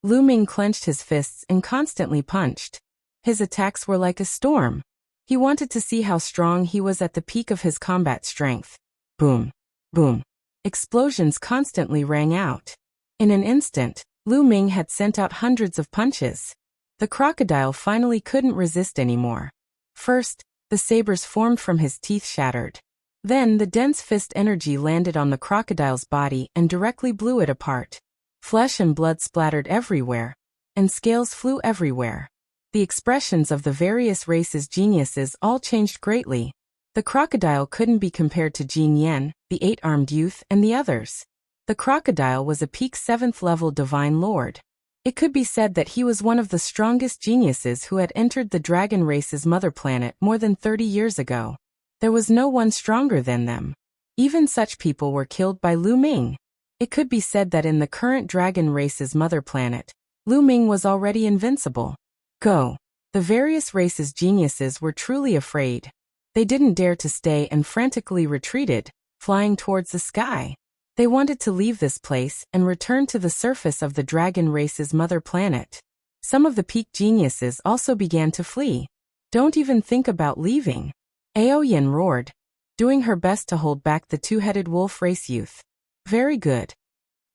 Lu Ming clenched his fists and constantly punched. His attacks were like a storm. He wanted to see how strong he was at the peak of his combat strength. Boom. Boom. Explosions constantly rang out. In an instant, Lu Ming had sent out hundreds of punches. The crocodile finally couldn't resist anymore. First, the sabers formed from his teeth shattered. Then the dense fist energy landed on the crocodile's body and directly blew it apart. Flesh and blood splattered everywhere, and scales flew everywhere. The expressions of the various races' geniuses all changed greatly. The crocodile couldn't be compared to Jin Yen, the 8-armed youth, and the others. The crocodile was a peak 7th level Divine Lord. It could be said that he was one of the strongest geniuses who had entered the dragon race's mother planet more than 30 years ago. There was no one stronger than them. Even such people were killed by Lu Ming. It could be said that in the current dragon race's mother planet, Lu Ming was already invincible. Go! The various races' geniuses were truly afraid. They didn't dare to stay and frantically retreated, flying towards the sky. They wanted to leave this place and return to the surface of the dragon race's mother planet. Some of the peak geniuses also began to flee. Don't even think about leaving. Aoyan roared, doing her best to hold back the two-headed wolf race youth. Very good.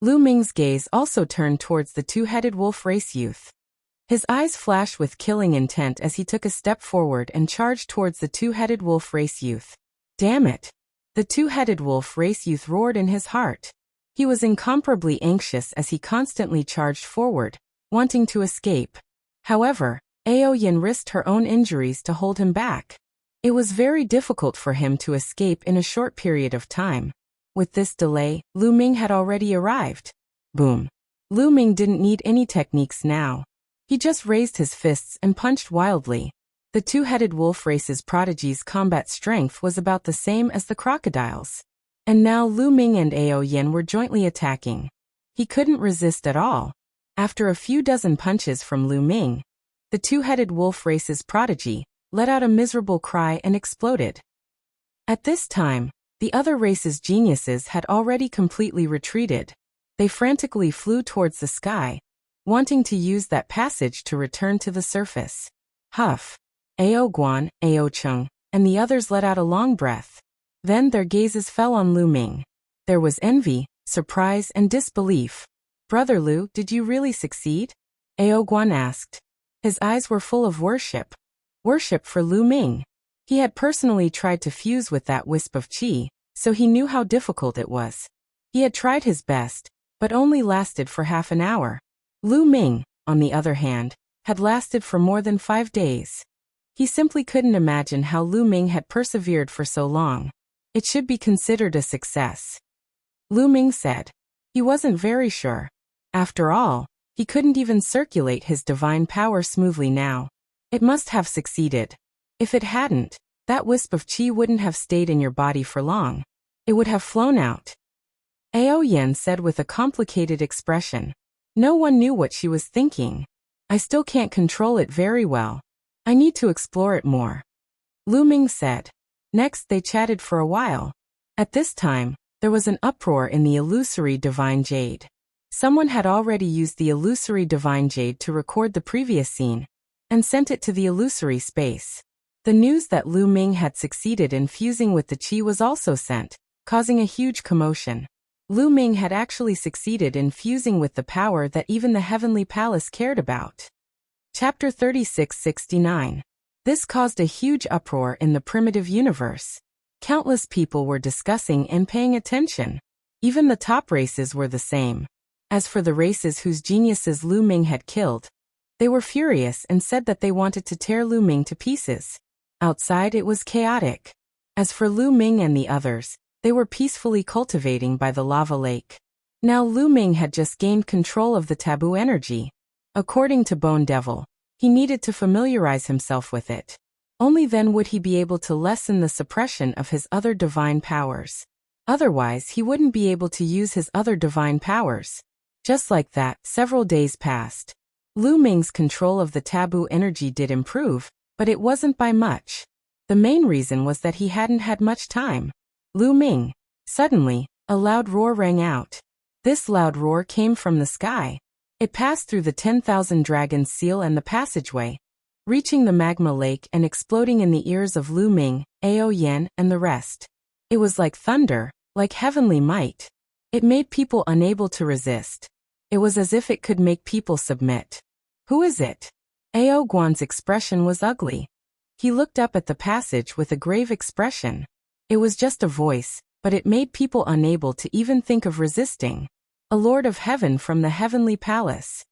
Lu Ming's gaze also turned towards the two-headed wolf race youth. His eyes flashed with killing intent as he took a step forward and charged towards the two-headed wolf race youth. Damn it! The two-headed wolf race youth roared in his heart. He was incomparably anxious as he constantly charged forward, wanting to escape. However, Aoyan risked her own injuries to hold him back. It was very difficult for him to escape in a short period of time. With this delay, Lu Ming had already arrived. Boom. Lu Ming didn't need any techniques now. He just raised his fists and punched wildly. The two-headed wolf race's prodigy's combat strength was about the same as the crocodile's. And now Lu Ming and Aoyan were jointly attacking. He couldn't resist at all. After a few dozen punches from Lu Ming, the two-headed wolf race's prodigy let out a miserable cry and exploded. At this time, the other race's geniuses had already completely retreated. They frantically flew towards the sky, wanting to use that passage to return to the surface. Huff. Ao Guan, Ao Chung, and the others let out a long breath. Then their gazes fell on Lu Ming. There was envy, surprise, and disbelief. Brother Lu, did you really succeed? Ao Guan asked. His eyes were full of worship. Worship for Lu Ming. He had personally tried to fuse with that wisp of qi, so he knew how difficult it was. He had tried his best, but only lasted for half an hour. Lu Ming, on the other hand, had lasted for more than 5 days. He simply couldn't imagine how Lu Ming had persevered for so long. It should be considered a success. Lu Ming said. He wasn't very sure. After all, he couldn't even circulate his divine power smoothly now. It must have succeeded. If it hadn't, that wisp of qi wouldn't have stayed in your body for long. It would have flown out. Aoyan said with a complicated expression. No one knew what she was thinking. I still can't control it very well. I need to explore it more. Lu Ming said. Next they chatted for a while. At this time, there was an uproar in the illusory divine jade. Someone had already used the illusory divine jade to record the previous scene, and sent it to the illusory space. The news that Lu Ming had succeeded in fusing with the qi was also sent, causing a huge commotion. Lu Ming had actually succeeded in fusing with the power that even the Heavenly Palace cared about. Chapter 3669. This caused a huge uproar in the primitive universe. Countless people were discussing and paying attention. Even the top races were the same. As for the races whose geniuses Lu Ming had killed, they were furious and said that they wanted to tear Lu Ming to pieces. Outside it was chaotic. As for Lu Ming and the others, they were peacefully cultivating by the lava lake. Now Lu Ming had just gained control of the taboo energy. According to Bone Devil, he needed to familiarize himself with it. Only then would he be able to lessen the suppression of his other divine powers. Otherwise, he wouldn't be able to use his other divine powers. Just like that, several days passed. Lu Ming's control of the taboo energy did improve, but it wasn't by much. The main reason was that he hadn't had much time. Lu Ming. Suddenly, a loud roar rang out. This loud roar came from the sky. It passed through the 10,000 Dragons seal and the passageway, reaching the magma lake and exploding in the ears of Lu Ming, Ao Yan, and the rest. It was like thunder, like heavenly might. It made people unable to resist. It was as if it could make people submit. Who is it? Ao Guan's expression was ugly. He looked up at the passage with a grave expression. It was just a voice, but it made people unable to even think of resisting. A lord of heaven from the heavenly palace.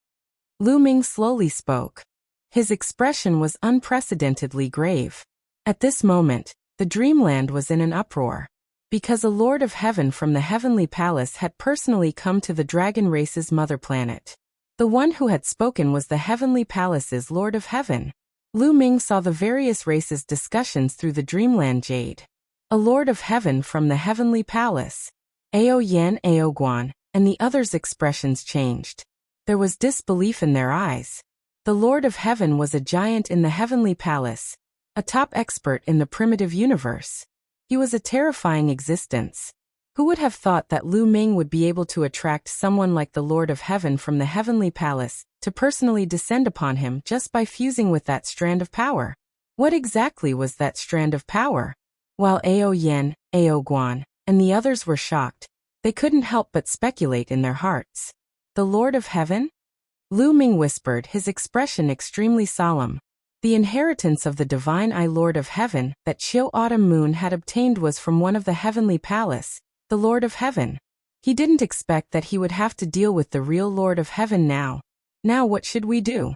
Lu Ming slowly spoke. His expression was unprecedentedly grave. At this moment, the dreamland was in an uproar. Because a lord of heaven from the heavenly palace had personally come to the dragon race's mother planet. The one who had spoken was the heavenly palace's lord of heaven. Lu Ming saw the various races' discussions through the dreamland jade. A lord of heaven from the heavenly palace. Ao Yan, Ao Guan, and the others' expressions changed. There was disbelief in their eyes. The lord of heaven was a giant in the heavenly palace, a top expert in the primitive universe. He was a terrifying existence. Who would have thought that Lu Ming would be able to attract someone like the Lord of Heaven from the heavenly palace to personally descend upon him just by fusing with that strand of power? What exactly was that strand of power? While Ao Yan, Ao Guan, and the others were shocked, they couldn't help but speculate in their hearts. The Lord of Heaven? Lu Ming whispered, his expression extremely solemn. The inheritance of the divine Lord of Heaven that Qiu Autumn Moon had obtained was from one of the heavenly palace, the Lord of Heaven. He didn't expect that he would have to deal with the real Lord of Heaven now. Now what should we do?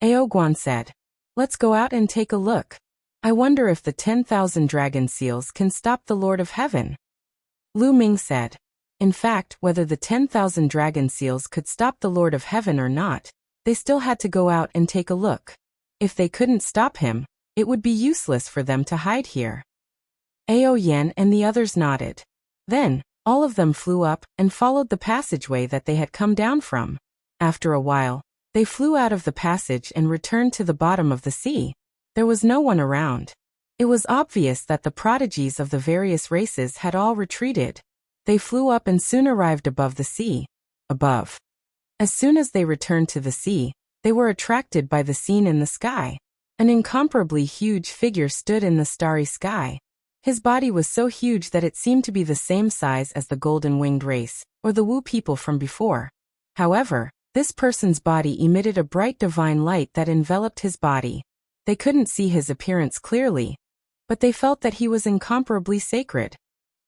Ao Guan said. Let's go out and take a look. I wonder if the 10,000 dragon seals can stop the Lord of Heaven. Lu Ming said. In fact, whether the 10,000 dragon seals could stop the Lord of Heaven or not, they still had to go out and take a look. If they couldn't stop him, it would be useless for them to hide here. Ao Yan and the others nodded. Then, all of them flew up and followed the passageway that they had come down from. After a while, they flew out of the passage and returned to the bottom of the sea. There was no one around. It was obvious that the prodigies of the various races had all retreated. They flew up and soon arrived above the sea. Above. As soon as they returned to the sea, they were attracted by the scene in the sky. An incomparably huge figure stood in the starry sky. His body was so huge that it seemed to be the same size as the golden-winged race, or the Wu people from before. However, this person's body emitted a bright divine light that enveloped his body. They couldn't see his appearance clearly, but they felt that he was incomparably sacred.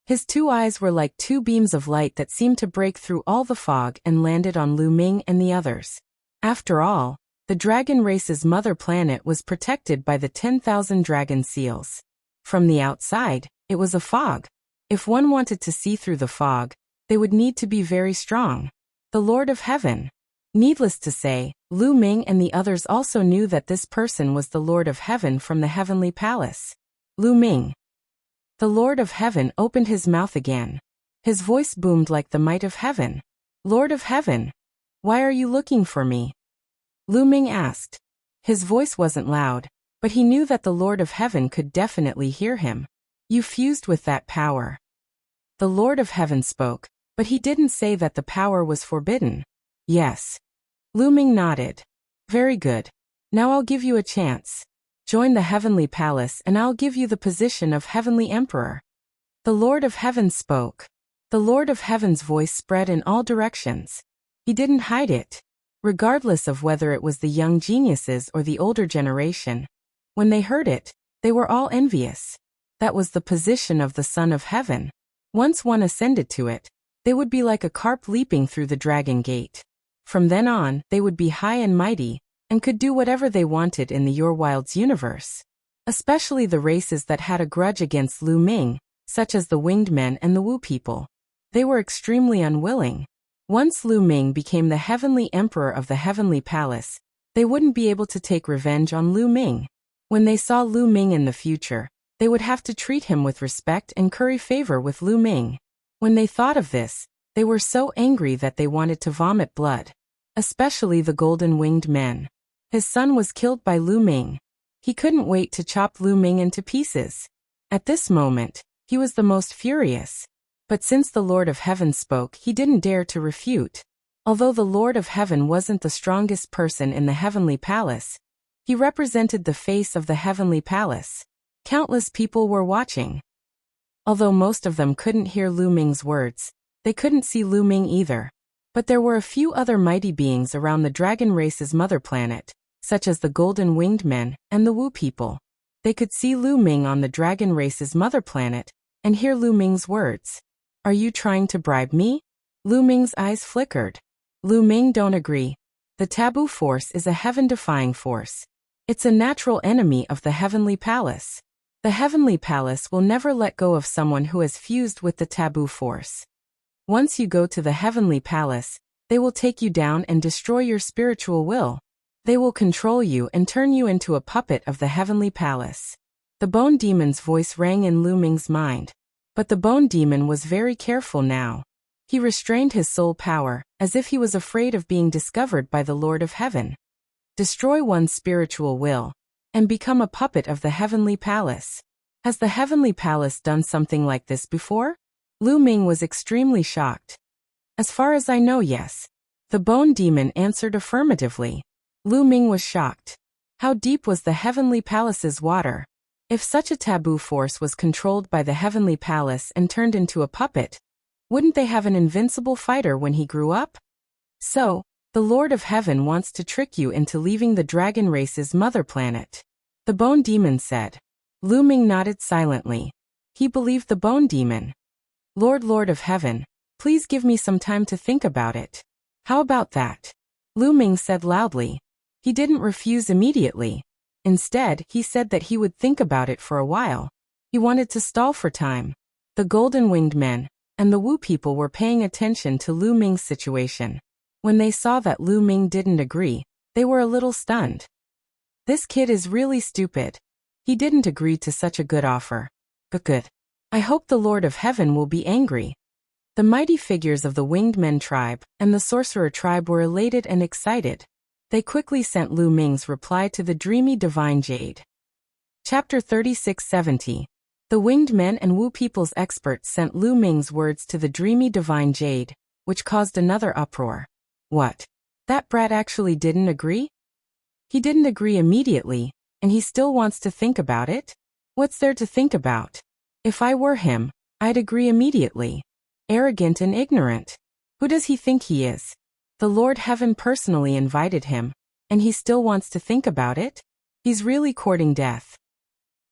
His two eyes were like two beams of light that seemed to break through all the fog and landed on Lu Ming and the others. After all, the dragon race's mother planet was protected by the 10,000 dragon seals. From the outside, it was a fog. If one wanted to see through the fog, they would need to be very strong. The Lord of Heaven. Needless to say, Lu Ming and the others also knew that this person was the Lord of Heaven from the heavenly palace. Lu Ming. The Lord of Heaven opened his mouth again. His voice boomed like the might of heaven. Lord of Heaven, why are you looking for me? Lu Ming asked. His voice wasn't loud, but he knew that the Lord of Heaven could definitely hear him. You fused with that power. The Lord of Heaven spoke, but he didn't say that the power was forbidden. Yes. Lu Ming nodded. Very good. Now I'll give you a chance. Join the heavenly palace and I'll give you the position of heavenly emperor. The Lord of Heaven spoke. The Lord of Heaven's voice spread in all directions. He didn't hide it. Regardless of whether it was the young geniuses or the older generation, when they heard it, they were all envious. That was the position of the Son of Heaven. Once one ascended to it, they would be like a carp leaping through the dragon gate. From then on, they would be high and mighty, and could do whatever they wanted in the Your Wilds universe. Especially the races that had a grudge against Lu Ming, such as the winged men and the Wu people. They were extremely unwilling. Once Lu Ming became the heavenly emperor of the heavenly palace, they wouldn't be able to take revenge on Lu Ming. When they saw Lu Ming in the future, they would have to treat him with respect and curry favor with Lu Ming. When they thought of this, they were so angry that they wanted to vomit blood. Especially the golden-winged men. His son was killed by Lu Ming. He couldn't wait to chop Lu Ming into pieces. At this moment, he was the most furious. But since the Lord of Heaven spoke, he didn't dare to refute. Although the Lord of Heaven wasn't the strongest person in the heavenly palace, he represented the face of the heavenly palace. Countless people were watching. Although most of them couldn't hear Lu Ming's words, they couldn't see Lu Ming either. But there were a few other mighty beings around the dragon race's mother planet, such as the golden-winged men and the Wu people. They could see Lu Ming on the dragon race's mother planet and hear Lu Ming's words. Are you trying to bribe me? Lu Ming's eyes flickered. Lu Ming don't agree. The taboo force is a heaven-defying force. It's a natural enemy of the heavenly palace. The heavenly palace will never let go of someone who has fused with the taboo force. Once you go to the heavenly palace, they will take you down and destroy your spiritual will. They will control you and turn you into a puppet of the heavenly palace. The bone demon's voice rang in Lu Ming's mind. But the bone demon was very careful now. He restrained his soul power, as if he was afraid of being discovered by the Lord of Heaven. Destroy one's spiritual will, and become a puppet of the heavenly palace. Has the heavenly palace done something like this before? Lu Ming was extremely shocked. As far as I know, yes. The bone demon answered affirmatively. Lu Ming was shocked. How deep was the heavenly palace's water? If such a taboo force was controlled by the heavenly palace and turned into a puppet, wouldn't they have an invincible fighter when he grew up? So, the Lord of Heaven wants to trick you into leaving the dragon race's mother planet. The bone demon said. Lu Ming nodded silently. He believed the bone demon. Lord of Heaven, please give me some time to think about it. How about that? Lu Ming said loudly. He didn't refuse immediately. Instead, he said that he would think about it for a while. He wanted to stall for time. The golden-winged men and the Wu people were paying attention to Lu Ming's situation. When they saw that Lu Ming didn't agree, they were a little stunned. This kid is really stupid. He didn't agree to such a good offer. But good. I hope the Lord of Heaven will be angry. The mighty figures of the winged men tribe and the sorcerer tribe were elated and excited. They quickly sent Lu Ming's reply to the dreamy divine jade. Chapter 3670. The winged men and Wu people's experts sent Lu Ming's words to the dreamy divine jade, which caused another uproar. What? That brat actually didn't agree? He didn't agree immediately, and he still wants to think about it? What's there to think about? If I were him, I'd agree immediately. Arrogant and ignorant. Who does he think he is? The Lord Heaven personally invited him, and he still wants to think about it? He's really courting death.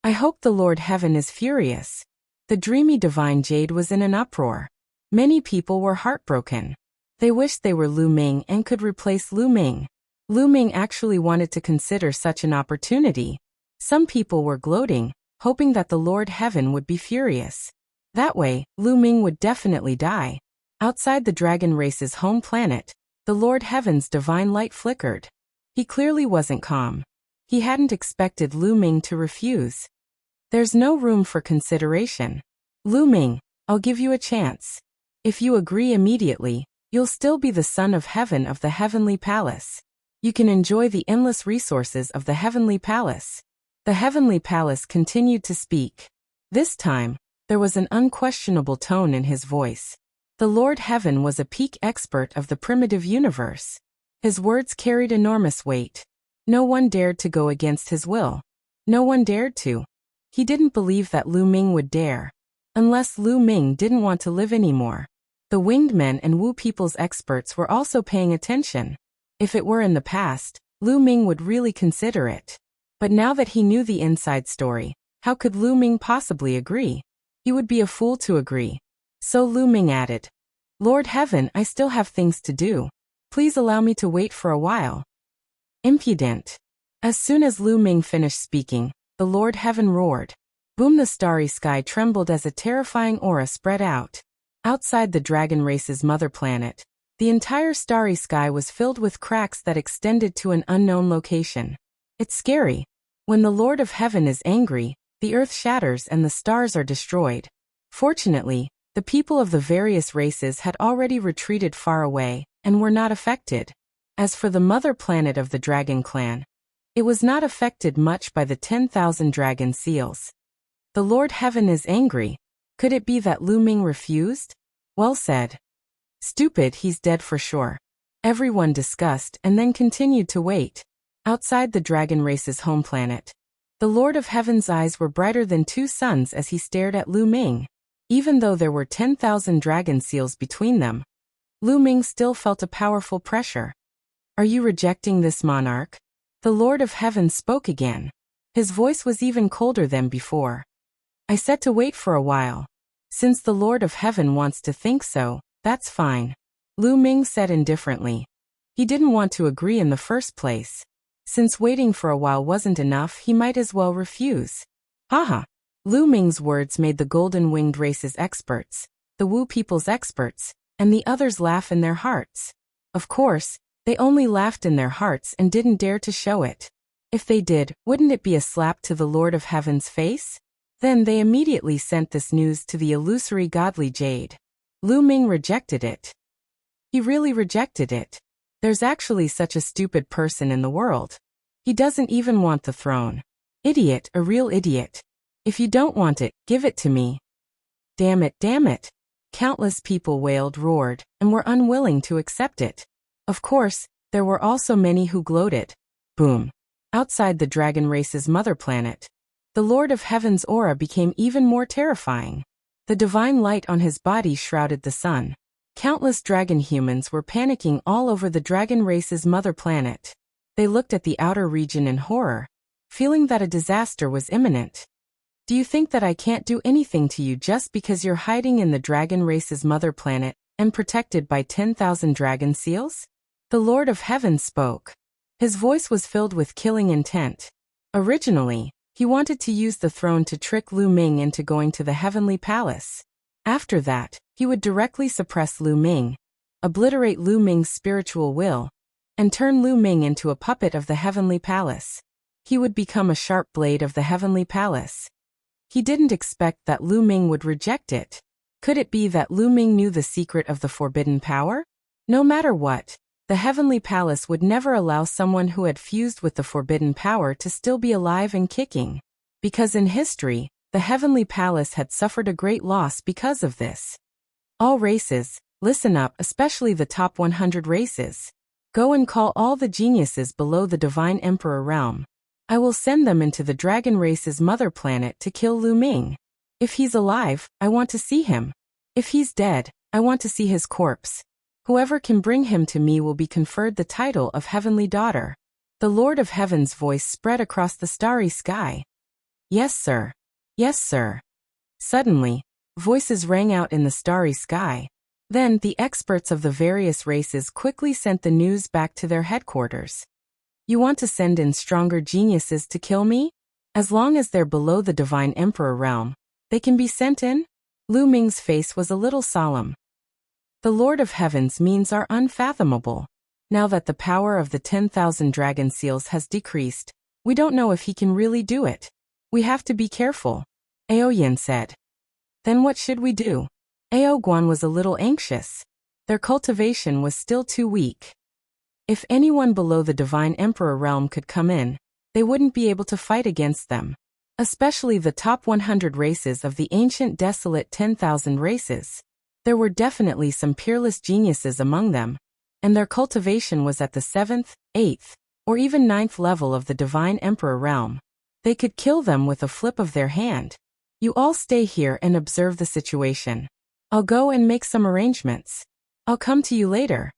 I hope the Lord Heaven is furious. The dreamy divine jade was in an uproar. Many people were heartbroken. They wished they were Lu Ming and could replace Lu Ming. Lu Ming actually wanted to consider such an opportunity. Some people were gloating, hoping that the Lord Heaven would be furious. That way, Lu Ming would definitely die. Outside the dragon race's home planet, the Lord Heaven's divine light flickered. He clearly wasn't calm. He hadn't expected Lu Ming to refuse. There's no room for consideration. Lu Ming, I'll give you a chance. If you agree immediately, you'll still be the son of heaven of the heavenly palace. You can enjoy the endless resources of the heavenly palace. The heavenly palace continued to speak. This time, there was an unquestionable tone in his voice. The Lord Heaven was a peak expert of the primitive universe. His words carried enormous weight. No one dared to go against his will. No one dared to. He didn't believe that Lu Ming would dare. Unless Lu Ming didn't want to live anymore. The winged men and Wu people's experts were also paying attention. If it were in the past, Lu Ming would really consider it. But now that he knew the inside story, how could Lu Ming possibly agree? He would be a fool to agree. So Lu Ming added, Lord Heaven, I still have things to do. Please allow me to wait for a while. Impudent. As soon as Lu Ming finished speaking, the Lord Heaven roared. Boom! The starry sky trembled as a terrifying aura spread out. Outside the dragon race's mother planet, the entire starry sky was filled with cracks that extended to an unknown location. It's scary. When the Lord of Heaven is angry, the earth shatters and the stars are destroyed. Fortunately, the people of the various races had already retreated far away and were not affected. As for the mother planet of the dragon clan, it was not affected much by the 10,000 dragon seals. The Lord Heaven is angry. Could it be that Lu Ming refused? Well said. Stupid, he's dead for sure. Everyone discussed and then continued to wait. Outside the dragon race's home planet, the Lord of Heaven's eyes were brighter than two suns as he stared at Lu Ming. Even though there were 10,000 dragon seals between them, Lu Ming still felt a powerful pressure. Are you rejecting this monarch? The Lord of Heaven spoke again. His voice was even colder than before. I said to wait for a while. Since the Lord of Heaven wants to think so, that's fine. Lu Ming said indifferently. He didn't want to agree in the first place. Since waiting for a while wasn't enough, he might as well refuse. Haha. Lu Ming's words made the golden winged race's experts, the Wu people's experts, and the others laugh in their hearts. Of course, they only laughed in their hearts and didn't dare to show it. If they did, wouldn't it be a slap to the Lord of Heaven's face? Then they immediately sent this news to the illusory godly Jade. Lu Ming rejected it. He really rejected it. There's actually such a stupid person in the world. He doesn't even want the throne. Idiot, a real idiot. If you don't want it, give it to me. Damn it, damn it. Countless people wailed, roared, and were unwilling to accept it. Of course, there were also many who gloated. Boom. Outside the dragon race's mother planet, the Lord of Heaven's aura became even more terrifying. The divine light on his body shrouded the sun. Countless dragon humans were panicking all over the dragon race's mother planet. They looked at the outer region in horror, feeling that a disaster was imminent. Do you think that I can't do anything to you just because you're hiding in the dragon race's mother planet and protected by 10,000 dragon seals? The Lord of Heaven spoke. His voice was filled with killing intent. Originally, he wanted to use the throne to trick Lu Ming into going to the heavenly palace. After that, he would directly suppress Lu Ming, obliterate Lu Ming's spiritual will, and turn Lu Ming into a puppet of the heavenly palace. He would become a sharp blade of the heavenly palace. He didn't expect that Lu Ming would reject it. Could it be that Lu Ming knew the secret of the forbidden power? No matter what, the heavenly palace would never allow someone who had fused with the forbidden power to still be alive and kicking. Because in history, the heavenly palace had suffered a great loss because of this. All races, listen up, especially the top 100 races. Go and call all the geniuses below the divine emperor realm. I will send them into the dragon race's mother planet to kill Lu Ming. If he's alive, I want to see him. If he's dead, I want to see his corpse. Whoever can bring him to me will be conferred the title of Heavenly Daughter. The Lord of Heaven's voice spread across the starry sky. Yes, sir. Yes, sir. Suddenly, voices rang out in the starry sky. Then the experts of the various races quickly sent the news back to their headquarters. You want to send in stronger geniuses to kill me? As long as they're below the divine emperor realm, they can be sent in? Lu Ming's face was a little solemn. The Lord of Heaven's means are unfathomable. Now that the power of the 10,000 dragon seals has decreased, we don't know if he can really do it. We have to be careful, Aoyan said. Then what should we do? Aoguan was a little anxious. Their cultivation was still too weak. If anyone below the divine emperor realm could come in, they wouldn't be able to fight against them. Especially the top 100 races of the ancient desolate 10,000 races. There were definitely some peerless geniuses among them, and their cultivation was at the 7th, 8th, or even 9th level of the divine emperor realm. They could kill them with a flip of their hand. You all stay here and observe the situation. I'll go and make some arrangements. I'll come to you later,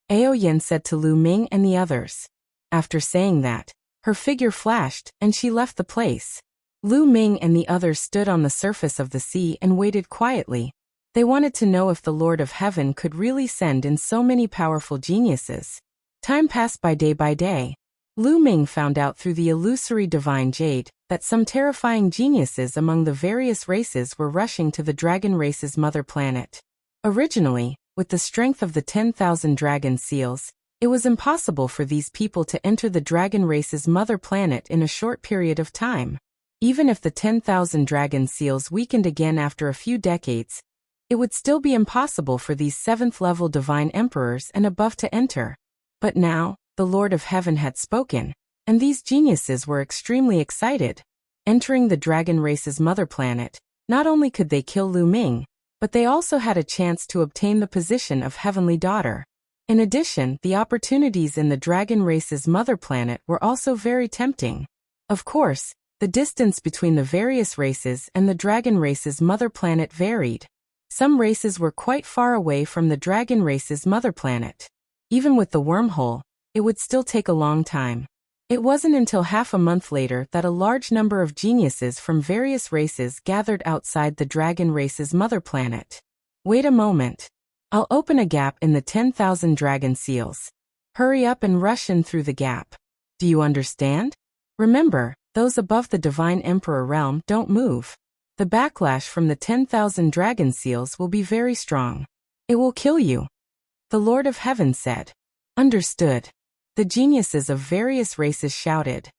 Aoyin said to Lu Ming and the others. After saying that, her figure flashed and she left the place. Lu Ming and the others stood on the surface of the sea and waited quietly. They wanted to know if the Lord of Heaven could really send in so many powerful geniuses. Time passed by day. Lu Ming found out through the illusory divine jade that some terrifying geniuses among the various races were rushing to the dragon race's mother planet. Originally, with the strength of the 10,000 dragon seals, it was impossible for these people to enter the dragon race's mother planet in a short period of time. Even if the 10,000 dragon seals weakened again after a few decades, it would still be impossible for these 7th-level divine emperors and above to enter. But now, the Lord of Heaven had spoken, and these geniuses were extremely excited. Entering the dragon race's mother planet, not only could they kill Lu Ming, but they also had a chance to obtain the position of Heavenly Daughter. In addition, the opportunities in the dragon race's mother planet were also very tempting. Of course, the distance between the various races and the dragon race's mother planet varied. Some races were quite far away from the dragon race's mother planet. Even with the wormhole, it would still take a long time. It wasn't until half a month later that a large number of geniuses from various races gathered outside the dragon race's mother planet. Wait a moment. I'll open a gap in the 10,000 dragon seals. Hurry up and rush in through the gap. Do you understand? Remember, those above the Divine Emperor realm don't move. The backlash from the 10,000 dragon seals will be very strong. It will kill you, the Lord of Heaven said. Understood. The geniuses of various races shouted.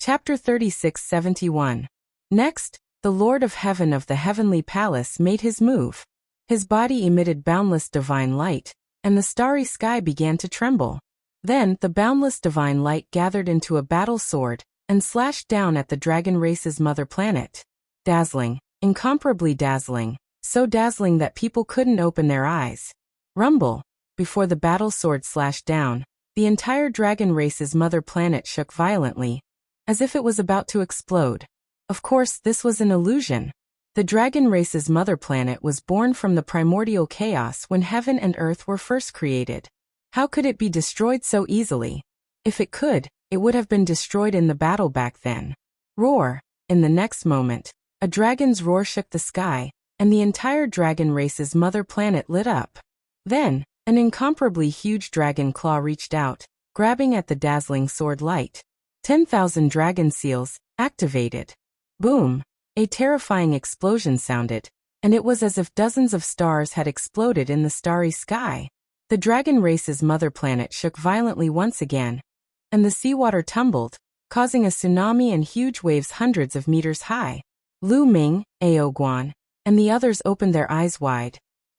Chapter 36-71. Next, the Lord of Heaven of the Heavenly Palace made his move. His body emitted boundless divine light, and the starry sky began to tremble. Then the boundless divine light gathered into a battle sword and slashed down at the dragon race's mother planet. Dazzling, incomparably dazzling, so dazzling that people couldn't open their eyes. Rumble. Before the battle sword slashed down, the entire dragon race's mother planet shook violently, as if it was about to explode. Of course, this was an illusion. The dragon race's mother planet was born from the primordial chaos when heaven and earth were first created. How could it be destroyed so easily? If it could, it would have been destroyed in the battle back then. Roar! In the next moment, a dragon's roar shook the sky, and the entire dragon race's mother planet lit up. Then, an incomparably huge dragon claw reached out, grabbing at the dazzling sword light. 10,000 dragon seals, activated. Boom! A terrifying explosion sounded, and it was as if dozens of stars had exploded in the starry sky. The dragon race's mother planet shook violently once again, and the seawater tumbled, causing a tsunami and huge waves hundreds of meters high. Lu Ming, Ao Guan, and the others opened their eyes wide,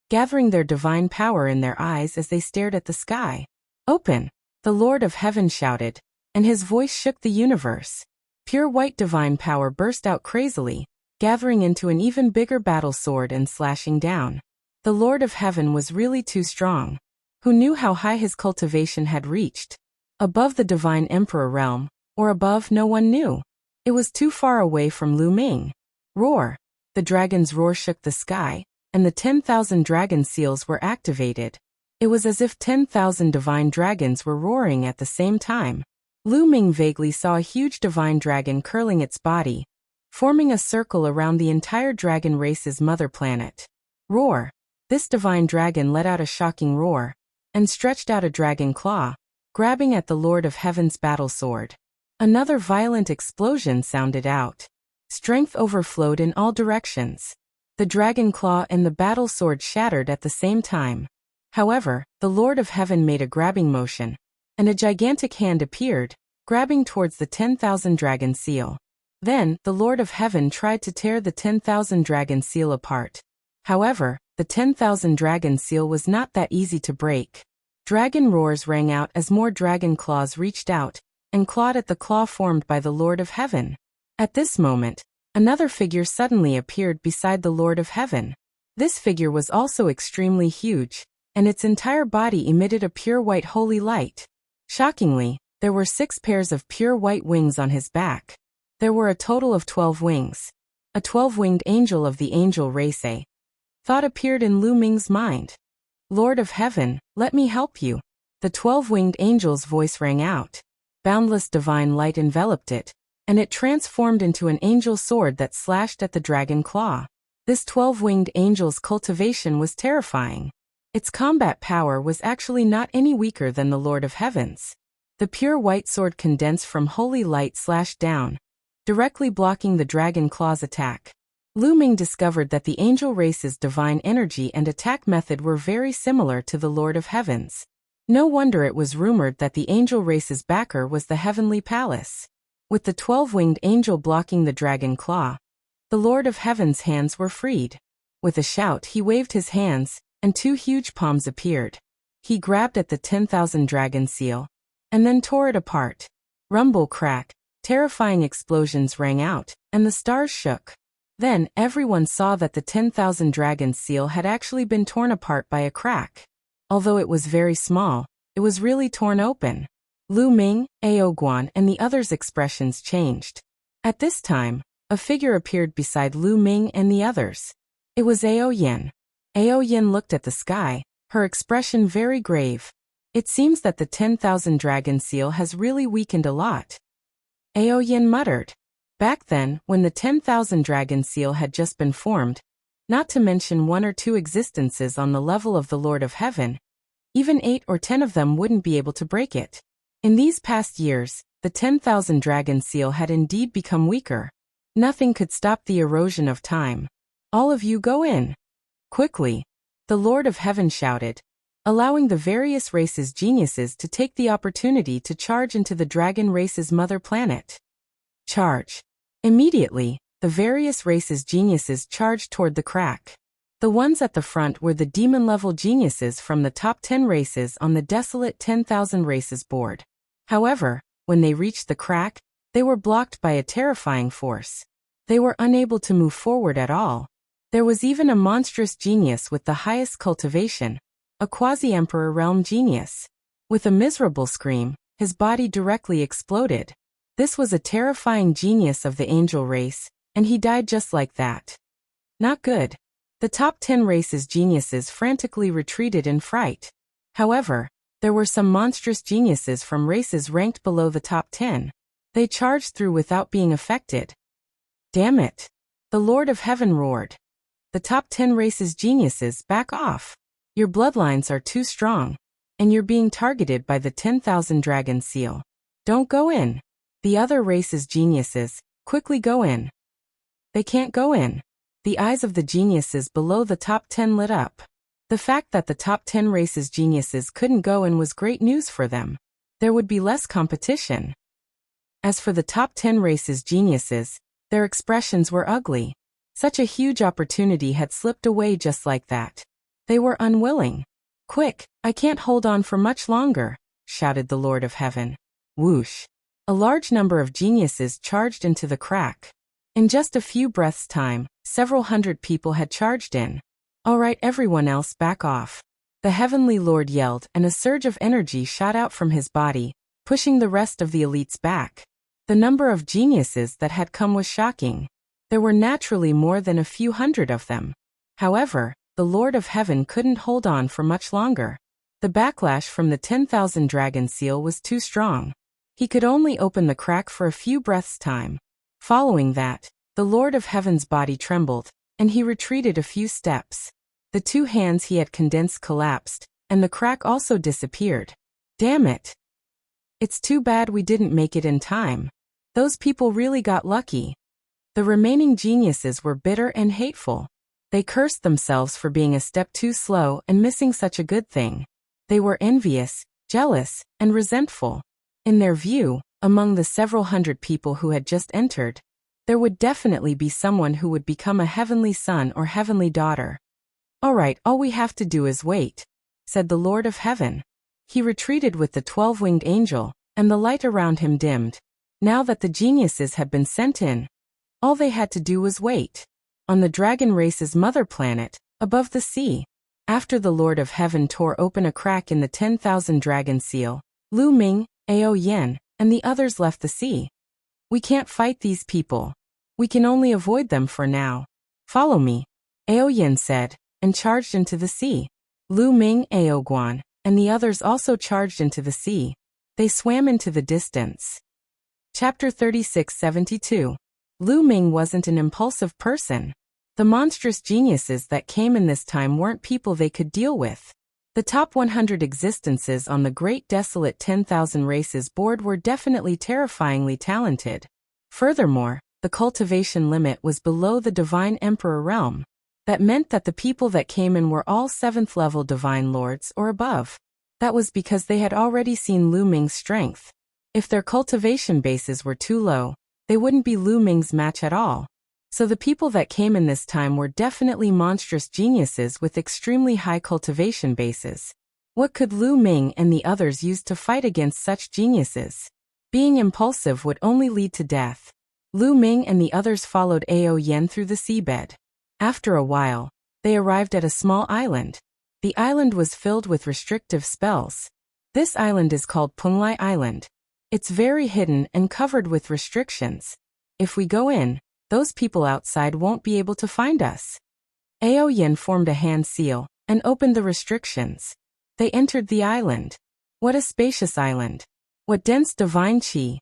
gathering their divine power in their eyes as they stared at the sky. Open! The Lord of Heaven shouted, and his voice shook the universe. Pure white divine power burst out crazily, gathering into an even bigger battle sword and slashing down. The Lord of Heaven was really too strong. Who knew how high his cultivation had reached? Above the Divine Emperor realm, or above no one knew. It was too far away from Lu Ming. Roar! The dragon's roar shook the sky, and the 10,000 dragon seals were activated. It was as if 10,000 divine dragons were roaring at the same time. Lu Ming vaguely saw a huge divine dragon curling its body, forming a circle around the entire dragon race's mother planet. Roar! This divine dragon let out a shocking roar, and stretched out a dragon claw, grabbing at the Lord of Heaven's battle sword. Another violent explosion sounded out. Strength overflowed in all directions. The dragon claw and the battle sword shattered at the same time. However, the Lord of Heaven made a grabbing motion, and a gigantic hand appeared, grabbing towards the 10,000 dragon seal. Then, the Lord of Heaven tried to tear the 10,000 dragon seal apart. However, the 10,000 dragon seal was not that easy to break. Dragon roars rang out as more dragon claws reached out, and clawed at the claw formed by the Lord of Heaven. At this moment, another figure suddenly appeared beside the Lord of Heaven. This figure was also extremely huge, and its entire body emitted a pure white holy light. Shockingly, there were 6 pairs of pure white wings on his back. There were a total of 12 wings. A 12-winged angel of the angel race. A thought appeared in Lu Ming's mind. Lord of Heaven, let me help you. The 12-winged angel's voice rang out. Boundless divine light enveloped it, and it transformed into an angel sword that slashed at the dragon claw. This 12-winged angel's cultivation was terrifying. Its combat power was actually not any weaker than the Lord of Heaven's. The pure white sword condensed from holy light slashed down, directly blocking the dragon claw's attack. Lu Ming discovered that the angel race's divine energy and attack method were very similar to the Lord of Heaven's. No wonder it was rumored that the angel race's backer was the Heavenly Palace. With the 12-winged angel blocking the dragon claw, the Lord of Heaven's hands were freed. With a shout, he waved his hands, and 2 huge palms appeared. He grabbed at the 10,000 dragon seal, and then tore it apart. Rumble, crack, terrifying explosions rang out, and the stars shook. Then, everyone saw that the 10,000 dragon seal had actually been torn apart by a crack. Although it was very small, it was really torn open. Lu Ming, Ao Guan, and the others' expressions changed. At this time, a figure appeared beside Lu Ming and the others. It was Ao Yin. Ao Yin looked at the sky, her expression very grave. It seems that the 10,000 dragon seal has really weakened a lot. Ao Yin muttered. Back then, when the 10,000 dragon seal had just been formed, not to mention 1 or 2 existences on the level of the Lord of Heaven, even 8 or 10 of them wouldn't be able to break it. In these past years, the 10,000 dragon seal had indeed become weaker. Nothing could stop the erosion of time. All of you go in. Quickly, the Lord of Heaven shouted, allowing the various races' geniuses to take the opportunity to charge into the dragon race's mother planet. Charge. Immediately, the various races' geniuses charged toward the crack. The ones at the front were the demon-level geniuses from the top 10 races on the desolate 10,000 races board. However, when they reached the crack, they were blocked by a terrifying force. They were unable to move forward at all. There was even a monstrous genius with the highest cultivation, a quasi-emperor realm genius. With a miserable scream, his body directly exploded. This was a terrifying genius of the angel race, and he died just like that. Not good. The top 10 races' geniuses frantically retreated in fright. However, there were some monstrous geniuses from races ranked below the top 10. They charged through without being affected. Damn it! The Lord of Heaven roared. The top 10 races' geniuses, back off. Your bloodlines are too strong, and you're being targeted by the 10,000 dragon seal. Don't go in. The other races' geniuses, quickly go in. They can't go in. The eyes of the geniuses below the top 10 lit up. The fact that the top 10 races' geniuses couldn't go in was great news for them. There would be less competition. As for the top 10 races' geniuses, their expressions were ugly. Such a huge opportunity had slipped away just like that. They were unwilling. Quick, I can't hold on for much longer, shouted the Lord of Heaven. Whoosh. A large number of geniuses charged into the crack. In just a few breaths' time, several hundred people had charged in. All right, everyone else, back off. The Heavenly Lord yelled, and a surge of energy shot out from his body, pushing the rest of the elites back. The number of geniuses that had come was shocking. There were naturally more than a few hundred of them. However, the Lord of Heaven couldn't hold on for much longer. The backlash from the 10,000 dragon seal was too strong. He could only open the crack for a few breaths' time. Following that, the Lord of Heaven's body trembled, and he retreated a few steps. The 2 hands he had condensed collapsed, and the crack also disappeared. Damn it! It's too bad we didn't make it in time. Those people really got lucky. The remaining geniuses were bitter and hateful. They cursed themselves for being a step too slow and missing such a good thing. They were envious, jealous, and resentful. In their view, among the several hundred people who had just entered, there would definitely be someone who would become a heavenly son or heavenly daughter. All right, all we have to do is wait, said the Lord of Heaven. He retreated with the 12-winged angel, and the light around him dimmed. Now that the geniuses had been sent in, all they had to do was wait. On the dragon race's mother planet, above the sea, after the Lord of Heaven tore open a crack in the 10,000 dragon seal, Lu Ming, Ao Yin, and the others left the sea. We can't fight these people. We can only avoid them for now. Follow me, Aoyan said, and charged into the sea. Lu Ming, Aoguan, and the others also charged into the sea. They swam into the distance. Chapter 36-72. Lu Ming wasn't an impulsive person. The monstrous geniuses that came in this time weren't people they could deal with. The top 100 existences on the Great Desolate 10,000 Races board were definitely terrifyingly talented. Furthermore, the cultivation limit was below the Divine Emperor realm. That meant that the people that came in were all 7th level Divine Lords or above. That was because they had already seen Lu Ming's strength. If their cultivation bases were too low, they wouldn't be Lu Ming's match at all. So the people that came in this time were definitely monstrous geniuses with extremely high cultivation bases. What could Lu Ming and the others use to fight against such geniuses? Being impulsive would only lead to death. Lu Ming and the others followed Ao Yen through the seabed. After a while, they arrived at a small island. The island was filled with restrictive spells. This island is called Punglai Island. It's very hidden and covered with restrictions. If we go in, those people outside won't be able to find us. Ao Yen formed a hand seal and opened the restrictions. They entered the island. What a spacious island. What dense divine qi.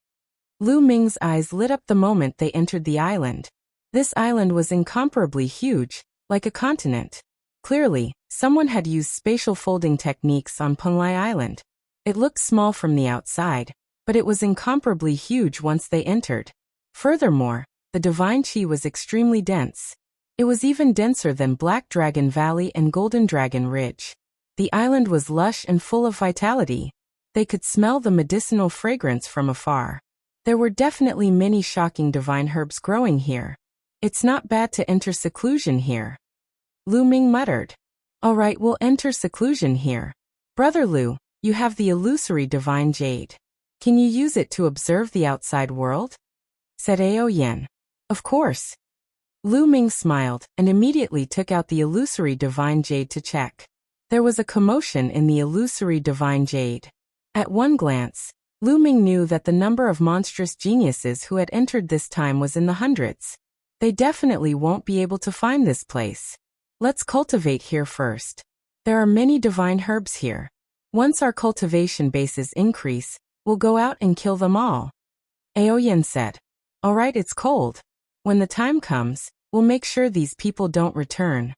Lu Ming's eyes lit up the moment they entered the island. This island was incomparably huge, like a continent. Clearly, someone had used spatial folding techniques on Punglai Island. It looked small from the outside, but it was incomparably huge once they entered. Furthermore, the divine qi was extremely dense. It was even denser than Black Dragon Valley and Golden Dragon Ridge. The island was lush and full of vitality. They could smell the medicinal fragrance from afar. There were definitely many shocking divine herbs growing here. It's not bad to enter seclusion here. Lu Ming muttered. All right, we'll enter seclusion here. Brother Lu, you have the illusory divine jade. Can you use it to observe the outside world? Said Ao Yen. Of course. Lu Ming smiled and immediately took out the illusory divine jade to check. There was a commotion in the illusory divine jade. At one glance, Lu Ming knew that the number of monstrous geniuses who had entered this time was in the hundreds. They definitely won't be able to find this place. Let's cultivate here first. There are many divine herbs here. Once our cultivation bases increase, we'll go out and kill them all. Ao Yen said. All right, it's cold. When the time comes, we'll make sure these people don't return.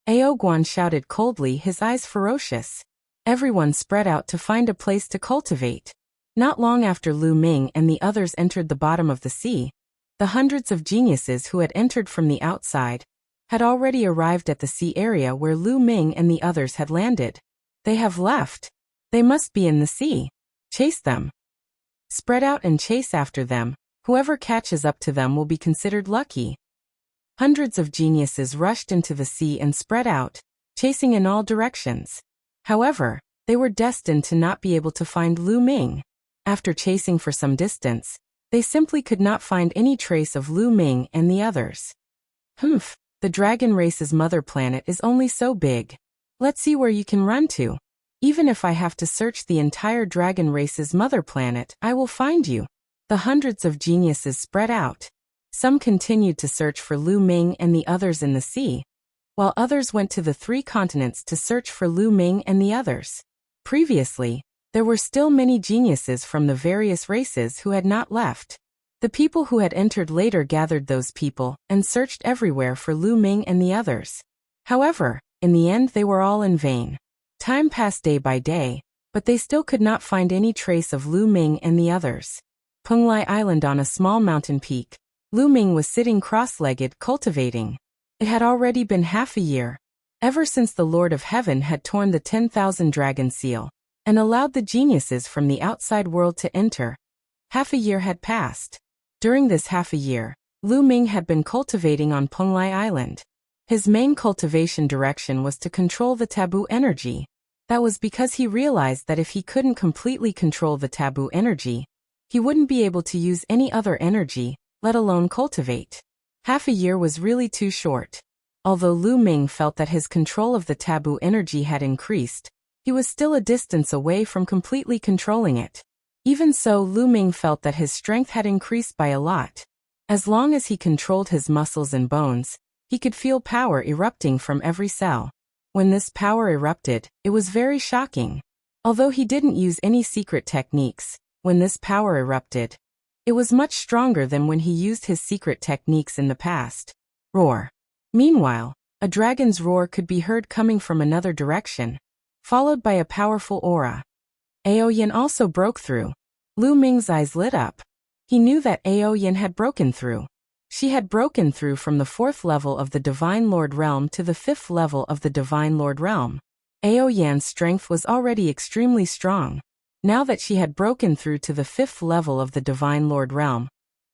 Ao Guan shouted coldly, his eyes ferocious. Everyone spread out to find a place to cultivate. Not long after Lu Ming and the others entered the bottom of the sea, the hundreds of geniuses who had entered from the outside had already arrived at the sea area where Lu Ming and the others had landed. They have left. They must be in the sea. Chase them. Spread out and chase after them. Whoever catches up to them will be considered lucky. Hundreds of geniuses rushed into the sea and spread out, chasing in all directions. However, they were destined to not be able to find Lu Ming. After chasing for some distance, they simply could not find any trace of Lu Ming and the others. Humph, the dragon race's mother planet is only so big. Let's see where you can run to. Even if I have to search the entire dragon race's mother planet, I will find you. The hundreds of geniuses spread out. Some continued to search for Lu Ming and the others in the sea, while others went to the 3 continents to search for Lu Ming and the others. Previously, there were still many geniuses from the various races who had not left. The people who had entered later gathered those people and searched everywhere for Lu Ming and the others. However, in the end they were all in vain. Time passed day by day, but they still could not find any trace of Lu Ming and the others. Punglai Island on a small mountain peak, Lu Ming was sitting cross-legged cultivating. It had already been half a year, ever since the Lord of Heaven had torn the 10,000 dragon seal and allowed the geniuses from the outside world to enter. Half a year had passed. During this half a year, Lu Ming had been cultivating on Punglai Island. His main cultivation direction was to control the taboo energy. That was because he realized that if he couldn't completely control the taboo energy, he wouldn't be able to use any other energy, let alone cultivate. Half a year was really too short. Although Lu Ming felt that his control of the taboo energy had increased, he was still a distance away from completely controlling it. Even so, Lu Ming felt that his strength had increased by a lot. As long as he controlled his muscles and bones, he could feel power erupting from every cell. When this power erupted, it was very shocking. Although he didn't use any secret techniques, when this power erupted, it was much stronger than when he used his secret techniques in the past. Roar. Meanwhile, a dragon's roar could be heard coming from another direction, followed by a powerful aura. Aoyan also broke through. Lu Ming's eyes lit up. He knew that Aoyan had broken through. She had broken through from the 4th level of the Divine Lord Realm to the 5th level of the Divine Lord Realm. Aoyan's strength was already extremely strong. Now that she had broken through to the 5th level of the Divine Lord Realm,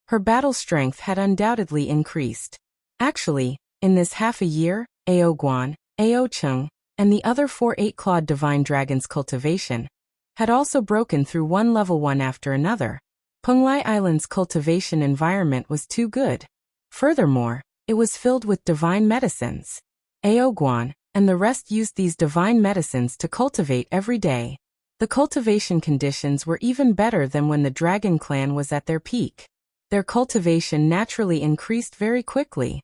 her battle strength had undoubtedly increased. Actually, in this half a year, Ao Guan, Ao Cheng, and the other 4 8-clawed divine dragons' cultivation had also broken through one level one after another. Penglai Island's cultivation environment was too good. Furthermore, it was filled with divine medicines. Ao Guan and the rest used these divine medicines to cultivate every day. The cultivation conditions were even better than when the Dragon Clan was at their peak. Their cultivation naturally increased very quickly.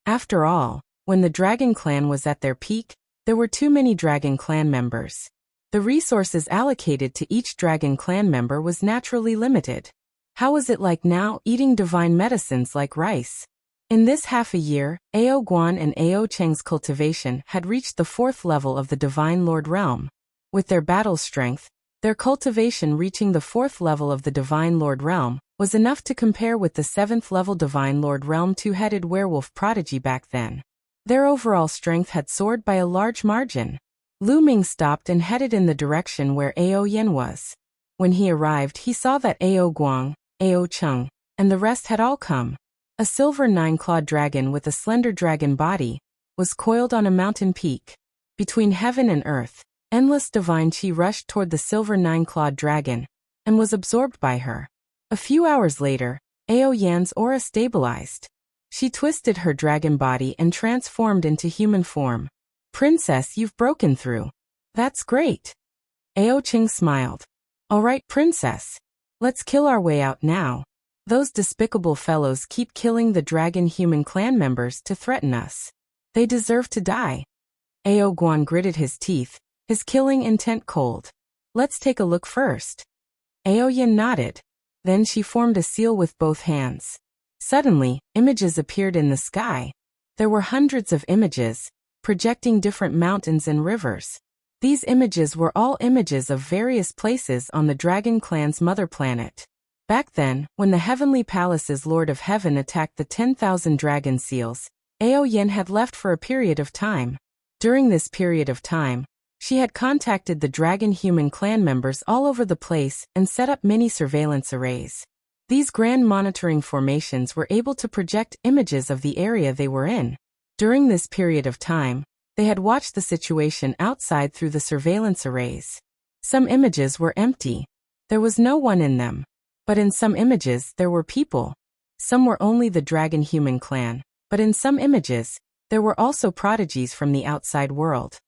After all, when the Dragon Clan was at their peak, there were too many Dragon Clan members. The resources allocated to each Dragon Clan member was naturally limited. How was it like now, eating divine medicines like rice? In this half a year, Ao Guan and Ao Cheng's cultivation had reached the 4th level of the Divine Lord Realm. With their battle strength, their cultivation reaching the 4th level of the Divine Lord Realm was enough to compare with the 7th level Divine Lord Realm two-headed werewolf prodigy back then. Their overall strength had soared by a large margin. Lu Ming stopped and headed in the direction where Aoyan was. When he arrived, he saw that Ao Guang, Ao Cheng, and the rest had all come. A silver 9-clawed dragon with a slender dragon body was coiled on a mountain peak. Between heaven and earth, endless divine chi rushed toward the silver 9-clawed dragon and was absorbed by her. A few hours later, Aoyan's aura stabilized. She twisted her dragon body and transformed into human form. Princess, you've broken through. That's great. Ao Cheng smiled. All right, Princess. Let's kill our way out now. Those despicable fellows keep killing the dragon human clan members to threaten us. They deserve to die. Ao Guan gritted his teeth, his killing intent cold. Let's take a look first. Aoyan nodded. Then she formed a seal with both hands. Suddenly, images appeared in the sky. There were hundreds of images, projecting different mountains and rivers. These images were all images of various places on the Dragon Clan's mother planet. Back then, when the Heavenly Palace's Lord of Heaven attacked the 10,000 dragon seals, Aoyan had left for a period of time. During this period of time, she had contacted the dragon human clan members all over the place and set up many surveillance arrays. These grand monitoring formations were able to project images of the area they were in. During this period of time, they had watched the situation outside through the surveillance arrays. Some images were empty. There was no one in them. But in some images, there were people. Some were only the dragon human clan, but in some images, there were also prodigies from the outside world.